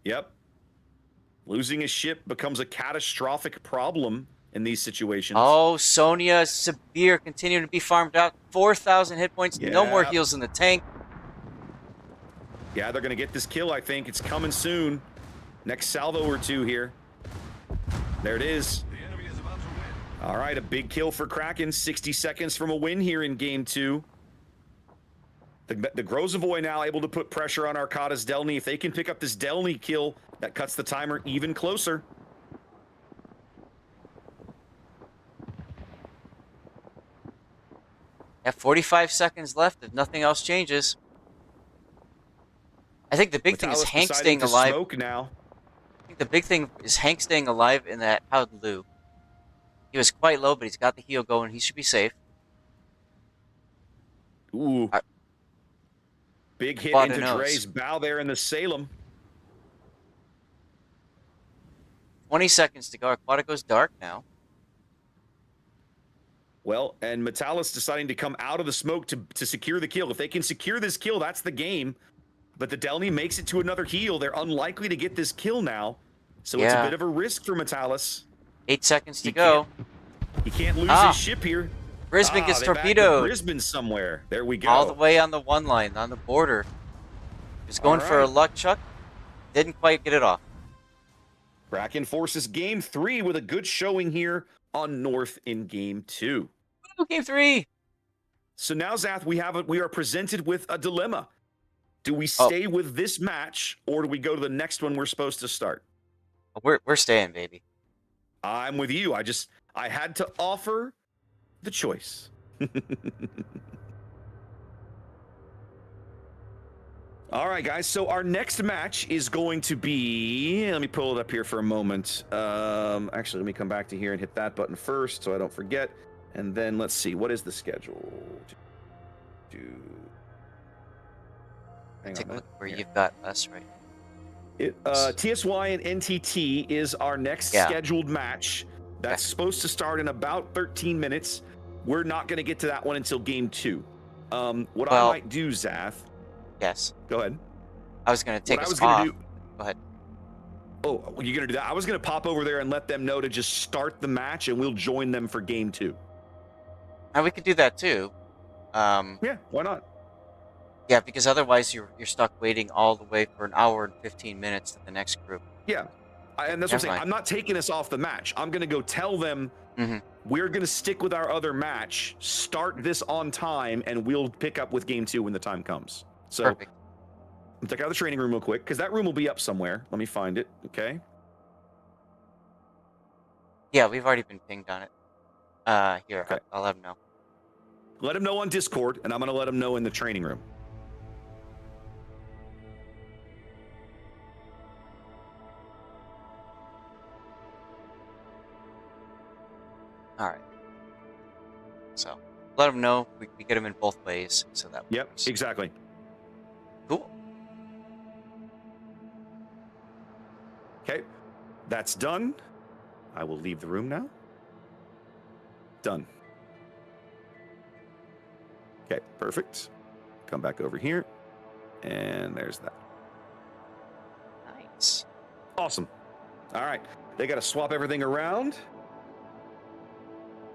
Yep. Losing a ship becomes a catastrophic problem in these situations. Oh, Sonia, severe, continuing to be farmed out. 4,000 hit points, no more heals in the tank. Yeah, they're going to get this kill, I think. It's coming soon. Next salvo or two here. There it is. All right, a big kill for Kraken. 60 seconds from a win here in Game 2. The Grozovoy now able to put pressure on Arcata's Delny. If they can pick up this Delny kill, that cuts the timer even closer. Yeah, 45 seconds left if nothing else changes. I think the big thing is Hank staying alive. Now. I think the big thing is Hank staying alive in that Howloo. He was quite low, but he's got the heal going. He should be safe. Ooh. Big hit into Dre's bow there in the Salem. 20 seconds to go. Aquatic goes dark now. Well, and Metallis deciding to come out of the smoke to secure the kill. If they can secure this kill, that's the game. But the Delny makes it to another heal. They're unlikely to get this kill now. So it's a bit of a risk for Metallis. 8 seconds to go. He can't lose his ship here. Brisbane gets torpedoed. Brisbane somewhere. There we go. All the way on the one line, on the border. Just going for a luck chuck. Didn't quite get it off. Kraken forces Game 3 with a good showing here on North in Game 2. Ooh, Game 3. So now, Zath, we are presented with a dilemma. Do we stay with this match, or do we go to the next one we're supposed to start? We're staying, baby. I'm with you. I had to offer the choice. All right, guys. So our next match is going to be. Let me pull it up here for a moment. Actually, let me come back to here and hit that button first, so I don't forget. And then let's see. What is the schedule? Take a look where you've got us right. TSY and NTT is our next scheduled match. That's supposed to start in about 13 minutes. We're not going to get to that one until game 2. What I might do, Zath. Yes. Go ahead. I was going to take us off. Go ahead. Oh, you're going to do that? I was going to pop over there and let them know to just start the match, and we'll join them for game 2. And we could do that too. Yeah, why not? Yeah, because otherwise you're stuck waiting all the way for an hour and 15 minutes to the next group. Yeah, and that's what I'm saying. I'm not taking us off the match. I'm going to go tell them we're going to stick with our other match, start this on time, and we'll pick up with game 2 when the time comes. So, perfect. Check out the training room real quick, because that room will be up somewhere. Let me find it, okay? Yeah, we've already been pinged on it. Here, okay. I'll let him know. Let him know on Discord, and I'm going to let him know in the training room. All right. So let them know we get them in both ways, so that. Yep, exactly. Cool. Okay, that's done. I will leave the room now. Done. Okay, perfect. Come back over here, and there's that. Nice. Awesome. All right, they got to swap everything around.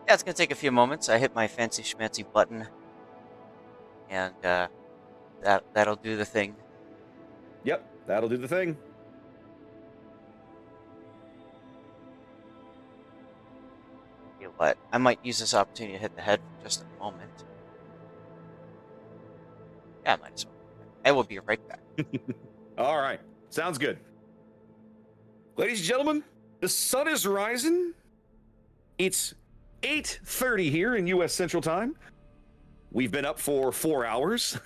Yeah, it's going to take a few moments. I hit my fancy schmancy button, and that'll do the thing. Yep, that'll do the thing. You know what? I might use this opportunity to hit the head for just a moment. Yeah, I might as well. I will be right back. All right, sounds good. Ladies and gentlemen, the sun is rising. It's 8:30 here in U.S. Central Time. We've been up for 4 hours.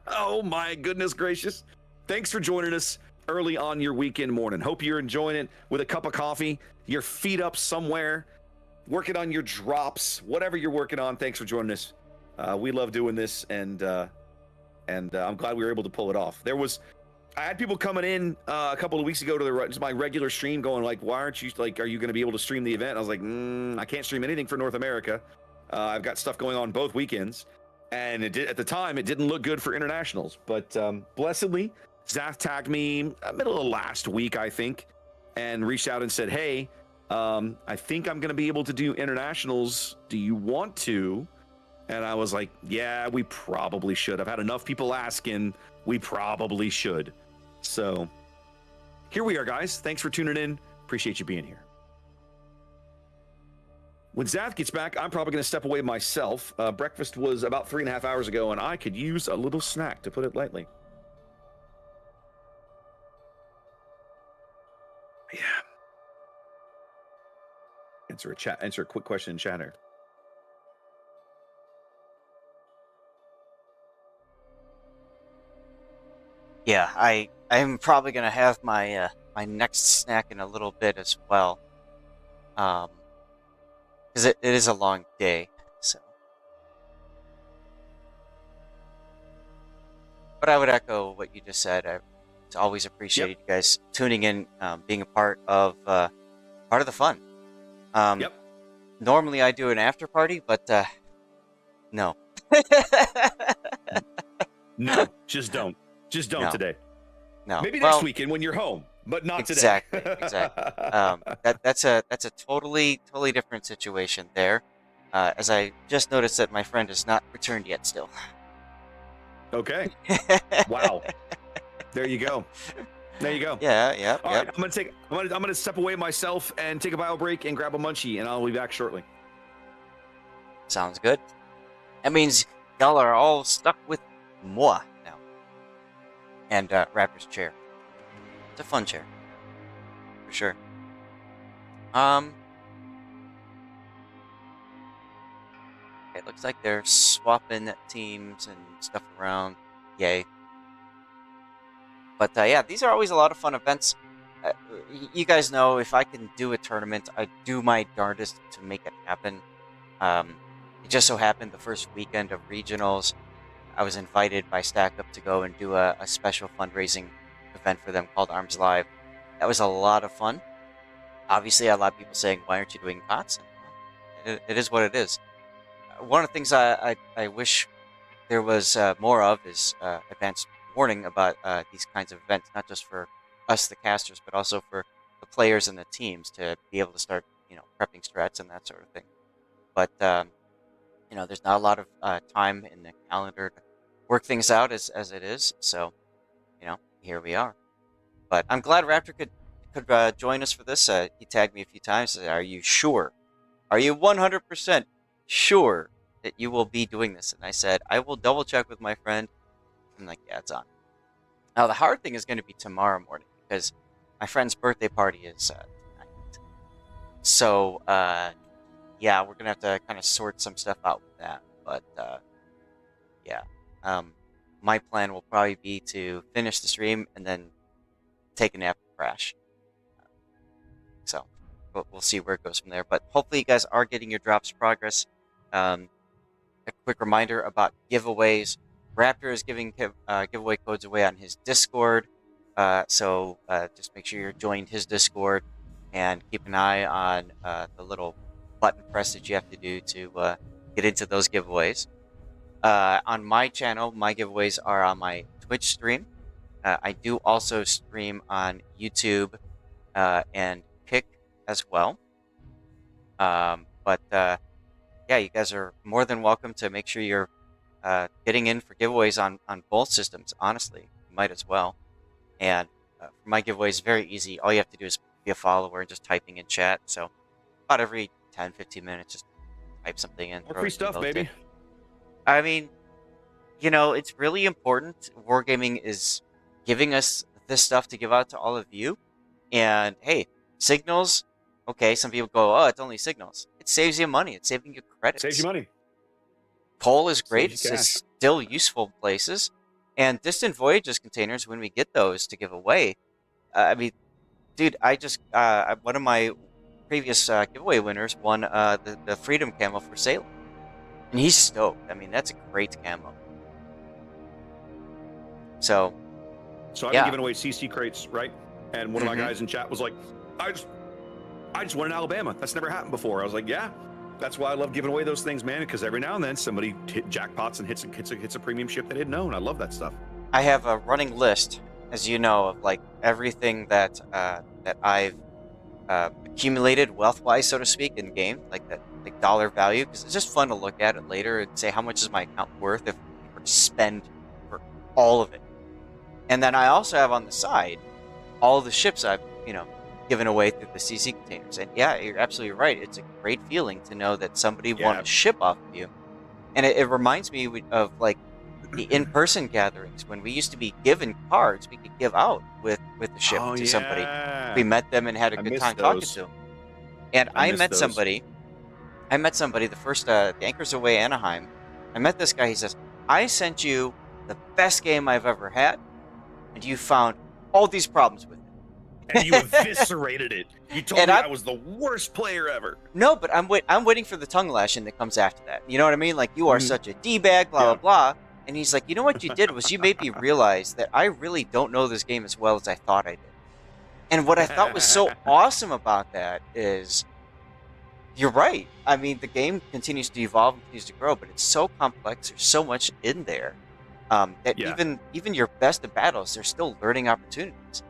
Oh my goodness gracious. Thanks for joining us early on your weekend morning. Hope you're enjoying it with a cup of coffee, your feet up somewhere, working on your drops, whatever you're working on. Thanks for joining us. We love doing this, and I'm glad we were able to pull it off. I had people coming in a couple of weeks ago to my regular stream going like, why aren't you, like, are you going to be able to stream the event? And I was like, I can't stream anything for North America. I've got stuff going on both weekends. And at the time, it didn't look good for internationals. But blessedly, Zath tagged me middle of last week, I think, and reached out and said, hey, I think I'm going to be able to do internationals. Do you want to? And I was like, yeah, we probably should. I've had enough people asking. We probably should. So here we are, guys. Thanks for tuning in. Appreciate you being here. When Zath gets back, I'm probably going to step away myself. Breakfast was about 3.5 hours ago, and I could use a little snack, to put it lightly. Yeah. Answer a quick question in chat here. Yeah, I'm probably gonna have my my next snack in a little bit as well, because it is a long day. So, but I would echo what you just said. I always appreciate you guys tuning in, being a part of the fun. Normally I do an after party, but no. No, just don't. Just don't today. No. Maybe next weekend when you're home, but not today. Exactly. That's a totally different situation there. As I just noticed that my friend has not returned yet still. Okay. Wow. There you go. There you go. Yeah. All right, I'm gonna step away myself and take a bio break and grab a munchie, and I'll be back shortly. Sounds good. That means y'all are all stuck with moi now. And Rapper's chair. It's a fun chair. For sure. It looks like they're swapping teams and stuff around. Yay. But yeah, these are always a lot of fun events. You guys know if I can do a tournament, I do my darndest to make it happen. It just so happened the first weekend of regionals, I was invited by Stack Up to go and do a special fundraising event for them called Arms Live. That was a lot of fun. Obviously, a lot of people saying, "Why aren't you doing KOTS?" It is what it is. One of the things I wish there was more of is advanced warning about these kinds of events, not just for us, the casters, but also for the players and the teams to be able to start, prepping strats and that sort of thing. But there's not a lot of time in the calendar to work things out as it is. So, here we are. But I'm glad Raptor could join us for this. He tagged me a few times. Said, "Are you sure? Are you 100% sure that you will be doing this?" And I said, "I will double check with my friend." I'm like, "Yeah, it's on." Now the hard thing is going to be tomorrow morning because my friend's birthday party is tonight. So yeah, we're gonna have to kind of sort some stuff out with that. But yeah, my plan will probably be to finish the stream and then take a nap and crash. So we'll see where it goes from there. But hopefully you guys are getting your drops progress. A quick reminder about giveaways. Raptor is giving giveaway codes away on his Discord. So just make sure you're joined his Discord and keep an eye on the little button press that you have to do to get into those giveaways. On my channel, my giveaways are on my Twitch stream. I do also stream on YouTube and Kick as well. But yeah, you guys are more than welcome to make sure you're getting in for giveaways on both systems. Honestly, you might as well. And for my giveaways, very easy. All you have to do is be a follower and just typing in chat. So about every 10-15 minutes, just type something in. More free stuff, baby. I mean, it's really important. Wargaming is giving us this stuff to give out to all of you. And hey, signals. Okay, some people go, "Oh, it's only signals." It saves you money. It's saving you credits. Saves you money. Coal is great. It's still useful in places. And distant voyages containers, when we get those to give away, I mean, dude, I just one of my previous giveaway winners won the Freedom camo for sailing, and he's stoked. I mean, that's a great camo. So I've been giving away CC crates, right? And one of my guys in chat was like, I just won in Alabama. That's never happened before. I was like, yeah, that's why I love giving away those things, man, because every now and then somebody hit jackpots and hits a premium ship they didn't know, and I love that stuff. I have a running list, as you know, of like everything that that I've accumulated wealth-wise, so to speak, in game, like that dollar value, because it's just fun to look at it later and say how much is my account worth if I were to spend for all of it. And then I also have on the side all the ships I've given away through the CC containers. And yeah, you're absolutely right. It's a great feeling to know that somebody won a ship off of you. And it reminds me of like the in-person gatherings when we used to be given cards we could give out with the ship to somebody. We met them and had a good time talking to them. And I met somebody the first the Anchors Away Anaheim. I met this guy. He says, "I sent you the best game I've ever had, and you found all these problems with it." And you eviscerated it. You told me I was the worst player ever. No, but I'm waiting for the tongue lashing that comes after that. You know what I mean? Like, you are such a D-bag, blah, blah, blah. And he's like, "You know what you did was you made me realize that I really don't know this game as well as I thought I did." And what I thought was so awesome about that is, you're right. I mean, the game continues to evolve and continues to grow, but it's so complex. There's so much in there that even your best of battles, there's still learning opportunities.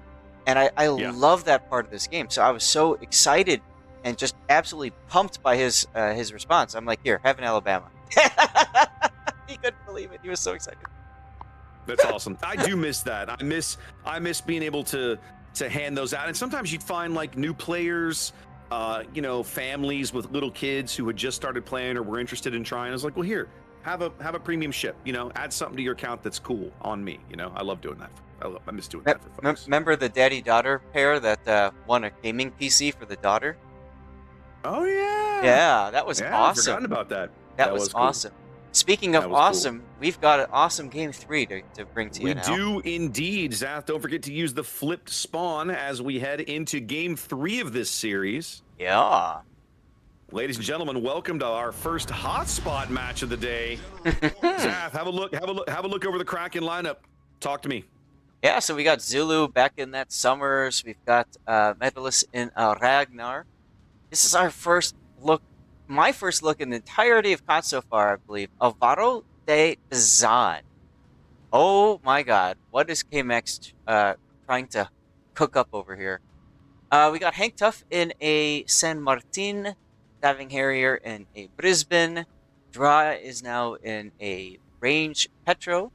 And I love that part of this game. So I was so excited and just absolutely pumped by his response. I'm like, "Here, have an Alabama." He couldn't believe it. He was so excited. That's awesome. I do miss that. I miss being able to hand those out. And sometimes you'd find like new players, families with little kids who had just started playing or were interested in trying. I was like, "Well, here, have a premium ship. Add something to your account that's cool on me." I love doing that. I miss doing that for folks. Remember the daddy-daughter pair that won a gaming PC for the daughter? Oh, yeah. Yeah, that was awesome. I've forgotten about that. That was cool. Awesome. Speaking of awesome, we've got an awesome Game 3 to bring to you now. We do indeed, Zath. Don't forget to use the flipped spawn as we head into Game 3 of this series. Yeah. Ladies and gentlemen, welcome to our first hotspot match of the day. Zaf, have a look over the Kraken lineup. Talk to me. Yeah, so we got Zulu back in that Summers. We've got medalists in Ragnar. This is our first look, my first look in the entirety of KOTS so far, I believe. Alvaro de Zan. Oh my god, what is KMX trying to cook up over here? We got Hank Tuff in a San Martin, Diving Harrier in a Brisbane. Dra is now in a Range Petro.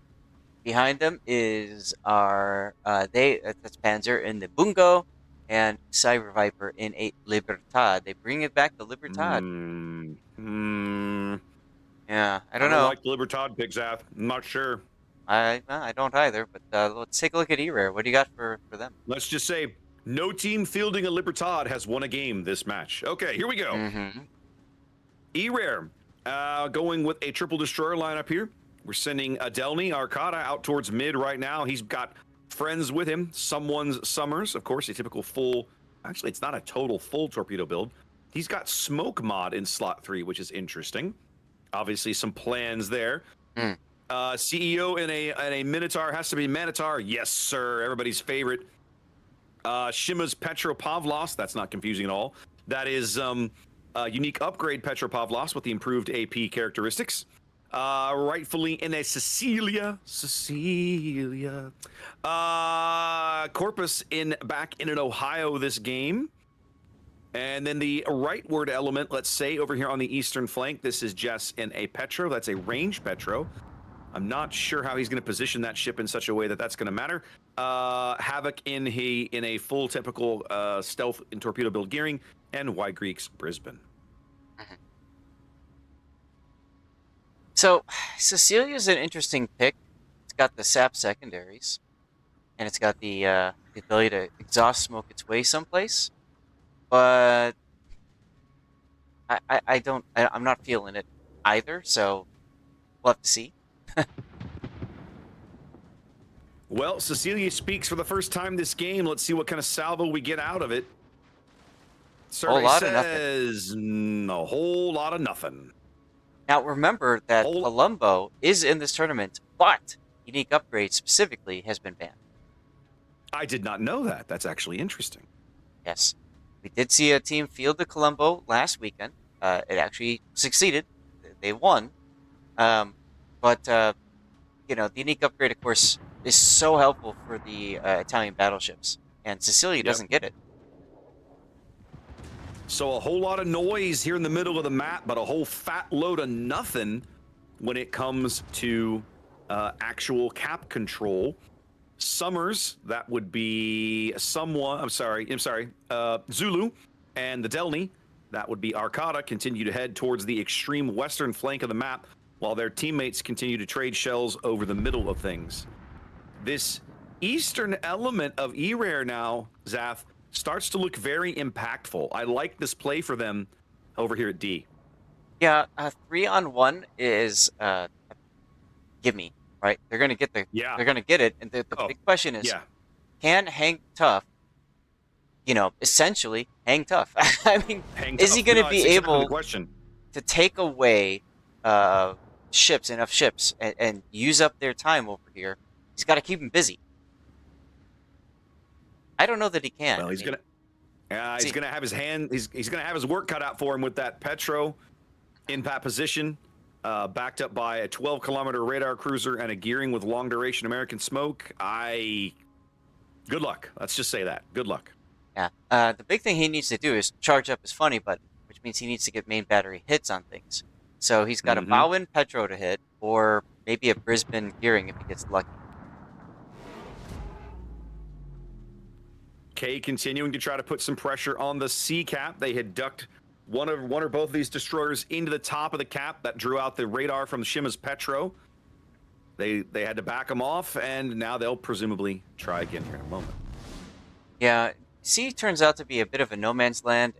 Behind them is our that's Panzer in the Bungo, and Cyber Viper in a Libertad. They bring it back to Libertad. Yeah, I don't know. Like the Libertad pick, Zaf. I'm not sure. I don't either, but let's take a look at E-Rare. What do you got for them? Let's just say no team fielding a Libertad has won a game this match. Okay, here we go. E-Rare going with a triple destroyer lineup here. We're sending Adelny Arcada out towards mid right now. He's got friends with him. Someone's Summers, of course, a typical full. Actually, it's not a total full torpedo build. He's got smoke mod in slot 3, which is interesting. Obviously, some plans there. CEO in a Minotaur has to be Manitar. Yes, sir. Everybody's favorite. Shima's Petropavlos. That's not confusing at all. That is unique upgrade Petropavlos with the improved AP characteristics. Rightfully in a Cecilia. Corpus back in an Ohio this game. And then the rightward element, let's say over here on the eastern flank, this is Jess in a Petro. That's a range Petro. I'm not sure how he's going to position that ship in such a way that that's going to matter. Havoc in a full typical stealth and torpedo build gearing, and Y Greeks Brisbane. So Cecilia's an interesting pick. It's got the SAP secondaries, and it's got the ability to exhaust smoke its way someplace. But I'm not feeling it either. So we'll have to see. Well, Cecilia speaks for the first time this game. Let's see what kind of salvo we get out of it. Survey says a whole lot of nothing. Now remember that Colombo is in this tournament, but unique upgrade specifically has been banned. I did not know that. That's actually interesting. Yes. We did see a team field the Colombo last weekend. It actually succeeded. They won. But the unique upgrade, of course, is so helpful for the Italian battleships. And Sicilia doesn't get it. So a whole lot of noise here in the middle of the map, but a whole fat load of nothing when it comes to actual cap control. Summers, that would be Zulu, and the Delny, that would be Arcada, continue to head towards the extreme western flank of the map, while their teammates continue to trade shells over the middle of things. This eastern element of E-Rare now, Zaf, starts to look very impactful. I like this play for them over here at D. Yeah, 3-on-1 is gimme, right? They're gonna get they're gonna get it, and the big question is, can Hank Tuff, essentially hang tough? I mean, is he gonna be able to take away enough ships and use up their time over here? He's got to keep them busy. I don't know that he can. Well, he's gonna have his hand. He's gonna have his work cut out for him with that Petro in pat position, backed up by a 12-kilometer radar cruiser and a gearing with long-duration American smoke. Good luck. Let's just say that. Good luck. Yeah. The big thing he needs to do is charge up his funny button, which means he needs to get main battery hits on things. So he's got a Bowen Petro to hit, or maybe a Brisbane gearing if he gets lucky. K continuing to try to put some pressure on the C cap. They had ducked one or both of these destroyers into the top of the cap that drew out the radar from Shima's Petro. They had to back them off, and now they'll presumably try again here in a moment. Yeah, C turns out to be a bit of a no man's land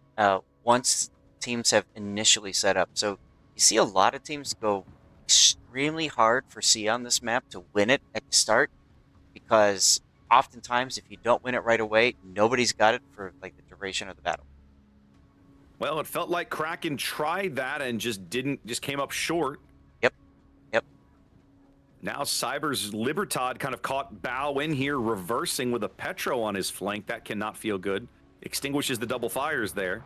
once teams have initially set up. So you see a lot of teams go extremely hard for C on this map to win it at the start, because oftentimes if you don't win it right away, nobody's got it for like the duration of the battle. Well, it felt like Kraken tried that and just came up short. Yep. Yep. Now Cyber's Libertad kind of caught Bow in here, reversing with a Petro on his flank. That cannot feel good. Extinguishes the double fires there.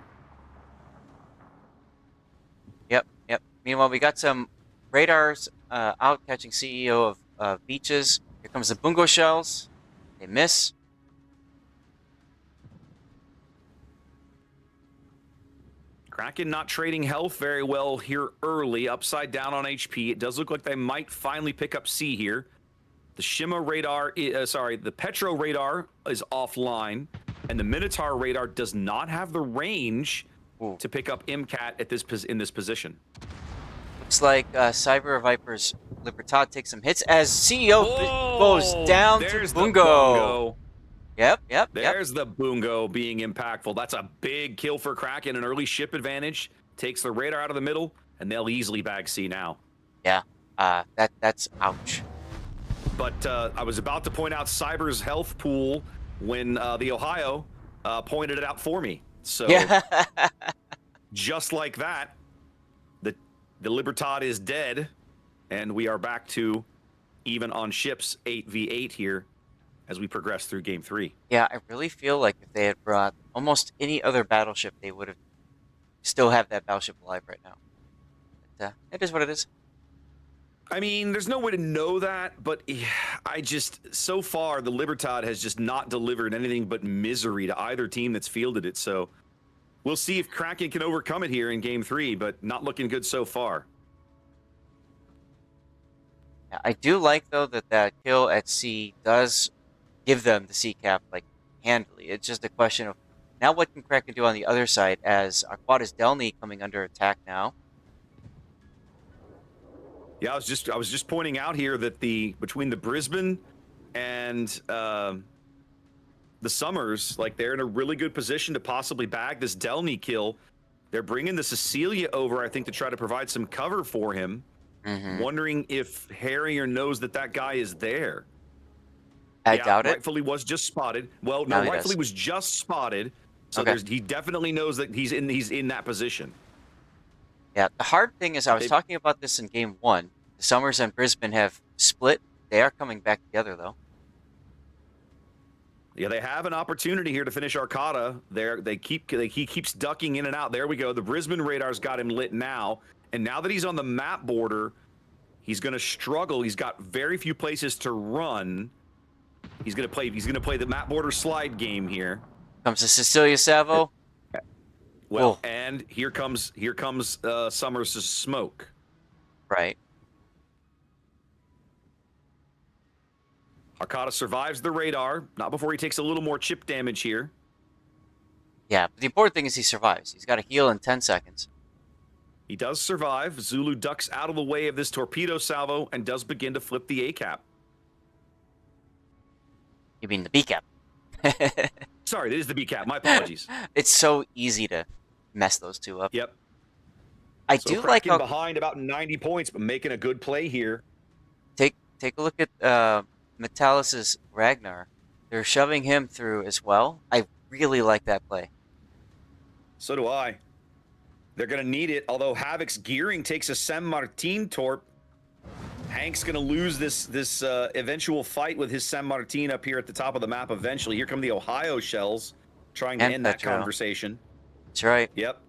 Yep. Yep. Meanwhile, we got some radars out catching CEO of beaches. Here comes the Bungo shells. They miss. Kraken not trading health very well here early, upside down on HP. It does look like they might finally pick up C here. The Shima radar, the Petro radar is offline, and the Minotaur radar does not have the range to pick up MCAT in this position. Looks like Cyber Viper's Libertad takes some hits as CEO goes down to Bungo. Yep. There's the Bungo being impactful. That's a big kill for Kraken. An early ship advantage. Takes the radar out of the middle, and they'll easily bag C now. Yeah, that's ouch. But I was about to point out Cyber's health pool when the Ohio pointed it out for me. So just like that, the Libertad is dead, and we are back to even on ships 8v8 here as we progress through game 3. Yeah, I really feel like if they had brought almost any other battleship, they would have still have that battleship alive right now. But, it is what it is. I mean, there's no way to know that, but so far, the Libertad has just not delivered anything but misery to either team that's fielded it, so we'll see if Kraken can overcome it here in game 3, but not looking good so far. Yeah, I do like, though, that kill at C does give them the C cap, like, handily. It's just a question of, now what can Kraken do on the other side as Aquatis Delny coming under attack now? Yeah, I was just pointing out here that between the Brisbane and the Summers, like, they're in a really good position to possibly bag this Delny kill. They're bringing the Cecilia over, I think, to try to provide some cover for him. Wondering if Harrier knows that guy is there. I doubt it. Rightfully was just spotted. Well, no, rightfully was just spotted. So he definitely knows that he's in that position. Yeah, the hard thing is I was talking about this in game 1. The Summers and Brisbane have split. They are coming back together, though. Yeah, they have an opportunity here to finish Arcata. He keeps ducking in and out. There we go. The Brisbane radar's got him lit now. And now that he's on the map border, he's going to struggle. He's got very few places to run. He's going to play the map border slide game here. Comes to Cecilia Savo. Well, and here comes Summers' smoke. Right. Arcata survives the radar, not before he takes a little more chip damage here. Yeah, but the important thing is he survives. He's got to heal in 10 seconds. He does survive. Zulu ducks out of the way of this torpedo salvo and does begin to flip the A cap. You mean the B cap? Sorry, it is the B cap. My apologies. It's so easy to mess those two up. Yep. I do like how behind about 90 points, but making a good play here. Take a look at Metallis's Ragnar. They're shoving him through as well. I really like that play. So do I. They're going to need it, although Havoc's gearing takes a San Martin torp. Hank's going to lose this eventual fight with his San Martin up here at the top of the map eventually. Here come the Ohio shells trying to end that conversation. That's right. Yep.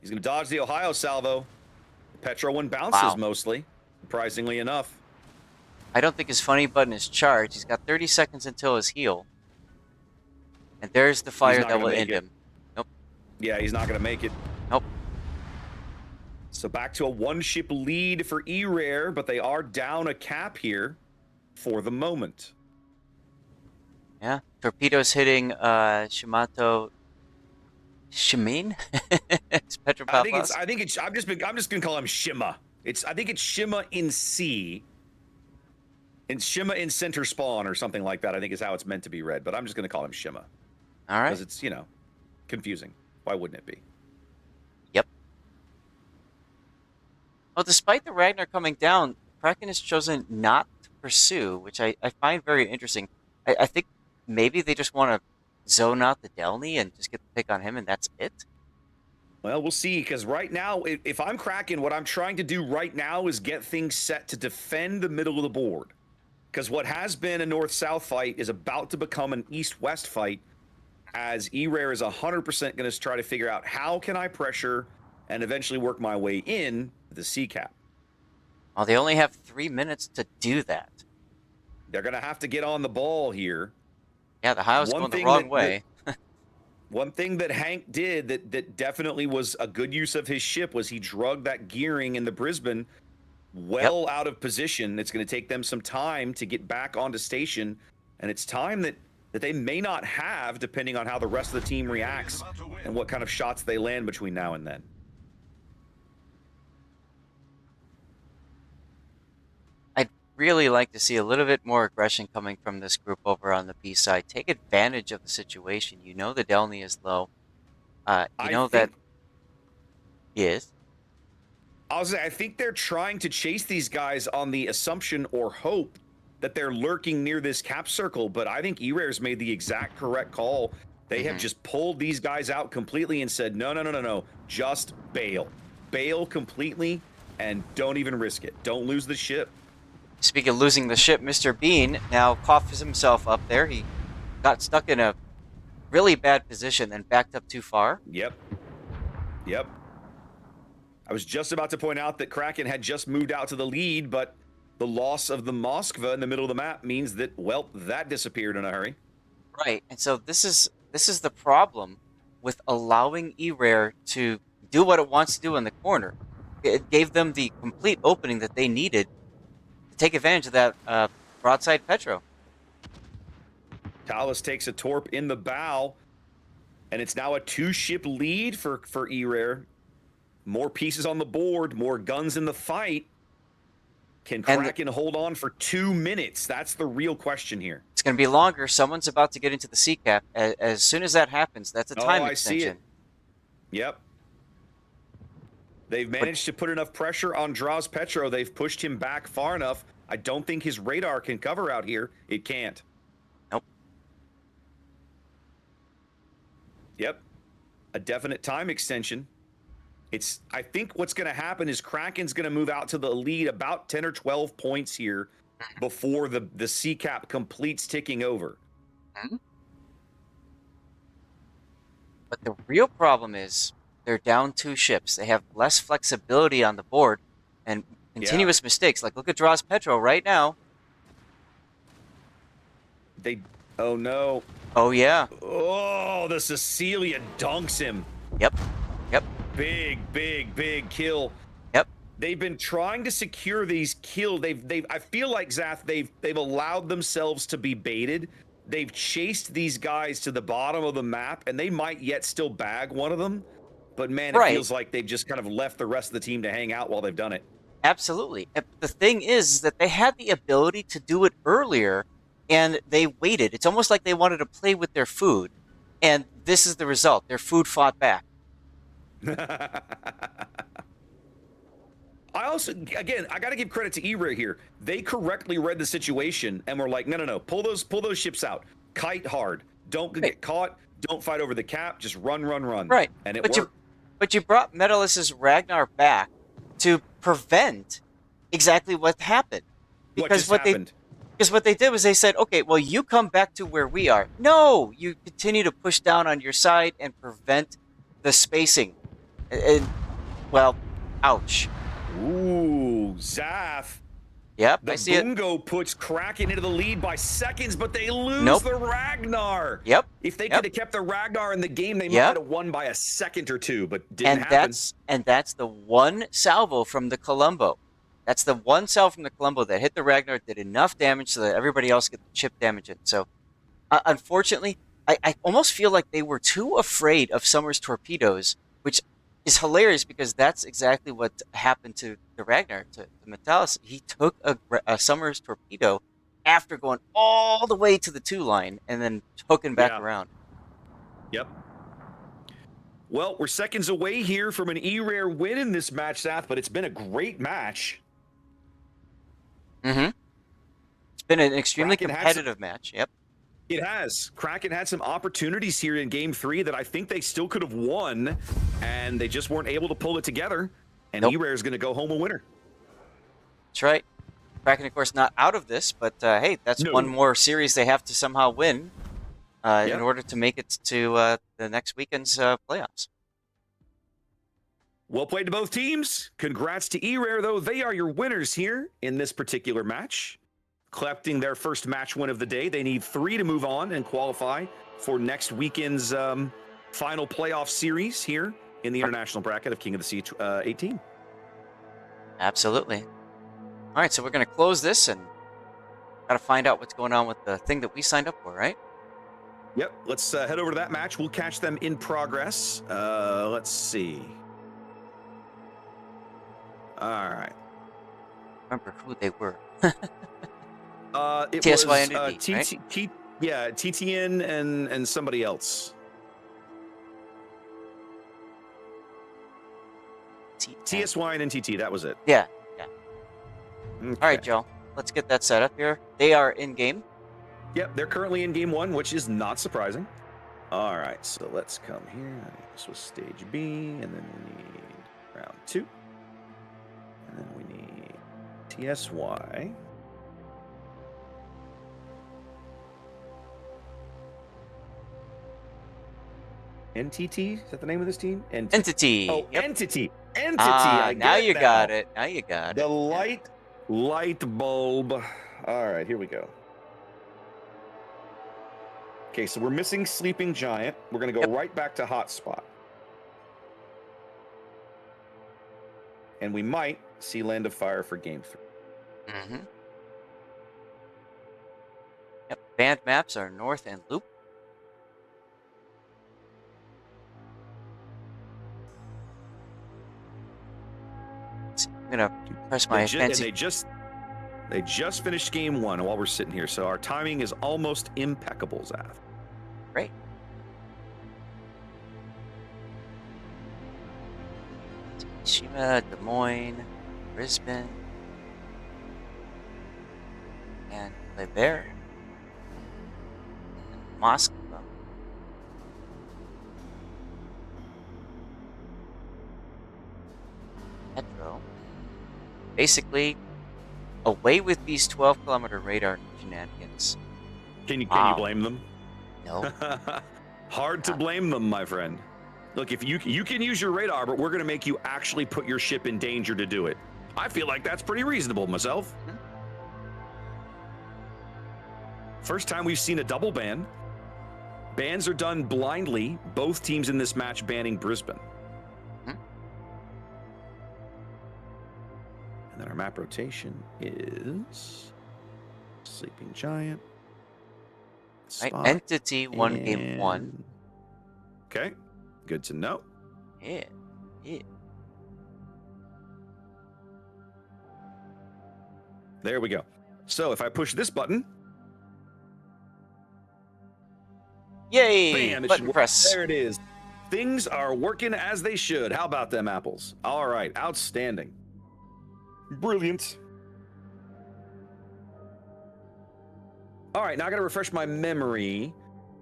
He's going to dodge the Ohio salvo. The Petro one bounces mostly, surprisingly enough. I don't think his funny button is charged. He's got 30 seconds until his heal. And there's the fire that will end him. Nope. Yeah, he's not going to make it. Nope. So back to a one-ship lead for E-Rare, but they are down a cap here for the moment. Yeah. Torpedoes hitting Shimato. Shimin? It's Petropavlos. I think it's I'm just gonna call him Shima. I think it's Shima in C. And Shima in center spawn or something like that, I think is how it's meant to be read. But I'm just gonna call him Shima. All right. Because it's, confusing. Why wouldn't it be? Yep. Well, despite the Ragnar coming down, Kraken has chosen not to pursue, which I find very interesting. I think maybe they just want to zone out the Delny and just get the pick on him, and that's it? Well, we'll see, because right now, if I'm Kraken, what I'm trying to do right now is get things set to defend the middle of the board. Because what has been a north-south fight is about to become an east-west fight, as E-Rare is 100% going to try to figure out how can I pressure and eventually work my way in the C-cap. Well, they only have 3 minutes to do that. They're going to have to get on the ball here. Yeah, the Ohio's going the wrong way. One thing that Hank did that definitely was a good use of his ship was he drugged that gearing in the Brisbane well out of position. It's going to take them some time to get back onto station, and it's time that they may not have, depending on how the rest of the team reacts and what kind of shots they land between now and then. I'd really like to see a little bit more aggression coming from this group over on the B side. Take advantage of the situation. You know the Delny is low. Yes. I think they're trying to chase these guys on the assumption or hope that they're lurking near this cap circle, but I think E-Rare's made the exact correct call. They have just pulled these guys out completely and said, no, just bail. Bail completely and don't even risk it. Don't lose the ship. Speaking of losing the ship, Mr. Bean now coughs himself up there. He got stuck in a really bad position and backed up too far. Yep. I was just about to point out that Kraken had just moved out to the lead, but the loss of the Moskva in the middle of the map means that, well, that disappeared in a hurry. Right, and so this is the problem with allowing E-Rare to do what it wants to do in the corner. It gave them the complete opening that they needed to take advantage of that broadside Petro. Talus takes a torp in the bow, and it's now a 2-ship lead for E-Rare. More pieces on the board, more guns in the fight. Can Kraken hold on for 2 minutes? That's the real question here. It's going to be longer. Someone's about to get into the C-cap. As soon as that happens, that's a time extension. I see it. Yep. They've managed to put enough pressure on Draws Petro. They've pushed him back far enough. I don't think his radar can cover out here. It can't. Nope. Yep. A definite time extension. I think what's going to happen is Kraken's going to move out to the lead about 10 or 12 points here before the C-cap completes ticking over. But the real problem is they're down 2 ships. They have less flexibility on the board and continuous mistakes. Like, look at Draws Petro right now. Oh, no. Oh, yeah. Oh, the Cecilia dunks him. Yep. Big kill. Yep. They've been trying to secure these kills. I feel like, Zath, they've allowed themselves to be baited. They've chased these guys to the bottom of the map, and they might yet still bag one of them. But man, it feels like they've just kind of left the rest of the team to hang out while they've done it. Absolutely. The thing is that they had the ability to do it earlier, and they waited. It's almost like they wanted to play with their food, and this is the result. Their food fought back. I got to give credit to E-Rare here. They correctly read the situation and were like, no, pull those ships out. Kite hard. Don't get caught. Don't fight over the cap. Just run. Right. And it worked. But you brought Medalis's Ragnar back to prevent exactly what happened. Because what they did was they said, okay, well, you come back to where we are. No, you continue to push down on your side and prevent the spacing. Well, ouch. Ooh, Zath. Yep, I see Bungo puts Kraken into the lead by seconds, but they lose the Ragnar. Yep. If they could have kept the Ragnar in the game, they might have won by a second or two, but didn't happen. That's the one salvo from the Colombo. That's the one salvo from the Colombo that hit the Ragnar, did enough damage so that everybody else get the chip damage in. So, unfortunately, I almost feel like they were too afraid of Summers' torpedoes, which is hilarious because that's exactly what happened to the Ragnar, to Metalis. He took a Summers torpedo after going all the way to the 2 line and then hooking back around. Yep. Well, we're seconds away here from an E-Rare win in this match, Zath, but it's been a great match. It's been an extremely competitive match. Yep. It has. Kraken had some opportunities here in Game 3 that I think they still could have won, and they just weren't able to pull it together. And Nope. E-Rare is going to go home a winner. That's right. Kraken, of course, not out of this, but hey, that's one more series they have to somehow win in order to make it to the next weekend's playoffs. Well played to both teams. Congrats to E-Rare, though. They are your winners here in this particular match. Collecting their first match win of the day. They need 3 to move on and qualify for next weekend's final playoff series here in the international bracket of King of the Sea 18. Absolutely. All right, so we're going to close this and got to find out what's going on with the thing that we signed up for, right? Yep, let's head over to that match. We'll catch them in progress. Let's see. All right. Remember who they were. It TSY was Entity, right? TTN and somebody else. TSY and NTT, that was it. Yeah. Okay. All right, Joe. Let's get that set up here. They are in game. Yep, they're currently in game 1, which is not surprising. All right, so let's come here. I think this was stage B, and then we need round 2. And then we need TSY. NTT? Is that the name of this team? Entity. Oh, Yep. Entity. Now you got it. Now you got it. The light bulb. All right, here we go. Okay, so we're missing Sleeping Giant. We're going to go right back to Hotspot. And we might see Land of Fire for Game 3. Mm-hmm. Yep. Band maps are North and Loop. I'm gonna press my fancy. They just finished game 1 while we're sitting here, so our timing is almost impeccable, Zath. Great. Shima, Des Moines, Brisbane, and Lever, and Moscow. Metro. Basically, away with these 12-kilometer radar shenanigans. Can you blame them? No. Hard to blame them, my friend. Look, if you can use your radar, but we're going to make you actually put your ship in danger to do it. I feel like that's pretty reasonable myself. Mm-hmm. First time we've seen a double ban. Bans are done blindly. Both teams in this match banning Brisbane. Mm-hmm. And then our map rotation is Sleeping Giant. Right. Entity won game 1. Okay. Good to know. Yeah. There we go. So if I push this button. Yay! Bam, Button press. There it is. Things are working as they should. How about them apples? All right. Outstanding. Brilliant. All right. Now I got to refresh my memory.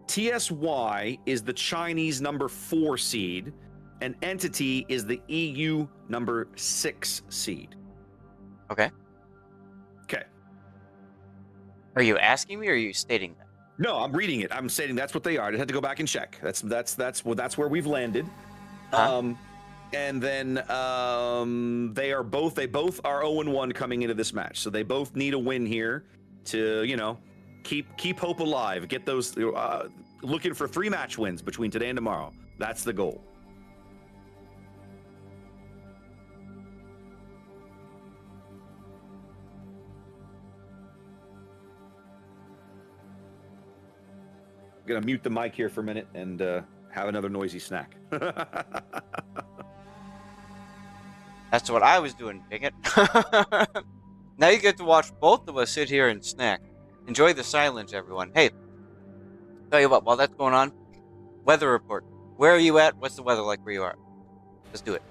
TSY is the Chinese number 4 seed, and Entity is the EU number 6 seed. Okay. Okay. Are you asking me or are you stating that? No, I'm reading it. I'm stating that's what they are. I had to go back and check. That's where we've landed. Huh? And then they both are 0-1 coming into this match. So they both need a win here to, keep hope alive. Get those looking for 3 match wins between today and tomorrow. That's the goal. I'm gonna mute the mic here for a minute and have another noisy snack. That's what I was doing, dang it. Now you get to watch both of us sit here and snack. Enjoy the silence, everyone. Hey, tell you what, while that's going on, weather report. Where are you at? What's the weather like where you are? Let's do it.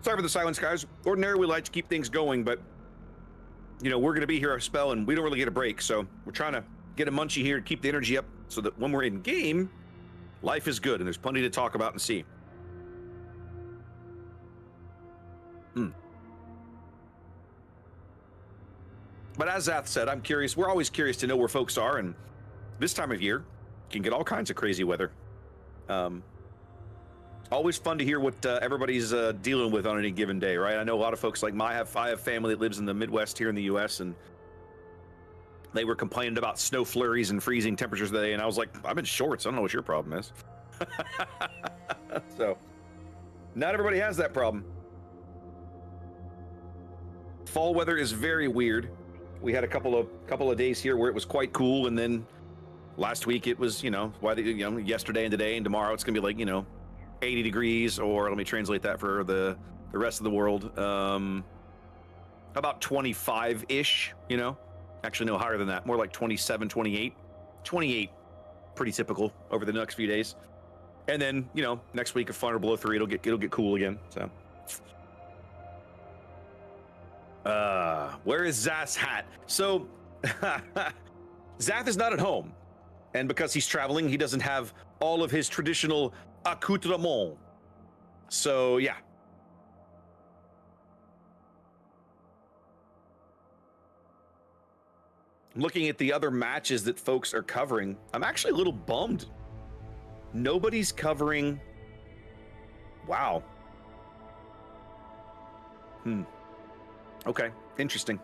Sorry for the silence, guys. Ordinarily, we like to keep things going, but, you know, we're going to be here a spell, and we don't really get a break, so we're trying to get a munchie here to keep the energy up so that when we're in game, life is good, and there's plenty to talk about and see. But as Zath said, I'm curious. We're always curious to know where folks are, and this time of year, you can get all kinds of crazy weather. Always fun to hear what everybody's dealing with on any given day, right? I know a lot of folks like I have family that lives in the Midwest here in the U.S., and they were complaining about snow flurries and freezing temperatures today, and I was like, I'm in shorts. I don't know what your problem is. So, not everybody has that problem. Fall weather is very weird. We had a couple of days here where it was quite cool, and then last week it was, yesterday and today and tomorrow it's gonna be like, 80 degrees, or let me translate that for the rest of the world. About 25-ish, Actually, no, higher than that. More like 27, 28. 28, pretty typical over the next few days. And then, next week, if fun or below 3, it'll get cool again. So, where is Zath's hat? So, Zath is not at home, and because he's traveling, he doesn't have all of his traditional accoutrements. So, yeah. Looking at the other matches that folks are covering, I'm actually a little bummed. Nobody's covering. Wow. Okay, interesting.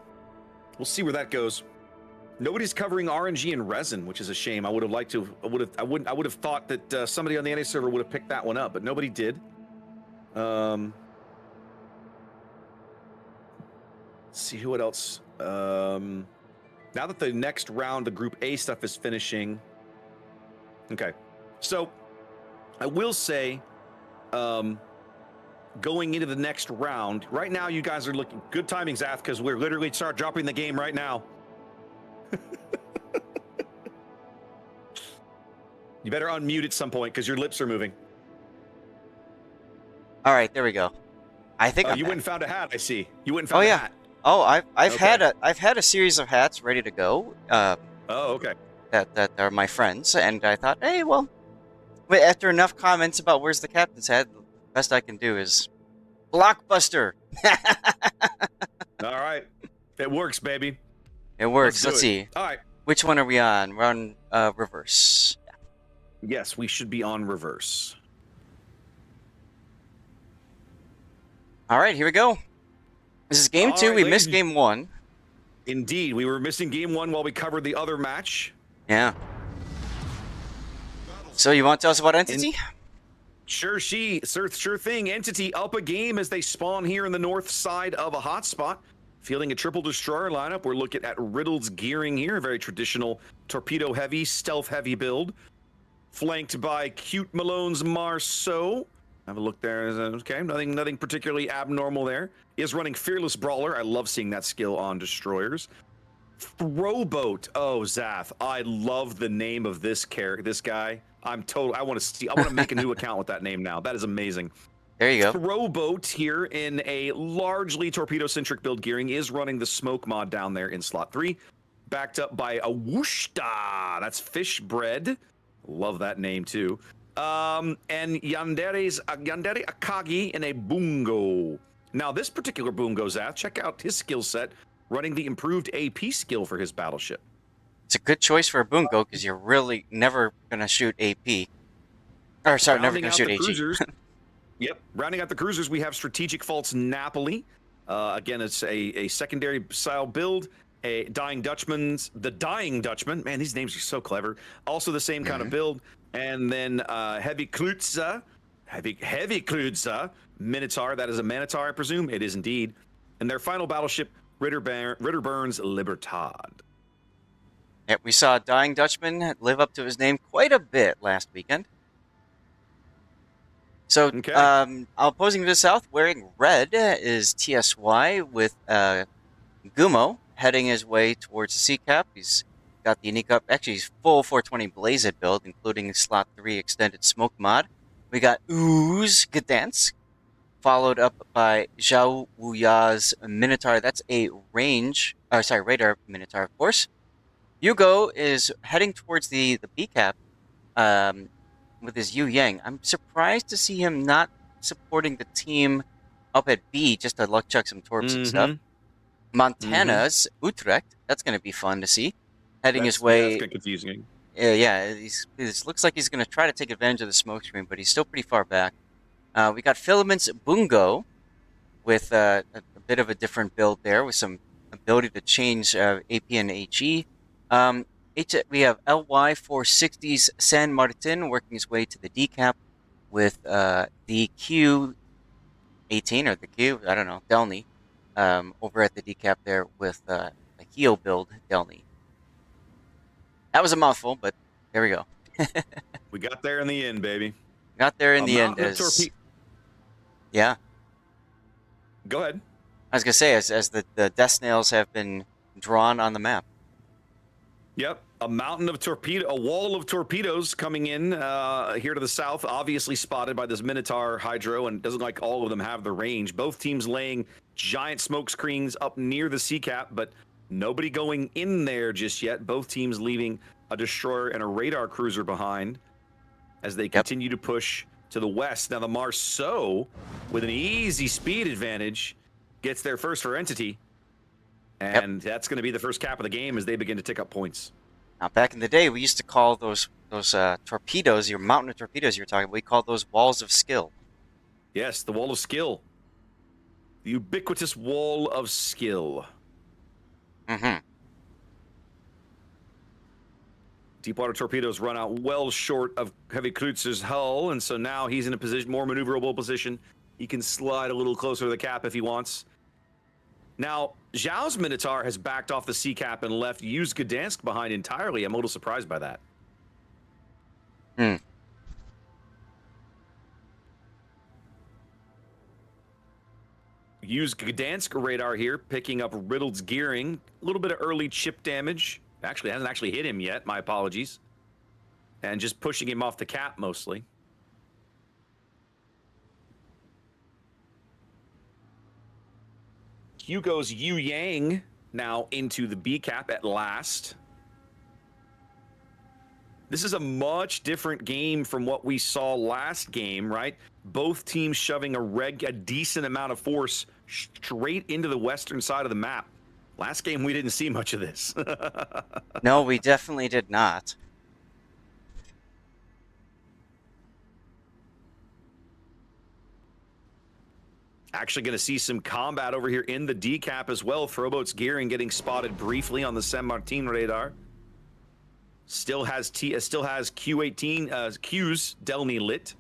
We'll see where that goes. Nobody's covering RNG and resin, which is a shame. I would have liked to. I would have thought that somebody on the NA server would have picked that one up, but nobody did. Let's see who else. Now that the next round of Group A stuff is finishing. Okay, so I will say, going into the next round, right now you guys are looking good timing, Zath, because we're literally start dropping the game right now. You better unmute at some point because your lips are moving. All right, there we go. I think you went and found a hat. I see. You went and found a hat. Oh, I've had a series of hats ready to go. Okay. That are my friends, and I thought, hey, well, after enough comments about where's the captain's hat, the best I can do is Blockbuster. All right, it works, baby. It works. Let's see. All right. Which one are we on? We're on reverse. Yes, we should be on reverse. All right, here we go. This is game 2. We missed game 1. Indeed, we were missing game 1 while we covered the other match. Yeah. So you want to tell us about Entity? Sure thing. Entity up a game as they spawn here in the north side of a hotspot. Fielding a triple destroyer lineup. We're looking at Riddle's gearing here. A very traditional torpedo-heavy, stealth-heavy build. Flanked by Cute Malone's Marceau. Have a look there. Okay, nothing particularly abnormal there. He is running Fearless Brawler. I love seeing that skill on destroyers. Throwboat. Oh, Zath, I love the name of this guy. I want to make a new account with that name now. That is amazing. There you go. Throwboat here in a largely torpedo-centric build gearing is running the smoke mod down there in slot 3. Backed up by a Wooshta. That's fish bread. Love that name too. And Yandere Akagi in a Bungo. Now, this particular Bungo, Zath, check out his skill set, running the improved AP skill for his battleship. It's a good choice for a Bungo because you're really never going to shoot AP. Or, sorry, never going to shoot AG. Yep. Rounding out the cruisers, we have Strategic Faults Napoli. Again, it's a secondary style build. The Dying Dutchman. Man, these names are so clever. Also the same kind of build. And then Heavy Klutza. Heavy Klutza. Minotaur. That is a Minotaur, I presume. It is indeed. And their final battleship, Ritterburn's Libertad. Yep, we saw Dying Dutchman live up to his name quite a bit last weekend. So, okay. Opposing to the south, wearing red is TSY with Gumo heading his way towards the C-Cap. He's got the unique up. Actually, he's full 420 Blazed build, including slot 3 extended smoke mod. We got Ooze Gdansk followed up by Zhao Wuya's Minotaur. That's a radar Minotaur, of course. Hugo is heading towards the B cap with his Yu Yang. I'm surprised to see him not supporting the team up at B just to luck chuck some torps and stuff. Montana's Utrecht. That's going to be fun to see. Heading his way. Yeah, that's kind of confusing. Yeah, it looks like he's going to try to take advantage of the smoke screen, but he's still pretty far back. We got Filament's Bungo with a bit of a different build there with some ability to change AP and HE. We have LY460's San Martin working his way to the D cap with the Q18 or the Q, I don't know, Delny, over at the D cap there with a heel build Delny. That was a mouthful, but there we go. We got there in the end, baby. Got there in the end. Yeah. Go ahead. I was going to say, as the death snails have been drawn on the map. Yep. A wall of torpedoes coming in here to the south, obviously spotted by this Minotaur Hydro, and it doesn't like all of them have the range. Both teams laying giant smoke screens up near the sea cap, but nobody going in there just yet. Both teams leaving a destroyer and a radar cruiser behind as they continue to push to the west. Now the Marceau, with an easy speed advantage, gets there first for Entity. And that's going to be the first cap of the game as they begin to tick up points. Now, back in the day, we used to call those torpedoes, your mountain of torpedoes you were talking about, we called those walls of skill. Yes, the wall of skill. The ubiquitous wall of skill. Deepwater torpedoes run out well short of Heavy Krutz's hull, and so now he's in a more maneuverable position. He can slide a little closer to the cap if he wants. Now, Zhao's Minotaur has backed off the sea cap and left Yuz Gdansk behind entirely. I'm a little surprised by that. Yuz Gdansk radar here, picking up Riddled's gearing. A little bit of early chip damage. Actually, hasn't actually hit him yet. My apologies. And just pushing him off the cap mostly. Hugo's Yu Yang now into the B cap at last. This is a much different game from what we saw last game, right? Both teams shoving a decent amount of force straight into the western side of the map. Last game, we didn't see much of this. No, we definitely did not. Actually going to see some combat over here in the D cap as well. Throwboat's gearing getting spotted briefly on the San Martin radar. Still has Q18 Q's Delny lit.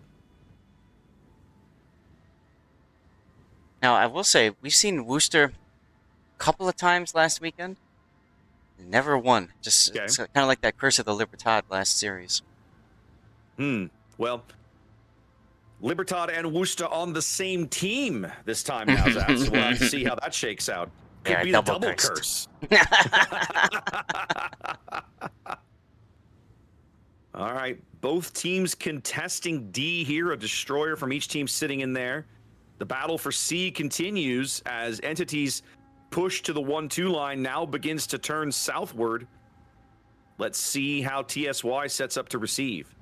Now, I will say, we've seen Worcester a couple of times last weekend. Never won. Just it's kind of like that Curse of the Libertad last series. Well, Libertad and Worcester on the same team this time now, Zach. So we'll have to see how that shakes out. Could be the double curse. All right, both teams contesting D here, a destroyer from each team sitting in there. The battle for C continues as Entities push to the 1-2 line now begins to turn southward. Let's see how TSY sets up to receive.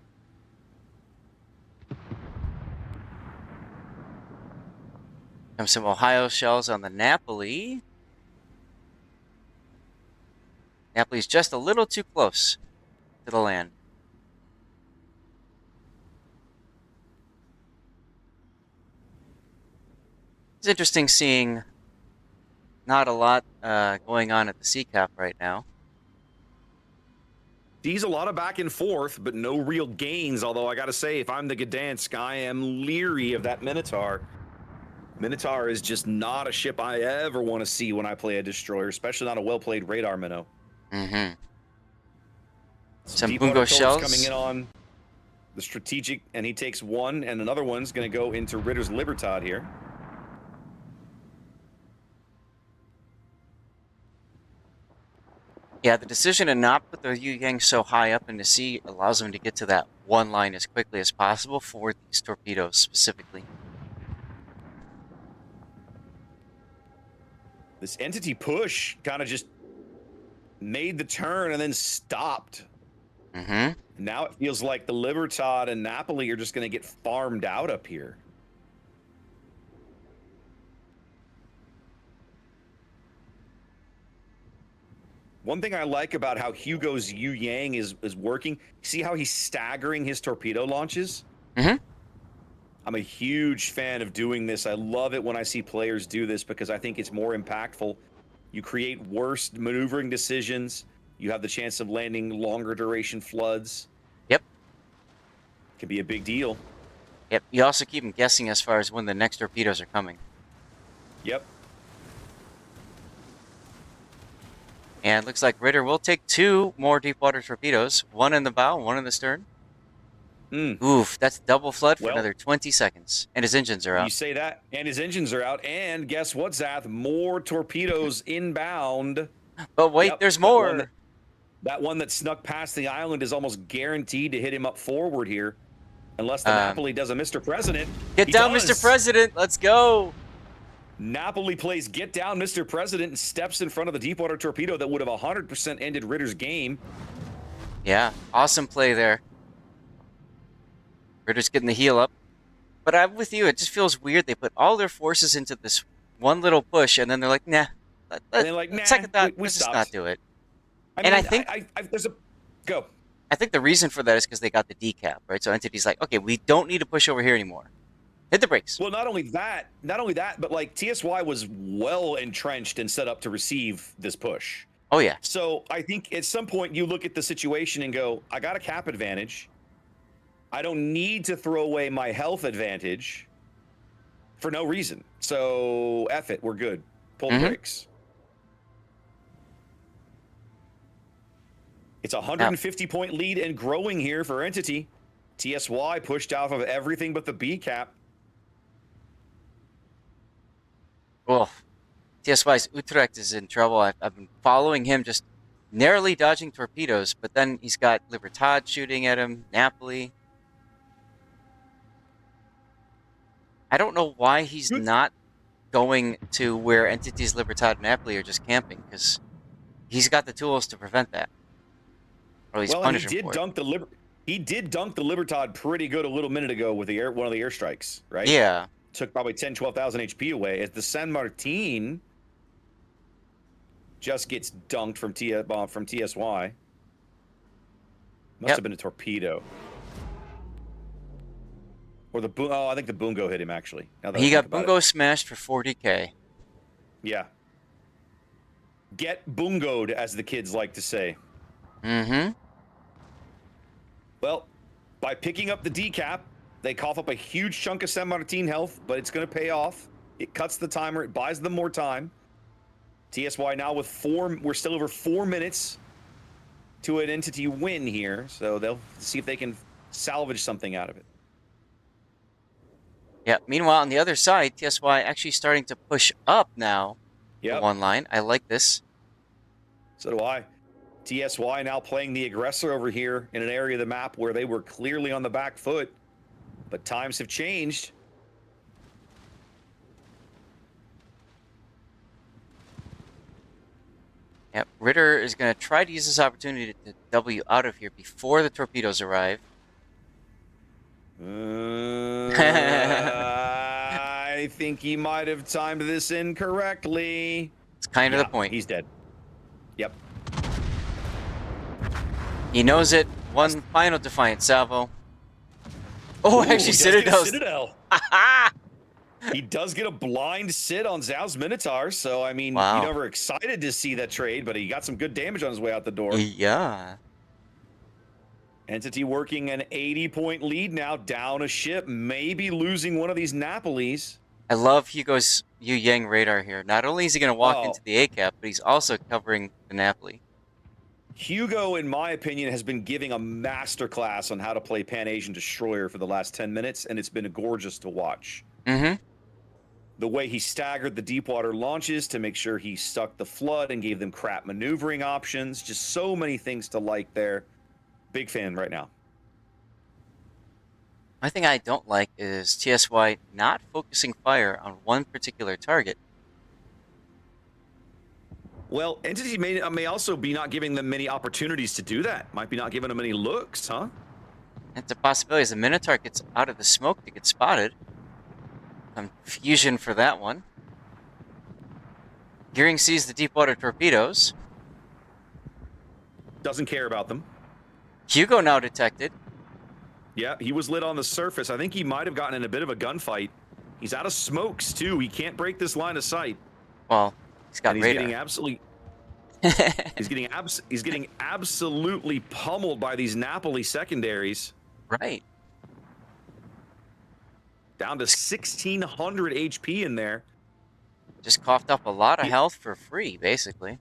Some Ohio shells on the Napoli. Napoli's just a little too close to the land. It's interesting seeing not a lot going on at the sea cap right now. These a lot of back and forth, but no real gains. Although I got to say, if I'm the Gdansk, I am leery of that Minotaur. Minotaur is just not a ship I ever want to see when I play a destroyer, especially not a well-played radar minnow. Some Bungo shells coming in on the strategic, and he takes one, and another one's going to go into Ritter's Libertad here. Yeah, the decision to not put the Yu Yang so high up in the sea allows them to get to that one line as quickly as possible for these torpedoes specifically. This entity push kind of just made the turn and then stopped. Mm-hmm. Now it feels like the Libertad and Napoli are just going to get farmed out up here. One thing I like about how Hugo's Yu Yang is working, see how he's staggering his torpedo launches? Mm-hmm. I'm a huge fan of doing this. I love it when I see players do this because I think it's more impactful. You create worse maneuvering decisions. You have the chance of landing longer duration floods. Yep. Could be a big deal. Yep. You also keep them guessing as far as when the next torpedoes are coming. Yep. And it looks like Ritter will take 2 more deep water torpedoes. 1 in the bow, 1 in the stern. Oof, that's double flood for another 20 seconds. And his engines are out. You say that, and his engines are out. And guess what, Zath? More torpedoes inbound. But wait, there's more. That one that snuck past the island is almost guaranteed to hit him up forward here. Unless the Napoli does a Mr. President. Get down, Mr. President. Let's go. Napoli plays Get Down, Mr. President, and steps in front of the deepwater torpedo that would have 100% ended Ritter's game. Yeah, awesome play there. Ritter's getting the heel up. But I'm with you. It just feels weird. They put all their forces into this one little push, and then they're like, nah. Second thought, let's just not do it. I think Go. I think the reason for that is because they got the decap, right? So Entity's like, okay, we don't need to push over here anymore. Hit the brakes. Well, not only that, but like TSY was well entrenched and set up to receive this push. Oh, yeah. So I think at some point you look at the situation and go, I got a cap advantage. I don't need to throw away my health advantage for no reason. So F it, we're good. Pull the brakes. It's a 150-point lead and growing here for Entity. TSY pushed off of everything but the B cap. Oh, TSY's Utrecht is in trouble. I've been following him, just narrowly dodging torpedoes, but then he's got Libertad shooting at him, Napoli. I don't know why he's not going to where Entity's Libertad and Napoli are just camping, because he's got the tools to prevent that. Or at least punish him for it. He did dunk the Libertad pretty good a little minute ago with the one of the airstrikes, right? Yeah. Took probably 10, 12,000 HP away. As the San Martin just gets dunked from TSY. Must have been a torpedo. Or I think the Bungo hit him, actually. He got Bungo smashed for 40k. Yeah. Get bungoed, as the kids like to say. Mm-hmm. Well, by picking up the decap, they cough up a huge chunk of San Martin health, but it's going to pay off. It cuts the timer. It buys them more time. TSY now with we're still over 4 minutes to an Entity win here, so they'll see if they can salvage something out of it. Yeah, meanwhile, on the other side, TSY actually starting to push up now. Yeah. One line. I like this. So do I. TSY now playing the aggressor over here in an area of the map where they were clearly on the back foot, but times have changed. Yep, Ritter is going to try to use this opportunity to W out of here before the torpedoes arrive. I think he might have timed this incorrectly. It's kind of the point. He's dead. Yep. He knows it. One final defiant salvo. Oh, actually, Citadel. He does get a blind sit on Zhao's Minotaur, so I mean, you never excited to see that trade, but he got some good damage on his way out the door. Yeah. Entity working an 80-point lead now, down a ship, maybe losing one of these Napolis. I love Hugo's Yu Yang radar here. Not only is he going to walk into the A-cap, but he's also covering the Napoli. Hugo, in my opinion, has been giving a masterclass on how to play Pan-Asian Destroyer for the last 10 minutes, and it's been gorgeous to watch. Mm-hmm. The way he staggered the deepwater launches to make sure he stuck the flood and gave them crap maneuvering options. Just so many things to like there. Big fan right now. One thing I don't like is TSY not focusing fire on one particular target. Well, Entity may also be not giving them many opportunities to do that. Might be not giving them any looks, huh? It's a possibility. As the Minotaur gets out of the smoke to get spotted. Confusion for that one. Gearing sees the deep water torpedoes. Doesn't care about them. Hugo now detected. Yeah, he was lit on the surface. I think he might have gotten in a bit of a gunfight. He's out of smokes, too. He can't break this line of sight. Well, he's got radar. Getting absolutely... he's getting absolutely pummeled by these Napoli secondaries. Right. Down to 1,600 HP in there. Just coughed up a lot of health for free, basically.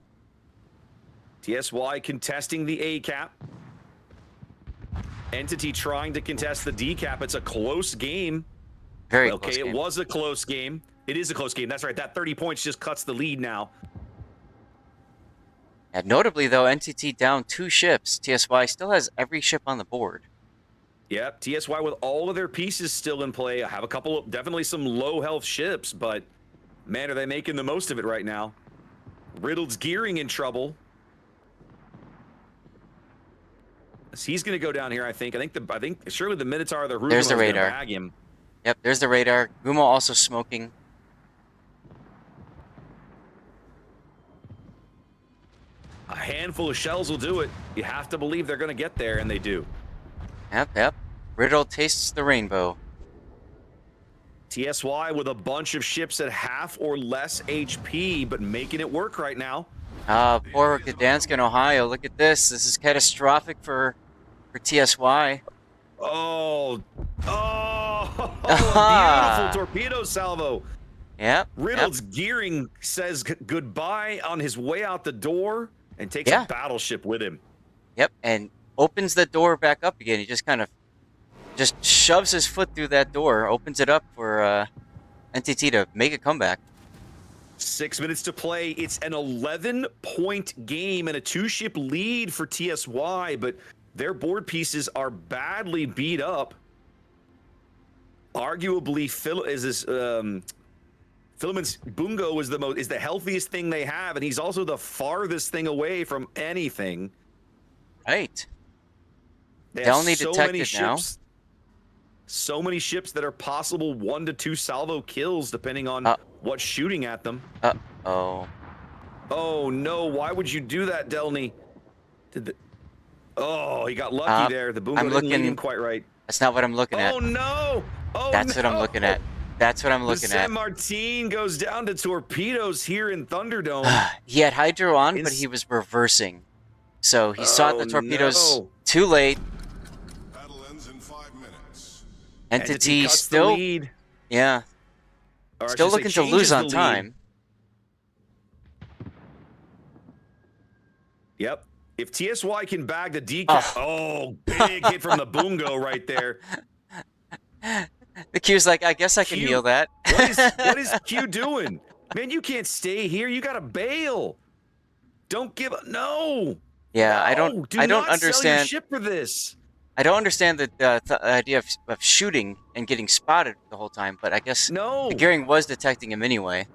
TSY contesting the A cap. Entity trying to contest the D cap. It's a close game. Very close game. Okay, it was a close game. It is a close game. That's right. That 30 points just cuts the lead now. And notably, though, NTT down 2 ships. TSY still has every ship on the board. Yep, TSY with all of their pieces still in play. I have a couple of, definitely some low health ships, but man, are they making the most of it right now. Riddled's gearing in trouble. He's going to go down here, I think. I think surely the Minotaur or the Ruben there's the is gonna radar. bag him. Yep, there's the radar. Gumo also smoking. A handful of shells will do it. You have to believe they're going to get there, and they do. Yep. Riddle tastes the rainbow. TSY with a bunch of ships at half or less HP, but making it work right now. Poor Gdansk in Ohio. Look at this. This is catastrophic for TSY. Oh, beautiful torpedo salvo. Yep. Riddle's gearing says goodbye on his way out the door and takes a battleship with him. Yep, and opens the door back up again. He just kind of shoves his foot through that door, opens it up for NTT to make a comeback. 6 minutes to play. It's an 11-point game and a 2-ship lead for TSY, but their board pieces are badly beat up. Arguably, Filament's Bungo is the healthiest thing they have, and he's also the farthest thing away from anything. Right. They only have so detected many now. ships. So many ships that are possible 1 to 2 salvo kills depending on what's shooting at them. Oh no! Why would you do that, Delny? He got lucky there. The Bungo didn't lead him quite right. That's not what I'm looking at. Oh no! That's what I'm looking at. That's what I'm looking at. San Martin goes down to torpedoes here in Thunderdome. He had hydro on, but he was reversing. So he saw the torpedoes too late. Battle ends in 5 minutes. Entity still, lead. Yeah, still looking to lose on time. Yep. If TSY can bag the decap, big hit from the Bungo right there. The Q's like, I guess I can heal that. What is Q doing? Man, you can't stay here. You gotta bail. Don't give up. No. Yeah, no, I don't understand. Sell your ship for this. I don't understand the idea of shooting and getting spotted the whole time, but I guess the gearing was detecting him anyway.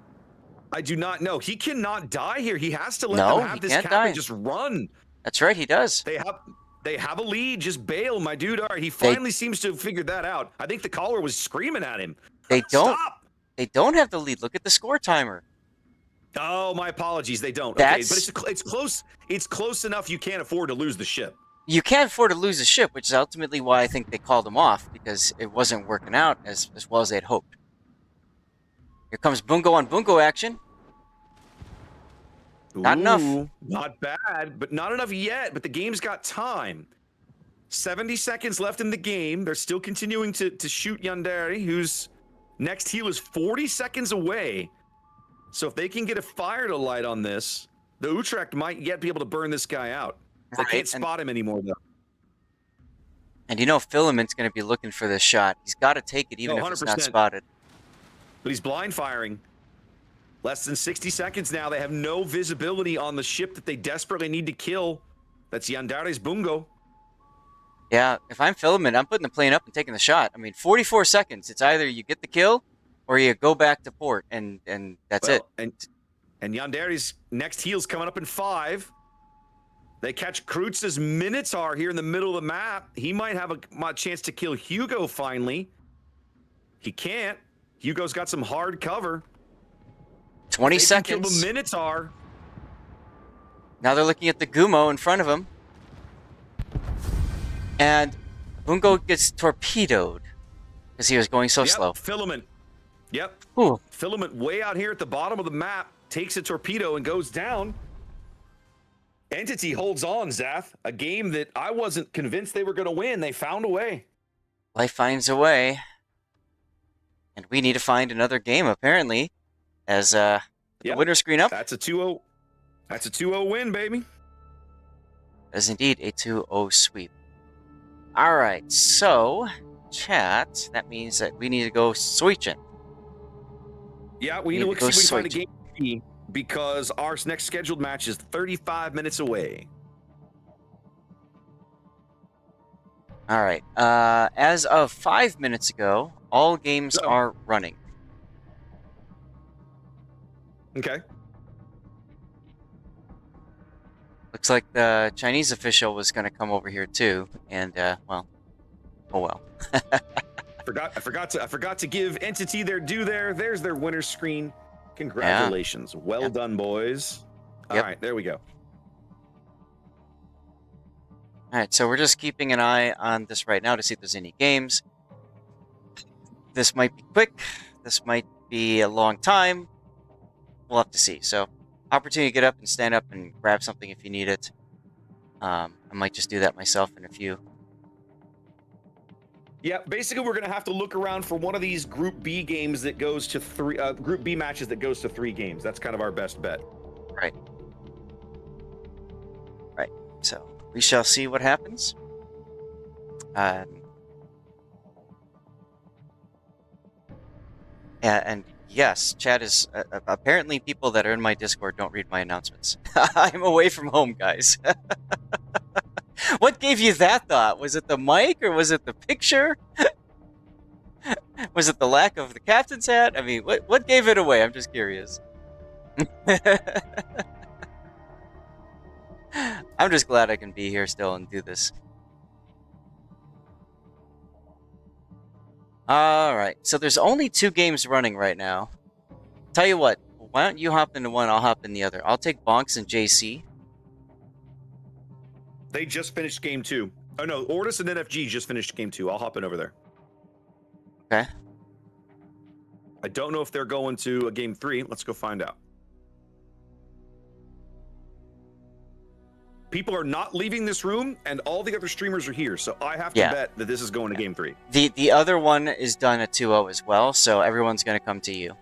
I do not know. He cannot die here. He has to let them have this cap and just run. That's right, he does. They have a lead. Just bail, my dude. All right, he finally seems to have figured that out. I think the caller was screaming at him. They don't. Stop. They don't have the lead. Look at the score timer. Oh, my apologies. They don't. Okay, but it's close. It's close enough. You can't afford to lose the ship. You can't afford to lose the ship, which is ultimately why I think they called him off, because it wasn't working out as well as they'd hoped. Here comes Bungo on Bungo action. Not enough. Not bad, but not enough yet. But the game's got time. 70 seconds left in the game. They're still continuing to shoot Yandere, whose next heal is 40 seconds away. So if they can get a fire to light on this, the Utrecht might yet be able to burn this guy out. They can't spot him anymore, though. And you know Filament's going to be looking for this shot. He's got to take it, even if it's not spotted. But he's blind firing. Less than 60 seconds now. They have no visibility on the ship that they desperately need to kill. That's Yandare's Bungo. Yeah, if I'm Filament, I'm putting the plane up and taking the shot. I mean, 44 seconds. It's either you get the kill or you go back to port, and that's it. And Yandere's next heal's coming up in 5. They catch Krutz's Minotaur here in the middle of the map. He might have a chance to kill Hugo finally. He can't. Hugo's got some hard cover. 20 they seconds. Can kill the Minotaur. Now they're looking at the Gumo in front of him. And Bungo gets torpedoed because he was going so slow. Filament. Yep. Ooh. Filament way out here at the bottom of the map takes a torpedo and goes down. Entity holds on, Zath. A game that I wasn't convinced they were going to win. They found a way. Life finds a way. And we need to find another game, apparently, as the winner screen up. That's a 2-0. That's a 2-0 win, baby. That is indeed a 2-0 sweep. All right, so, chat, that means that we need to go switching. Yeah, we need to look see if we can find a game B, because our next scheduled match is 35 minutes away. All right, as of 5 minutes ago, all games are running. Okay. Looks like the Chinese official was going to come over here too, and well, oh well. I forgot to give Entity their due there. There's their winner screen. Congratulations. Yeah. Well done, boys. All right, there we go. All right, so we're just keeping an eye on this right now to see if there's any games. This might be quick. This might be a long time. We'll have to see. So, opportunity to get up and stand up and grab something if you need it. I might just do that myself in a few. Yeah, basically we're going to have to look around for one of these Group B games that goes to Group B matches that goes to 3 games. That's kind of our best bet. Right. Right. So, we shall see what happens. And yes, chat is apparently people that are in my Discord don't read my announcements. I'm away from home, guys. What gave you that thought? Was it the mic or was it the picture? Was it the lack of the captain's hat? I mean, what gave it away? I'm just curious. I'm just glad I can be here still and do this. Alright, so there's only 2 games running right now. Tell you what, why don't you hop into one, I'll hop in the other. I'll take Bonks and JC. They just finished game 2. Oh no, Ortis and NFG just finished game 2. I'll hop in over there. Okay. I don't know if they're going to a game 3. Let's go find out. People are not leaving this room, and all the other streamers are here, so I have to bet that this is going to game 3. The other one is done at 2-0 as well, so everyone's going to come to you.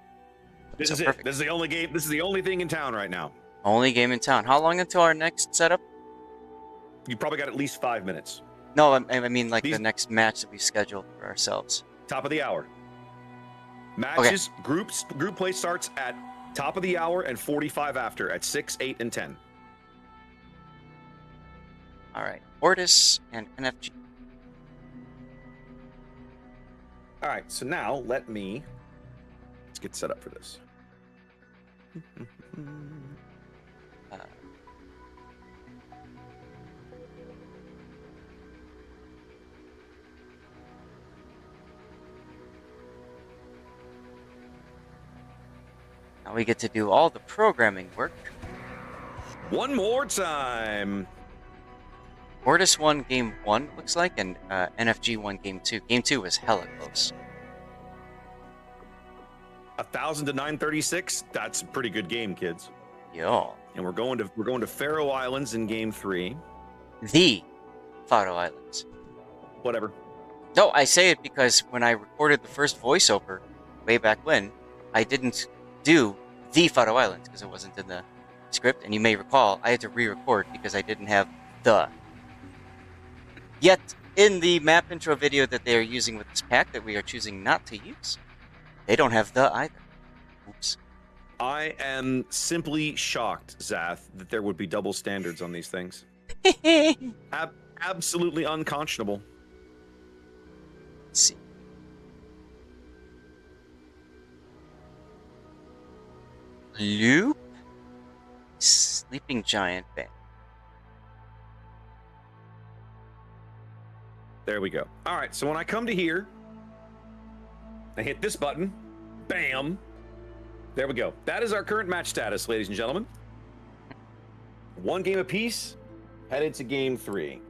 This is it. This is the only game. This is the only thing in town right now. Only game in town. How long until our next setup? You probably got at least 5 minutes. No, I mean like the next match that we scheduled for ourselves. Top of the hour. Matches, group play starts at top of the hour and 45 after at 6, 8, and 10. All right, Ortis and NFG. All right, so now let's get set up for this. Now we get to do all the programming work. One more time. Ortis won game 1, looks like, and NFG won game 2. Game 2 was hella close. 1,000 to 936. That's a pretty good game, kids. Yo. And we're going to Faroe Islands in game 3. The Faroe Islands. Whatever. No, I say it because when I recorded the first voiceover way back when, I didn't do the Faroe Islands because it wasn't in the script, and you may recall I had to re-record because I didn't have the. Yet, in the map intro video that they are using with this pack that we are choosing not to use, they don't have the either. Oops. I am simply shocked, Zath, that there would be double standards on these things. Absolutely unconscionable. Let's see. Loop? Sleeping Giant Band. There we go. All right, so when I come to here, I hit this button. Bam. There we go. That is our current match status, ladies and gentlemen. 1 game apiece, headed to game 3.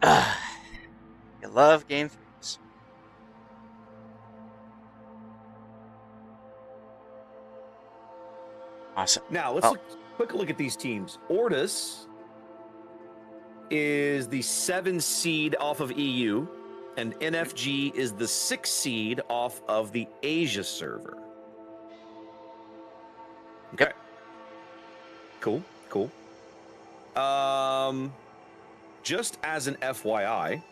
You love game 3s. Awesome. Now, let's quick look at these teams. Ortus is the 7 seed off of EU, and NFG is the 6 seed off of the Asia server. Okay. Cool. Just as an FYI,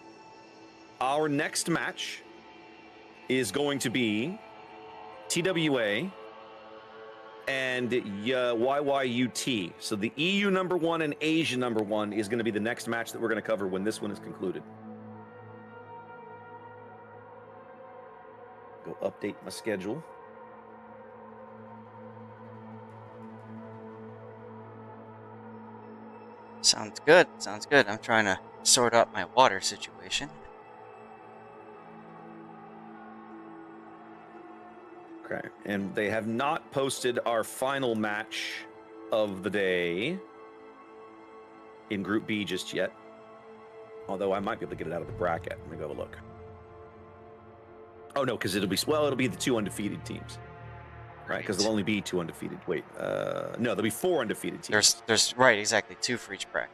our next match is going to be TWA and YYUT. So the EU number 1 and Asia number 1 is going to be the next match that we're going to cover when this one is concluded. Go update my schedule. Sounds good. I'm trying to sort out my water situation. Okay, and they have not posted our final match of the day in Group B just yet. Although I might be able to get it out of the bracket. Let me go have a look. Oh no, because it'll be the 2 undefeated teams, right? Because there'll only be 2 undefeated. Wait, no, there'll be 4 undefeated teams. There's right, exactly 2 for each bracket.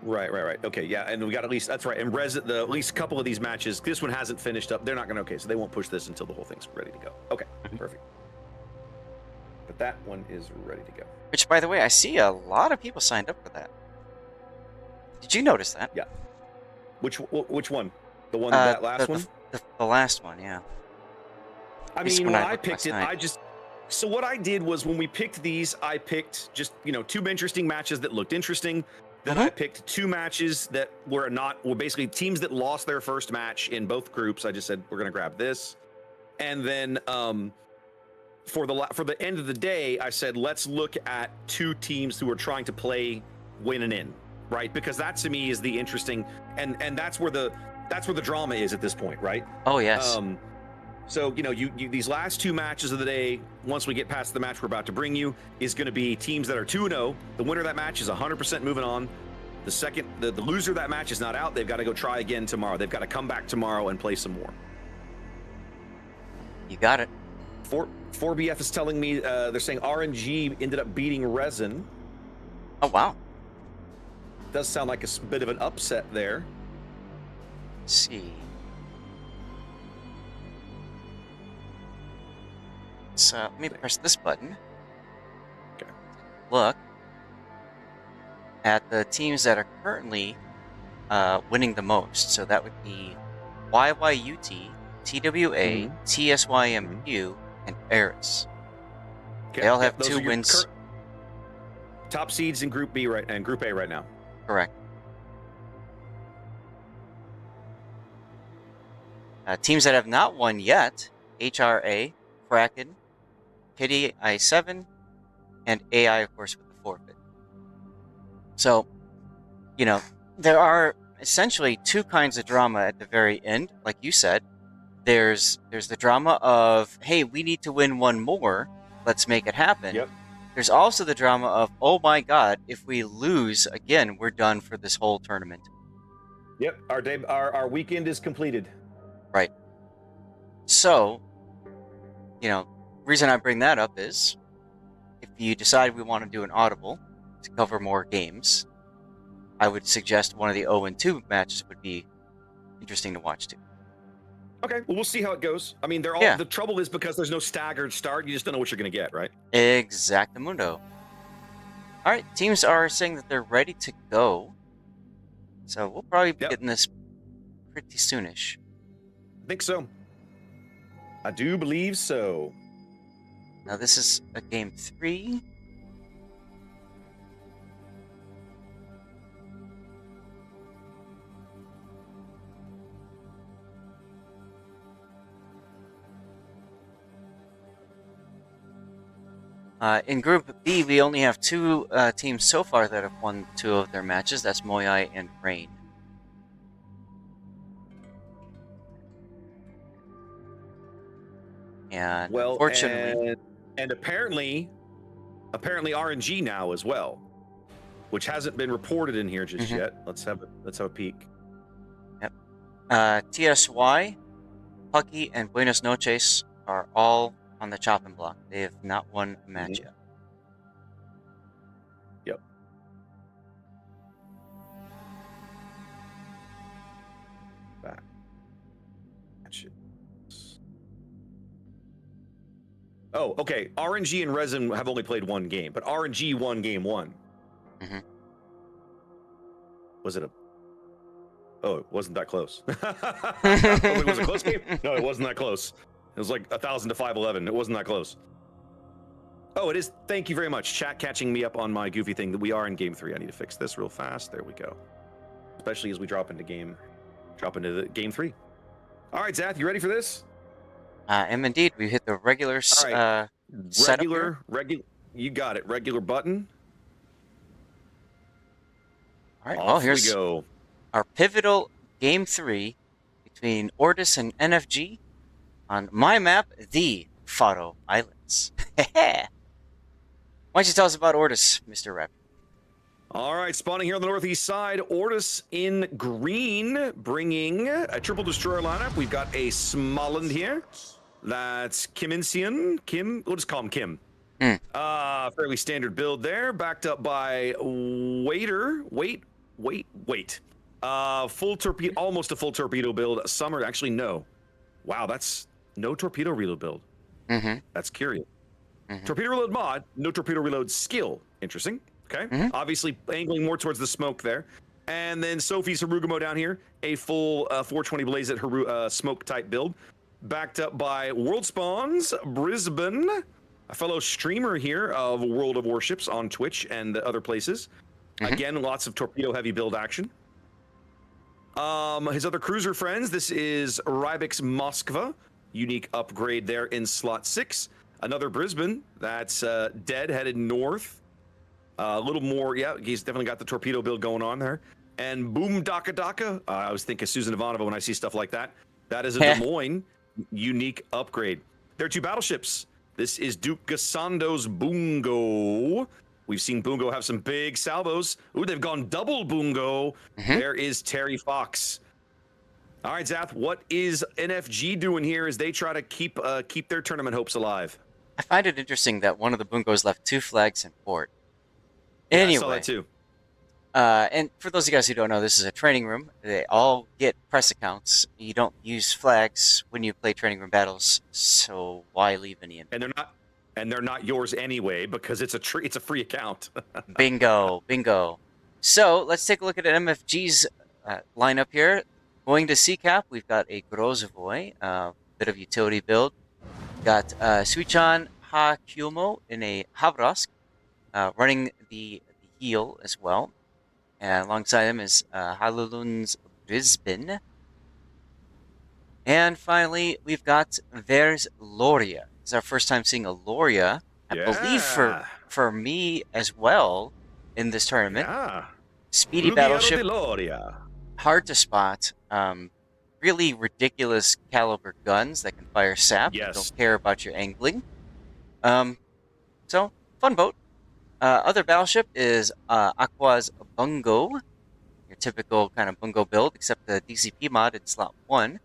Right. Okay, yeah, and we got at least that's right. And at least a couple of these matches. This one hasn't finished up. They're not going to. Okay, so they won't push this until the whole thing's ready to go. Okay, perfect. But that one is ready to go. Which, by the way, I see a lot of people signed up for that. Did you notice that? Yeah. Which one? The one that last one? The last one, yeah. I mean, when I picked it, so what I did was when we picked these, I picked just 2 interesting matches that looked interesting. Then I picked 2 matches that were basically teams that lost their first match in both groups. I just said we're going to grab this, and then for the end of the day, I said let's look at 2 teams who are trying to play win and in, right? Because that to me is the interesting, and that's where the drama is at this point, right? Oh yes. So these last 2 matches of the day, once we get past the match we're about to bring you, is going to be teams that are 2-0. The winner of that match is 100% moving on. The loser of that match is not out. They've got to go try again tomorrow. They've got to come back tomorrow and play some more. You got it. 4BF is telling me they're saying RNG ended up beating Resin. Oh wow. Does sound like a bit of an upset there. Let's see. So let me press this button. Okay. Look at the teams that are currently winning the most. So that would be YYUT, TWA, TSYMQ, and Eris. Okay. They all have 2 wins. Top seeds in Group B and Group A right now. Correct. Teams that have not won yet: HRA, Kraken, KDI7, and AI, of course, with the forfeit. So, there are essentially 2 kinds of drama at the very end. Like you said, there's the drama of, hey, we need to win 1 more. Let's make it happen. Yep. There's also the drama of, oh my God, if we lose again, we're done for this whole tournament. Yep. Our weekend is completed. Right. So, reason I bring that up is if you decide we want to do an audible to cover more games, I would suggest one of the 0-2 matches would be interesting to watch too. Okay, well, we'll see how it goes. I mean, the trouble is because there's no staggered start, you just don't know what you're going to get, right? Exactamundo. All right, teams are saying that they're ready to go. So we'll probably be getting this pretty soonish. I think so. I do believe so. Now this is a game 3. In Group B, we only have two teams so far that have won 2 of their matches. That's Moyai and Rain. And well, unfortunately, and apparently RNG now as well, which hasn't been reported in here just yet. Let's have a peek. Yep. TSY, Pucky, and Buenos Noches are all on the chopping block. They have not won a match yet. Yep. Back. Oh, okay. RNG and Resin have only played 1 game, but RNG won game 1. Was it a... Oh, it wasn't that close. Was it a close game? No, it wasn't that close. It was like 1,000 to 511. It wasn't that close. Oh, it is. Thank you very much. Chat catching me up on my goofy thing that we are in game 3. I need to fix this real fast. There we go. Especially as we drop into the game 3. All right, Zath, you ready for this? And indeed, we hit the regular right. regular. You got it. Regular button. All right. Well, here's we go. Our pivotal game 3 between Ortis and NFG on my map, the Faro Islands. Why don't you tell us about Ortis, Mr. Rep? All right, spawning here on the northeast side, Ortis in green, bringing a triple destroyer lineup. We've got a Smoland here. That's Kiminsian. Kim, we'll just call him Kim. Fairly standard build there, backed up by Waiter. Wait. Full torpedo, almost a full torpedo build. Summer, actually, no. Wow, that's no torpedo reload build. That's curious. Torpedo reload mod, no torpedo reload skill. Interesting. Okay. Obviously, angling more towards the smoke there. And then Sophie's Harugamo down here, a full 420 Blaze at smoke type build. Backed up by World Spawns, Brisbane, a fellow streamer here of World of Warships on Twitch and other places. Again, lots of torpedo heavy build action. His other cruiser friends, this is Rybix Moskva, unique upgrade there in slot 6. Another Brisbane, that's dead, headed north. A little more, yeah, he's definitely got the torpedo build going on there. And Boom Daka Daka, I always think of Susan Ivanova when I see stuff like that. That is a Des Moines unique upgrade. There are 2 battleships. This is Duke Gassando's Bungo. We've seen Bungo have some big salvos. Ooh, they've gone double Bungo. There is Terry Fox. All right, Zath, what is NFG doing here as they try to keep their tournament hopes alive? I find it interesting that one of the Bungos left 2 flags in port. Yeah, anyway, I saw that too. And for those of you guys who don't know, this is a training room. They all get press accounts. You don't use flags when you play training room battles, so why leave any in? And they're not yours anyway because it's a free account. Bingo. So let's take a look at MFG's lineup here. Going to CCAP, we've got a Grozovoy, bit of utility build. Got Suichan Ha Kyumo in a Havrask, running the heel as well. And alongside him is Halulun's Brisbane. And finally, we've got Vers Loria. It's our first time seeing a Loria, I believe for me as well in this tournament. Yeah. Speedy battleship, hard to spot. Really ridiculous caliber guns that can fire sap. Yes. Don't care about your angling. So fun boat. Other battleship is Aqua's Bungo, your typical kind of Bungo build, except the DCP mod in slot 1.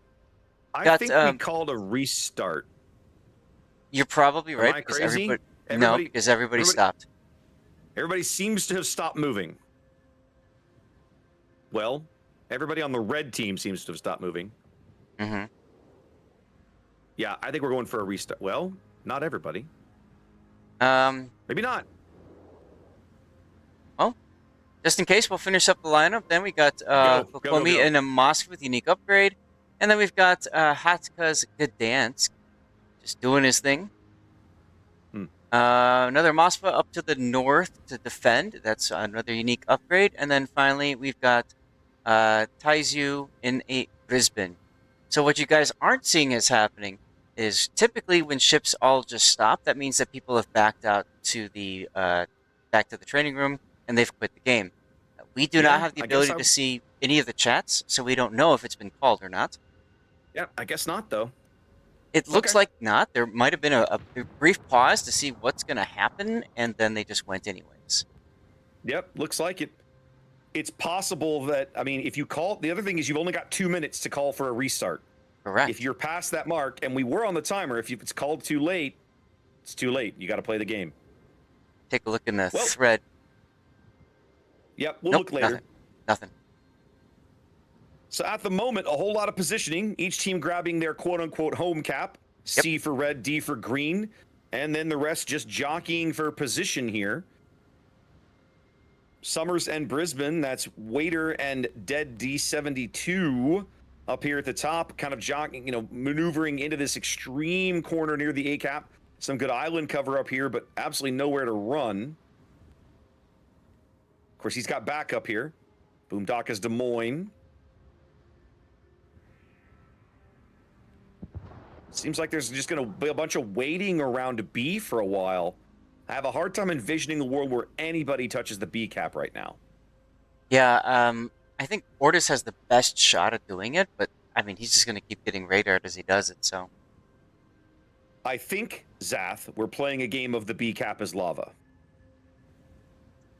I think we called a restart. You're probably right. Am I crazy? No, because everybody stopped. Everybody seems to have stopped moving. Well, everybody on the red team seems to have stopped moving. Yeah, I think we're going for a restart. Well, not everybody. Maybe not. Well, just in case, we'll finish up the lineup. Then we got Kokomi in a Mosque with unique upgrade. And then we've got Hatka's Gdansk just doing his thing. Another Mosfa up to the north to defend. That's another unique upgrade. And then finally, we've got Taizu in a Brisbane. So what you guys aren't seeing is happening is typically when ships all just stop, that means that people have backed out to the back to the training room and they've quit the game. We do not have the ability to see any of the chats, so we don't know if it's been called or not. Yeah, I guess not, though. It looks like not. There might have been a brief pause to see what's going to happen, and then they just went anyways. Yep, looks like it. It's possible that, I mean, if you call, the other thing is you've only got 2 minutes to call for a restart. Correct. If you're past that mark, and we were on the timer, if it's called too late, it's too late. You got to play the game. Take a look in the thread. Yep, we'll look later. Nothing. So at the moment, a whole lot of positioning. Each team grabbing their quote-unquote home cap. Yep. C for red, D for green. And then the rest just jockeying for position here. Summers and Brisbane, that's Waiter and Dead D72 up here at the top, kind of jockeying, you know, maneuvering into this extreme corner near the A cap. Some good island cover up here, but absolutely nowhere to run. Of course, he's got backup here. Boomdaka's Des Moines. Seems like there's just going to be a bunch of waiting around B for a while. I have a hard time envisioning a world where anybody touches the B cap right now. Yeah, I think Ortis has the best shot at doing it, but I mean, he's just going to keep getting radared as he does it, so. I think, Zath, we're playing a game of the B cap as lava.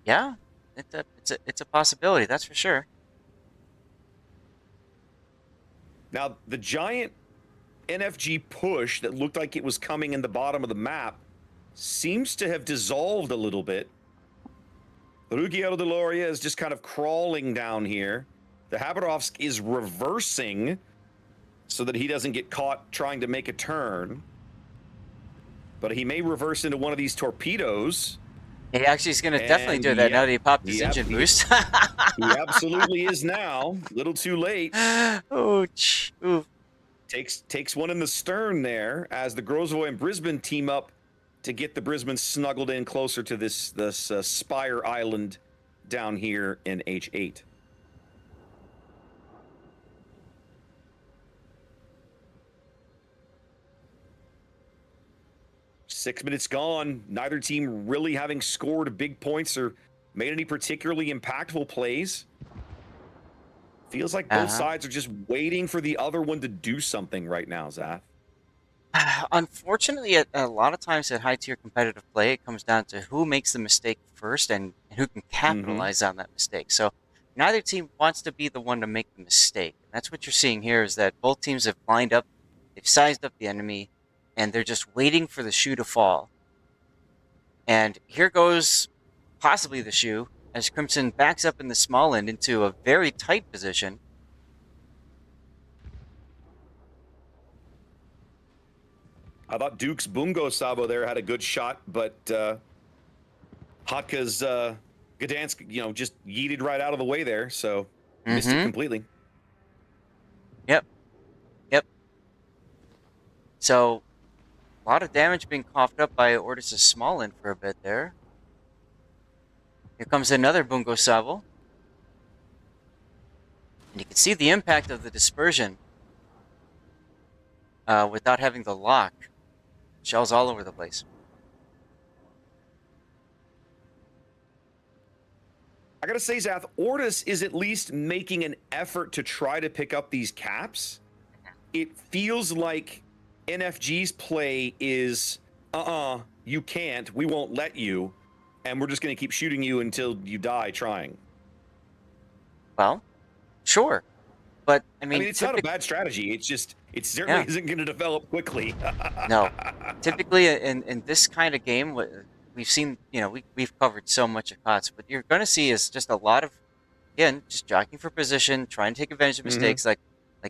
Yeah, it's a possibility, that's for sure. Now, the giant NFG push that looked like it was coming in the bottom of the map seems to have dissolved a little bit. Ruggiero de Loria is just kind of crawling down here. The Haberovsk is reversing so that he doesn't get caught trying to make a turn. But he may reverse into one of these torpedoes. He actually is going to definitely do that now that he popped his engine boost. He absolutely is now. Little too late. Ouch. Oof. Takes one in the stern there as the Grozvoy and Brisbane team up to get the Brisbane snuggled in closer to this Spire Island down here in H8. Six minutes gone. Neither team really having scored big points or made any particularly impactful plays. Feels like both sides are just waiting for the other one to do something right now, Zath. Unfortunately, a lot of times at high-tier competitive play, it comes down to who makes the mistake first and who can capitalize on that mistake. So neither team wants to be the one to make the mistake. That's what you're seeing here is that both teams have lined up, they've sized up the enemy, and they're just waiting for the shoe to fall. And here goes possibly the shoe as Crimson backs up in the small end into a very tight position. I thought Duke's Bungo Sabo there had a good shot, but Hotka's Gdansk, you know, just yeeted right out of the way there, so missed it completely. Yep. So, a lot of damage being coughed up by Ortis' small end for a bit there. Here comes another Bungo Sabo. And you can see the impact of the dispersion without having the lock. Shells all over the place. I gotta say, Zath, Ortis is at least making an effort to try to pick up these caps. It feels like NFG's play is, you can't, we won't let you, and we're just gonna keep shooting you until you die trying. Well, sure. But, I mean it's not a bad strategy. It's just, it certainly isn't going to develop quickly. No. Typically, in this kind of game, we've seen, you know, we've covered so much of KOTS. What you're going to see is just a lot of, again, just jockeying for position, trying to take advantage of mistakes like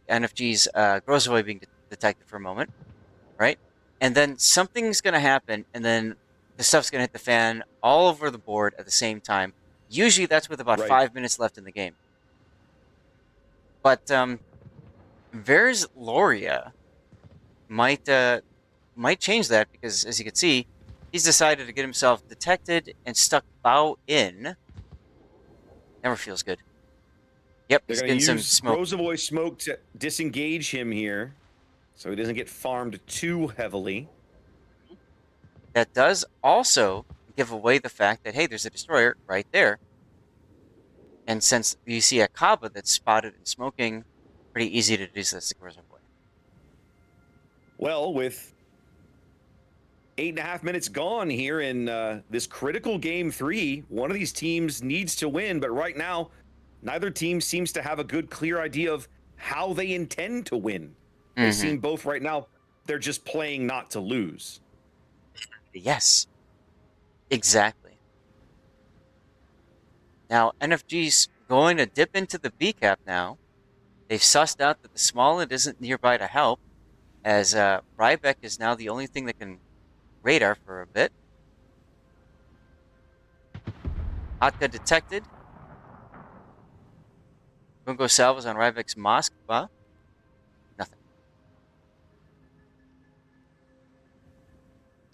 NFG's Grozvoy being detected for a moment, right? And then something's going to happen, and then the stuff's going to hit the fan all over the board at the same time. Usually that's with about 5 minutes left in the game. But Vers Loria might change that because, as you can see, he's decided to get himself detected and stuck bow in. Never feels good. Yep, he's getting some smoke. Grozvoy smoke to disengage him here. so he doesn't get farmed too heavily. That does also give away the fact that, hey, there's a destroyer right there. And since you see a Kaba that's spotted and smoking, pretty easy to deduce that's the aggressive play. Well, with 8.5 minutes gone here in this critical game 3, one of these teams needs to win, but right now, neither team seems to have a good, clear idea of how they intend to win. They seem both right now, they're just playing not to lose. Yes, exactly. Now, NFG's going to dip into the B cap now. They've sussed out that the Smallland isn't nearby to help, as Rybeck is now the only thing that can radar for a bit. Hotka detected. Bungo salvos on Rybeck's Moskva. Nothing.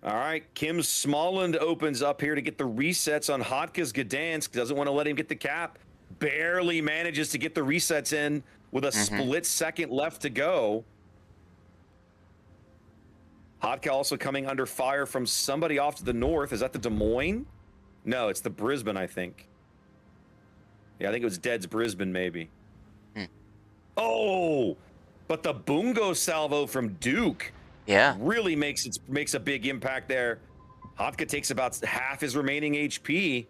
All right, Kim Smallland opens up here to get the resets on Hotka's Gdansk. Doesn't want to let him get the cap. Barely manages to get the resets in with a split second left to go. Hotka also coming under fire from somebody off to the north. Is that the Des Moines? No, it's the Brisbane, I think. Yeah, I think it was Dead's Brisbane, maybe. Oh, but the Bungo salvo from Duke really makes a big impact there. Hotka takes about half his remaining HP.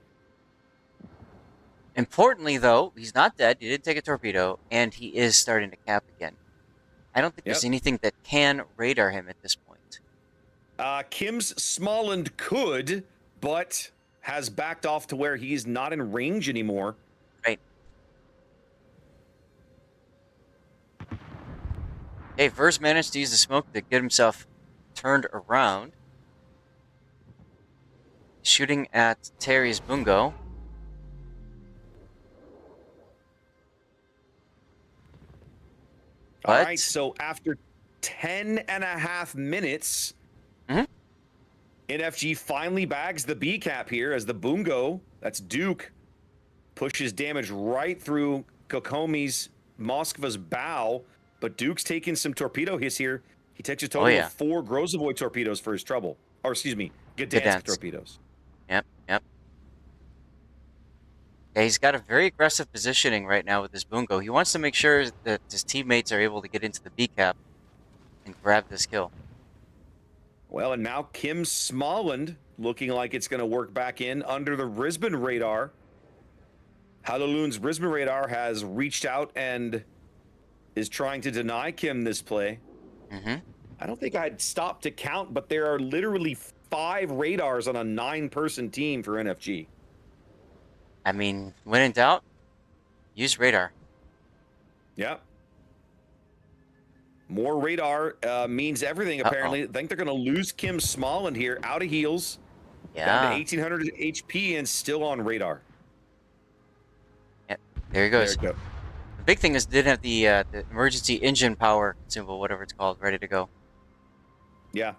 Importantly, though, he's not dead. He did take a torpedo, and he is starting to cap again. I don't think there's anything that can radar him at this point. Kim's Smallland could, but has backed off to where he's not in range anymore. Right. Hey, Verz managed to use the smoke to get himself turned around. Shooting at Terry's Bungo. All right, so after 10.5 minutes, NFG finally bags the B cap here as the Bungo, that's Duke, pushes damage right through Kokomi's Moskva's bow, but Duke's taking some torpedo hits here. He takes a total of 4 Grozavoy torpedoes for his trouble. Or excuse me, Gdansk torpedoes. Yep. Yeah, he's got a very aggressive positioning right now with his Bungo. He wants to make sure that his teammates are able to get into the B cap and grab this kill. Well, and now Kim Smallland looking like it's going to work back in under the Brisbane radar. Halaloon's Brisbane radar has reached out and is trying to deny Kim this play. I don't think I'd stop to count, but there are literally 5 radars on a 9-person team for NFG. I mean, when in doubt, use radar. Yep. More radar means everything, apparently. I think they're going to lose Kim Smallland here, out of heals. Down to 1,800 HP and still on radar. Yep, there he goes. There you go. The big thing is didn't have the emergency engine power symbol, whatever it's called, ready to go. Yeah.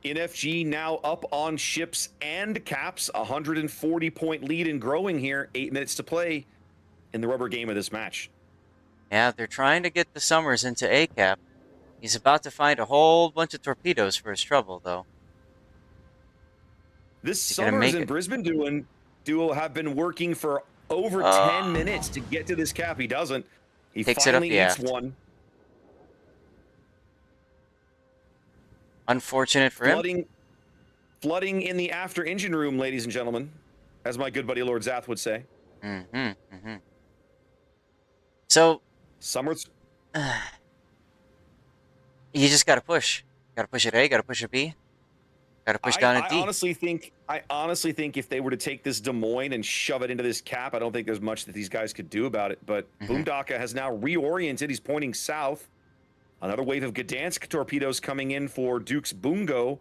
NFG now up on ships and caps, 140-point lead and growing here. 8 minutes to play in the rubber game of this match. Yeah, they're trying to get the Summers into A cap. He's about to find a whole bunch of torpedoes for his trouble, though. This Summers and Brisbane duo have been working for over 10 minutes to get to this cap. He doesn't. He finally eats one. Unfortunate for him. Flooding in the after engine room, ladies and gentlemen, as my good buddy Lord Zath would say. So, Summers, you just gotta push. Gotta push at A. Gotta push at B. Gotta push down at D. I honestly think if they were to take this Des Moines and shove it into this cap, I don't think there's much that these guys could do about it. But Boondaka has now reoriented. He's pointing south. Another wave of Gdansk torpedoes coming in for Duke's Bungo.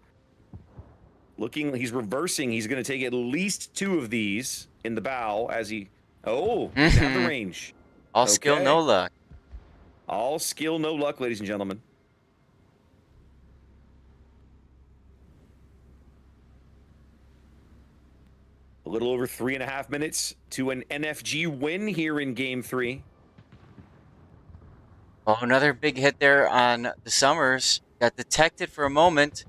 He's reversing. He's going to take at least 2 of these in the bow as he... he's at the range. All skill, no luck. All skill, no luck, ladies and gentlemen. A little over 3.5 minutes to an NFG win here in Game 3. Oh, another big hit there on the Summers. Got detected for a moment.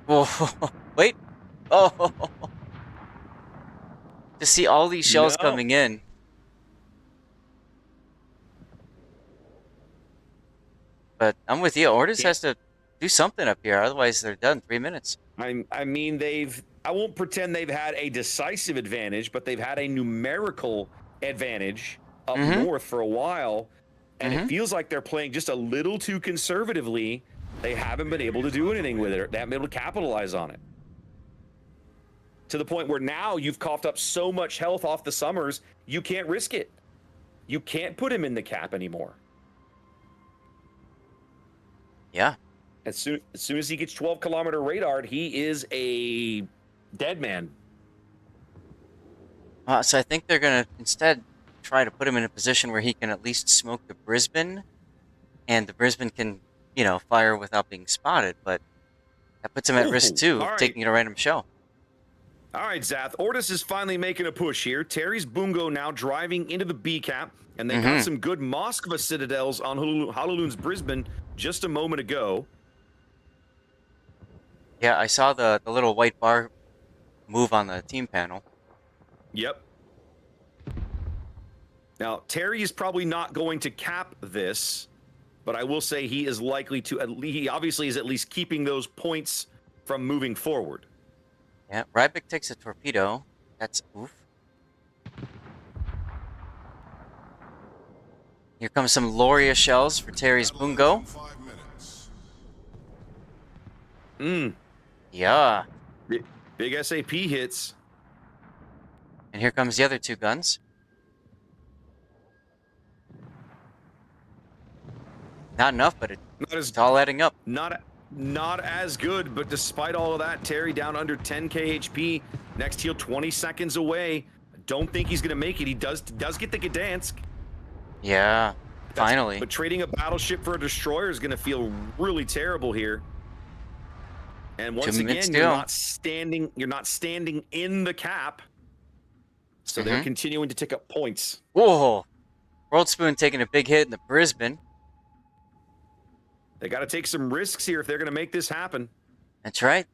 Whoa, wait. Oh, to see all these shells No. coming in. But I'm with you. Ordis has to do something up here. Otherwise, they're done. 3 minutes. I mean, I won't pretend they've had a decisive advantage, but they've had a numerical advantage up north for a while. And it feels like they're playing just a little too conservatively. They haven't been able to do anything with it. They haven't been able to capitalize on it. To the point where now you've coughed up so much health off the Summers, you can't risk it. You can't put him in the cap anymore. Yeah. As soon as he gets 12-kilometer radar, he is a dead man. So I think they're going to instead try to put him in a position where he can at least smoke the Brisbane. And the Brisbane can, you know, fire without being spotted. But that puts him at risk too, taking a random shell. All right, Zath. Ortis is finally making a push here. Terry's Bungo now driving into the B cap. And they got some good Moskva citadels on Halaloon's Brisbane just a moment ago. Yeah, I saw the little white bar move on the team panel. Yep. Now, Terry is probably not going to cap this, but I will say he is likely to, he obviously is at least keeping those points from moving forward. Yeah, Rybik takes a torpedo. That's oof. Here comes some Loria shells for Terry's Bungo. 5 minutes. Yeah. Big SAP hits. And here comes the other two guns. Not enough, but it's all adding up. Not as good, but despite all of that, Terry down under 10k HP. Next heal 20 seconds away. Don't think he's gonna make it. He does get the Gdansk. Yeah, finally. But trading a battleship for a destroyer is gonna feel really terrible here. And once again, you're not standing in the cap. So they're continuing to tick up points. Whoa! World Spoon taking a big hit in the Brisbane. They got to take some risks here if they're going to make this happen. That's right.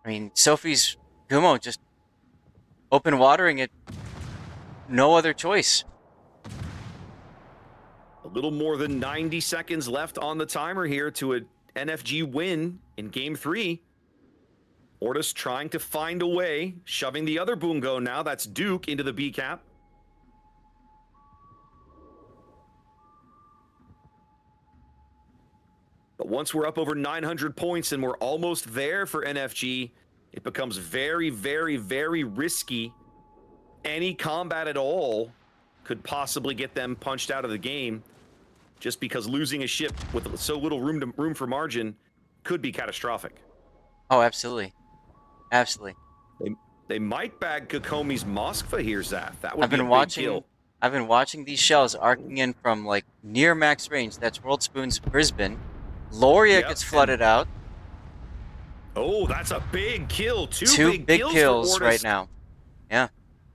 I mean, Sophie's Gumo just open watering it. No other choice. A little more than 90 seconds left on the timer here to an NFG win in Game 3. Ortis trying to find a way, shoving the other Bungo now. That's Duke into the B cap. But once we're up over 900 points and we're almost there for NFG, it becomes very, very, very risky. Any combat at all could possibly get them punched out of the game, just because losing a ship with so little room for margin could be catastrophic. Oh, absolutely. Absolutely. They might bag Kokomi's Moskva here, Zath. That would I've been watching these shells arcing in from like near max range. That's World Spoon's Brisbane. Loria gets flooded out. Oh, that's a big kill. Two big kills right now. Yeah.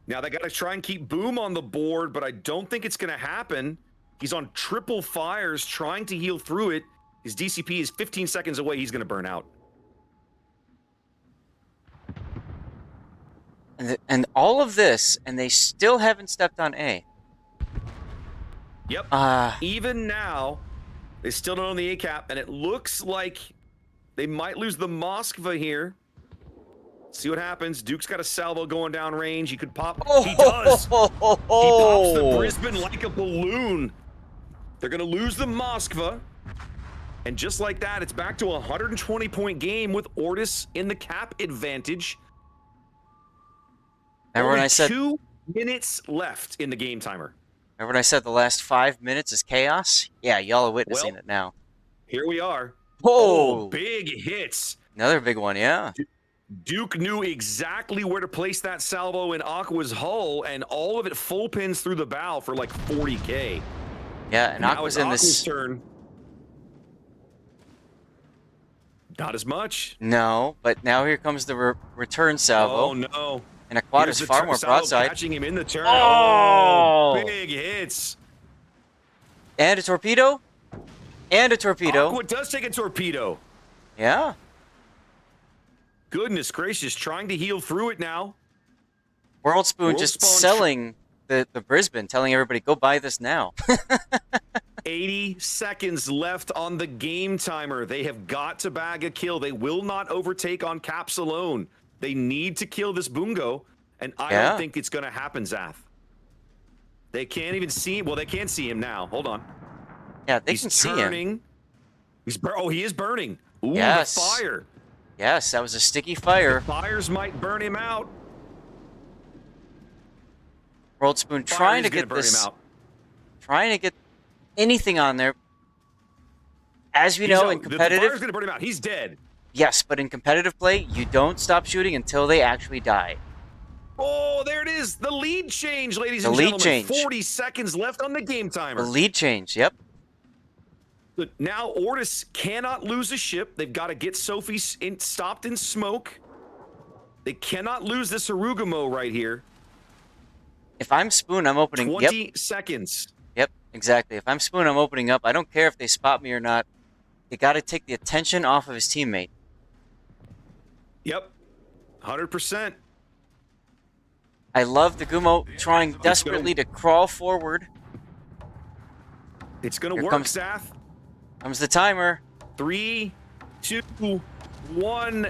Now they got to try and keep Boom on the board, but I don't think it's going to happen. He's on triple fires trying to heal through it. His DCP is 15 seconds away. He's going to burn out. And all of this, and they still haven't stepped on A. Yep. Even now, they still don't own the A cap, and it looks like they might lose the Moskva here. See what happens. Duke's got a salvo going down range. He could pop. He does. He pops the Brisbane like a balloon. They're going to lose the Moskva. And just like that, it's back to a 120-point game with Ortis in the cap advantage. Remember when I said 2 minutes left in the game timer. Remember when I said the last 5 minutes is chaos? Yeah, y'all are witnessing it now. Here we are. Oh, big hits. Another big one, yeah. Duke knew exactly where to place that salvo in Aqua's hull, and all of it full pins through the bow for like 40k. Yeah, and Aqua's in this turn. Not as much. No, but now here comes the return salvo. Oh no! And a quad is far more salvo broadside. Catching him in the turn. Oh! Big hits. And a torpedo. And a torpedo. Aqua does take a torpedo. Yeah. Goodness gracious, trying to heal through it now. World Spoon just selling the Brisbane, telling everybody, go buy this now. 80 seconds left on the game timer. They have got to bag a kill. They will not overtake on caps alone. They need to kill this Bungo, and I don't think it's going to happen, Zath. They can't even see him. Well, they can see him now. Hold on. Yeah, they can see him. Oh, he is burning. Ooh, yes. The fire. Yes, that was a sticky fire. The fires might burn him out. World Spoon trying to get this, trying to get anything on there. As we know, in competitive, the fire's gonna burn him out. He's dead. Yes, but in competitive play, you don't stop shooting until they actually die. Oh, there it is. The lead change, ladies and gentlemen. 40 seconds left on the game timer. The lead change, yep. But now Ortis cannot lose a ship. They've got to get Sophie stopped in smoke. They cannot lose this Arugamo right here. If I'm Spoon, I'm opening... 20 seconds. Yep, exactly. If I'm Spoon, I'm opening up. I don't care if they spot me or not. They got to take the attention off of his teammate. Yep, 100%. I love the Gumo trying desperately to crawl forward. It's going to work, Zath. Comes the timer. 3, 2, 1.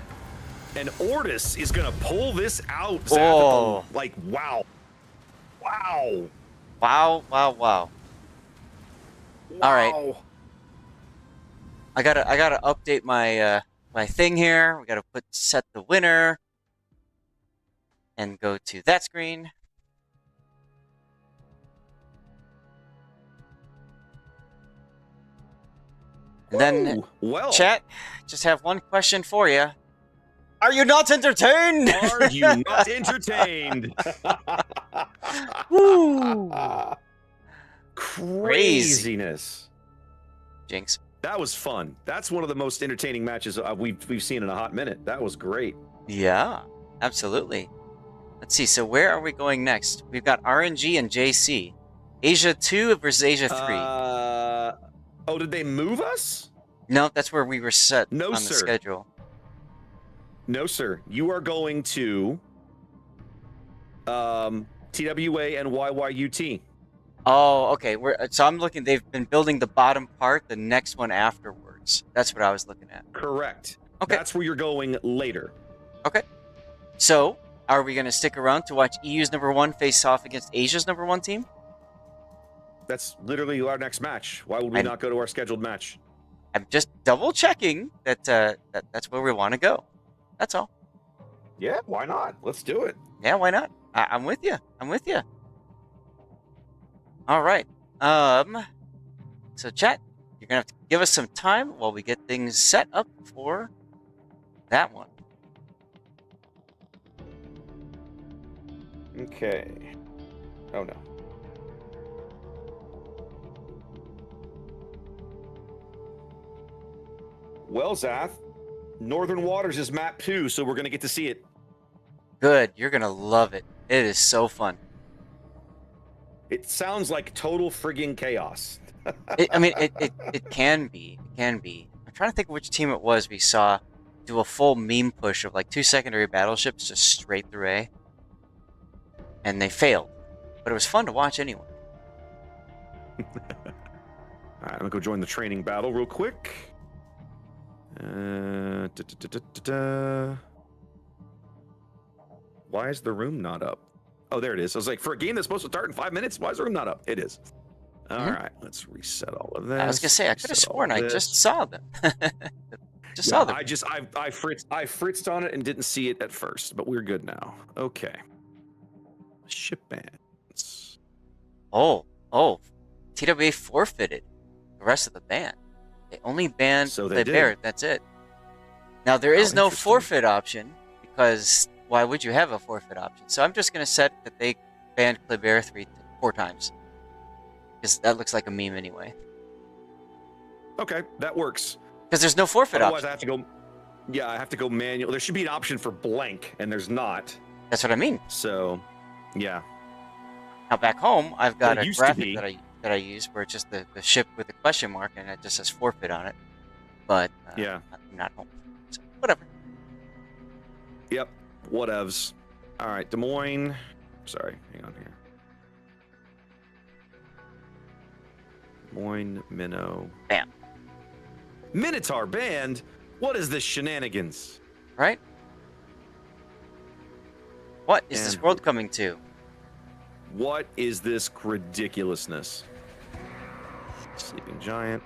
And Ortis is going to pull this out, Zath. Oh. Like, wow. Wow. Wow, wow, wow. All right. I gotta update my my thing here. We gotta set the winner and go to that screen. And then chat, just have one question for you. Are you not entertained? Are you not entertained? Woo! Craziness. Jinx. That was fun. That's one of the most entertaining matches we've seen in a hot minute. That was great. Yeah, absolutely. Let's see. So where are we going next? We've got RNG and JC. Asia 2 versus Asia 3. Oh, did they move us? No, that's where we were set on the schedule. No, sir. You are going to TWA and YYUT. Oh, okay. So I'm looking. They've been building the bottom part, the next one afterwards. That's what I was looking at. Correct. Okay. That's where you're going later. Okay. So, are we going to stick around to watch EU's #1 face off against Asia's #1 team? That's literally our next match. Why would we not go to our scheduled match? I'm just double checking that, that's where we want to go. That's all. Yeah, why not? Let's do it. Yeah, why not? I'm with you. I'm with you. All right. So chat, you're gonna have to give us some time while we get things set up for that one. Okay. Oh no. Well, Zath, Northern Waters is map 2, so we're gonna get to see it. Good. You're gonna love it. It is so fun. It sounds like total friggin' chaos. It can be. It can be. I'm trying to think of which team it was we saw do a full meme push of like 2 secondary battleships just straight through A. And they failed. But it was fun to watch anyway. Alright, I'm gonna go join the training battle real quick. Why is the room not up? Oh, there it is. I was like, for a game that's supposed to start in 5 minutes, why is the room not up? It is. All right, let's reset all of this. I was gonna say I could have sworn I just saw them. Saw them. I fritzed on it and didn't see it at first, but we're good now. Okay. Ship bans. Oh, TWA forfeited the rest of the ban. They only banned the bear. That's it. Now there is no forfeit option because why would you have a forfeit option? So I'm just gonna set that they banned Kleber 4 times. Because that looks like a meme anyway. Okay, that works. Because there's no forfeit option. I have to go. Yeah, I have to go manual. There should be an option for blank, and there's not. That's what I mean. So, yeah. Now back home, I've got Well, it a used to graphic be. that I use where it's just the ship with the question mark and it just says forfeit on it. But Yeah. I'm not home. So whatever. Yep. Whatevs. All right, Des Moines. Sorry, hang on here. Des Moines, Minnow. Bam. Minotaur Band? What is this shenanigans? Right? What is this And- world coming to? What is this ridiculousness? Sleeping Giant,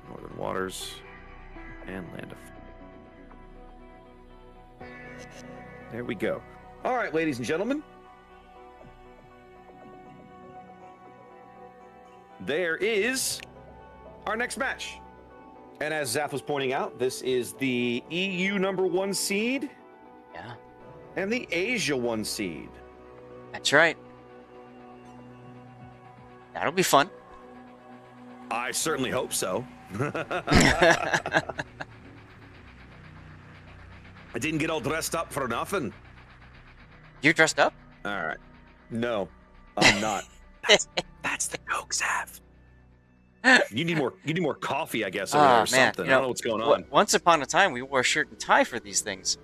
Northern Waters, and Land of. There we go. All right, ladies and gentlemen. There is our next match. And as Zath was pointing out, this is the EU #1 seed Yeah, and the Asia 1 seed. that's right. That'll be fun. I certainly hope so. I didn't get all dressed up for nothing. You dressed up? All right. No, I'm not. That's the Coke, Zav. You need more coffee, I guess, over there or something. I don't know what's going on. Once upon a time, we wore shirt and tie for these things.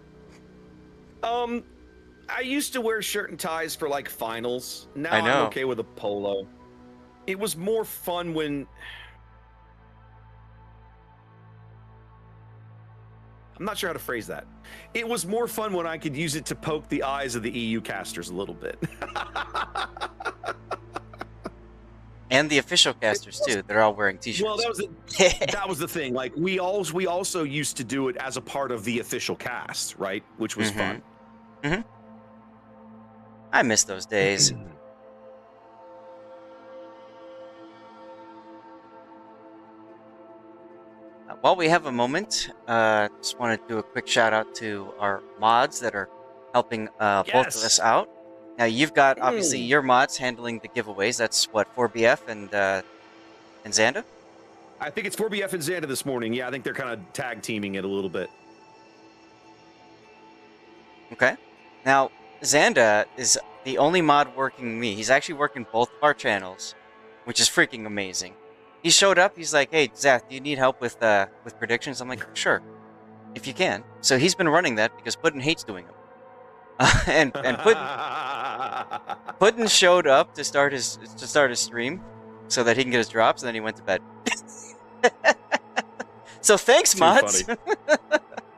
I used to wear shirt and ties for like finals. Now I know. I'm okay with a polo. It was more fun when. I'm not sure how to phrase that. It was more fun when I could use it to poke the eyes of the EU casters a little bit. And the official casters too. They're all wearing t-shirts. Well, that was the thing. Like we also used to do it as a part of the official cast, right? Which was fun. Mm-hmm. I miss those days. While we have a moment, just want to do a quick shout out to our mods that are helping both of us out. Now you've got obviously your mods handling the giveaways. That's what 4BF and Xanda. I think it's 4BF and Xanda this morning. Yeah, I think they're kind of tag teaming it a little bit. Okay. Now Xanda is the only mod working me. He's actually working both of our channels, which is freaking amazing. He showed up. He's like, "Hey, Zath, do you need help with predictions?" I'm like, "Sure, if you can." So he's been running that because Puddin hates doing them. and Puddin showed up to start his stream so that he can get his drops, and then he went to bed. So thanks, mods.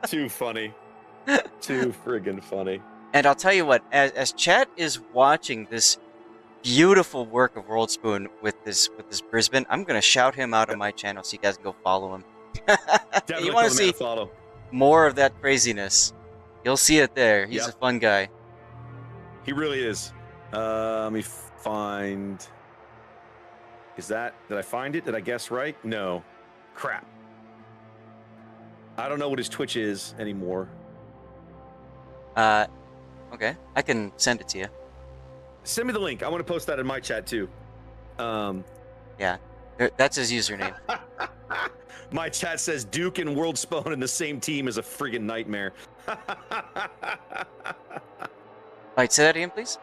Too funny. Too friggin' funny. And I'll tell you what, as Chat is watching this beautiful work of World Spoon with this Brisbane, I'm gonna shout him out on my channel so you guys can go follow him. Definitely you want to see follow more of that craziness? You'll see it there. He's a fun guy. He really is. Let me find. Did I find it? Did I guess right? No. Crap. I don't know what his Twitch is anymore. Okay. I can send it to you. Send me the link. I want to post that in my chat too. Yeah. That's his username. My chat says Duke and World Spawn in the same team is a friggin' nightmare. Wait, say that again, please?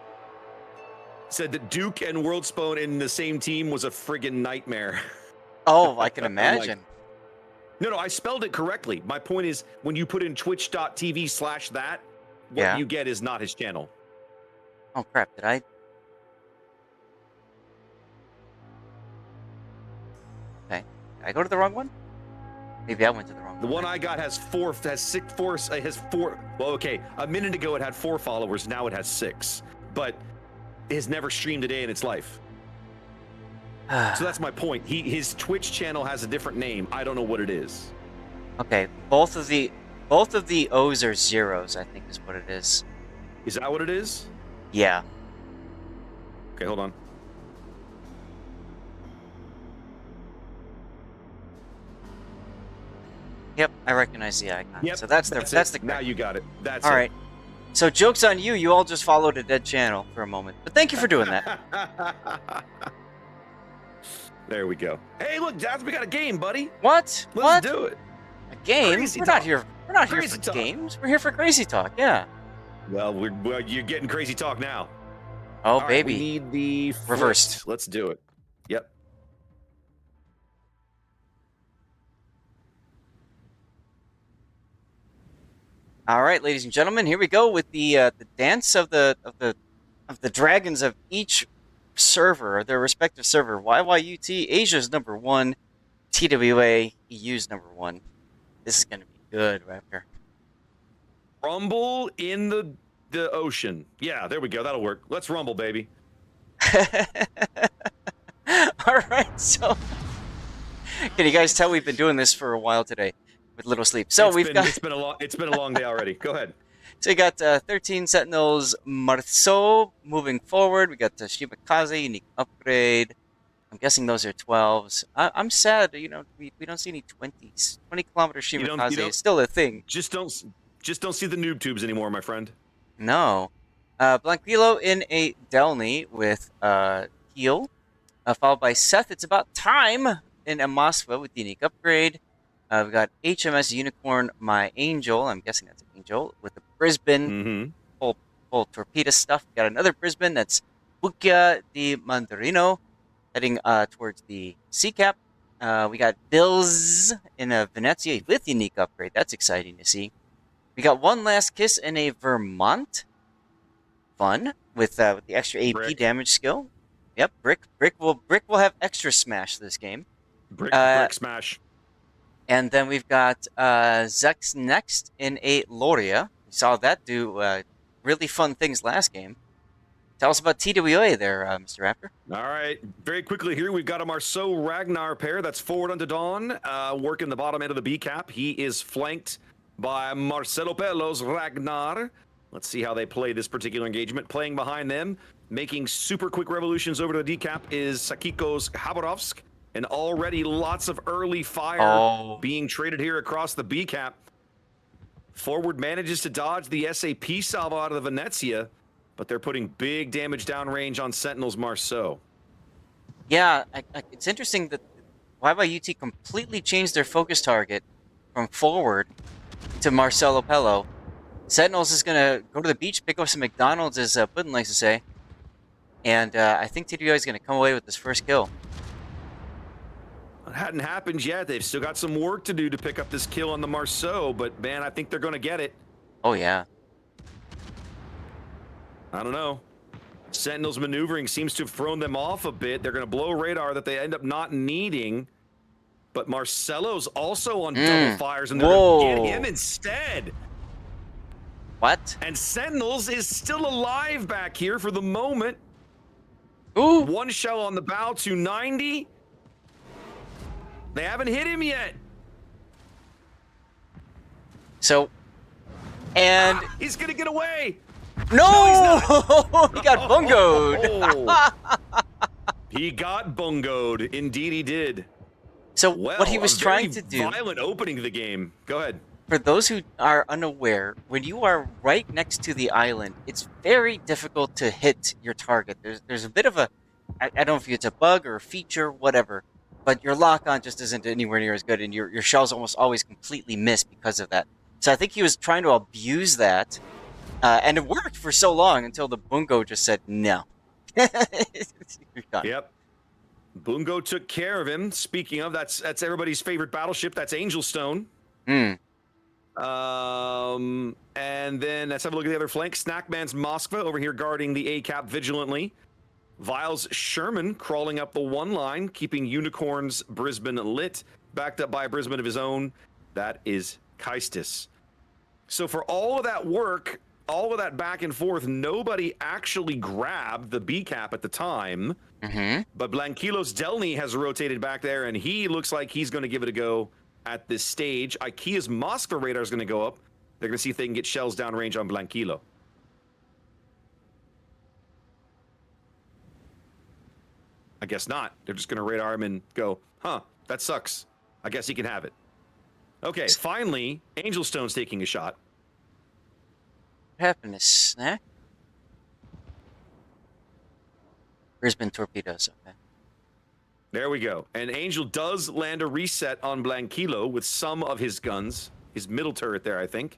Said that Duke and World Spawn in the same team was a friggin' nightmare. Oh, I can imagine. No, I spelled it correctly. My point is, when you put in twitch.tv/that, what you get is not his channel. Oh, crap. Did I? Okay. Did I go to the wrong one? Maybe I went to the wrong one. The one I got has four. Well, okay. A minute ago it had 4 followers. Now it has 6. But it has never streamed a day in its life. So that's my point. His Twitch channel has a different name. I don't know what it is. Okay. Both of the O's are zeros, I think is what it is. Is that what it is? Yeah. Okay, hold on. Yep, I recognize the icon. Yep, so that's the now you got it. That's all right. So joke's on you. You all just followed a dead channel for a moment, but thank you for doing that. There we go. Hey, look, Jazz, we got a game, buddy. What? Let's do it. A game? Crazy We're talk. not here. not here Crazy for talk. games. We're here for crazy talk. Yeah. Well, you're getting crazy talk now. Oh, All right, baby. we need the Reversed. flipped. Let's do it. Yep. All right, ladies and gentlemen, here we go with the dance of the dragons of each server, or their respective server. YYUT, Asia's number 1, TWA, EU's number 1. This is gonna be good, Raptor. Rumble in the ocean. Yeah, there we go. That'll work. Let's rumble, baby. All right, so can you guys tell we've been doing this for a while today with little sleep? So it's been a long day already. Go ahead. So we got 13 Sentinels Marceau moving forward. We got Shimakaze, unique upgrade. I'm guessing those are 12s. I'm sad, you know, we don't see any 20s. 20-kilometer Shimakaze is still a thing. Just don't see the noob tubes anymore, my friend. No. Blanquillo in a Delny with heal. Followed by Seth. It's about time in a Moskva with the unique upgrade. We've got HMS Unicorn, my Angel. I'm guessing that's an Angel with the Brisbane full torpedo stuff. We got another Brisbane. That's Bucchia di Mandarino heading towards the Sea Cap. We got Bills in a Venezia with unique upgrade. That's exciting to see. We got one last kiss in a Vermont. Fun with the extra AP damage skill. Yep, Brick will have extra smash this game. Brick smash. And then we've got Zex next in a Loria. We saw that do really fun things last game. Tell us about TWA there, Mr. Raptor. All right, very quickly here, we've got a Marceau Ragnar pair. That's forward onto Dawn, working the bottom end of the B cap. He is flanked by Marcelo Pelos Ragnar. Let's see how they play this particular engagement. Playing behind them, making super quick revolutions over to the D cap is Sakiko's Khabarovsk. And already lots of early fire being traded here across the B cap. Forward manages to dodge the SAP salvo out of the Venezia, but they're putting big damage downrange on Sentinels Marceau. Yeah, it's interesting that YYUT completely changed their focus target from forward to Marcelo Pello. Sentinels is going to go to the beach, pick up some McDonald's, as Puddin likes to say. And I think TWA is going to come away with this first kill. It hadn't happened yet. They've still got some work to do to pick up this kill on the Marceau, but man, I think they're going to get it. Oh, yeah. I don't know. Sentinels maneuvering seems to have thrown them off a bit. They're going to blow radar that they end up not needing. But Marcelo's also on double fires, and they're going to get him instead. What? And Sentinels is still alive back here for the moment. Ooh. One shell on the bow, 290. They haven't hit him yet. So, and he's gonna get away. No, he got bungoed. He got bungoed. Indeed, he did. So what he was trying to do. Violent opening of the game. Go ahead. For those who are unaware, when you are right next to the island, it's very difficult to hit your target. There's a bit of a, I don't know if it's a bug or a feature, whatever, but your lock-on just isn't anywhere near as good, and your shells almost always completely miss because of that. So I think he was trying to abuse that, and it worked for so long until the Bungo just said no. Yep. Bungo took care of him. Speaking of, that's everybody's favorite battleship. That's Angelstone. And then let's have a look at the other flank. Snackman's Moskva over here guarding the A-cap vigilantly. Vile's Sherman crawling up the one line, keeping Unicorn's Brisbane lit, backed up by a Brisbane of his own. That is Kaistis. So for all of that work, all of that back and forth, nobody actually grabbed the B-cap at the time. But Blanquilo's Delny has rotated back there, and he looks like he's going to give it a go at this stage. IKEA's Moskva radar is going to go up. They're going to see if they can get shells downrange on Blanquilo. I guess not. They're just going to radar him and go, huh, that sucks. I guess he can have it. Okay, finally, Angelstone's taking a shot. What happened to Snack? Brisbane torpedoes, okay. There we go. And Angel does land a reset on Blanquilo with some of his guns. his middle turret there, I think.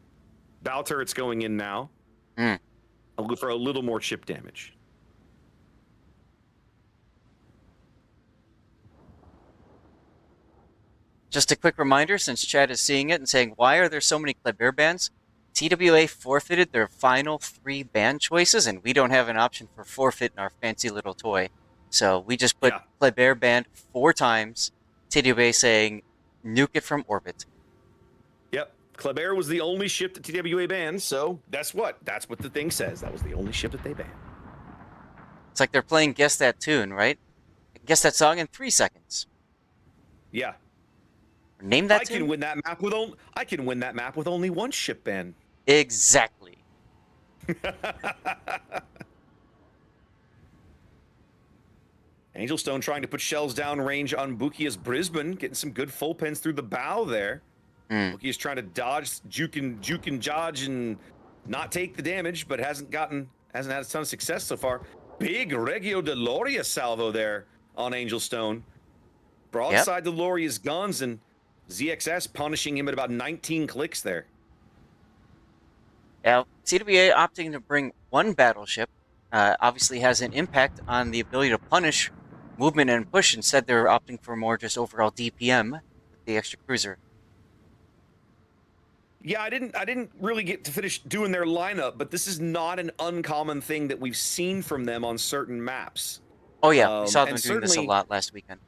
Bow turret's going in now. Mm. I'll go for a little more ship damage. Just a quick reminder, since Chad is seeing it and saying, why are there so many Kleber bans? TWA forfeited their final 3 ban choices, and we don't have an option for forfeit in our fancy little toy. So we just put Kleber banned 4 times. TWA saying, nuke it from orbit. Yep. Kleber was the only ship that TWA banned, so that's what the thing says. That was the only ship that they banned. It's like they're playing Guess That Tune, right? Guess that song in 3 seconds. Yeah. Name that I can win that map with only 1 ship ban. Exactly. Angelstone trying to put shells down range on Bukia's Brisbane, getting some good full pins through the bow there. Bukia's trying to dodge, juke and dodge and not take the damage, but hasn't had a ton of success so far. Big Regio de Loria salvo there on Angelstone. Broadside to Loria's guns, and ZXS punishing him at about 19 clicks there. Now, TWA opting to bring 1 battleship obviously has an impact on the ability to punish movement and push. Instead, they're opting for more just overall DPM with the extra cruiser. Yeah, I didn't really get to finish doing their lineup, but this is not an uncommon thing that we've seen from them on certain maps. Oh yeah, we saw them doing this a lot last weekend.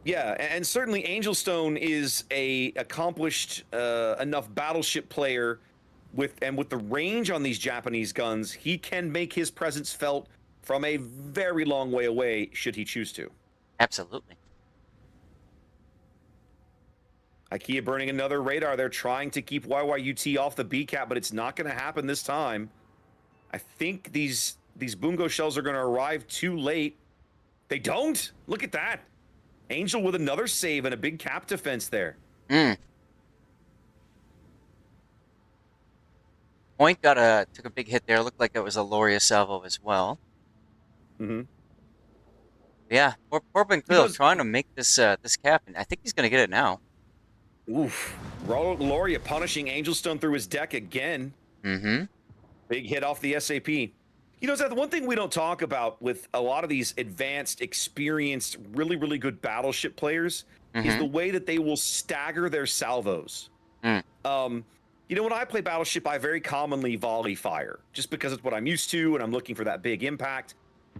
Yeah, and certainly Angelstone is a accomplished enough battleship player with the range on these Japanese guns, he can make his presence felt from a very long way away should he choose to. Absolutely. IKEA burning another radar. They're trying to keep YYUT off the B cap, but it's not going to happen this time. I think these Bungo shells are going to arrive too late. They don't. Look at that. Angel with another save and a big cap defense there. Point took a big hit there. Looked like it was a Loria salvo as well. Yeah, poor Benquil trying to make this this cap, and I think he's going to get it now. Oof. Loria punishing Angelstone through his deck again. Big hit off the SAP. You know, Seth, the one thing we don't talk about with a lot of these advanced, experienced, really, really good battleship players is the way that they will stagger their salvos. You know, when I play Battleship, I very commonly volley fire, just because it's what I'm used to, and I'm looking for that big impact.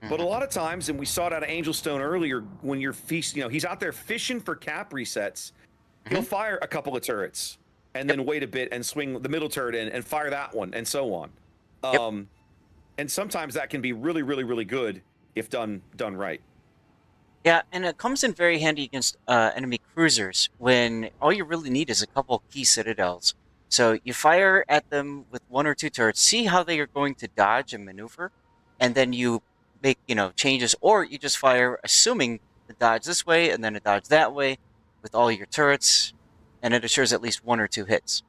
But a lot of times, and we saw it out of Angelstone earlier, when you're he's out there fishing for cap resets, he'll fire a couple of turrets, and then wait a bit and swing the middle turret in and fire that one, and so on. And sometimes that can be really, really, really good if done right. Yeah, and it comes in very handy against enemy cruisers when all you really need is a couple key citadels. So you fire at them with 1 or 2 turrets, see how they are going to dodge and maneuver, and then you make, changes, or you just fire assuming the dodge this way and then a dodge that way with all your turrets, and it assures at least 1 or 2 hits.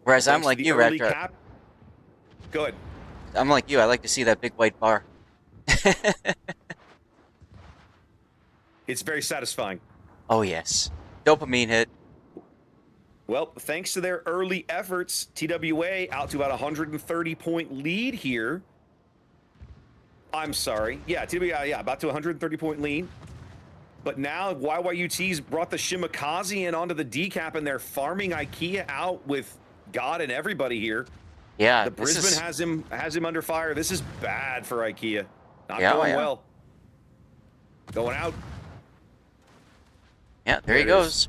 Whereas I'm like you, Radgar. Go ahead. I'm like you, I like to see that big white bar. It's very satisfying. Oh yes. Dopamine hit. Well, thanks to their early efforts, TWA out to about 130-point lead here. I'm sorry. Yeah, TWA, about to 130-point lead. But now YYUT's brought the Shimakaze in onto the decap, and they're farming IKEA out with God and everybody here. Yeah, the Brisbane has him under fire. This is bad for IKEA. Not going well. Going out. Yeah, there he goes.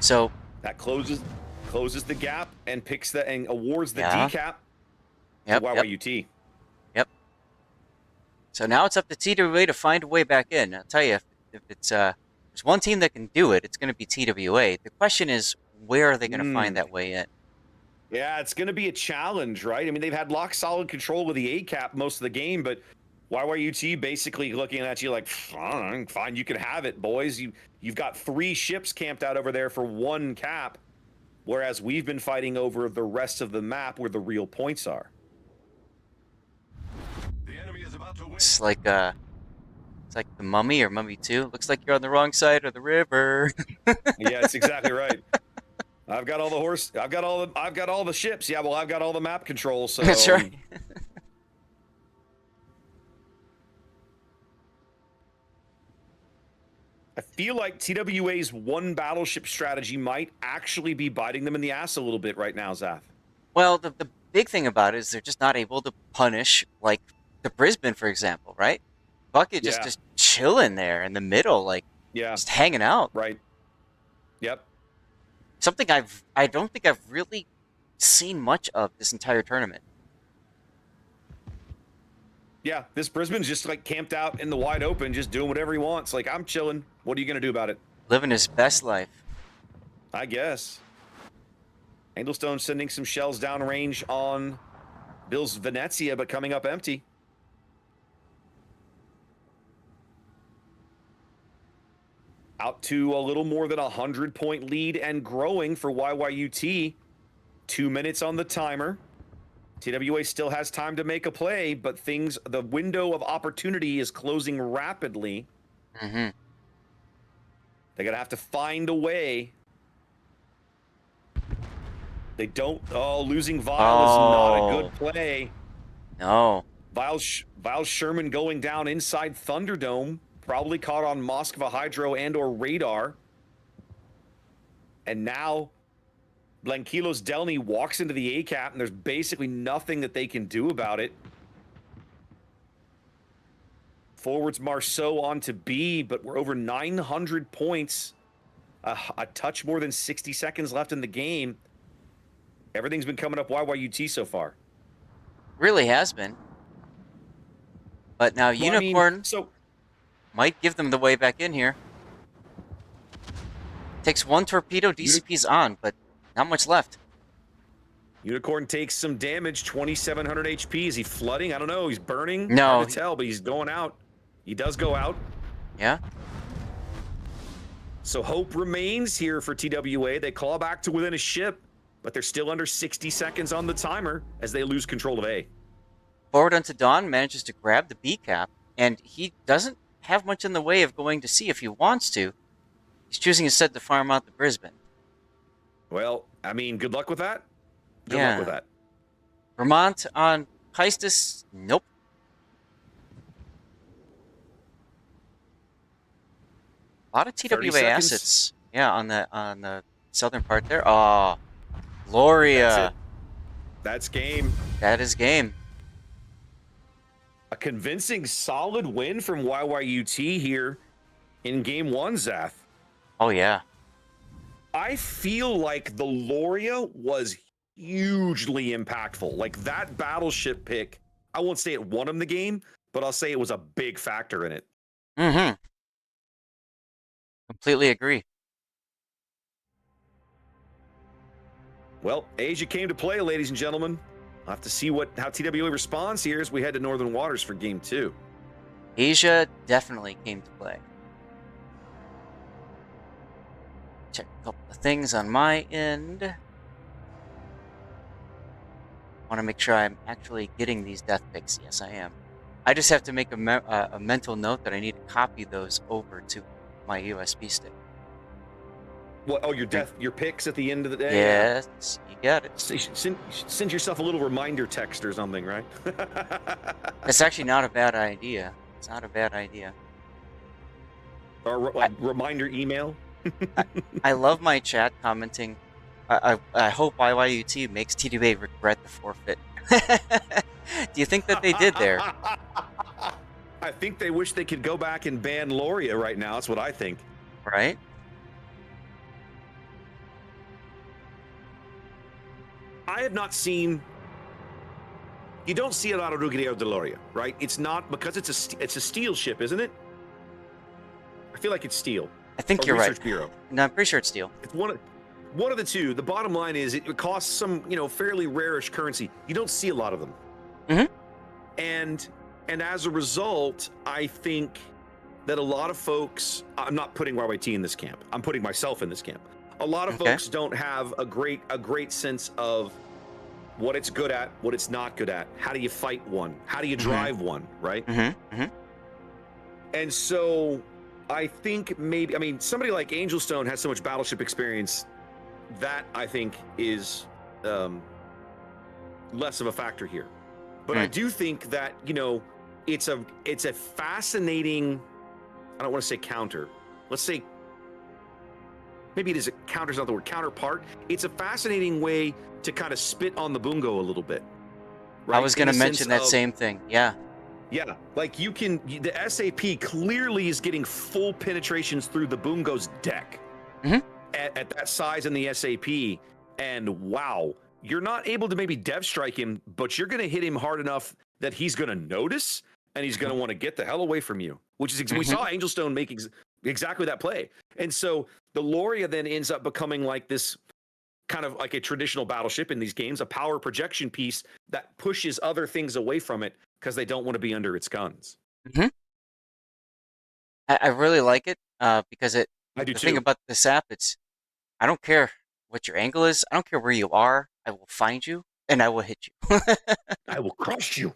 So that closes the gap and picks and awards the decap to YYUT. Yep. So now it's up to TWA to find a way back in. I'll tell you, if it's there's one team that can do it, it's going to be TWA. The question is, where are they going to find that way in? Yeah, it's going to be a challenge, right? I mean, they've had lock solid control of the A cap most of the game, but YYUT basically looking at you like, fine, you can have it, boys. You've got 3 ships camped out over there for 1 cap, whereas we've been fighting over the rest of the map where the real points are. The enemy is about to win. It's like It's like the Mummy or Mummy 2. Looks like you're on the wrong side of the river. Yeah, it's exactly right. I've got all the I've got all the ships. Yeah, well, I've got all the map controls. So That's right. I feel like TWA's one battleship strategy might actually be biting them in the ass a little bit right now, Zath. Well, the big thing about it is they're just not able to punish, like, the Brisbane, for example, right? Bucket just chilling there in the middle, like, just hanging out. Right. Yep. Something I don't think I've really seen much of this entire tournament. Yeah, this Brisbane's just like camped out in the wide open, just doing whatever he wants. Like, I'm chilling. What are you gonna do about it? Living his best life. I guess. Angelstone sending some shells downrange on Bill's Venezia, but coming up empty. Out to a little more than 100-point lead and growing for YYUT. 2 minutes on the timer. TWA still has time to make a play, but the window of opportunity is closing rapidly. Mm-hmm. They're going to have to find a way. They don't. Oh, losing Vile is not a good play. No. Vile Sherman going down inside Thunderdome. Probably caught on Moskva Hydro and or radar. And now Blanquilos Delny walks into the ACAP, and there's basically nothing that they can do about it. Forwards Marceau on to B, but we're over 900 points. A touch more than 60 seconds left in the game. Everything's been coming up YYUT so far. Really has been. But now Unicorn might give them the way back in here. Takes one torpedo, DCP's on, but not much left. Unicorn takes some damage, 2,700 HP. Is he flooding? I don't know. He's burning. No. Hard to tell, but he's going out. He does go out. Yeah. So hope remains here for TWA. They claw back to within a ship, but they're still under 60 seconds on the timer as they lose control of A. Forward onto Dawn manages to grab the B cap, and he doesn't have much in the way of going to C if he wants to. He's choosing instead to farm out the Brisbane. Well, I mean, good luck with that. Good luck with that. Vermont on Heistus, nope. A lot of TWA assets. Yeah, on the southern part there. Oh, Gloria. That's game. That is game. A convincing, solid win from YYUT here in game one, Zath. Oh, yeah. I feel like the Loria was hugely impactful. Like, that battleship pick, I won't say it won him the game, but I'll say it was a big factor in it. Mm-hmm. Completely agree. Well, Asia came to play, ladies and gentlemen. I'll have to see how TWA responds here as we head to Northern Waters for game 2. Asia definitely came to play. Check a couple of things on my end. Want to make sure I'm actually getting these death picks. Yes, I am. I just have to make a mental note that I need to copy those over to my USB stick. What? Oh, your picks at the end of the day? Yes, you got it. So you should send yourself a little reminder text or something, right? It's actually not a bad idea. It's not a bad idea. Or reminder email? I love my chat commenting. I hope YYUT makes TWA regret the forfeit. Do you think that they did there? I think they wish they could go back and ban Loria right now. That's what I think. Right? I have not seen. You don't see a lot of Ruggiero de Loria, right? It's not because it's a steel ship, isn't it? I feel like it's steel. I think you're Research right. Bureau. No, I'm pretty sure it's steel. It's one of the two. The bottom line is it costs some, fairly rarish currency. You don't see a lot of them. Mm-hmm. And as a result, I think that a lot of folks, I'm not putting YYT in this camp. I'm putting myself in this camp. A lot of folks don't have a great sense of what it's good at, what it's not good at. How do you fight one? How do you drive one, right? Mm-hmm. Mm-hmm. And so I think maybe, I mean, somebody like Angelstone has so much battleship experience that I think is less of a factor here. But I do think that, you know, it's a fascinating, I don't want to say counter. Let's say, maybe it is a counter's not the word, counterpart. It's a fascinating way to kind of spit on the Bungo a little bit. Right? I was going to mention that same thing. Yeah. Yeah, like the SAP clearly is getting full penetrations through the Bungo's deck at that size in the SAP. And wow, you're not able to maybe dev strike him, but you're going to hit him hard enough that he's going to notice and he's going to want to get the hell away from you, which is, we saw Angelstone make exactly that play. And so the Loria then ends up becoming like this kind of like a traditional battleship in these games, a power projection piece that pushes other things away from it because they don't want to be under its guns. I really like it because I do the too. thing about the SAP, I don't care what your angle is. I don't care where you are. I will find you and I will hit you. I will crush you.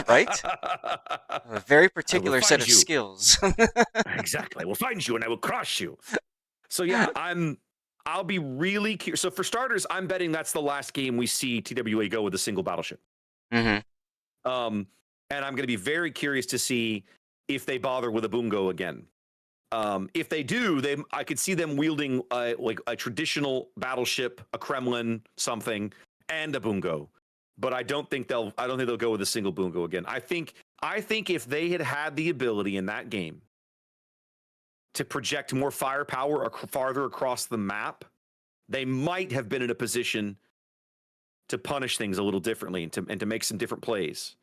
Right? I have a very particular set of skills. Exactly. I will find you and I will crush you. So yeah, I'll be really curious. So for starters, I'm betting that's the last game we see TWA go with a single battleship. And I'm going to be very curious to see if they bother with a Bungo again. If they do, I could see them wielding like a traditional battleship, a Kremlin, something, and a Bungo. But I don't think they'll go with a single Bungo again. I think if they had the ability in that game to project more firepower farther across the map, they might have been in a position to punish things a little differently and to make some different plays.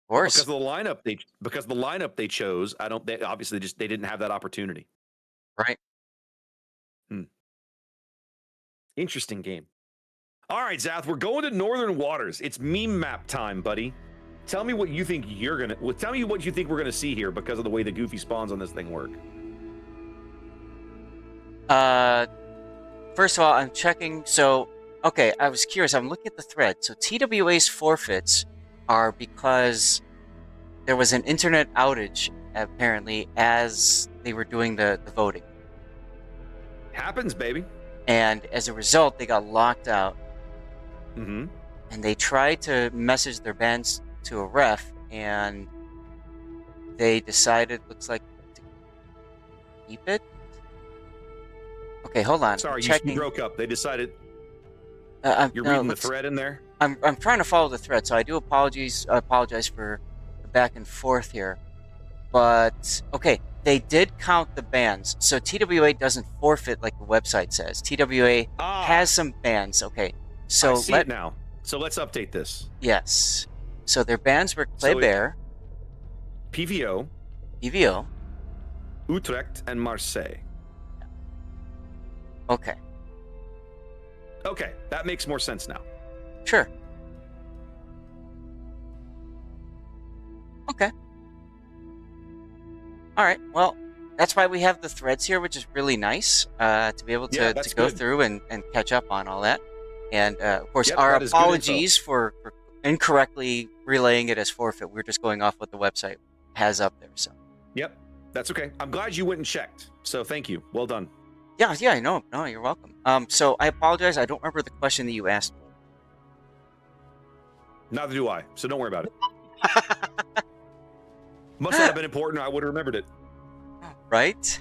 Of course. Because of the lineup they chose, they obviously they didn't have that opportunity. Right. Interesting game. All right, Zath, we're going to Northern Waters. It's meme map time, buddy. Tell me what you think tell me what you think we're gonna see here because of the way the goofy spawns on this thing work. First of all, I'm checking. So, okay, I was curious. I'm looking at the thread. So TWA's forfeits are because there was an internet outage, apparently, as they were doing the voting. Happens, baby. And as a result, they got locked out. And they tried to message their bans to a ref, and they decided, looks like, to keep it. Okay, hold on. Sorry, you broke up. They decided. You're reading the thread in there? I'm trying to follow the thread, so I do apologize for the back and forth here. But, okay, they did count the bans. So TWA doesn't forfeit like the website says. TWA has some bans. Okay, so I see it now. So let's update this. Yes. So their bans were Kleber, PVO, Utrecht, and Marseille. Okay. Okay, that makes more sense now. Sure. Okay. All right. Well, that's why we have the threads here, which is really nice to be able to go through and catch up on all that. And, of course, our apologies for incorrectly relaying it as forfeit. We're just going off what the website has up there. So. Yep, that's okay. I'm glad you went and checked. So thank you. Well done. Yeah, no, you're welcome. So I apologize. I don't remember the question that you asked. Neither do I. So don't worry about it. Must not have been important, or I would have remembered it. Right?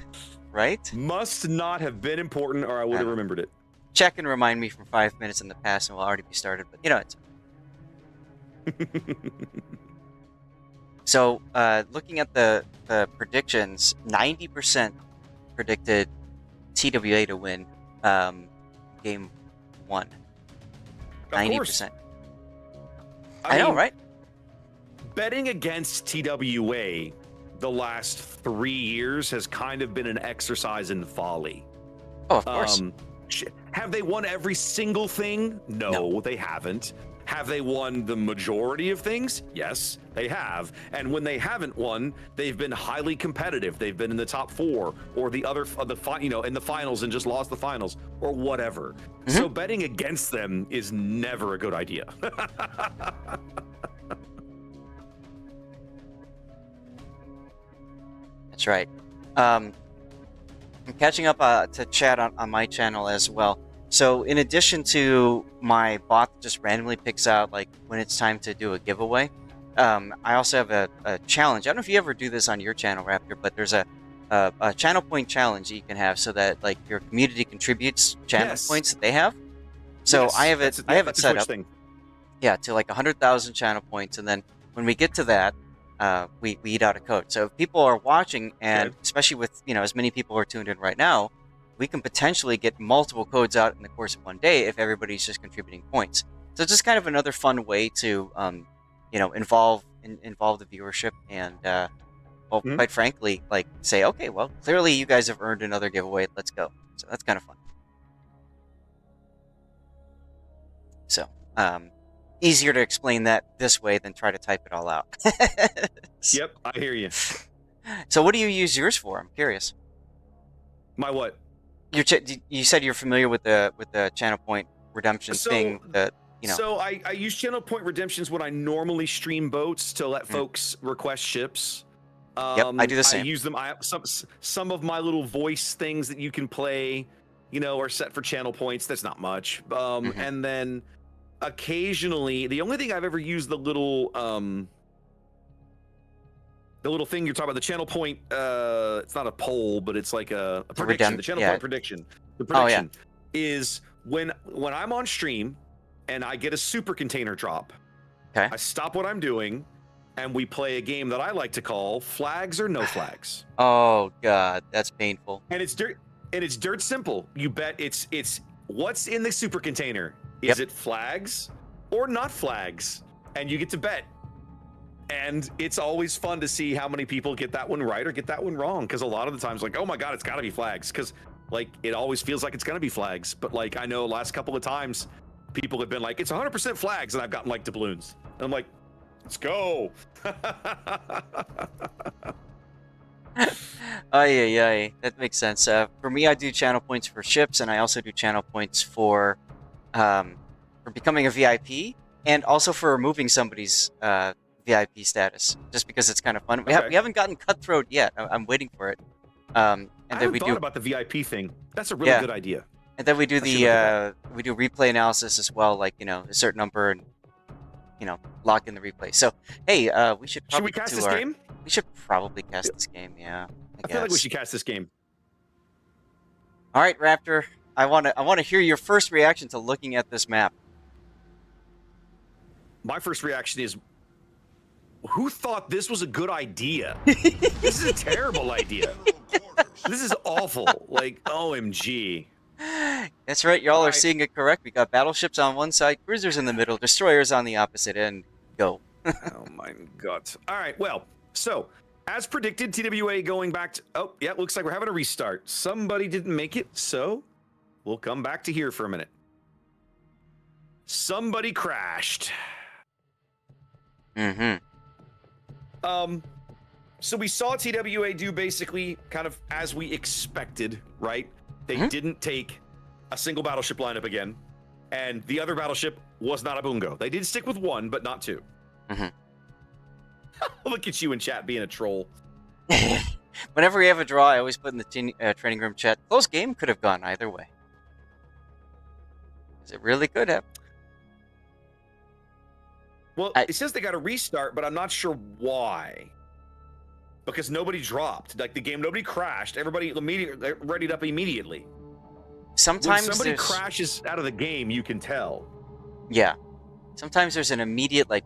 Must not have been important, or I would have remembered it. Check and remind me from 5 minutes in the past, and we'll already be started. But it's. So, looking at the predictions, 90% predicted TWA to win game 1. 90%. I know, right? Betting against TWA the last 3 years has kind of been an exercise in folly. Oh, of course. Have they won every single thing? No, they haven't. Have they won the majority of things? Yes, they have. And when they haven't won, they've been highly competitive. They've been in the top 4 or in the finals and just lost the finals or whatever. So betting against them is never a good idea. That's That's right. I'm catching up to chat on my channel as well. So in addition to my bot that just randomly picks out like when it's time to do a giveaway, I also have a challenge. I don't know if you ever do this on your channel, Raptor, but there's a channel point challenge that you can have so that like your community contributes channel points that they have. So I have it set up. Yeah, to like 100,000 channel points, and then when we get to that, we eat out a code. So if people are watching, and especially with as many people are tuned in right now, we can potentially get multiple codes out in the course of one day if everybody's just contributing points. So it's just kind of another fun way to involve the viewership and quite frankly, like say, okay, well, clearly you guys have earned another giveaway. Let's go. So that's kind of fun. So easier to explain that this way than try to type it all out. Yep, I hear you. So what do you use yours for? I'm curious. My what? You said you're familiar with the channel point redemption thing that So I use channel point redemptions when I normally stream boats to let folks request ships. Yep, I do the same. I use them. I have some of my little voice things that you can play, are set for channel points. That's not much. And then occasionally, the only thing I've ever used the little thing you're talking about, the channel point. It's not a poll, but it's like a prediction. The channel point prediction. The prediction is when I'm on stream and I get a super container drop. Okay. I stop what I'm doing, and we play a game that I like to call Flags or No Flags. Oh God, that's painful. And it's dirt simple. You bet it's what's in the super container. Is it flags or not flags? And you get to bet. And it's always fun to see how many people get that one right or get that one wrong. Because a lot of the times, like, oh my God, it's got to be flags. Because like it always feels like it's gonna be flags. But like I know last couple of times, people have been like, it's 100% flags, and I've gotten like doubloons. And I'm like, let's go. Oh yeah, that makes sense. For me, I do channel points for ships, and I also do channel points for becoming a VIP, and also for removing somebody's VIP status, just because it's kind of fun. We haven't gotten cutthroat yet. I'm waiting for it. And I then haven't thought about the VIP thing. That's a really good idea. And then we do we do replay analysis as well, like a certain number, and lock in the replay. So hey, we should probably cast this game? We should probably cast this game. Yeah, I feel like we should cast this game. All right, Raptor. I want to hear your first reaction to looking at this map. My first reaction is, who thought this was a good idea? This is a terrible idea. This is awful. Like, OMG. That's right. Y'all are seeing it correct. We got battleships on one side, cruisers in the middle, destroyers on the opposite end. Go. Oh my God. All right. Well, so as predicted, TWA going back to, oh yeah, looks like we're having a restart. Somebody didn't make it, so we'll come back to here for a minute. Somebody crashed. So we saw TWA do basically kind of as we expected, right? They didn't take a single battleship lineup again, and the other battleship was not a Bungo. They did stick with one, but not two. Look at you in chat being a troll. Whenever we have a draw, I always put in the training room chat, close game, could have gone either way. It really could have. Well, it says they got a restart, but I'm not sure why. Because nobody dropped. Like the game, nobody crashed. Everybody immediately readied up immediately. Sometimes when somebody crashes out of the game, you can tell. Yeah. Sometimes there's an immediate like,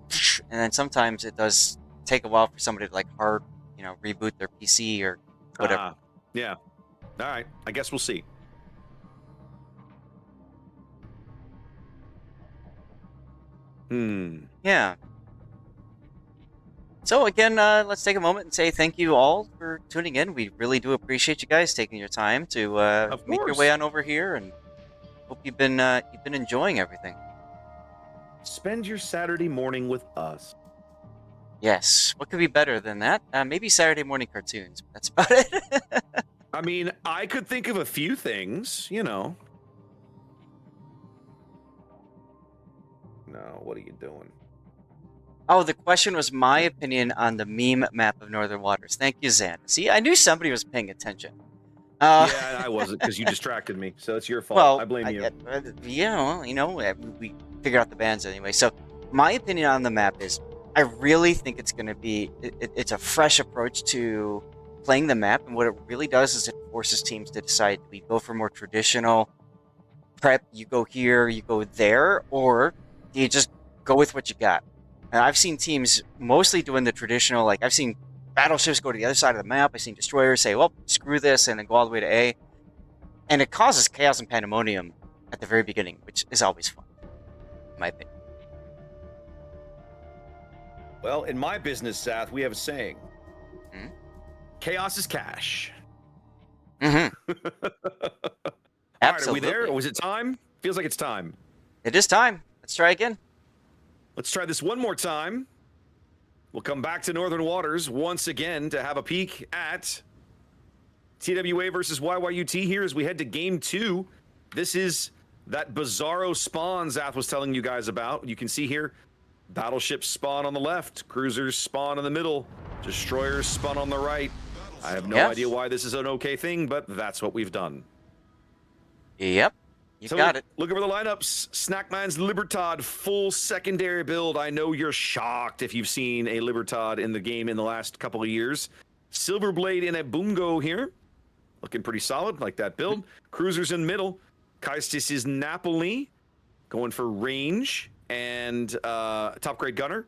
and then sometimes it does take a while for somebody to like hard, reboot their PC or whatever. Yeah. All right. I guess we'll see. Yeah. So again, let's take a moment and say thank you all for tuning in. We really do appreciate you guys taking your time to make your way on over here, and hope you've been enjoying everything. Spend your Saturday morning with us. Yes. What could be better than that? Maybe Saturday morning cartoons. That's about it. I mean, I could think of a few things, No, what are you doing? Oh, the question was my opinion on the meme map of Northern Waters. Thank you, Zan. See, I knew somebody was paying attention. Yeah, I wasn't because you distracted me, so it's your fault. Well, I blame you. Yeah, well, you know, we figured out the bands anyway. So, my opinion on the map is, I really think it's going to be, it's a fresh approach to playing the map, and what it really does is it forces teams to decide: do we go for more traditional prep? You go here, you go there, or do you just go with what you got? And I've seen teams mostly doing the traditional, like I've seen battleships go to the other side of the map. I've seen destroyers say, well, screw this, and then go all the way to A. And it causes chaos and pandemonium at the very beginning, which is always fun, in my opinion. Well, in my business, Seth, we have a saying. Hmm? Chaos is cash. Mm-hmm. All Absolutely. right, are we there? Or was it time? Feels like it's time. It is time. Let's try again. Let's try this one more time. We'll come back to Northern Waters once again to have a peek at TWA versus YYUT here as we head to Game 2. This is that bizarro spawn Zath was telling you guys about. You can see here, battleships spawn on the left, cruisers spawn in the middle, destroyers spawn on the right. I have no idea why this is an okay thing, but that's what we've done. Yep. You got it. Look over the lineups. Snackman's Libertad, full secondary build. I know you're shocked if you've seen a Libertad in the game in the last couple of years. Silverblade in a Bungo here. Looking pretty solid, like that build. Cruisers in middle. Kaistis is Napoli, going for range and top grade gunner.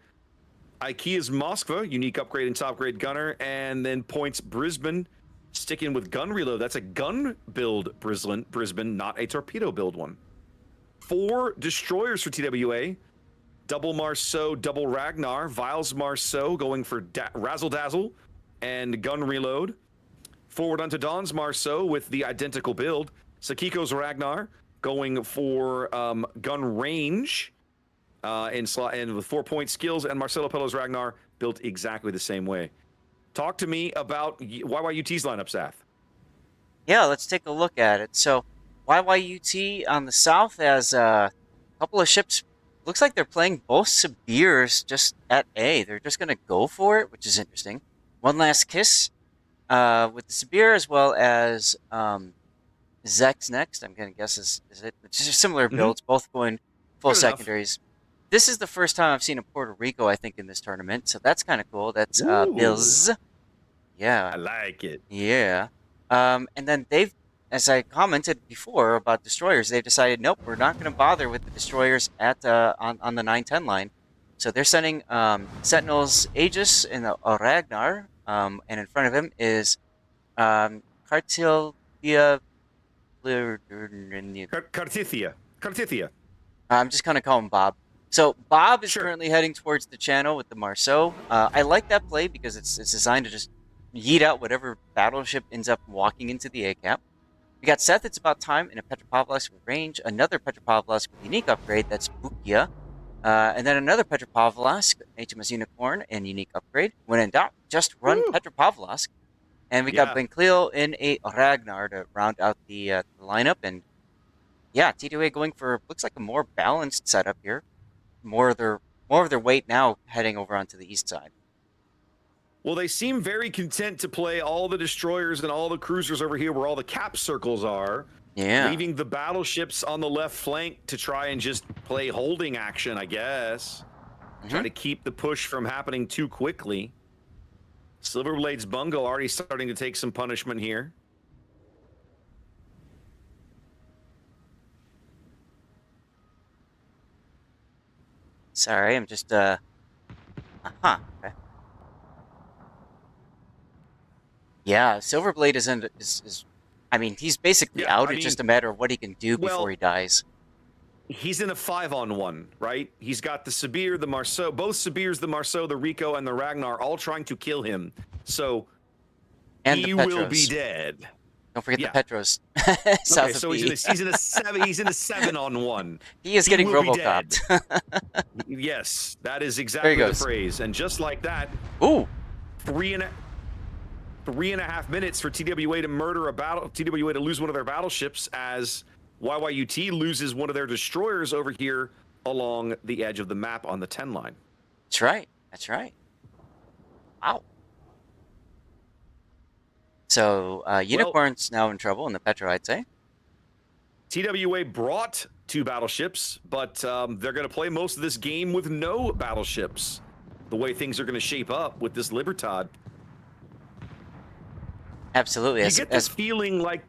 IKEA's Moskva, unique upgrade and top grade gunner. And then Points Brisbane, sticking with gun reload. That's a gun build Brisbane, not a torpedo build one. 4 destroyers for TWA. Double Marceau, double Ragnar. Viles Marceau going for Razzle Dazzle and gun reload. Forward onto Dawn's Marceau with the identical build. Sakiko's Ragnar going for gun range and with 4-point skills. And Marcelo Pello's Ragnar built exactly the same way. Talk to me about YYUT's lineup, Seth. Yeah, let's take a look at it. So, YYUT on the south has a couple of ships. Looks like they're playing both Sibirs just at A. They're just going to go for it, which is interesting. One Last Kiss with the Sibir, as well as Zek's next. I'm going to guess is it? It's just similar builds, both going full secondaries. This is the first time I've seen a Puerto Rico, I think, in this tournament, so that's kind of cool. That's Bills. Yeah. I like it. Yeah. And then they've, as I commented before about destroyers, they've decided, nope, we're not going to bother with the destroyers at on the 9-10 line. So they're sending Sentinels Aegis and a Ragnar, and in front of him is Cartithia. I'm just going to call him Bob. So Bob is currently heading towards the channel with the Marceau. I like that play because it's designed to just yeet out whatever battleship ends up walking into the A-cap. We got Seth, It's About Time, in a Petropavlovsk with range, another Petropavlovsk with unique upgrade, that's Bukia, and then another Petropavlovsk, HMS Unicorn, and unique upgrade. When in doubt, just run Petropavlovsk. And we got Ben Cleo in a Ragnar to round out the lineup. And yeah, TWA going for, looks like a more balanced setup here. More of their weight now heading over onto the east side. Well, they seem very content to play all the destroyers and all the cruisers over here where all the cap circles are. Yeah. Leaving the battleships on the left flank to try and just play holding action, I guess. Try to keep the push from happening too quickly. Silverblade's Bungo already starting to take some punishment here. Sorry, I'm just, okay. Yeah, Silverblade is I mean, he's basically out. It's just a matter of what he can do before he dies. He's in a 5-on-1, right? He's got the Sibir, the Marceau, both Sibirs, the Marceau, the Rico, and the Ragnar all trying to kill him. So and he will be dead. Don't forget the Petros. Okay, so he's in a 7-on-1. He is getting RoboCopped. Yes, that is exactly the phrase. And just like that, three and a half minutes for TWA to murder TWA to lose one of their battleships as YYUT loses one of their destroyers over here along the edge of the map on the 10 line. That's right. That's right. Wow. So, Unicorn's now in trouble in the Petro, I'd say. TWA brought 2 battleships, but they're going to play most of this game with no battleships. The way things are going to shape up with this Libertad. Absolutely. You get this feeling like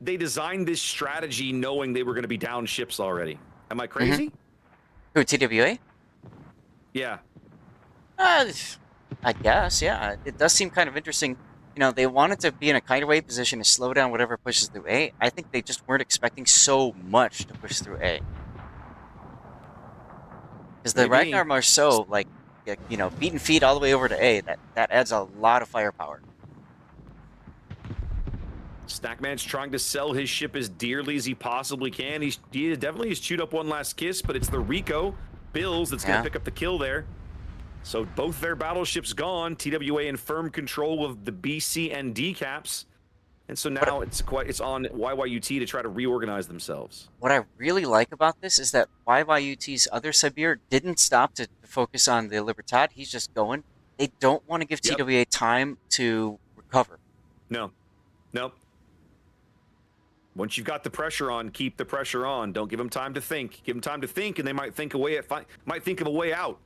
they designed this strategy knowing they were going to be down ships already. Am I crazy? Who, TWA? Yeah. I guess, yeah. It does seem kind of interesting. You know, they wanted to be in a kind of way position to slow down whatever pushes through A. I think they just weren't expecting so much to push through A. Because the Ragnar Marceau, like, you know, beaten feet all the way over to A, that adds a lot of firepower. Snackman's trying to sell his ship as dearly as he possibly can. He definitely has chewed up one last kiss, but it's the Rico Bills that's going to pick up the kill there. So both their battleships gone. TWA in firm control of the B, C, and D caps. And so now it's on YYUT to try to reorganize themselves. What I really like about this is that YYUT's other Sibir didn't stop to focus on the Libertad. He's just going. They don't want to give TWA time to recover. No. Once you've got the pressure on, keep the pressure on. Don't give them time to think. Give them time to think, and they might think of a way out.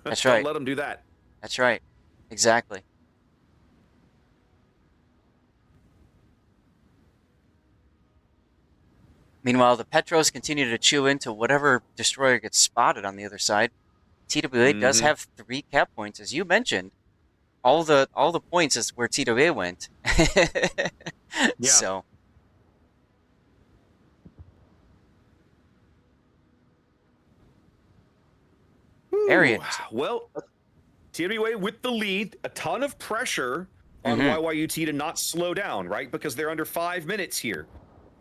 That's right. Don't let them do that. That's right. Exactly. Meanwhile, the Petros continue to chew into whatever destroyer gets spotted on the other side. TWA does have 3 cap points, as you mentioned. All the points is where TWA went. Yeah. So. Very interesting. Well, TWA with the lead, a ton of pressure on YYUT to not slow down, right? Because they're under 5 minutes here.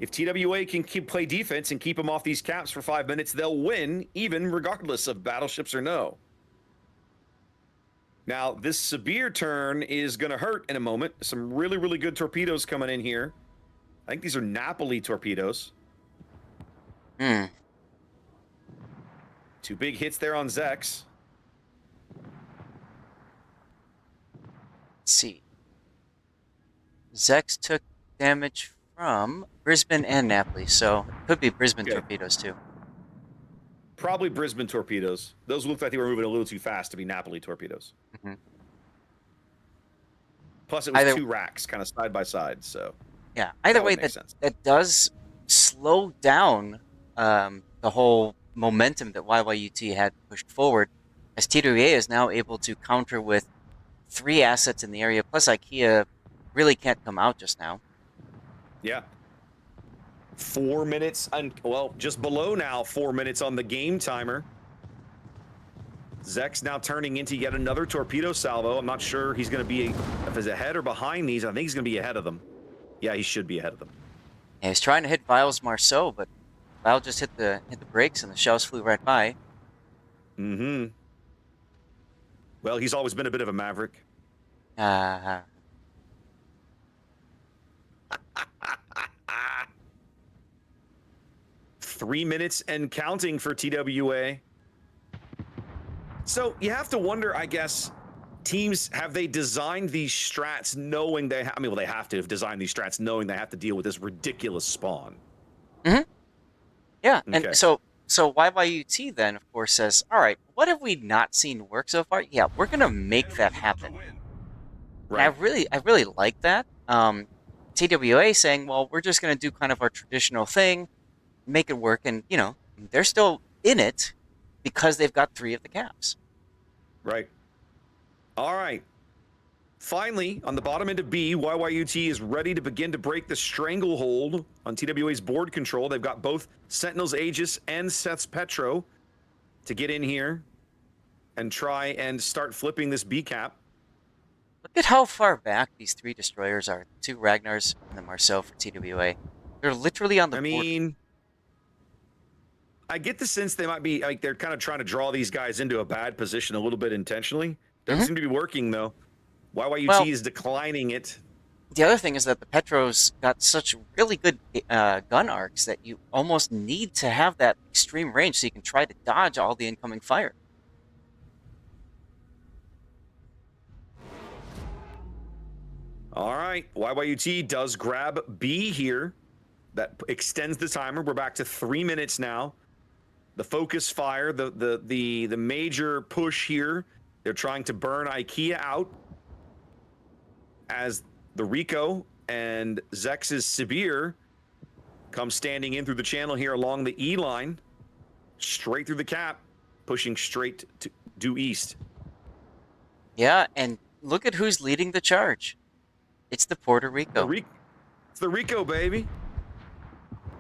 If TWA can play defense and keep them off these caps for 5 minutes, they'll win, even regardless of battleships or no. Now, this Sibir turn is going to hurt in a moment. Some really, really good torpedoes coming in here. I think these are Napoli torpedoes. 2 big hits there on Zex. Let's see. Zex took damage from Brisbane and Napoli, so it could be Brisbane torpedoes too. Probably Brisbane torpedoes. Those looked like they were moving a little too fast to be Napoli torpedoes. Plus, it was 2 racks, kind of side by side. So yeah, either way, that does slow down the whole momentum that YYUT had pushed forward, as TWA is now able to counter with 3 assets in the area, plus IKEA really can't come out just now. Yeah. 4 minutes, well, just below now 4 minutes on the game timer. Zex now turning into yet another torpedo salvo. I'm not sure he's going to be, if he's ahead or behind these. I think he's going to be ahead of them. Yeah, he should be ahead of them. Yeah, he's trying to hit Vile's Marceau, but Vile just hit the brakes and the shells flew right by. Well, he's always been a bit of a maverick. 3 minutes and counting for TWA. So you have to wonder, I guess, teams, have they designed these strats knowing they have, they have to have designed these strats knowing they have to deal with this ridiculous spawn. Yeah, and so YYUT then, of course, says, all right, what have we not seen work so far? Yeah, we're going to make that happen. Right. I really like that. TWA saying, well, we're just going to do kind of our traditional thing, make it work, and, you know, they're still in it because they've got 3 of the caps. Right. All right. Finally, on the bottom end of B, YYUT is ready to begin to break the stranglehold on TWA's board control. They've got both Sentinel's Aegis and Seth's Petro to get in here and try and start flipping this B cap. Look at how far back these 3 destroyers are. 2 Ragnars and the Marceau for TWA. They're literally on the board. I get the sense they might be, like, they're kind of trying to draw these guys into a bad position a little bit intentionally. Doesn't seem to be working, though. YYUT is declining it. The other thing is that the Petros got such really good gun arcs that you almost need to have that extreme range so you can try to dodge all the incoming fire. All right, YYUT does grab B here. That extends the timer. We're back to 3 minutes now. The focus fire, the major push here. They're trying to burn IKEA out as the Rico and Zex's Sibir come standing in through the channel here along the E line, straight through the cap, pushing straight to due east. Yeah, and look at who's leading the charge. It's the Puerto Rico. It's the Rico, baby.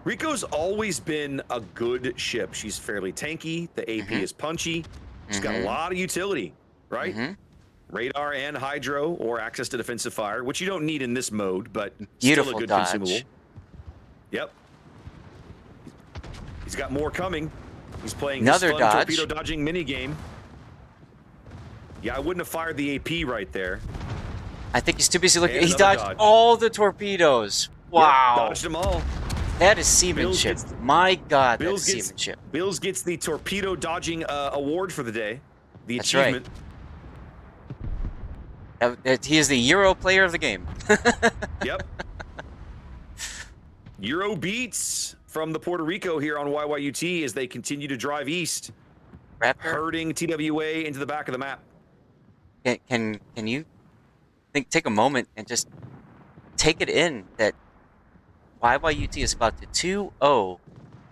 Rico's always been a good ship. She's fairly tanky. The AP is punchy. She's got a lot of utility, right? Radar and hydro or access to defensive fire, which you don't need in this mode, but beautiful still a good dodge. consumable. Yep. He's got more coming. He's playing another his fun dodge. torpedo dodging mini game. Yeah, I wouldn't have fired the AP right there. I think he's too busy looking. And He dodged dodge. all the torpedoes. Wow. Yep, dodged them all. That is seamanship. My God, that is seamanship. Bills gets the torpedo dodging award for the day. The That's achievement. Right. He is the Euro player of the game. Yep. Euro beats from the Puerto Rico here on YYUT as they continue to drive east, Raptor, herding TWA into the back of the map. can you take a moment and just take it in that YYUT is about to 2-0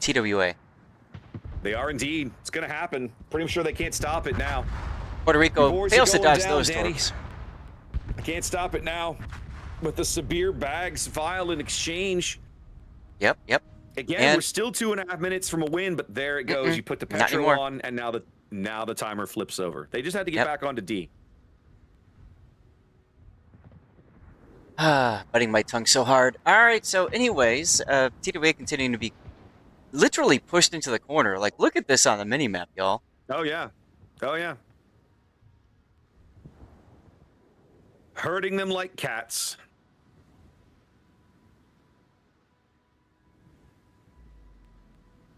TWA. They are indeed. It's going to happen. Pretty sure they can't stop it now. Puerto Rico fails to dodge those Danny. torps. I can't stop it now. With the Sibir bags vial in exchange. Yep. Again, we're still 2.5 minutes from a win, but there it goes. You put the Not petro anymore. on, and now the timer flips over. They just had to get back onto D. Biting my tongue so hard. Alright, so anyways, TWA continuing to be literally pushed into the corner. Like, look at this on the mini-map, y'all. Oh, yeah. Oh, yeah. Herding them like cats.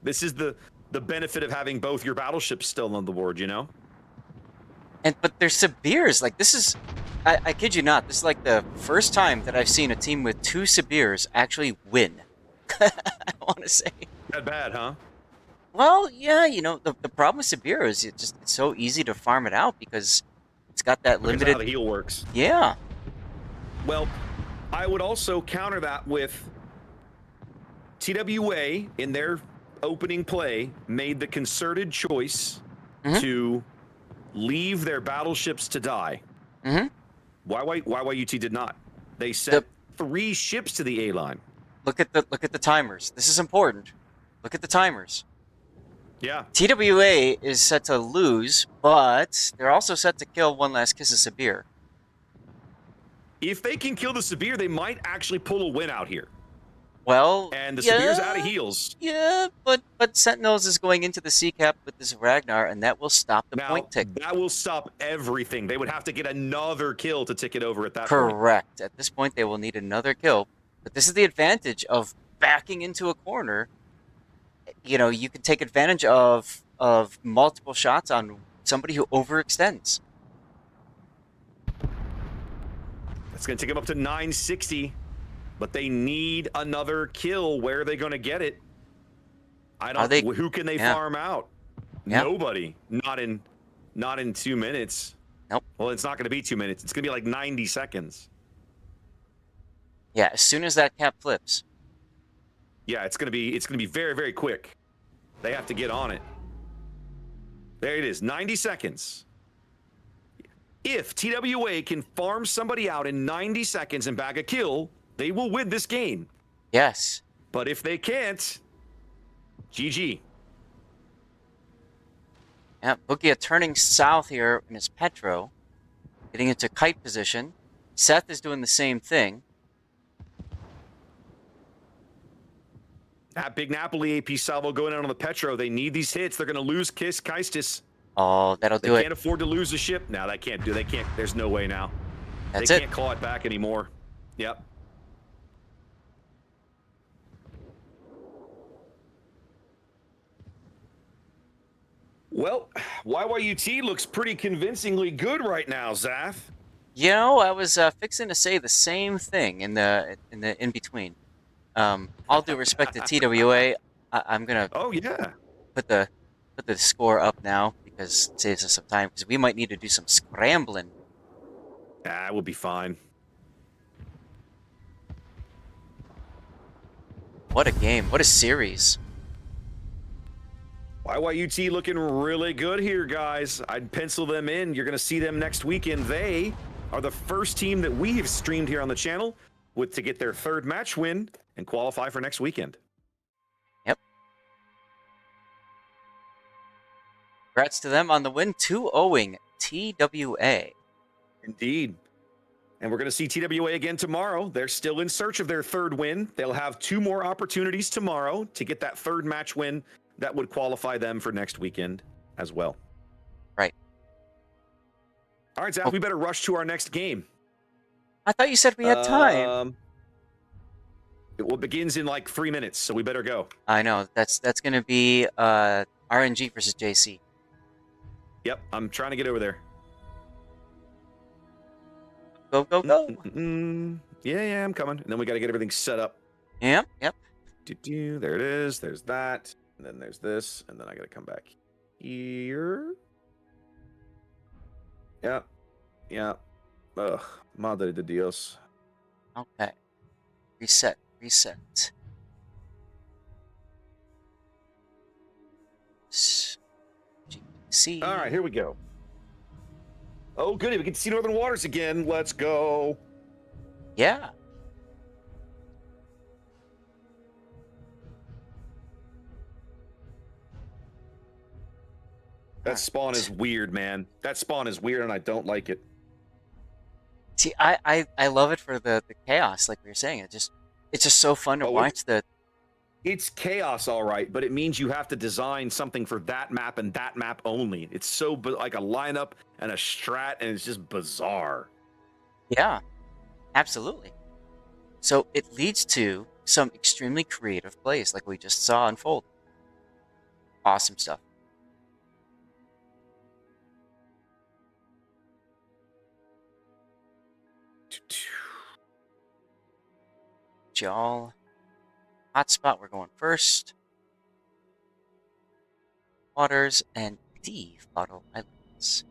This is the benefit of having both your battleships still on the board, you know? But they're Sibirs. Like, this is... I kid you not, this is like the first time that I've seen a team with 2 Sibirs actually win. I want to say. That bad, huh? Well, yeah, you know, the problem with Sibir is it's so easy to farm it out because it's got that limited... That's how the heal works. Yeah. Well, I would also counter that with TWA in their opening play made the concerted choice to leave their battleships to die. YYUT did not. They sent 3 ships to the A line. Look at the timers. This is important. Look at the timers. Yeah. TWA is set to lose, but they're also set to kill one last kiss of Sibir. If they can kill the Sibir, they might actually pull a win out here. Well, and the Sibir's out of heals. Yeah, but Sentinels is going into the C cap with this Ragnar, and that will stop the point tick. That will stop everything. They would have to get another kill to tick it over at that point. Correct. At this point, they will need another kill. But this is the advantage of backing into a corner. You know, you can take advantage of multiple shots on somebody who overextends. That's going to take them up to 960. But they need another kill. Where are they going to get it? I don't. Who can they farm out? Yeah. Nobody. Not in 2 minutes. Nope. Well, it's not going to be 2 minutes. It's going to be like 90 seconds. Yeah. As soon as that cap flips. Yeah, it's going to be very, very quick. They have to get on it. There it is. 90 seconds. If TWA can farm somebody out in 90 seconds and bag a kill, they will win this game. Yes. But if they can't, GG. Yeah, Bugia turning south here in his Petro, getting into kite position. Seth is doing the same thing. That big Napoli AP salvo going out on the Petro. They need these hits. They're going to lose Kaistis. Oh, that'll do it. They can't afford to lose the ship. No, they can't. There's no way now. That's they can't claw it back anymore. Yep. Well, YYUT looks pretty convincingly good right now, Zath. You know, I was fixing to say the same thing in between. All due respect to TWA, I'm gonna Oh yeah. put the score up now because it saves us some time because we might need to do some scrambling. Ah, we'll be fine. What a game! What a series! YYUT looking really good here, guys. I'd pencil them in. You're going to see them next weekend. They are the first team that we have streamed here on the channel to get their third match win and qualify for next weekend. Yep. Congrats to them on the win, 2-0ing TWA. Indeed. And we're going to see TWA again tomorrow. They're still in search of their third win. They'll have 2 more opportunities tomorrow to get that third match win that would qualify them for next weekend as well. Right. All right, Zach, we better rush to our next game. I thought you said we had time. It begins in like 3 minutes, so we better go. I know. That's going to be RNG versus JC. Yep, I'm trying to get over there. Go, go, go. Yeah, I'm coming. And then we got to get everything set up. Yep. There it is. There's that. And then there's this. And then I got to come back here. Yeah. Ugh. Madre de Dios. Okay. Reset. GC. All right, here we go. Oh, goody. We get to see Northern Waters again. Let's go. Yeah. That spawn is weird, man. That spawn is weird, and I don't like it. See, I love it for the chaos, like we were saying. It's just so fun to watch the. It's chaos, all right, but it means you have to design something for that map and that map only. It's so like a lineup and a strat, and it's just bizarre. Yeah, absolutely. So it leads to some extremely creative plays, like we just saw unfold. Awesome stuff. Y'all. Hotspot, we're going first. Waters and D Bottle Islands.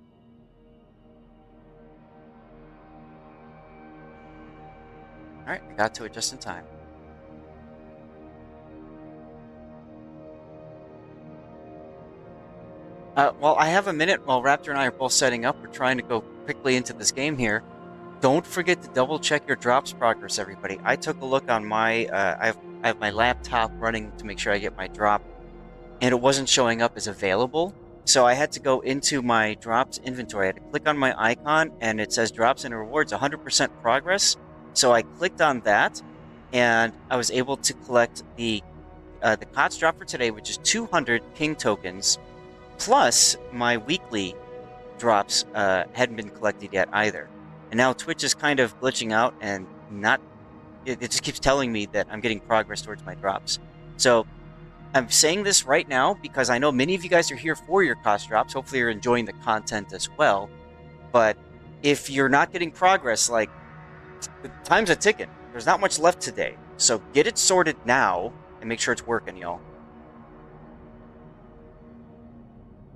Alright, I got to it just in time. Well, I have a minute while Raptor and I are both setting up. We're trying to go quickly into this game here. Don't forget to double check your drops progress, everybody. I took a look on my, I have my laptop running to make sure I get my drop, and it wasn't showing up as available. So I had to go into my drops inventory. I had to click on my icon, and it says drops and rewards 100% progress. So I clicked on that, and I was able to collect the KOTS drop for today, which is 200 ping tokens, plus my weekly drops hadn't been collected yet either. And now Twitch is kind of glitching out and it just keeps telling me that I'm getting progress towards my drops. So I'm saying this right now because I know many of you guys are here for your KOTS drops. Hopefully you're enjoying the content as well. But if you're not getting progress, like, the time's a ticking. There's not much left today. So get it sorted now and make sure it's working, y'all.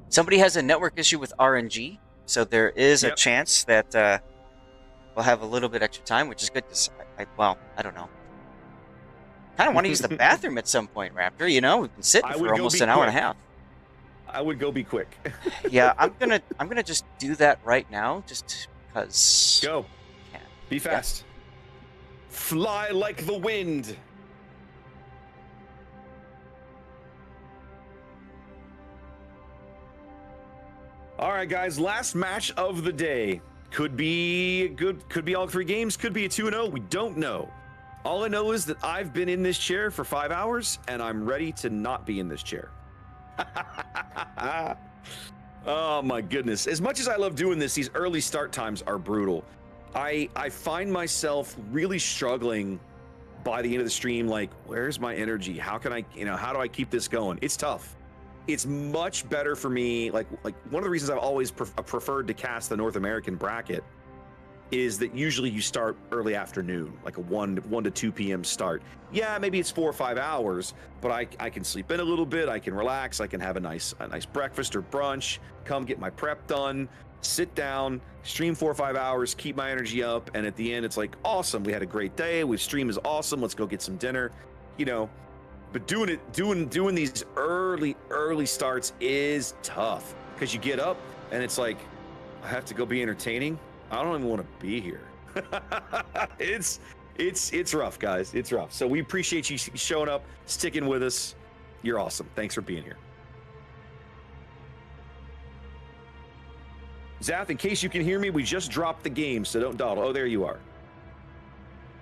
Somebody has a network issue with RNG, so there is a chance that we'll have a little bit extra time, which is good because, well, I don't know. Kind of want to use the bathroom at some point, Raptor. You know, we've been sitting for almost an hour and a half. I would go be quick. Yeah, I'm gonna just do that right now, just because. Go. Be fast. Yeah. Fly like the wind. All right, guys. Last match of the day. Could be good. Could be all 3 games. Could be a 2-0. We don't know. All I know is that I've been in this chair for 5 hours, and I'm ready to not be in this chair. Oh my goodness. As much as I love doing this, these early start times are brutal. I find myself really struggling by the end of the stream, like, where's my energy? How can I, how do I keep this going? It's tough. It's much better for me. Like one of the reasons I've always preferred to cast the North American bracket is that usually you start early afternoon, like a 1 to 2 p.m. start. Yeah, maybe it's 4 or 5 hours, but I can sleep in a little bit. I can relax. I can have a nice breakfast or brunch. Come get my prep done. Sit down, stream 4 or 5 hours, keep my energy up, and at the end, it's like awesome. We had a great day. We stream is awesome. Let's go get some dinner, you know. But doing these early starts is tough because you get up and it's like, I have to go be entertaining. I don't even want to be here. It's rough, guys. It's rough. So we appreciate you showing up, sticking with us. You're awesome. Thanks for being here. Zath, in case you can hear me, we just dropped the game, so don't dawdle. Oh, there you are.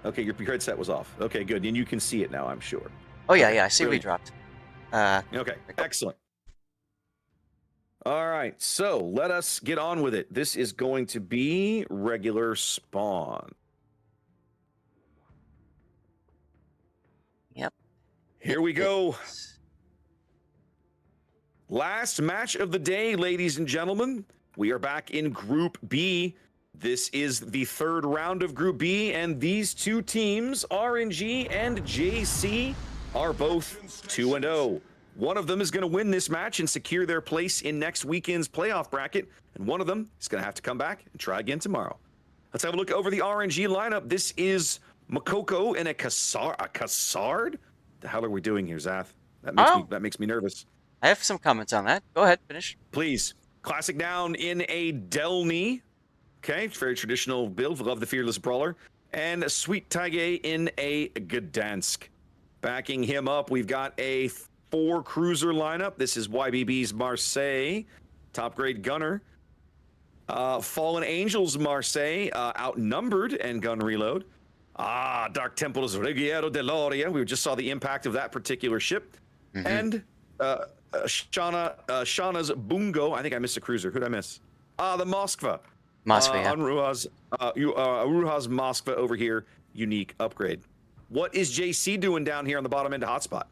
Okay, your headset was off. Okay, good. And you can see it now, I'm sure. Oh, yeah, I see we dropped. Okay, excellent. All right, so let us get on with it. This is going to be regular spawn. Yep. Here we go. Last match of the day, ladies and gentlemen. We are back in Group B. This is the third round of Group B, and these two teams, RNG and JC, are both 2-0. One of them is going to win this match and secure their place in next weekend's playoff bracket, and one of them is going to have to come back and try again tomorrow. Let's have a look over the RNG lineup. This is Makoko and a Cassard? The hell are we doing here, Zath? That makes me nervous. I have some comments on that. Go ahead, finish. Please. Classic down in a Delny. Okay, very traditional build. Love the Fearless Brawler. And Sweet Taige in a Gdansk. Backing him up, we've got a 4-cruiser lineup. This is YBB's Marseille, top grade gunner. Fallen Angels Marseille, outnumbered and gun reload. Dark Temple's Rigiero de Loria. We just saw the impact of that particular ship. Mm-hmm. And Shauna's Bungo. I think I missed a cruiser. Who'd I miss? The Moskva. Moskva, yeah. Aruha's Moskva over here. Unique upgrade. What is JC doing down here on the bottom end of hotspot?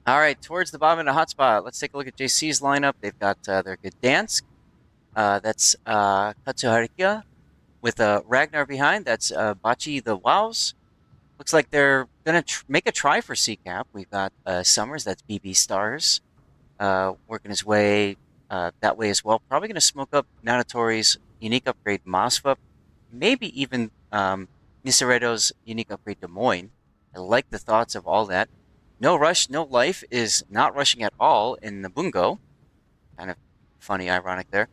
All right, towards the bottom end of hotspot, let's take a look at JC's lineup. They've got their Gdansk. That's Katsuharikia with Ragnar behind. That's Bachi the Wows. Looks like they're going to make a try for CCAP. We've got Summers, that's BB Stars, working his way that way as well. Probably going to smoke up Nanatori's unique upgrade Moskva, maybe even Nisaredo's unique upgrade Des Moines. I like the thoughts of all that. No Rush, No Life is not rushing at all in the Bungo. Kind of funny, ironic there.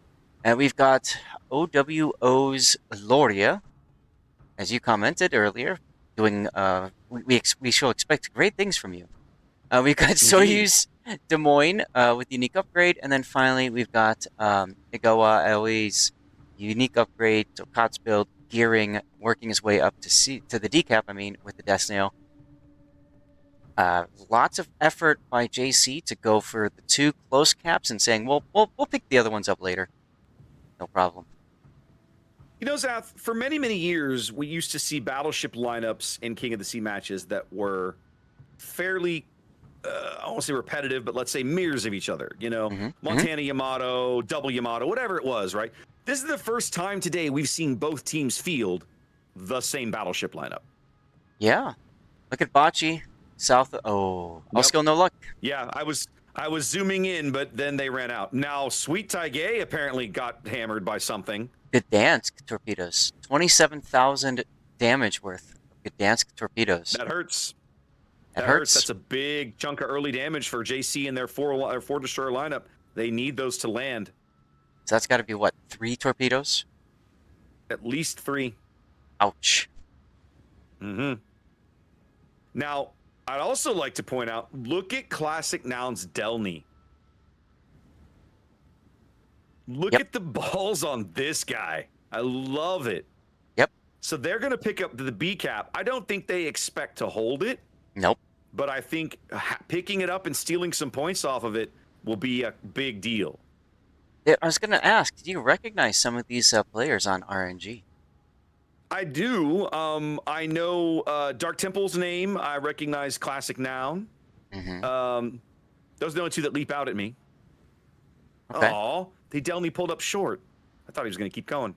And we've got OWO's Loria, as you commented earlier, doing. We shall expect great things from you. We've got Soyuz Des Moines with unique upgrade, and then finally we've got Igawa Aoi's unique upgrade to KOTS build, gearing, working his way up to the decap. I mean, with the Desnail. Lots of effort by JC to go for the 2 close caps and saying, well, we'll pick the other ones up later. No problem. You know, Zath, for many, many years, we used to see battleship lineups in King of the Sea matches that were fairly, I won't say repetitive, but let's say mirrors of each other. You know, Montana Yamato, double Yamato, whatever it was, right? This is the first time today we've seen both teams field the same battleship lineup. Yeah. Look at Bachi. South. Oh, Moscow, no luck. Yeah, I was zooming in, but then they ran out. Now, Sweet Taige apparently got hammered by something. Gdansk torpedoes, 27,000 damage worth of Gdansk torpedoes. That hurts. That hurts. That's a big chunk of early damage for JC and their 4 destroyer lineup. They need those to land. So that's got to be what, 3 torpedoes? At least 3. Ouch. Mm-hmm. Now, I'd also like to point out, look at Classic Noun's Delny. Look at the balls on this guy. I love it. Yep. So they're going to pick up the B cap. I don't think they expect to hold it. Nope. But I think picking it up and stealing some points off of it will be a big deal. I was going to ask, do you recognize some of these players on RNG? I do. I know Dark Temple's name. I recognize Classic Noun. Those are the only 2 that leap out at me. Okay. Aw, they definitely pulled up short. I thought he was going to keep going.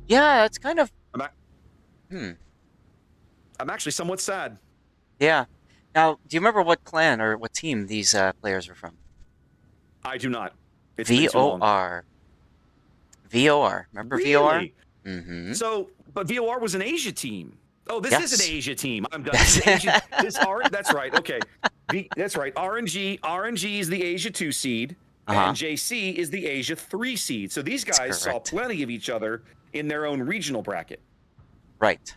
Yeah, it's kind of... I'm actually somewhat sad. Yeah. Now, do you remember what clan or what team these players are from? I do not. It's been too long. VOR. VOR. Remember VOR? Really? Mm-hmm. So, but VOR was an Asia team. Oh, this is an Yes. Asia team. I'm done. This is Asia. That's right. Okay. That's right. RNG is the Asia 2 seed, and JC is the Asia 3 seed. So these guys saw plenty of each other in their own regional bracket. Right.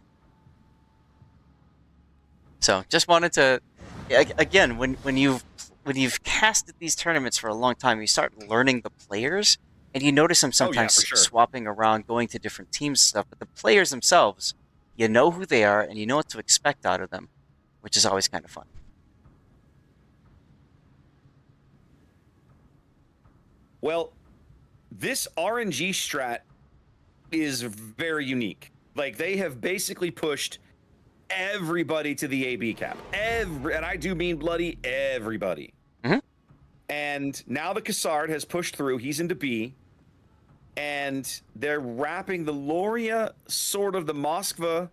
So just wanted to, again, when you've casted these tournaments for a long time, you start learning the players, and you notice them sometimes swapping around, going to different teams and stuff. But the players themselves, you know who they are, and you know what to expect out of them, which is always kind of fun. Well, this RNG strat is very unique. Like, they have basically pushed everybody to the AB cap. And I do mean bloody everybody. Mm-hmm. And now the Cassard has pushed through. He's into B. And they're wrapping the Loria, sort of the Moskva,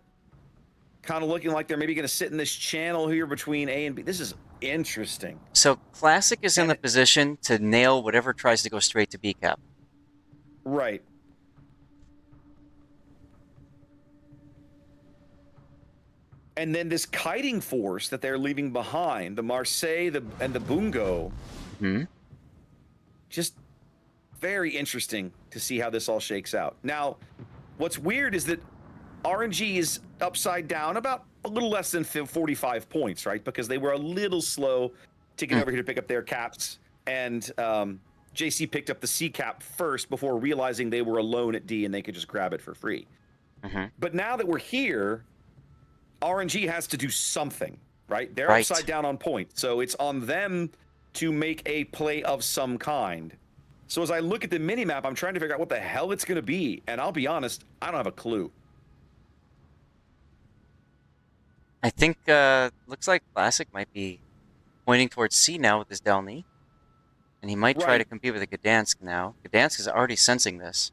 kind of looking like they're maybe going to sit in this channel here between A and B. This is interesting. So Classic is in the position to nail whatever tries to go straight to B cap. Right. And then this kiting force that they're leaving behind, the Marseille and the Bungo, just very interesting to see how this all shakes out. Now, what's weird is that RNG is upside down about a little less than 45 points, right? Because they were a little slow to get over here to pick up their caps. And JC picked up the C cap first before realizing they were alone at D and they could just grab it for free. But now that we're here, RNG has to do something, right? They're upside down on points. So it's on them to make a play of some kind. So as I look at the minimap, I'm trying to figure out what the hell it's going to be. And I'll be honest, I don't have a clue. I think looks like Classic might be pointing towards C now with his Delny. And he might try to compete with the Gdansk now. Gdansk is already sensing this.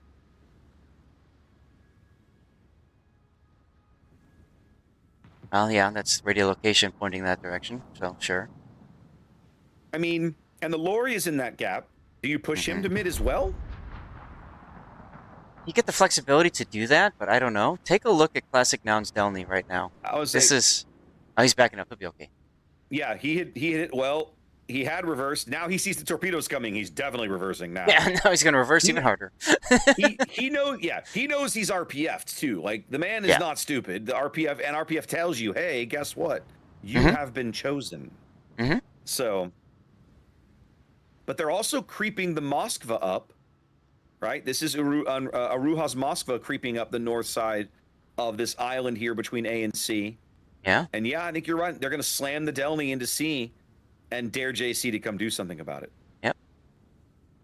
Well, yeah, that's radio location pointing that direction, so sure. I mean, and the Lori is in that gap. Do you push him to mid as well? You get the flexibility to do that, but I don't know. Take a look at Classic Noun's Delny right now. Oh, he's backing up. He'll be okay. Yeah, he hit it well. He had reversed. Now he sees the torpedoes coming. He's definitely reversing now. Yeah, now he's going to reverse even harder. he knows. Yeah, he knows he's RPF'd too. Like, the man is not stupid. The RPF tells you, hey, guess what? You have been chosen. So, but they're also creeping the Moskva up, right? This is Aruha's Moskva creeping up the north side of this island here between A and C. Yeah. And yeah, I think you're right. They're going to slam the Delny into C and dare JC to come do something about it.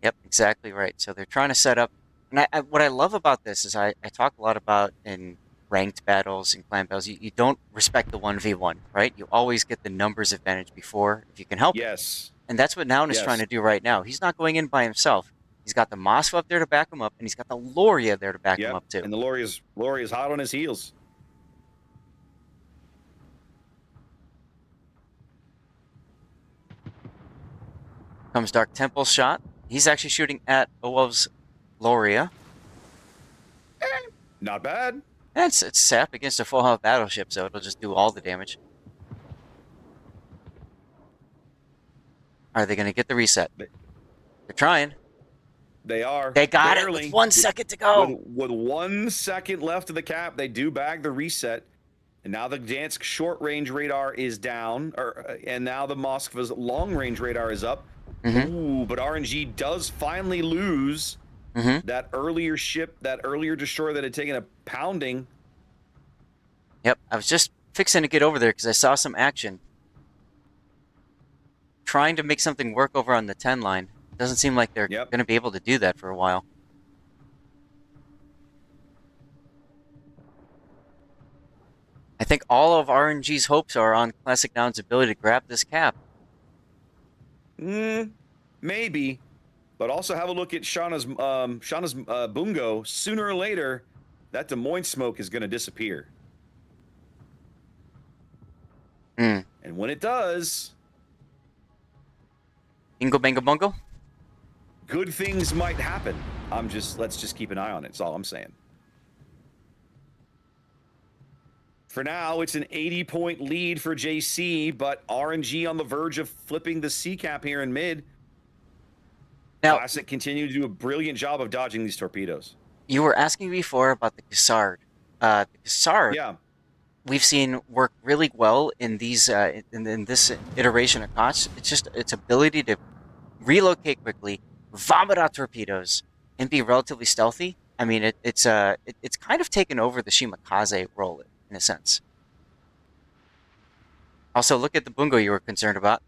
Yep, exactly right. So they're trying to set up, and what I love about this is I talk a lot about in ranked battles and clan battles, you don't respect the 1v1, right? You always get the numbers advantage before, if you can help it. And that's what Noun is trying to do right now. He's not going in by himself. He's got the Moskva up there to back him up, and he's got the Loria there to back him up too. And the Loria's hot on his heels. Comes Dark Temple's shot. He's actually shooting at Owov's Loria. Not bad. It's sap against a full health battleship, so it'll just do all the damage. Are they going to get the reset? They're trying. They are. They got it with 1 second to go. With 1 second left of the cap, they do bag the reset. And now the Gdansk short-range radar is down, and now the Moskva's long-range radar is up. Ooh, but RNG does finally lose that earlier ship, that earlier destroyer that had taken a pounding. Yep, I was just fixing to get over there because I saw some action. Trying to make something work over on the 10 line. Doesn't seem like they're going to be able to do that for a while. I think all of RNG's hopes are on Classic Noun's ability to grab this cap. Maybe, but also have a look at Shauna's Bungo. Sooner or later, that Des Moines smoke is going to disappear. Mm. And when it does... Bingo, bango, bungo? good things might happen. Let's just keep an eye on it. That's all I'm saying. For now, it's an 80-point lead for JC, but RNG on the verge of flipping the C cap here in mid. Now, Classic continue to do a brilliant job of dodging these torpedoes. You were asking before about the Cassard. The Cassard, yeah, we've seen work really well in these in this iteration of KOTS. It's just its ability to relocate quickly, vomit out torpedoes, and be relatively stealthy. I mean, it's kind of taken over the Shimakaze role in a sense. Also, look at the Bungo you were concerned about.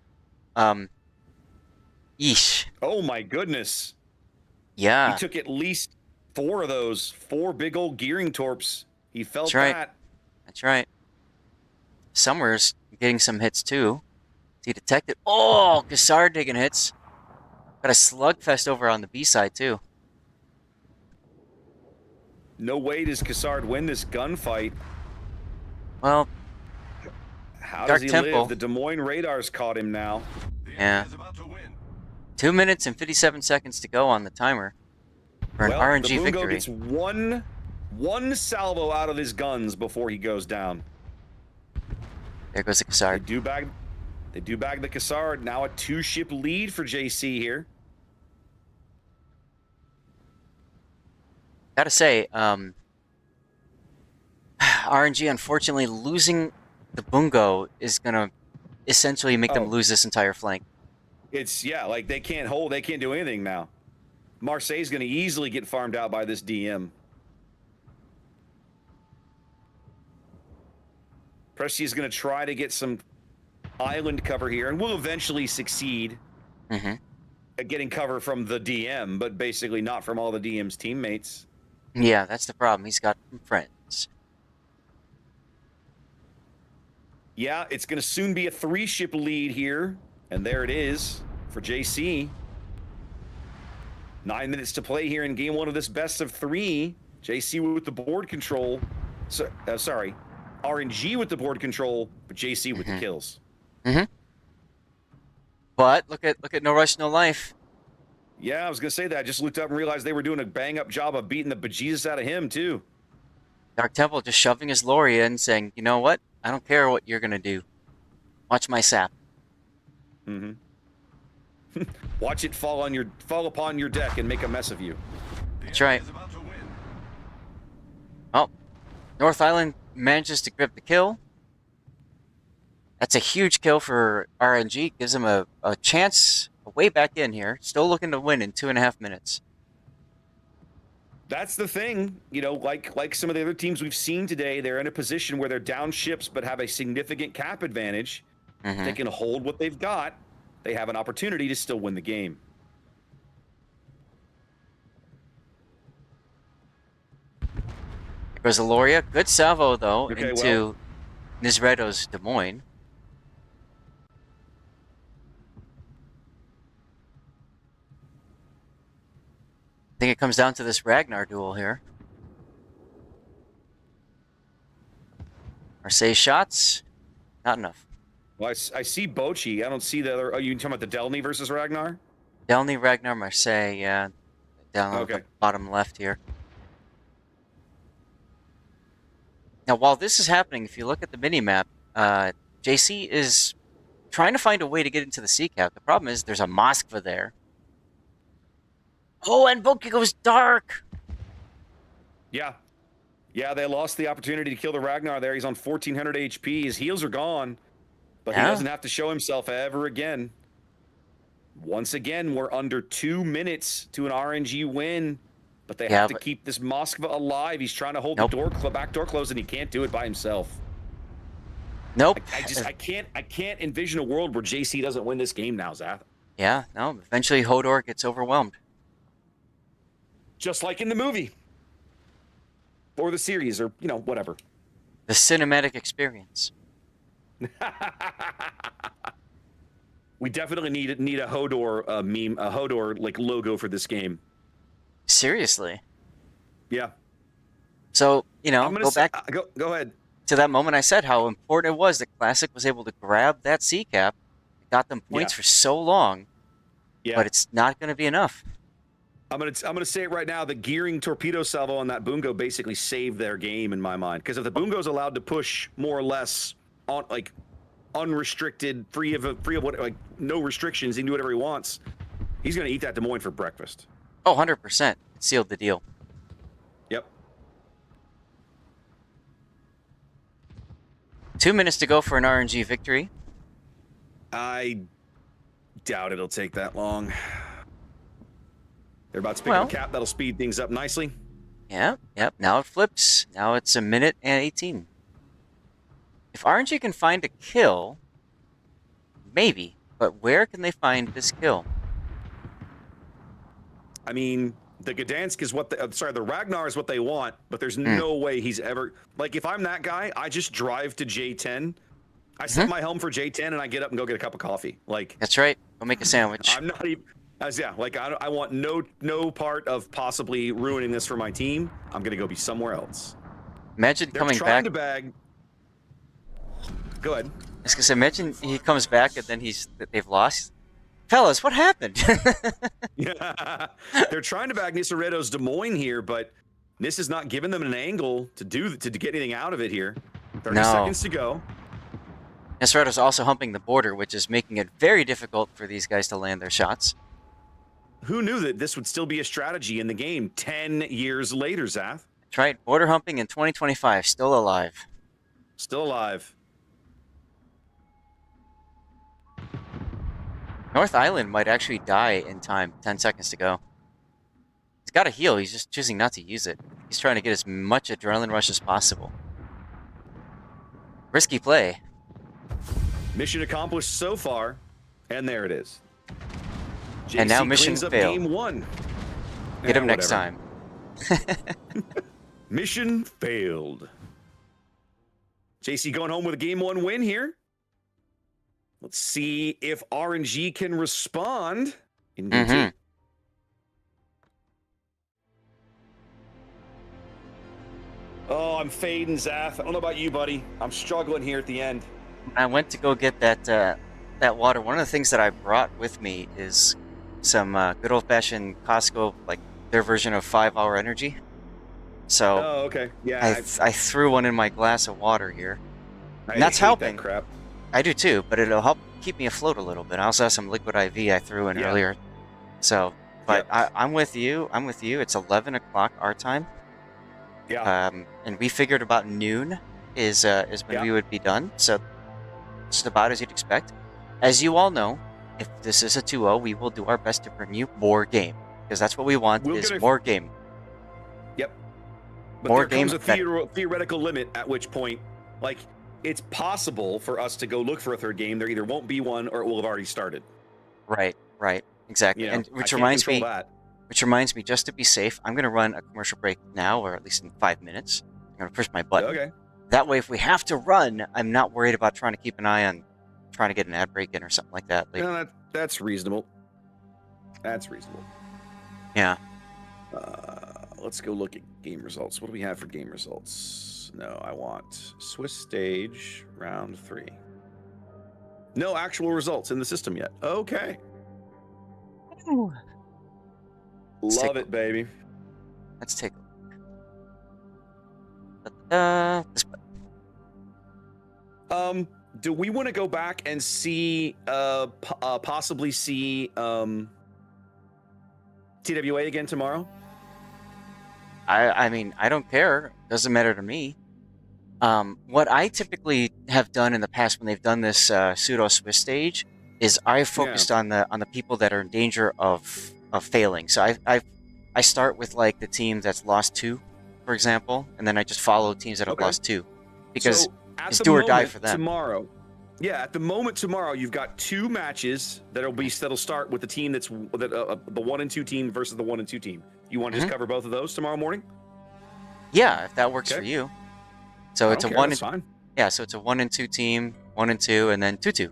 Yeesh. Oh my goodness. Yeah. He took at least 4 of those, 4 big old gearing torps. He felt That's right. that. That's right. Summer's getting some hits too. He detected. Oh, Cassard taking hits. Got a slugfest over on the B side too. No way does Cassard win this gunfight. Well, how Dark does he Temple. live? The Des Moines radars caught him now. Yeah. 2 minutes and 57 seconds to go on the timer for an RNG the Bungo victory. Gets one salvo out of his guns before he goes down. There goes the Cassard. They do bag the Cassard. Now a 2-ship lead for JC here. Gotta say, RNG unfortunately losing the Bungo is gonna essentially make them lose this entire flank. It's, yeah, like they can't do anything now. Marseille's gonna easily get farmed out by this DM. Presti is gonna try to get some island cover here and will eventually succeed at getting cover from the DM, but basically not from all the DM's teammates. Yeah, that's the problem. He's got some friends. Yeah, it's going to soon be a 3-ship lead here. And there it is for JC. 9 minutes to play here in game 1 of this best of 3. JC with the board control. Sorry. RNG with the board control, but JC with the kills. But look at No Rush, No Life. Yeah, I was going to say that. I just looked up and realized they were doing a bang-up job of beating the bejesus out of him, too. Dark Temple just shoving his lorry in, saying, you know what? I don't care what you're going to do. Watch my sap. Watch it fall upon your deck and make a mess of you. That's right. Oh, North Island manages to grip the kill. That's a huge kill for RNG. Gives him a chance way back in here. Still looking to win in 2.5 minutes. That's the thing, you know, like some of the other teams we've seen today, they're in a position where they're down ships but have a significant cap advantage. If they can hold what they've got, they have an opportunity to still win the game. There goes Aloria. Good salvo, though, into Nizredo's Des Moines. I think it comes down to this Ragnar duel here. Marseille shots, not enough. Well, I see Bochi. I don't see the other. Oh, you talking about the Delny versus Ragnar? Delny, Ragnar, Marseille, yeah. Down on the bottom left here. Now, while this is happening, if you look at the mini-map, JC is trying to find a way to get into the sea cap. The problem is there's a Moskva there. Oh, and Bungo goes dark! Yeah. Yeah, they lost the opportunity to kill the Ragnar there. He's on 1,400 HP. His heals are gone. But he doesn't have to show himself ever again. Once again, we're under 2 minutes to an RNG win. But they have to keep this Moskva alive. He's trying to hold the back door closed, and he can't do it by himself. Nope. I can't envision a world where JC doesn't win this game now, Zath. Yeah, no. Eventually, Hodor gets overwhelmed. Just like in the movie. Or the series, or, you know, whatever. The cinematic experience. We definitely need a Hodor meme, a Hodor like logo for this game. Seriously? Yeah. So, you know, I'm gonna go back go ahead. to that moment I said how important it was that Classic was able to grab that C cap. It got them points for so long, but it's not going to be enough. I'm gonna say it right now. The gearing torpedo salvo on that Bungo basically saved their game in my mind. Because if the Bungo's allowed to push more or less on like unrestricted, free of what, like no restrictions, he can do whatever he wants. He's gonna eat that Des Moines for breakfast. Oh, 100%. Sealed the deal. Yep. 2 minutes to go for an RNG victory. I doubt it'll take that long. They're about to pick up a cap that'll speed things up nicely. Yeah, yep. Now it flips. Now it's 1 minute and 18. If RNG can find a kill, maybe. But where can they find this kill? I mean, the Gdansk is what the Ragnar is what they want, but there's no way he's ever like if I'm that guy, I just drive to J10. I set my helm for J10 and I get up and go get a cup of coffee. Like that's right. Go make a sandwich. I'm not even like I want no part of possibly ruining this for my team. I'm gonna go be somewhere else. Imagine They're coming trying back. to bag. Go ahead. I was gonna say, imagine he comes back and then they've lost. Fellas, what happened? Yeah, they're trying to bag Nisoretto's Des Moines here, but Nis is not giving them an angle to get anything out of it here. 30 seconds to go. Nisoretto's also humping the border, which is making it very difficult for these guys to land their shots. Who knew that this would still be a strategy in the game 10 years later, Zath? That's right. Border humping in 2025, still alive. Still alive. North Island might actually die in time. 10 seconds to go. He's got a heal. He's just choosing not to use it. He's trying to get as much adrenaline rush as possible. Risky play. Mission accomplished so far, and there it is. JC and now mission failed. Game 1. Get him next time. Mission failed. JC going home with a Game 1 win here. Let's see if RNG can respond in Game 2. Oh, I'm fading, Zath. I don't know about you, buddy. I'm struggling here at the end. I went to go get that water. One of the things that I brought with me is some good old-fashioned Costco, like their version of 5-hour energy. So, okay, yeah. I threw one in my glass of water here, and that's hate helping. That crap. I do too, but it'll help keep me afloat a little bit. I also have some liquid IV I threw in earlier. So, but I'm with you. I'm with you. It's 11 o'clock our time. Yeah. And we figured about noon is when we would be done. So it's about as you'd expect. As you all know, if this is a 2-0, we will do our best to bring you more game, because that's what we want is more game. Yep. But more there comes game. a theoretical limit at which point, like, it's possible for us to go look for a third game. There either won't be one or it will have already started. Right. Exactly. You know, and which reminds me, just to be safe, I'm going to run a commercial break now, or at least in 5 minutes. I'm going to push my button. Okay. That way, if we have to run, I'm not worried about trying to keep an eye on trying to get an ad break in or something like that. Like, no, that's reasonable. That's reasonable. Yeah. Let's go look at game results. What do we have for game results? No, I want Swiss stage round 3. No actual results in the system yet. Okay. Love it, baby. Let's take a look. Do we want to go back and see, possibly see, TWA again tomorrow? I mean, I don't care. Doesn't matter to me. What I typically have done in the past when they've done this pseudo Swiss stage is I focused on the people that are in danger of failing. So I start with like the team that's lost 2, for example, and then I just follow teams that have lost 2, because it's do or die for them. Tomorrow, at the moment tomorrow, you've got 2 matches that'll start with the team the 1 and 2 team versus the 1 and 2 team. You want to just cover both of those tomorrow morning? Yeah, if that works for you. So it's a 1 and fine. Yeah, so it's a 1 and 2 team, 1 and 2, and then 2-2.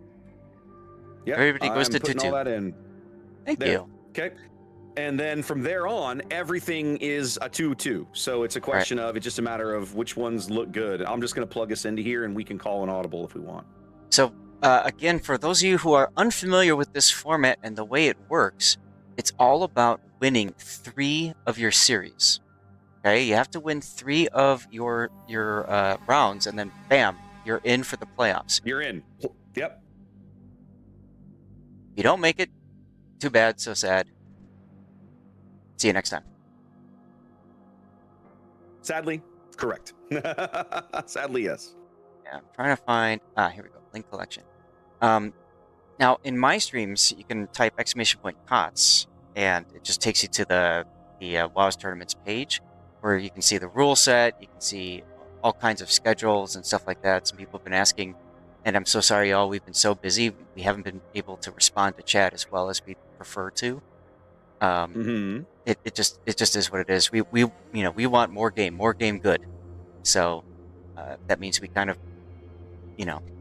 Yeah, everybody goes to 2-2. all that in. Thank you. Okay. And then from there on, everything is a 2-2. So it's a question of, it's just a matter of which ones look good. I'm just going to plug us into here and we can call an audible if we want. So again, for those of you who are unfamiliar with this format and the way it works, it's all about winning 3 of your series. Okay, you have to win 3 of your rounds, and then bam, you're in for the playoffs. You're in. Yep. If you don't make it, too bad, so sad. See you next time. Sadly, correct. Sadly, yes. Yeah, I'm trying to find... here we go. Link collection. Now, in my streams, you can type !KOTS, and it just takes you to the WoW's Tournaments page, where you can see the rule set, you can see all kinds of schedules and stuff like that. Some people have been asking, and I'm so sorry, y'all, we've been so busy, we haven't been able to respond to chat as well as we prefer to. It just is what it is. We want more game good. So that means we kind of,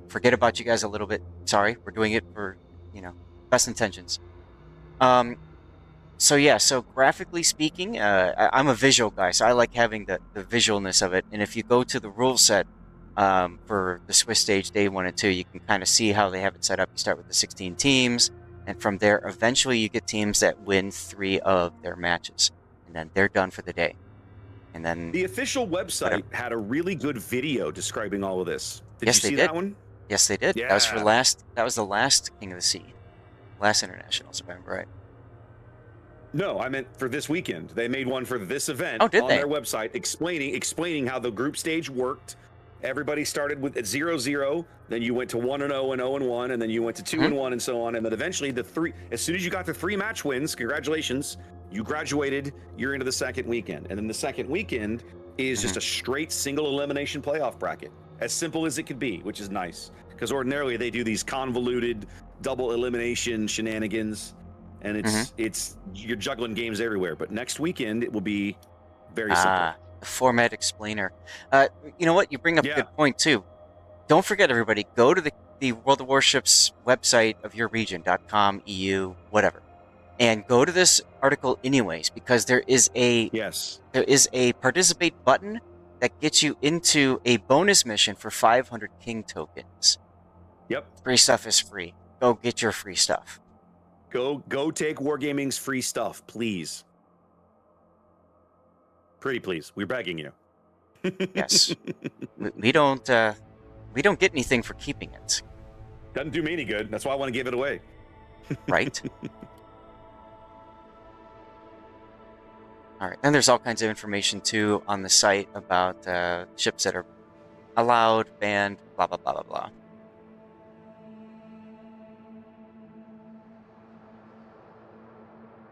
forget about you guys a little bit. Sorry, we're doing it for, best intentions. So graphically speaking, I'm a visual guy, so I like having the visualness of it. And if you go to the rule set for the Swiss stage day 1 and 2, you can kind of see how they have it set up. You start with the 16 teams, and from there, eventually you get teams that win 3 of their matches, and then they're done for the day. And then the official website had a really good video describing all of this. Did you see that one? Yes, they did. Yeah. That was the last King of the Sea, last Internationals, if I remember right. No, I meant for this weekend. They made one for this event on their website explaining how the group stage worked. Everybody started with at 0-0, then you went to 1-0 and 0-1, and then you went to 2-1 and so on, and then eventually as soon as you got the 3 match wins, congratulations, you graduated, you're into the second weekend. And then the second weekend is just a straight single elimination playoff bracket. As simple as it could be, which is nice. Because ordinarily they do these convoluted double elimination shenanigans, and it's you're juggling games everywhere. But next weekend it will be very simple. The format explainer. You know what? You bring up a good point too. Don't forget, everybody, go to the World of Warships website of your region, .com, EU, whatever, and go to this article anyways, because there is a participate button that gets you into a bonus mission for 500 King tokens. Yep. Free stuff is free. Go get your free stuff. Go take Wargaming's free stuff, please. Pretty please. We're begging you. Yes. We don't get anything for keeping it. Doesn't do me any good. That's why I want to give it away. Right? All right. And there's all kinds of information too on the site about ships that are allowed, banned, blah blah blah blah blah.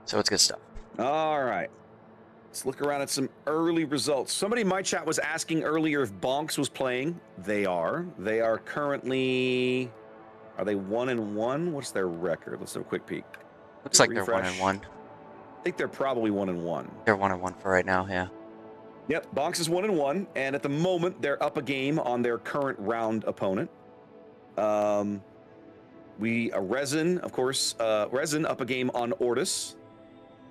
So it's good stuff. All right. Let's look around at some early results. Somebody in my chat was asking earlier if Bonks was playing. They are. They are currently... Are they 1-1? What's their record? Let's have a quick peek. Looks like they're 1-1. I think they're probably 1-1. They're 1-1 for right now, yeah. Yep, Bonks is 1-1, and at the moment they're up a game on their current round opponent. Resin, of course, Resin up a game on Ortis.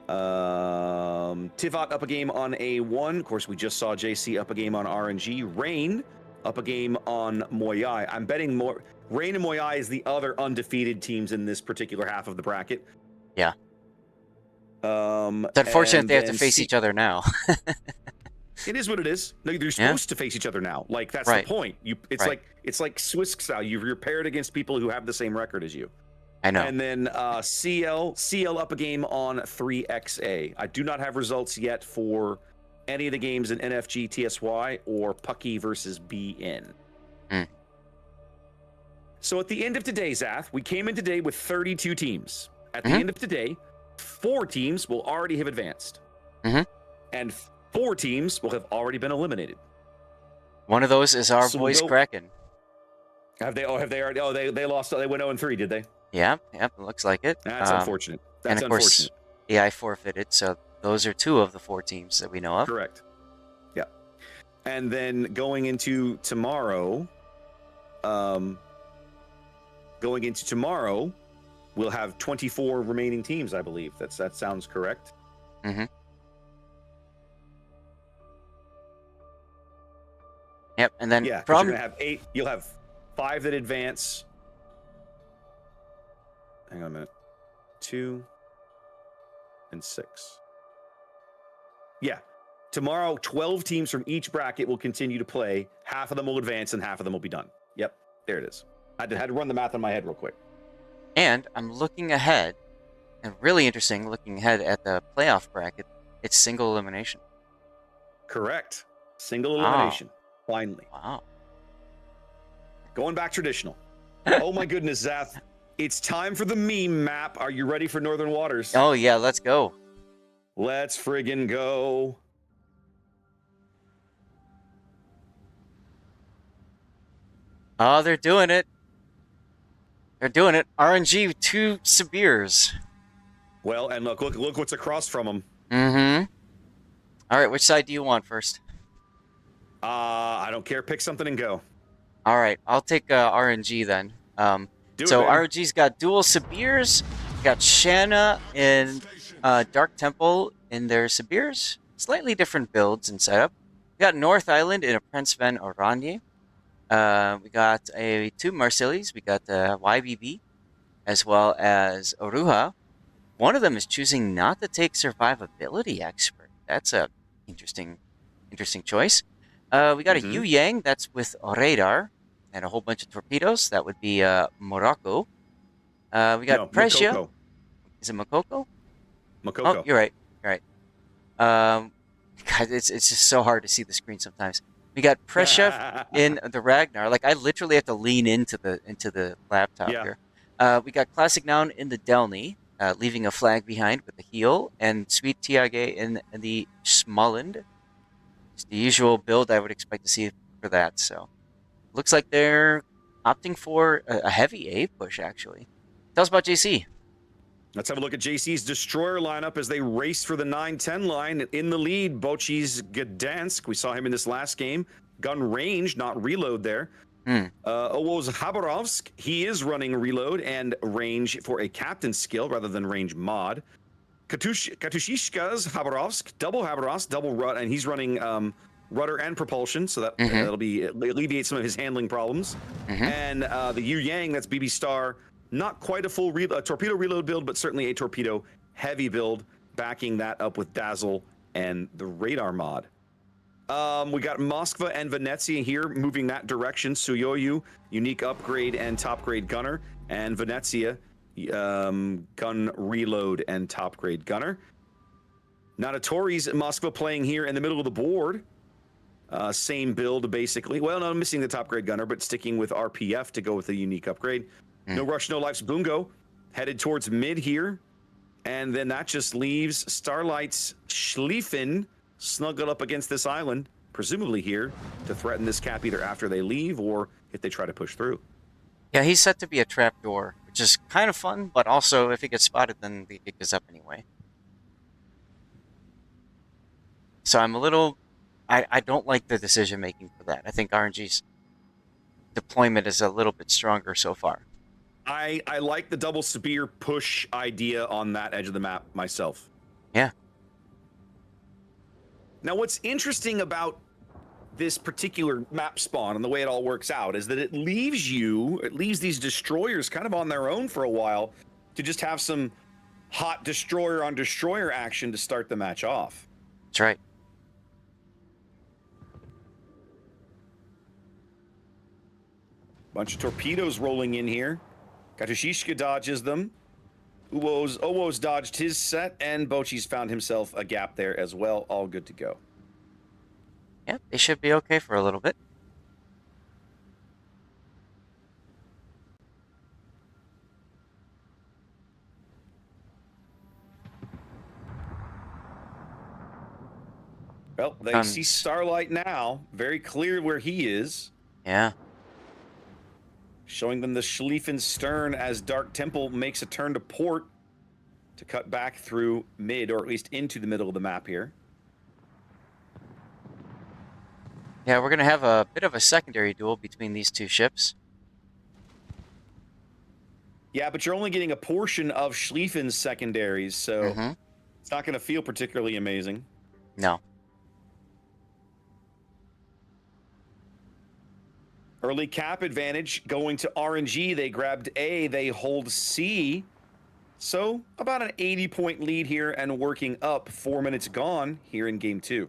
Tivat up a game on A1. Of course, we just saw JC up a game on RNG. Rain up a game on Moyai. I'm betting more. Rain and Moyai is the other undefeated teams in this particular half of the bracket. Yeah. It's unfortunate they have to face each other now. It is what it is. No, they're supposed to face each other now. Like that's the point. It's like Swiss style. You're paired against people who have the same record as you. I know. And then CL up a game on 3XA. I do not have results yet for any of the games in NFG TSY or Pucky versus BN. So at the end of today, Zath, we came in today with 32 teams. At the end of today, 4 teams will already have advanced. And 4 teams will have already been eliminated. One of those is our boys Kraken. Have they already? Oh, they lost. They went 0-3, did they? Yeah, it looks like it. That's unfortunate. That's of course, AI forfeited, so those are 2 of the 4 teams that we know of. Correct. Yeah. And then going into tomorrow, we'll have 24 remaining teams, I believe. That sounds correct. Mm-hmm. Yep, and then Yeah, because from... you're gonna have 8. You'll have 5 that advance. Hang on a minute. 2 and 6. Yeah. Tomorrow, 12 teams from each bracket will continue to play. Half of them will advance and half of them will be done. Yep, there it is. I had to run the math in my head real quick. And I'm looking ahead, and really interesting, looking ahead at the playoff bracket. It's single elimination. Correct. Single elimination. Finally. Wow. Going back traditional. Oh my goodness, Zath. It's time for the meme map. Are you ready for Northern Waters? Oh, yeah, let's go. Let's friggin' go. Oh, they're doing it. They're doing it. RNG 2 Sibirs. Well, and look what's across from them. Mm-hmm. All right, which side do you want first? I don't care. Pick something and go. All right, I'll take RNG then. Do so it, man. RNG's got dual Sibirs, got Shanna and Dark Temple in their Sibirs. Slightly different builds and setup. We got North Island in a Prince Van Oranje. We got 2 Marsilis. We got YBB, as well as Oruha. One of them is choosing not to take Survivability Expert. That's a interesting choice. We got a Yu Yang. That's with radar and a whole bunch of torpedoes. That would be Morocco. We got Precia. Makoko. Is it Makoko? Makoko. Oh, you're right. You're right. God, it's just so hard to see the screen sometimes. We got Precia in the Ragnar. Like I literally have to lean into the laptop here. We got Classic Noun in the Delny, leaving a flag behind with the heel, and Sweet Tiage in the Smollend. It's the usual build I would expect to see for that. So, looks like they're opting for a heavy A push. Actually, tell us about JC. Let's have a look at JC's destroyer lineup as they race for the 9-10 line. In the lead, Bochi's Gdansk. We saw him in this last game. Gun range, not reload there. Owo's Habarovsk. He is running reload and range for a captain skill rather than range mod. Katushishka's Habarovsk, double rudder, and he's running rudder and propulsion, so that that'll alleviate some of his handling problems. And the Yu Yang, that's BB Star. Not quite a full torpedo reload build, but certainly a torpedo heavy build, backing that up with Dazzle and the radar mod. We got Moskva and Venezia here, moving that direction. Suyoyu, unique upgrade and top grade gunner, and Venezia, gun reload and top grade gunner. Natatori's Moskva playing here in the middle of the board. Same build, basically. Well, no, missing the top grade gunner, but sticking with RPF to go with a unique upgrade. No Rush, No Life's Bungo headed towards mid here. And then that just leaves Starlight's Schlieffen snuggled up against this island, presumably here, to threaten this cap either after they leave or if they try to push through. Yeah, he's set to be a trapdoor, which is kind of fun, but also if he gets spotted, then the gig is up anyway. So I'm a little... I don't like the decision making for that. I think RNG's deployment is a little bit stronger so far. I like the double spear push idea on that edge of the map myself. Yeah. Now, what's interesting about this particular map spawn and the way it all works out is that it leaves these destroyers kind of on their own for a while to just have some hot destroyer on destroyer action to start the match off. That's right. Bunch of torpedoes rolling in here. Katushishka dodges them. Owo's dodged his set, and Bochi's found himself a gap there as well. All good to go. Yeah, they should be okay for a little bit. Well, they see Starlight now. Very clear where he is. Yeah. Showing them the Schlieffen stern as Dark Temple makes a turn to port to cut back through mid, or at least into the middle of the map here. Yeah, we're going to have a bit of a secondary duel between these two ships. Yeah, but you're only getting a portion of Schlieffen's secondaries, so It's not going to feel particularly amazing. No. Early cap advantage going to RNG. They grabbed A, they hold C. So about an 80-point lead here and working up. 4 minutes gone here in game 2.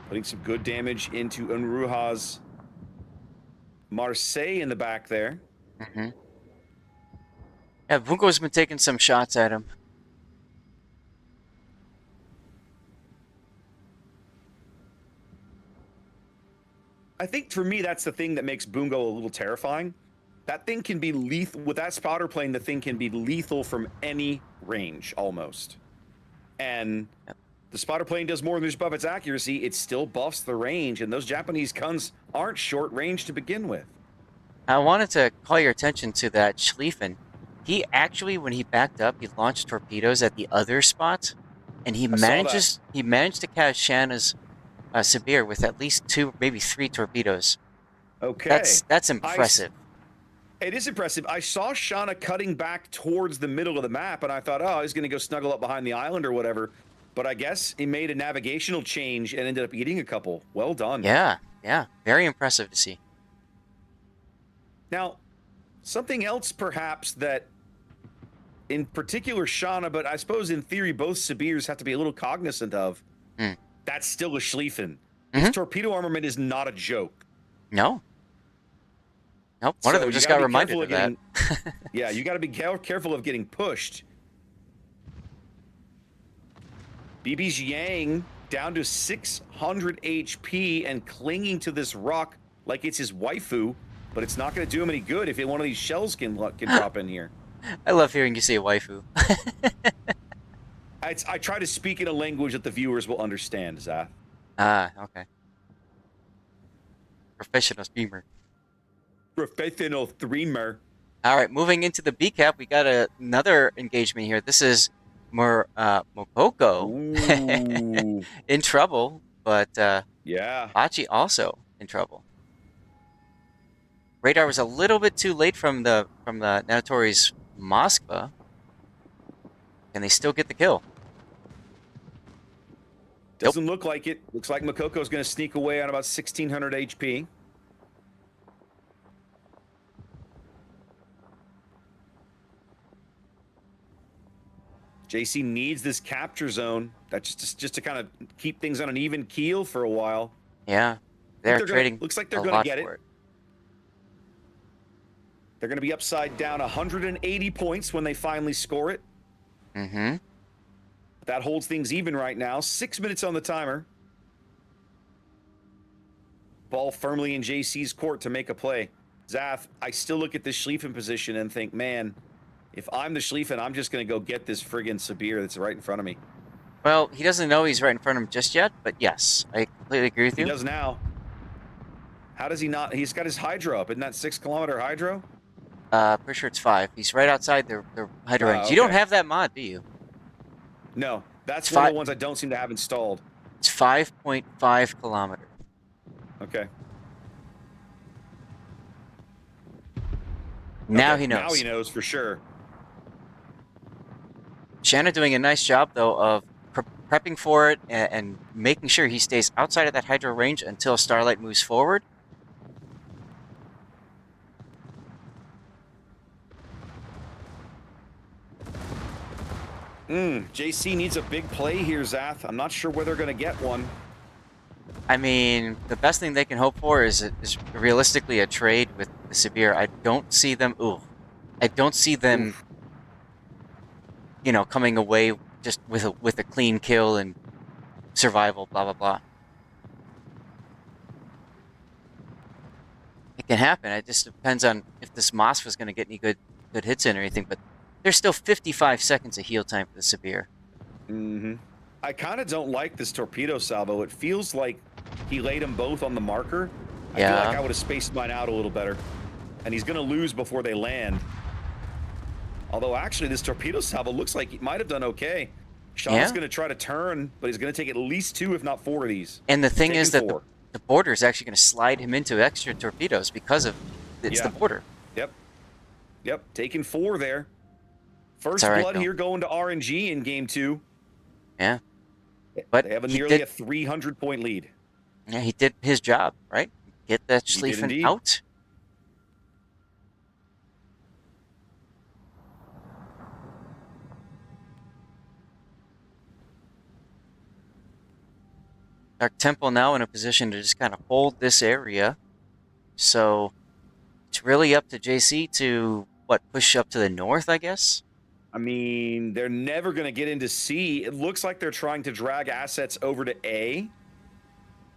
Putting some good damage into Unruha's Marseille in the back there. Mm-hmm. Yeah, Bungo's been taking some shots at him. I think for me, that's the thing that makes Bungo a little terrifying. That thing can be lethal. With that spotter plane, the thing can be lethal from any range, almost. And the spotter plane does more than just buff its accuracy. It still buffs the range, and those Japanese guns aren't short range to begin with. I wanted to call your attention to that Schlieffen. He actually, when he backed up, he launched torpedoes at the other spot, and he managed to catch Shanna's Sibir with at least 2, maybe 3 torpedoes. Okay. That's impressive. It is impressive. I saw Shanna cutting back towards the middle of the map, and I thought, oh, he's going to go snuggle up behind the island or whatever. But I guess he made a navigational change and ended up eating a couple. Well done. Yeah. Very impressive to see. Now, something else perhaps that, in particular Shanna, but I suppose in theory both Sibirs have to be a little cognizant of, that's still a Schlieffen. This torpedo armament is not a joke. No. Nope, one of them just got reminded of that. Yeah, you got to be careful of getting pushed. BB's Yang down to 600 HP and clinging to this rock like it's his waifu, but it's not going to do him any good if one of these shells can drop in here. I love hearing you say waifu. I try to speak in a language that the viewers will understand, Zath. Ah, okay. Professional streamer. Professional streamer. All right, moving into the B cap, we got another engagement here. This is Mokoko in trouble, but yeah, Bachi also in trouble. Radar was a little bit too late from the Natatori's Moskva, and they still get the kill. Doesn't look like it. Looks like Mokoko's going to sneak away on about 1,600 HP. JC needs this capture zone. That's just to kind of keep things on an even keel for a while. Yeah, they're trading. Looks like they're going to get it. They're going to be upside down 180 points when they finally score it. Mm-hmm. That holds things even right now. 6 minutes on the timer. Ball firmly in JC's court to make a play. Zath, I still look at this Schlieffen position and think, man, if I'm the Schlieffen, I'm just going to go get this friggin' Sibir that's right in front of me. Well, he doesn't know he's right in front of him just yet, but yes, I completely agree with you. He does now. How does he not? He's got his hydro up. Isn't that 6 kilometer hydro? Pretty sure it's 5. He's right outside their hydro range. Okay. You don't have that mod, do you? No, that's one of the ones I don't seem to have installed. It's 5.5 kilometers. Okay. Now he knows. Now he knows for sure. Shanna doing a nice job, though, of prepping for it and making sure he stays outside of that hydro range until Starlight moves forward. JC needs a big play here, Zath. I'm not sure where they're going to get one. I mean, the best thing they can hope for is realistically a trade with the Sibir. I don't see them. I don't see them. You know, coming away just with a clean kill and survival. Blah blah blah. It can happen. It just depends on if this Moss was going to get any good hits in or anything. But there's still 55 seconds of heal time for the Sibir. Mm-hmm. I kind of don't like this torpedo salvo. It feels like he laid them both on the marker. I feel like I would have spaced mine out a little better. And he's going to lose before they land. Although, actually, this torpedo salvo looks like he might have done okay. Sean's going to try to turn, but he's going to take at least 2, if not 4 of these. And the thing is that the border is actually going to slide him into extra torpedoes because of the border. Yep. Yep, taking 4 there. First right, blood though. here going to RNG in game 2. Yeah. But they have he nearly did, a 300-point lead. Yeah, he did his job, right? Get that He did Schlieffen indeed. out. Dark Temple now in a position to just kind of hold this area. So it's really up to JC to, what, push up to the north, I guess? I mean, they're never going to get into C. It looks like they're trying to drag assets over to A,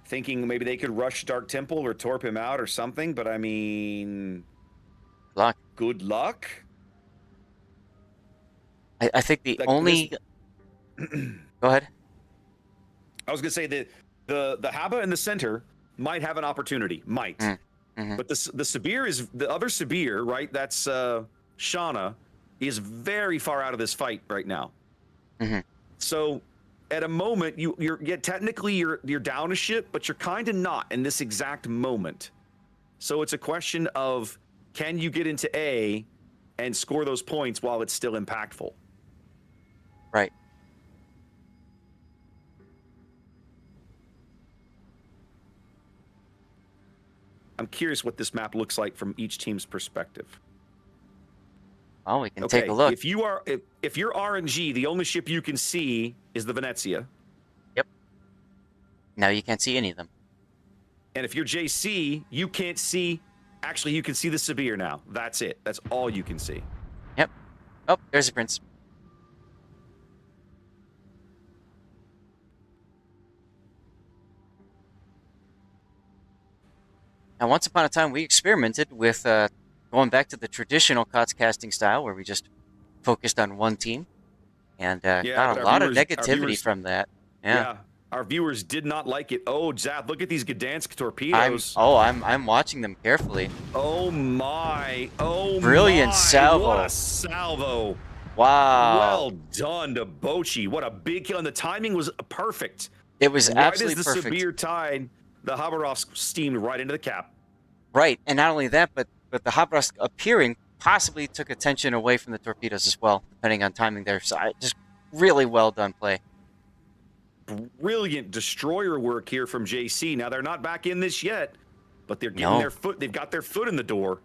thinking maybe they could rush Dark Temple or torp him out or something. But I mean, Luck. good luck. I think the Like only... Go ahead. I was going to say that the Haba in the center might have an opportunity. Might. Mm-hmm. But the Sabir is the other Sabir, right? That's Shauna, is very far out of this fight right now. Mm-hmm. So at a moment, you're technically you're down a ship, but you're kind of not in this exact moment. So it's a question of, can you get into A and score those points while it's still impactful? Right. I'm curious what this map looks like from each team's perspective. Well, we can take a look. If you're RNG, the only ship you can see is the Venezia. Yep. Now you can't see any of them. And if you're JC, you can't see. Actually, you can see the Sabir now. That's it. That's all you can see. Yep. Oh, there's a Prince. Now, once upon a time, we experimented with going back to the traditional KOTS casting style, where we just focused on one team, and got a lot of negativity from that. Yeah. Our viewers did not like it. Oh, Zap, look at these Gdansk torpedoes. I'm watching them carefully. Oh my! Oh, brilliant salvo! What a salvo! Wow! Well done to Bochi. What a big kill, and the timing was perfect. It was absolutely perfect. Right as the Sabir tied, the Habarovsk steamed right into the cap. Right, and not only that, but the Habarovsk appearing possibly took attention away from the torpedoes as well, depending on timing there. So just really well done play. Brilliant destroyer work here from JC. Now they're not back in this yet, but they're getting their foot. They've got their foot in the door.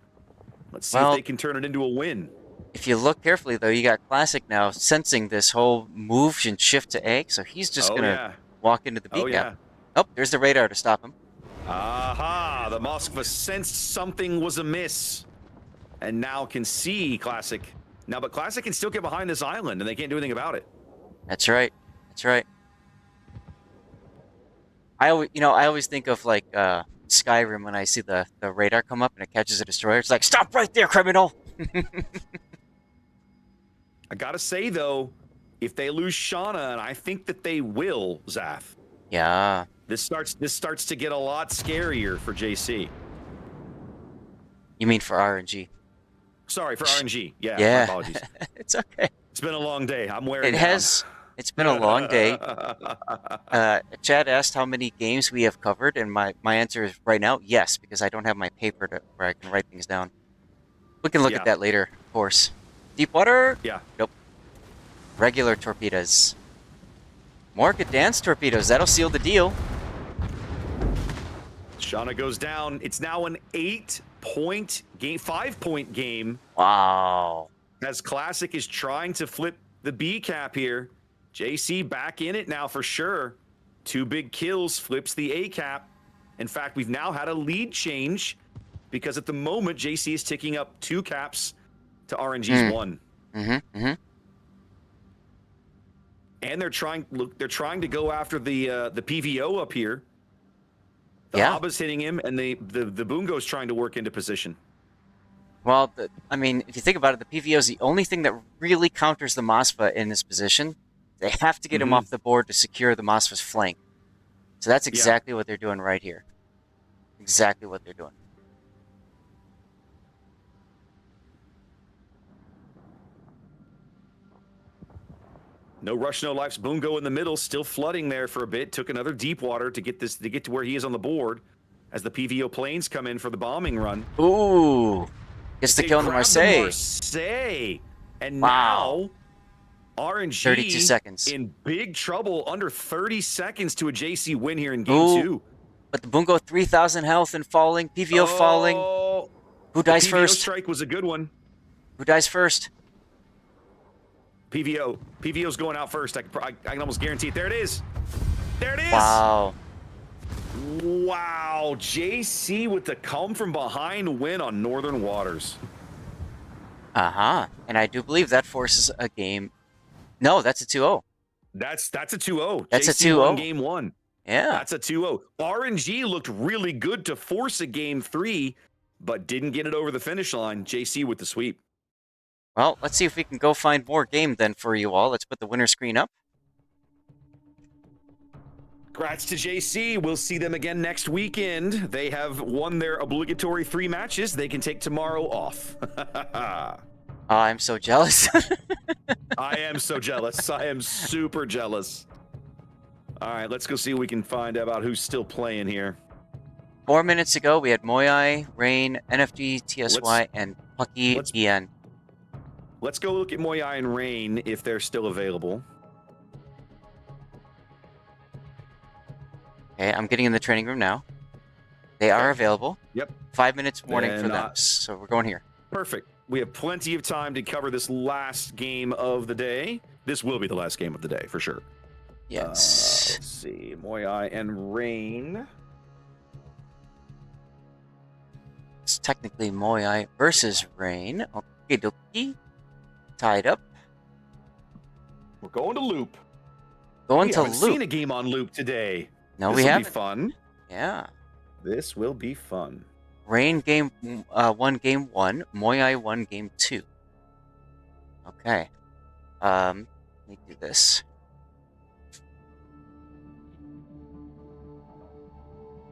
Let's see if they can turn it into a win. If you look carefully, though, you got Classic now sensing this whole move and shift to A, so he's just gonna walk into the B gap. Oh, there's the radar to stop him. Aha! The Moskva sensed something was amiss, and now can see Classic. Now, but Classic can still get behind this island, and they can't do anything about it. That's right. That's right. I always think of like Skyrim when I see the radar come up and it catches a destroyer. It's like, stop right there, criminal! I gotta say though, if they lose Shauna, and I think that they will, Zaf. Yeah. This starts to get a lot scarier for JC. You mean for RNG? Sorry, for RNG. Yeah. Yeah. My apologies. It's okay. It's been a long day. I'm wearing. It's been a long day. Chad asked how many games we have covered, and my answer is right now, yes, because I don't have my paper where I can write things down. We can look at that later, of course. Deep water? Yeah. Nope. Regular torpedoes. More Gdansk torpedoes. That'll seal the deal. Shauna goes down. It's now an 8-point game, 5-point game. Wow. As Classic is trying to flip the B cap here. JC back in it now for sure. 2 big kills, flips the A cap. In fact, we've now had a lead change because at the moment, JC is ticking up 2 caps to RNG's 1. And they're trying to go after the PVO up here. The Haba's hitting him, and the Bungo's trying to work into position. Well, I mean, if you think about it, the PVO is the only thing that really counters the Moskva in this position. They have to get him off the board to secure the Moskva's flank. So that's exactly what they're doing right here. Exactly what they're doing. No rush, no lives. Bungo in the middle, still flooding there for a bit. Took another deep water to get to where he is on the board as the PVO planes come in for the bombing run. Ooh. Gets the kill on the Marseille. And wow. now RNG 32 seconds. in big trouble, under 30 seconds to a JC win here in game 2. But the Bungo 3,000 health and falling. PVO falling. Who dies the PVO first? Strike was a good one. Who dies first? PVO's going out first. I can almost guarantee it. There it is. There it is. Wow. Wow. JC with the come from behind win on Northern Waters. And I do believe that forces a game. No, that's a 2-0. That's a 2-0. That's JC a 2-0. won game 1. Yeah. That's a 2-0. RNG looked really good to force a game 3, but didn't get it over the finish line. JC with the sweep. Well, let's see if we can go find more game then for you all. Let's put the winner screen up. Congrats to JC. We'll see them again next weekend. They have won their obligatory 3 matches. They can take tomorrow off. I'm so jealous. I am so jealous. I am super jealous. All right, let's go see what we can find out about who's still playing here. 4 minutes ago, we had Moyai, Rain, NFG, TSY, and Pucky EN. Let's go look at Moyai and Rain if they're still available. Okay, I'm getting in the training room now. They are available. Yep. 5 minutes warning for them, so we're going here. Perfect. We have plenty of time to cover this last game of the day. This will be the last game of the day, for sure. Yes. Let's see. Moyai and Rain. It's technically Moyai versus Rain. Okay, dokie. Tied up. We're going to loop. Going to loop. We haven't seen a game on loop today. No, we haven't. This will be fun. Yeah. This will be fun. Rain game 1, game 1. Moyai 1, game 2. Okay. Let me do this.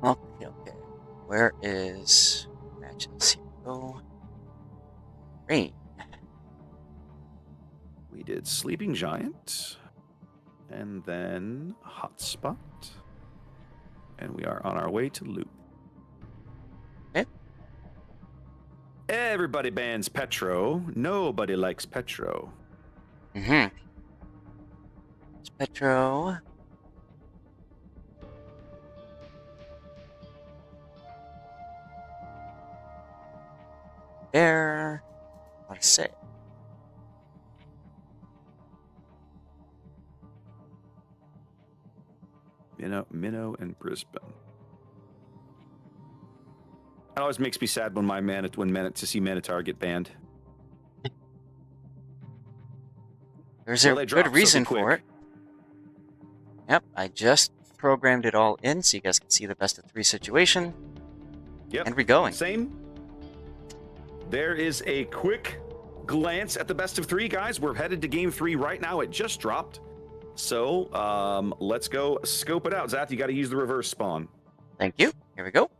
Okay. Where is matches? Here we go. Rain. We did Sleeping Giant, and then Hotspot, and we are on our way to loop. Okay. Everybody bans Petro. Nobody likes Petro. It's Petro. There. What to say? Minnow and Brisbane. It always makes me sad when to see Manitar get banned. There's a good reason for it. Yep, I just programmed it all in so you guys can see the best of 3 situation. Yep. And we're going. Same. There is a quick glance at the best of 3, guys. We're headed to game 3 right now. It just dropped. So let's go scope it out. Zath, you got to use the reverse spawn. Thank you. Here we go.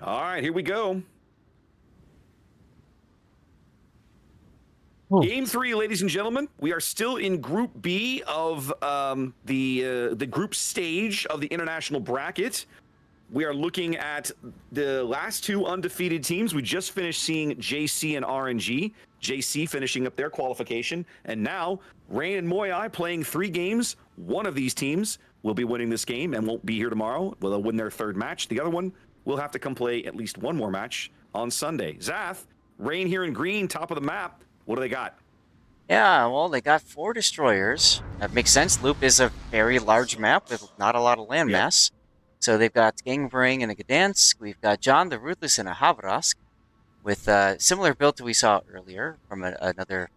All right, here we go. Game 3, ladies and gentlemen. We are still in Group B of the group stage of the international bracket. We are looking at the last 2 undefeated teams. We just finished seeing JC and RNG. JC finishing up their qualification. And now, Rain and Moyai playing 3 games. One of these teams will be winning this game and won't be here tomorrow. Well, they'll win their 3rd match. The other one will have to come play at least 1 more match on Sunday. Zath, Rain here in green, top of the map. What do they got? Yeah, well, they got 4 destroyers. That makes sense. Loop is a very large map with not a lot of landmass. So they've got Gangbring and a Gdansk. We've got John the Ruthless and a Havrask with a similar build to we saw earlier from another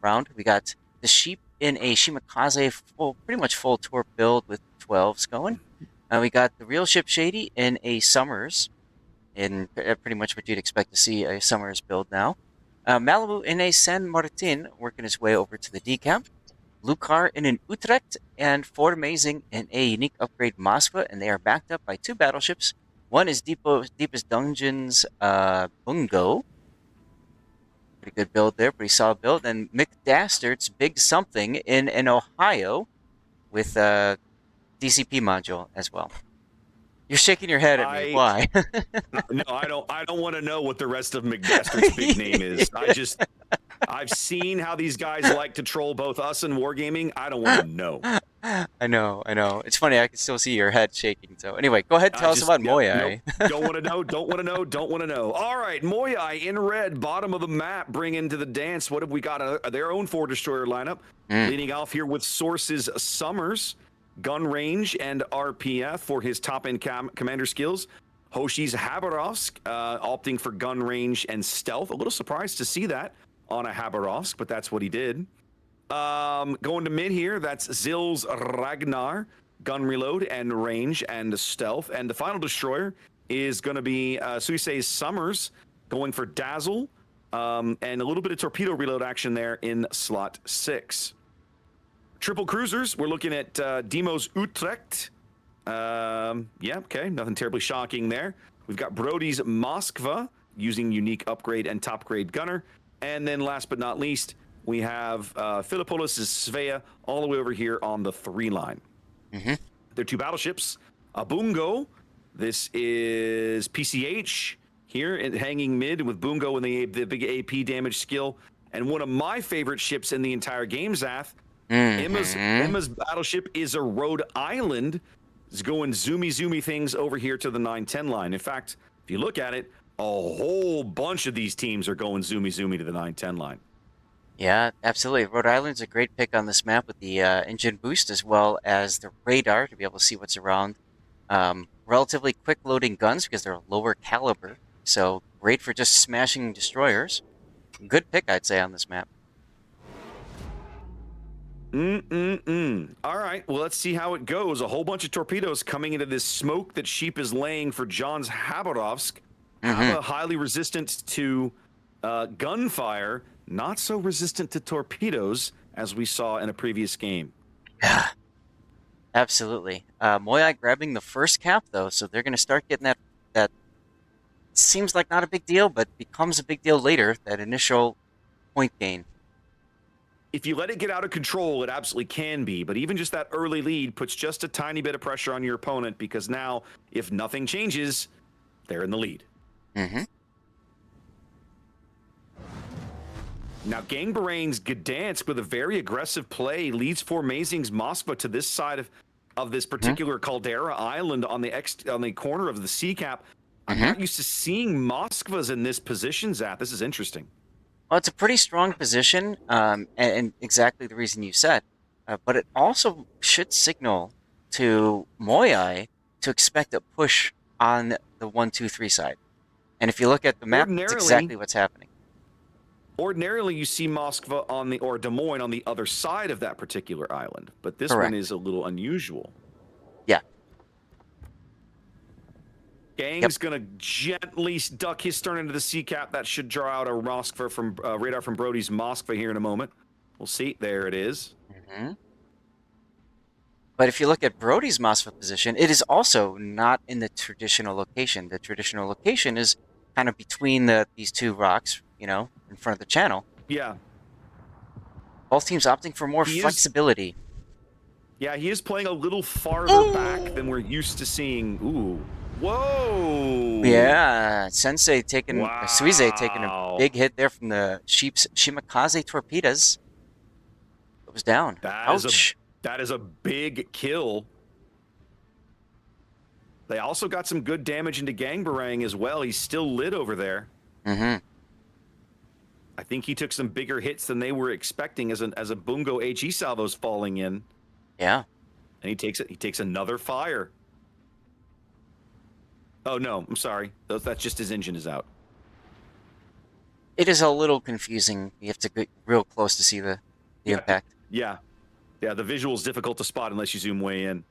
round. We got the Sheep in a Shimakaze pretty much full tour build with 12s going. We got the Real Ship Shady in a Summers in pretty much what you'd expect to see a Summers build now. Malibu in a San Martin working his way over to the decamp. Lucar in an Utrecht, and Fort Amazing in a unique upgrade Moskva, and they are backed up by 2 battleships. One is Deepest Dungeons Bungo. Pretty good build there, pretty solid build. And Mick Dastard's Big Something in Ohio with a DCP module as well. You're shaking your head at me. Why? No, I don't want to know what the rest of McDastard's big name is. I've seen how these guys like to troll both us and Wargaming. I don't want to know. I know. It's funny. I can still see your head shaking. So anyway, go ahead and tell us about Moyai. Nope. Don't want to know. Don't want to know. Don't want to know. All right, Moyai in red, bottom of the map, bring into the dance. What have we got? Their own 4-destroyer lineup. Leading off here with Source's Summers, gun range, and RPF for his top-end commander skills. Hoshi's Habarovsk, opting for gun range and stealth. A little surprised to see that on a Habarovsk, but that's what he did. Going to mid here, that's Zill's Ragnar, gun reload and range and stealth. And the final destroyer is going to be Suisei's Summers, going for dazzle, and a little bit of torpedo reload action there in slot 6. Triple cruisers, we're looking at Demo's Utrecht. Yeah, okay, nothing terribly shocking there. We've got Brody's Moskva, using unique upgrade and top grade gunner. And then last but not least, we have Philippolis' Svea all the way over here on the 3 line. They're 2 battleships. A Bungo, this is PCH here, hanging mid with Bungo and the big AP damage skill. And one of my favorite ships in the entire game, Zath, Emma's battleship is a Rhode Island. It's going zoomy things over here to the 910 line. In fact, if you look at it, a whole bunch of these teams are going zoomy to the 910 line. Yeah, absolutely. Rhode Island's a great pick on this map with the engine boost as well as the radar to be able to see what's around. Relatively quick loading guns because they're lower caliber. So great for just smashing destroyers. Good pick, I'd say, on this map. All right, well, let's see how it goes. A whole bunch of torpedoes coming into this smoke that Sheep is laying for John's Habarovsk. Highly resistant to gunfire, not so resistant to torpedoes as we saw in a previous game. Yeah, absolutely. Moyai grabbing the first cap, though, so they're going to start getting that seems like not a big deal, but becomes a big deal later, that initial point gain. If you let it get out of control, it absolutely can be, but even just that early lead puts just a tiny bit of pressure on your opponent, because now, if nothing changes, they're in the lead. Now, Gangbaran's Gdansk with a very aggressive play leads Formazing's Moskva to this side of this particular Caldera Island on the corner of the sea cap. I'm not used to seeing Moskvas in this position, Zach. This is interesting. Well, it's a pretty strong position, and exactly the reason you said. But it also should signal to Moyai to expect a push on the 1, 2, 3 side. And if you look at the map, that's exactly what's happening. Ordinarily, you see Moskva or Des Moines on the other side of that particular island, but this one is a little unusual. Yeah. Gang's gonna gently duck his stern into the sea cap. That should draw out a Moskva from radar from Brody's Moskva here in a moment. We'll see. There it is. But if you look at Brody's Moskva position, it is also not in the traditional location. The traditional location is kind of between these 2 rocks, you know, in front of the channel. Yeah. Both teams opting for more flexibility. Yeah, he is playing a little farther back than we're used to seeing. Ooh. Whoa! Yeah, Suisei taking a big hit there from the Sheep's Shimakaze torpedoes. It was down. Ouch. That is a big kill. They also got some good damage into Gangbarang as well. He's still lit over there. I think he took some bigger hits than they were expecting as a Bungo HE salvo's falling in. Yeah. And he takes another fire. Oh no, I'm sorry. That's just his engine is out. It is a little confusing. You have to get real close to see the impact. Yeah. Yeah, the visual is difficult to spot unless you zoom way in.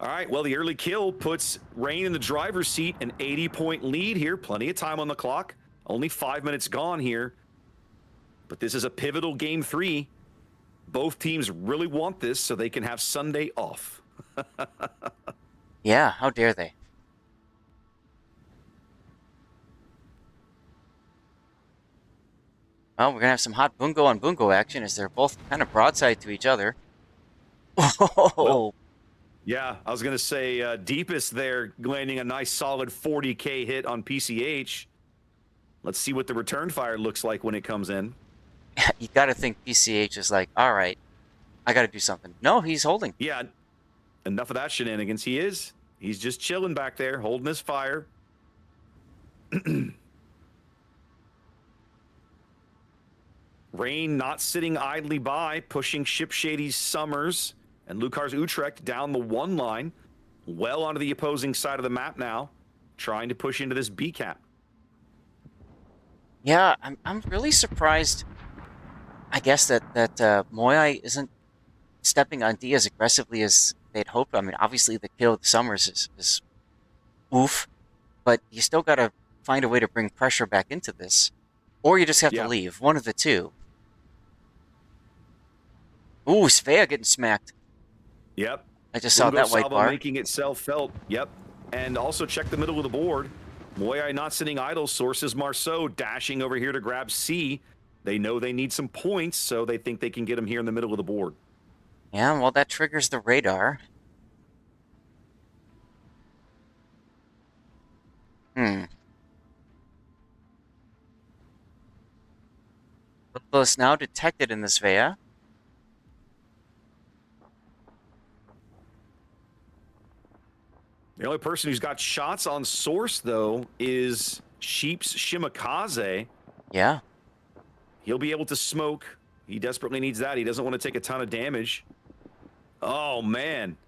All right, well, the early kill puts Rain in the driver's seat, an 80-point lead here. Plenty of time on the clock. Only 5 minutes gone here. But this is a pivotal game 3. Both teams really want this so they can have Sunday off. Yeah, how dare they? Well, we're going to have some hot Bungo on Bungo action as they're both kind of broadside to each other. Oh! Yeah, I was going to say Deepest there landing a nice solid 40K hit on PCH. Let's see what the return fire looks like when it comes in. You got to think PCH is like, all right, I got to do something. No, he's holding. Yeah, enough of that shenanigans. He's just chilling back there, holding his fire. Rain not sitting idly by, pushing Ship Shady's Summers and Lucar's Utrecht down the one line, well onto the opposing side of the map now, trying to push into this B cap. Yeah, I'm really surprised. I guess that Moyai isn't stepping on D as aggressively as they'd hoped. I mean, obviously the kill of the Summers is oof, but you still got to find a way to bring pressure back into this, or you just have to leave. One of the two. Ooh, Svea getting smacked. Yep. I just saw that white bar. Making itself felt. Yep. And also check the middle of the board. Moyai not sitting idle. Sources Marceau dashing over here to grab C. They know they need some points, so they think they can get him here in the middle of the board. Yeah, well, that triggers the radar. Lithos now detected in this Svea. The only person who's got shots on source, though, is Sheep's Shimakaze. Yeah. He'll be able to smoke. He desperately needs that. He doesn't want to take a ton of damage. Oh, man.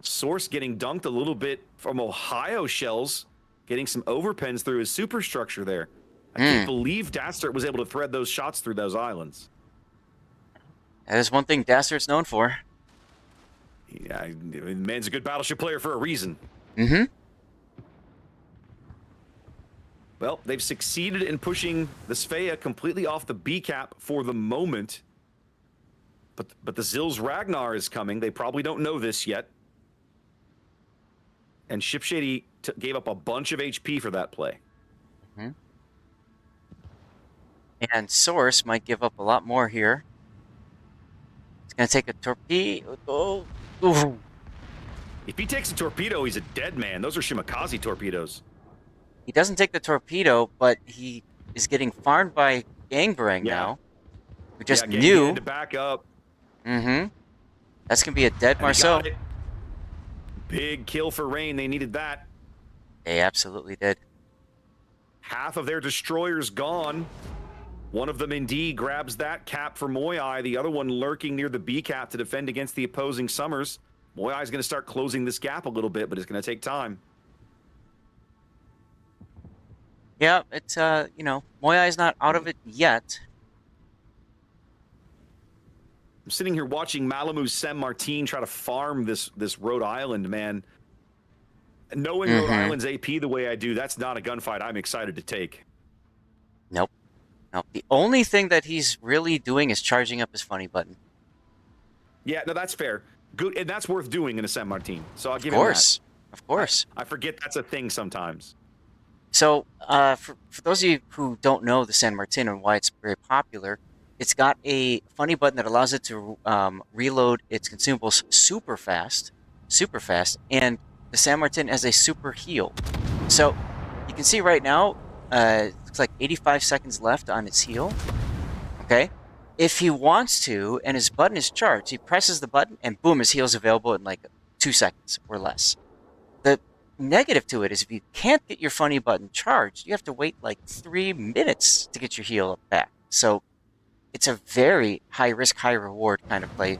Source getting dunked a little bit from Ohio Shells, getting some overpens through his superstructure there. I can't believe Dastard was able to thread those shots through those islands. That is one thing Dastard's known for. Yeah, the man's a good battleship player for a reason. Well, they've succeeded in pushing the Svea completely off the B cap for the moment. But the Zil's Ragnar is coming. They probably don't know this yet. And Ship Shady gave up a bunch of HP for that play. And Source might give up a lot more here. It's going to take a torpedo. Ooh. If he takes a torpedo, he's a dead man. Those are Shimakaze torpedoes. He doesn't take the torpedo, but he is getting farmed by Gangbarang now. We just knew. To back up. That's going to be a dead Marceau. Big kill for Rain. They needed that. They absolutely did. Half of their destroyers gone. One of them indeed grabs that cap for Moyai. The other one lurking near the B cap to defend against the opposing Summers. Moyai is going to start closing this gap a little bit, but it's going to take time. Yeah, it's, you know, Moyai is not out of it yet. I'm sitting here watching Malamu San Martin try to farm this Rhode Island, man. Knowing Rhode Island's AP the way I do, that's not a gunfight I'm excited to take. Nope. Nope. The only thing that he's really doing is charging up his funny button. Yeah, no, that's fair. Good, and that's worth doing in a San Martin. So I'll give him that. Of course. I forget that's a thing sometimes. So, for those of you who don't know the San Martin and why it's very popular, it's got a funny button that allows it to reload its consumables super fast, and the San Martin has a super heal. So, you can see right now, it looks like 85 seconds left on its heal. Okay? If he wants to, and his button is charged, he presses the button, and boom, his heal is available in like 2 seconds or less. The negative to it is if you can't get your funny button charged, you have to wait like 3 minutes to get your heal back. So it's a very high risk, high reward kind of play.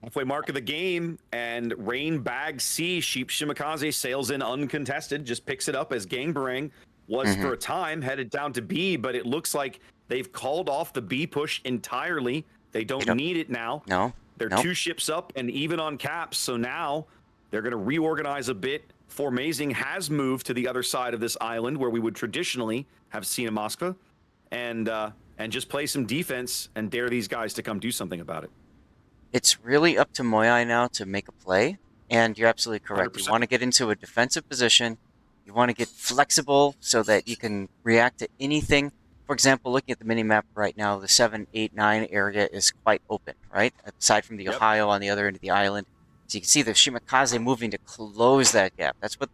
Halfway mark of the game, and Rain bags C. Sheep Shimakaze sails in uncontested, just picks it up as Gangbarang was for a time headed down to B, but it looks like they've called off the B push entirely. They don't need it now. No. They're 2 ships up and even on caps, so now they're going to reorganize a bit. Formazing has moved to the other side of this island where we would traditionally have seen a Moskva, and just play some defense and dare these guys to come do something about it. It's really up to Moyai now to make a play, and you're absolutely correct. 100%. You want to get into a defensive position. You want to get flexible so that you can react to anything for example, looking at the mini-map right now, the 7, 8, 9 area is quite open, right? Aside from the Ohio on the other end of the island. So you can see the Shimakaze moving to close that gap. That's what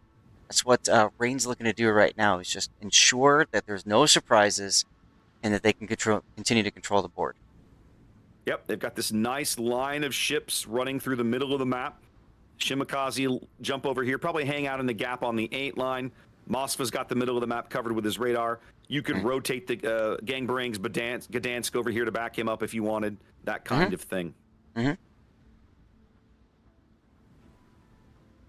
Rain's looking to do right now, is just ensure that there's no surprises and that they can continue to control the board. Yep, they've got this nice line of ships running through the middle of the map. Shimakaze will jump over here, probably hang out in the gap on the 8 line. Moskva's got the middle of the map covered with his radar. You could rotate the Gangbarangs, Gdansk over here to back him up if you wanted, that kind of thing.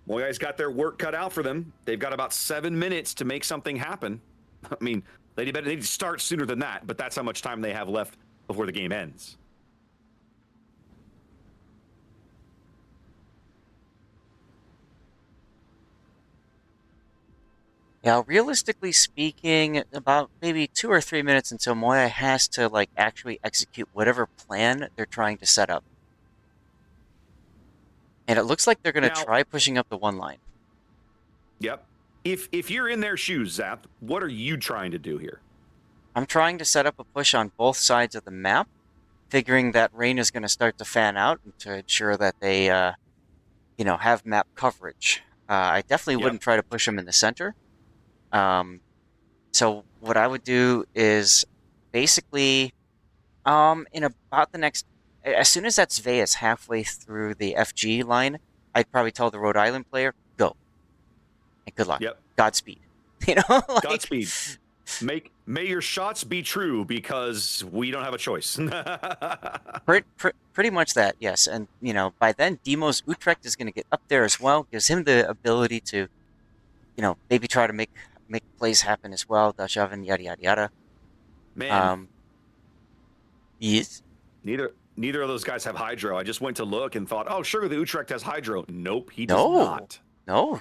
Moyai's got their work cut out for them. They've got about 7 minutes to make something happen. I mean, they need to start sooner than that, but that's how much time they have left before the game ends. Yeah, realistically speaking, about maybe 2 or 3 minutes until Moyai has to like actually execute whatever plan they're trying to set up. And it looks like they're going to try pushing up the 1 line. Yep. If you're in their shoes, Zap, what are you trying to do here? I'm trying to set up a push on both sides of the map, figuring that Rain is going to start to fan out to ensure that they, you know, have map coverage. I definitely wouldn't try to push them in the center. So what I would do is basically, in about the next, as soon as that Sve is halfway through the FG line, I'd probably tell the Rhode Island player, go. And good luck. Yep. Godspeed. You know? Like, Godspeed. May your shots be true, because we don't have a choice. Pretty much that, yes. And, you know, by then, Demos Utrecht is going to get up there as well. Gives him the ability to, you know, maybe try to make plays happen as well. Dachshund, yada, yada, yada. Man. Yes. Neither of those guys have hydro. I just went to look and thought, oh, sure, the Utrecht has hydro. Nope, he does not. No.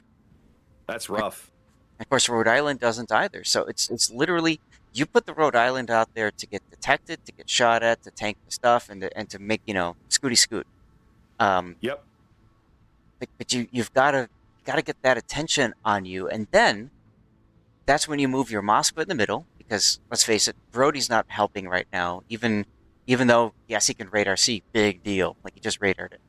That's rough. Of course, Rhode Island doesn't either. So it's literally, you put the Rhode Island out there to get detected, to get shot at, to tank the stuff, and to make, you know, scooty scoot. Yep. But you've got to get that attention on you, and then that's when you move your Moskva in the middle, because let's face it, Brody's not helping right now. Even though, yes, he can radar C, big deal. Like, he just radared it.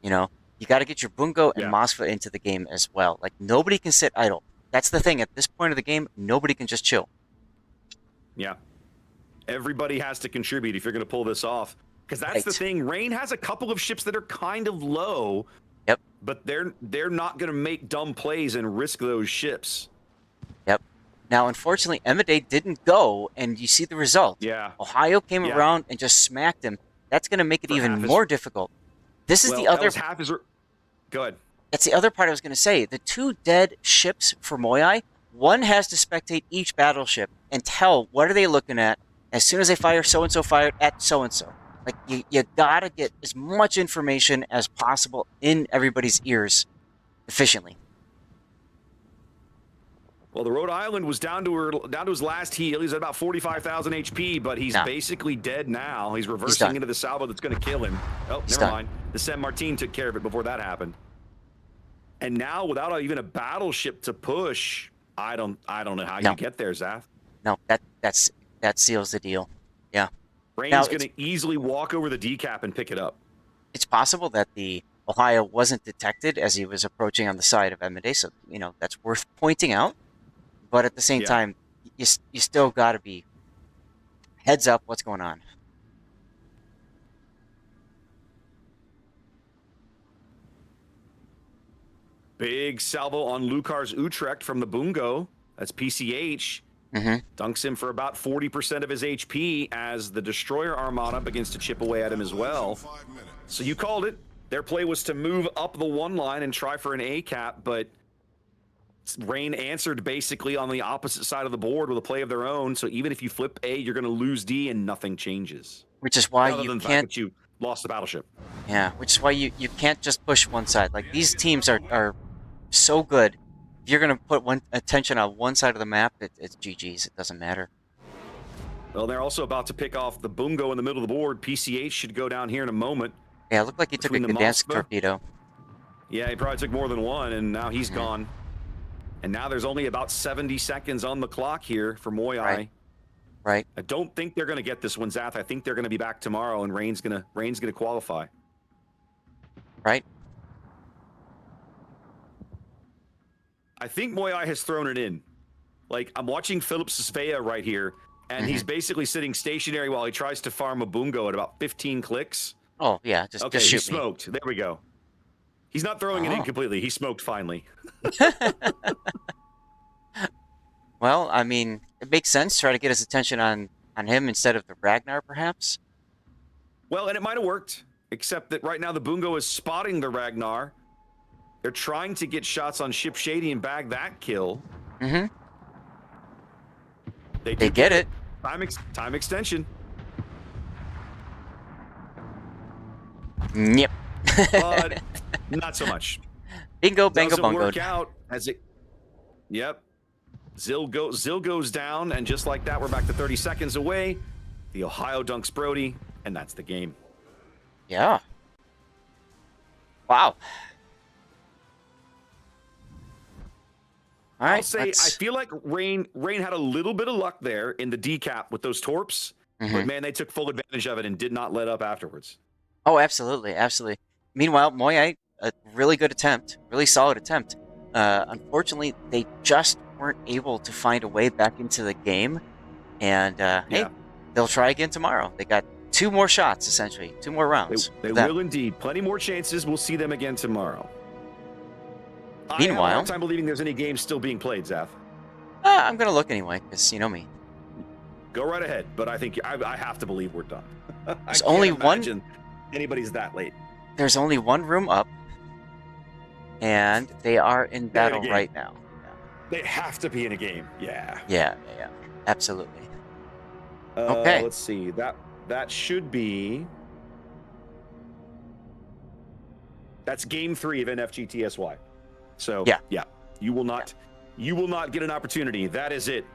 You know, you got to get your Bungo and Moskva into the game as well. Like, nobody can sit idle. That's the thing. At this point of the game, nobody can just chill. Yeah. Everybody has to contribute if you're going to pull this off. Because that's the thing. Rain has a couple of ships that are kind of low. Yep. But they're not going to make dumb plays and risk those ships. Yep. Now, unfortunately, Emide didn't go, and you see the result. Yeah. Ohio came around and just smacked him. That's going to make it even more difficult. This is the other... Go ahead. That's the other part I was going to say. The 2 dead ships for Moyai, one has to spectate each battleship and tell what are they looking at. As soon as they fire, so-and-so fired at so-and-so. Like, you got to get as much information as possible in everybody's ears efficiently. Well, the Rhode Island was down to his last heal. He's at about 45,000 HP, but he's basically dead now. He's reversing into the salvo that's going to kill him. Oh, never mind. The San Martin took care of it before that happened. And now, without even a battleship to push, I don't know how you get there, Zaf. No, that seals the deal. Yeah. Rain's going to easily walk over the decap and pick it up. It's possible that the Ohio wasn't detected as he was approaching on the side of Emide, so, you know, that's worth pointing out. But at the same time, you still got to be heads up what's going on. Big salvo on Lucar's Utrecht from the Bungo. That's PCH. Dunks him for about 40% of his HP as the Destroyer Armada begins to chip away at him as well. So you called it. Their play was to move up the 1 line and try for an A cap, but Rain answered basically on the opposite side of the board with a play of their own. So even if you flip A, you're going to lose D and nothing changes. Which is why you can't. You lost the battleship. Yeah, which is why you can't just push one side. Like, these teams are so good. If you're going to put attention on one side of the map, it's GG's. It doesn't matter. Well, they're also about to pick off the Bungo in the middle of the board. PCH should go down here in a moment. Yeah, it looked like he took a Gdansk torpedo. Yeah, he probably took more than one, and now he's gone. And now there's only about 70 seconds on the clock here for Moyai. Right. I don't think they're going to get this one, Zath. I think they're going to be back tomorrow, and Rain's going to qualify. Right. I think Moyai has thrown it in. Like, I'm watching Philip Svea right here, and he's basically sitting stationary while he tries to farm a Bungo at about 15 clicks. Oh, yeah. Just Okay, just he shoot me. smoked. There we go. He's not throwing it in completely. He smoked finally. Well, I mean, it makes sense. Try to get his attention on him instead of the Ragnar, perhaps. Well, and it might have worked, except that right now the Bungo is spotting the Ragnar. They're trying to get shots on Ship Shady and bag that kill. Mm-hmm. They get it. Time extension. Yep. But not so much. Bingo, bango, Doesn't bungo. work out as it. Yep. Zill goes down, and just like that, we're back to 30 seconds away. The Ohio dunks Brody, and that's the game. Yeah. Wow. All right. I'll say I feel like Rain had a little bit of luck there in the decap with those torps, but man, they took full advantage of it and did not let up afterwards. Oh, absolutely, absolutely. Meanwhile, Moyai, a really good attempt, really solid attempt. Unfortunately, they just weren't able to find a way back into the game, and hey, they'll try again tomorrow. They got 2 more shots, essentially, 2 more rounds. They will indeed. Plenty more chances. We'll see them again tomorrow. Meanwhile, I have a hard time believing there's any games still being played, Zath. I'm gonna look anyway, because you know me. Go right ahead, but I think I have to believe we're done. There's only one. Anybody's that late. There's only one room up, and they are in battle right now. They have to be in a game. Yeah. Yeah. Absolutely. Okay. Let's see. That should be. That's game 3 of NFGTSY. So yeah, you will not get an opportunity. That is it.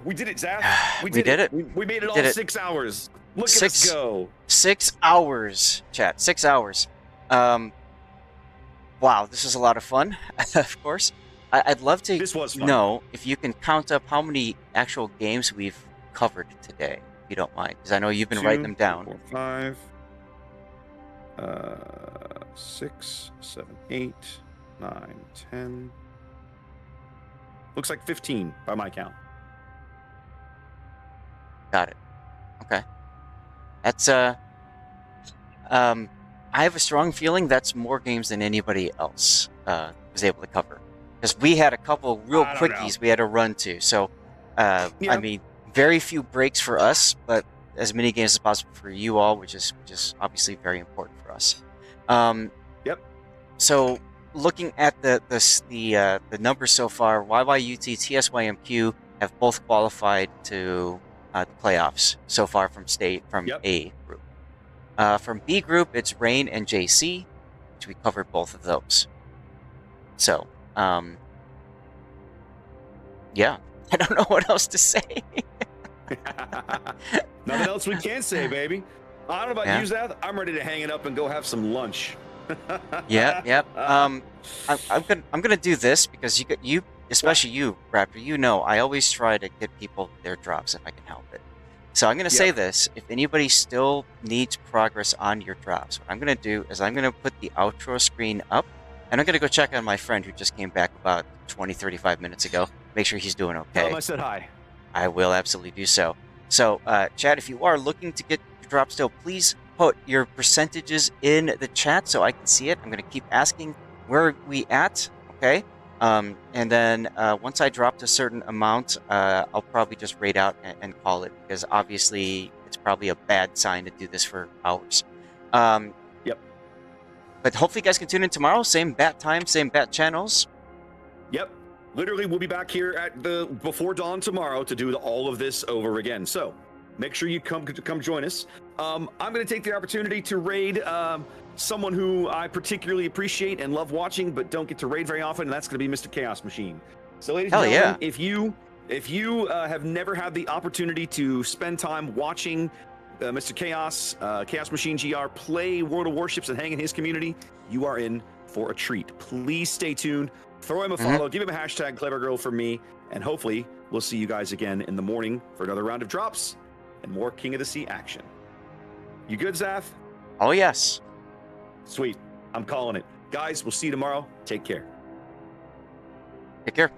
We did it, Zach. We did it. We made it all 6 hours. Look at us go. 6 hours, chat. 6 hours. Wow, this is a lot of fun. Of course, I'd love to know if you can count up how many actual games we've covered today, if you don't mind, because I know you've been writing them down. 4, 5, 6, 7, 8, 9, 10. Looks like 15 by my count. Got it. Okay. That's I have a strong feeling that's more games than anybody else was able to cover, because we had a couple real quickies we had to run to. So I mean, very few breaks for us, but as many games as possible for you all, which is obviously very important for us. So looking at the numbers so far, YYUT, TSYMQ have both qualified to the playoffs so far from A group. From B group, it's Rain and JC, which we covered both of those. So, yeah, I don't know what else to say. Nothing else we can say, baby. I don't know about you, Zath. I'm ready to hang it up and go have some lunch. Yep. I'm gonna do this because you, especially you, Raptor. You know, I always try to get people their drops if I can help it. So I'm gonna say this: if anybody still needs progress on your drops, what I'm gonna do is I'm gonna put the outro screen up, and I'm gonna go check on my friend who just came back about 20-35 minutes ago. Make sure he's doing okay. Tell him I said hi. I will absolutely do so. So, Chad, if you are looking to get your drop still, please put your percentages in the chat so I can see it. I'm going to keep asking where are we at, okay? And then once I dropped a certain amount, I'll probably just raid out and call it, because obviously it's probably a bad sign to do this for hours. Yep. But hopefully you guys can tune in tomorrow. Same bat time, same bat channels. Yep. Literally, we'll be back here at before dawn tomorrow to do all of this over again. So make sure you come join us. I'm going to take the opportunity to raid someone who I particularly appreciate and love watching, but don't get to raid very often, and that's going to be Mr. Chaos Machine. So, ladies and gentlemen, if you have never had the opportunity to spend time watching Mr. Chaos Machine GR play World of Warships and hang in his community, you are in for a treat. Please stay tuned. throw him a follow, give him a hashtag clever girl for me, and hopefully we'll see you guys again in the morning for another round of drops and more King of the Sea action. You good, Zaf? Oh, yes. Sweet. I'm calling it. Guys, we'll see you tomorrow. Take care. Take care.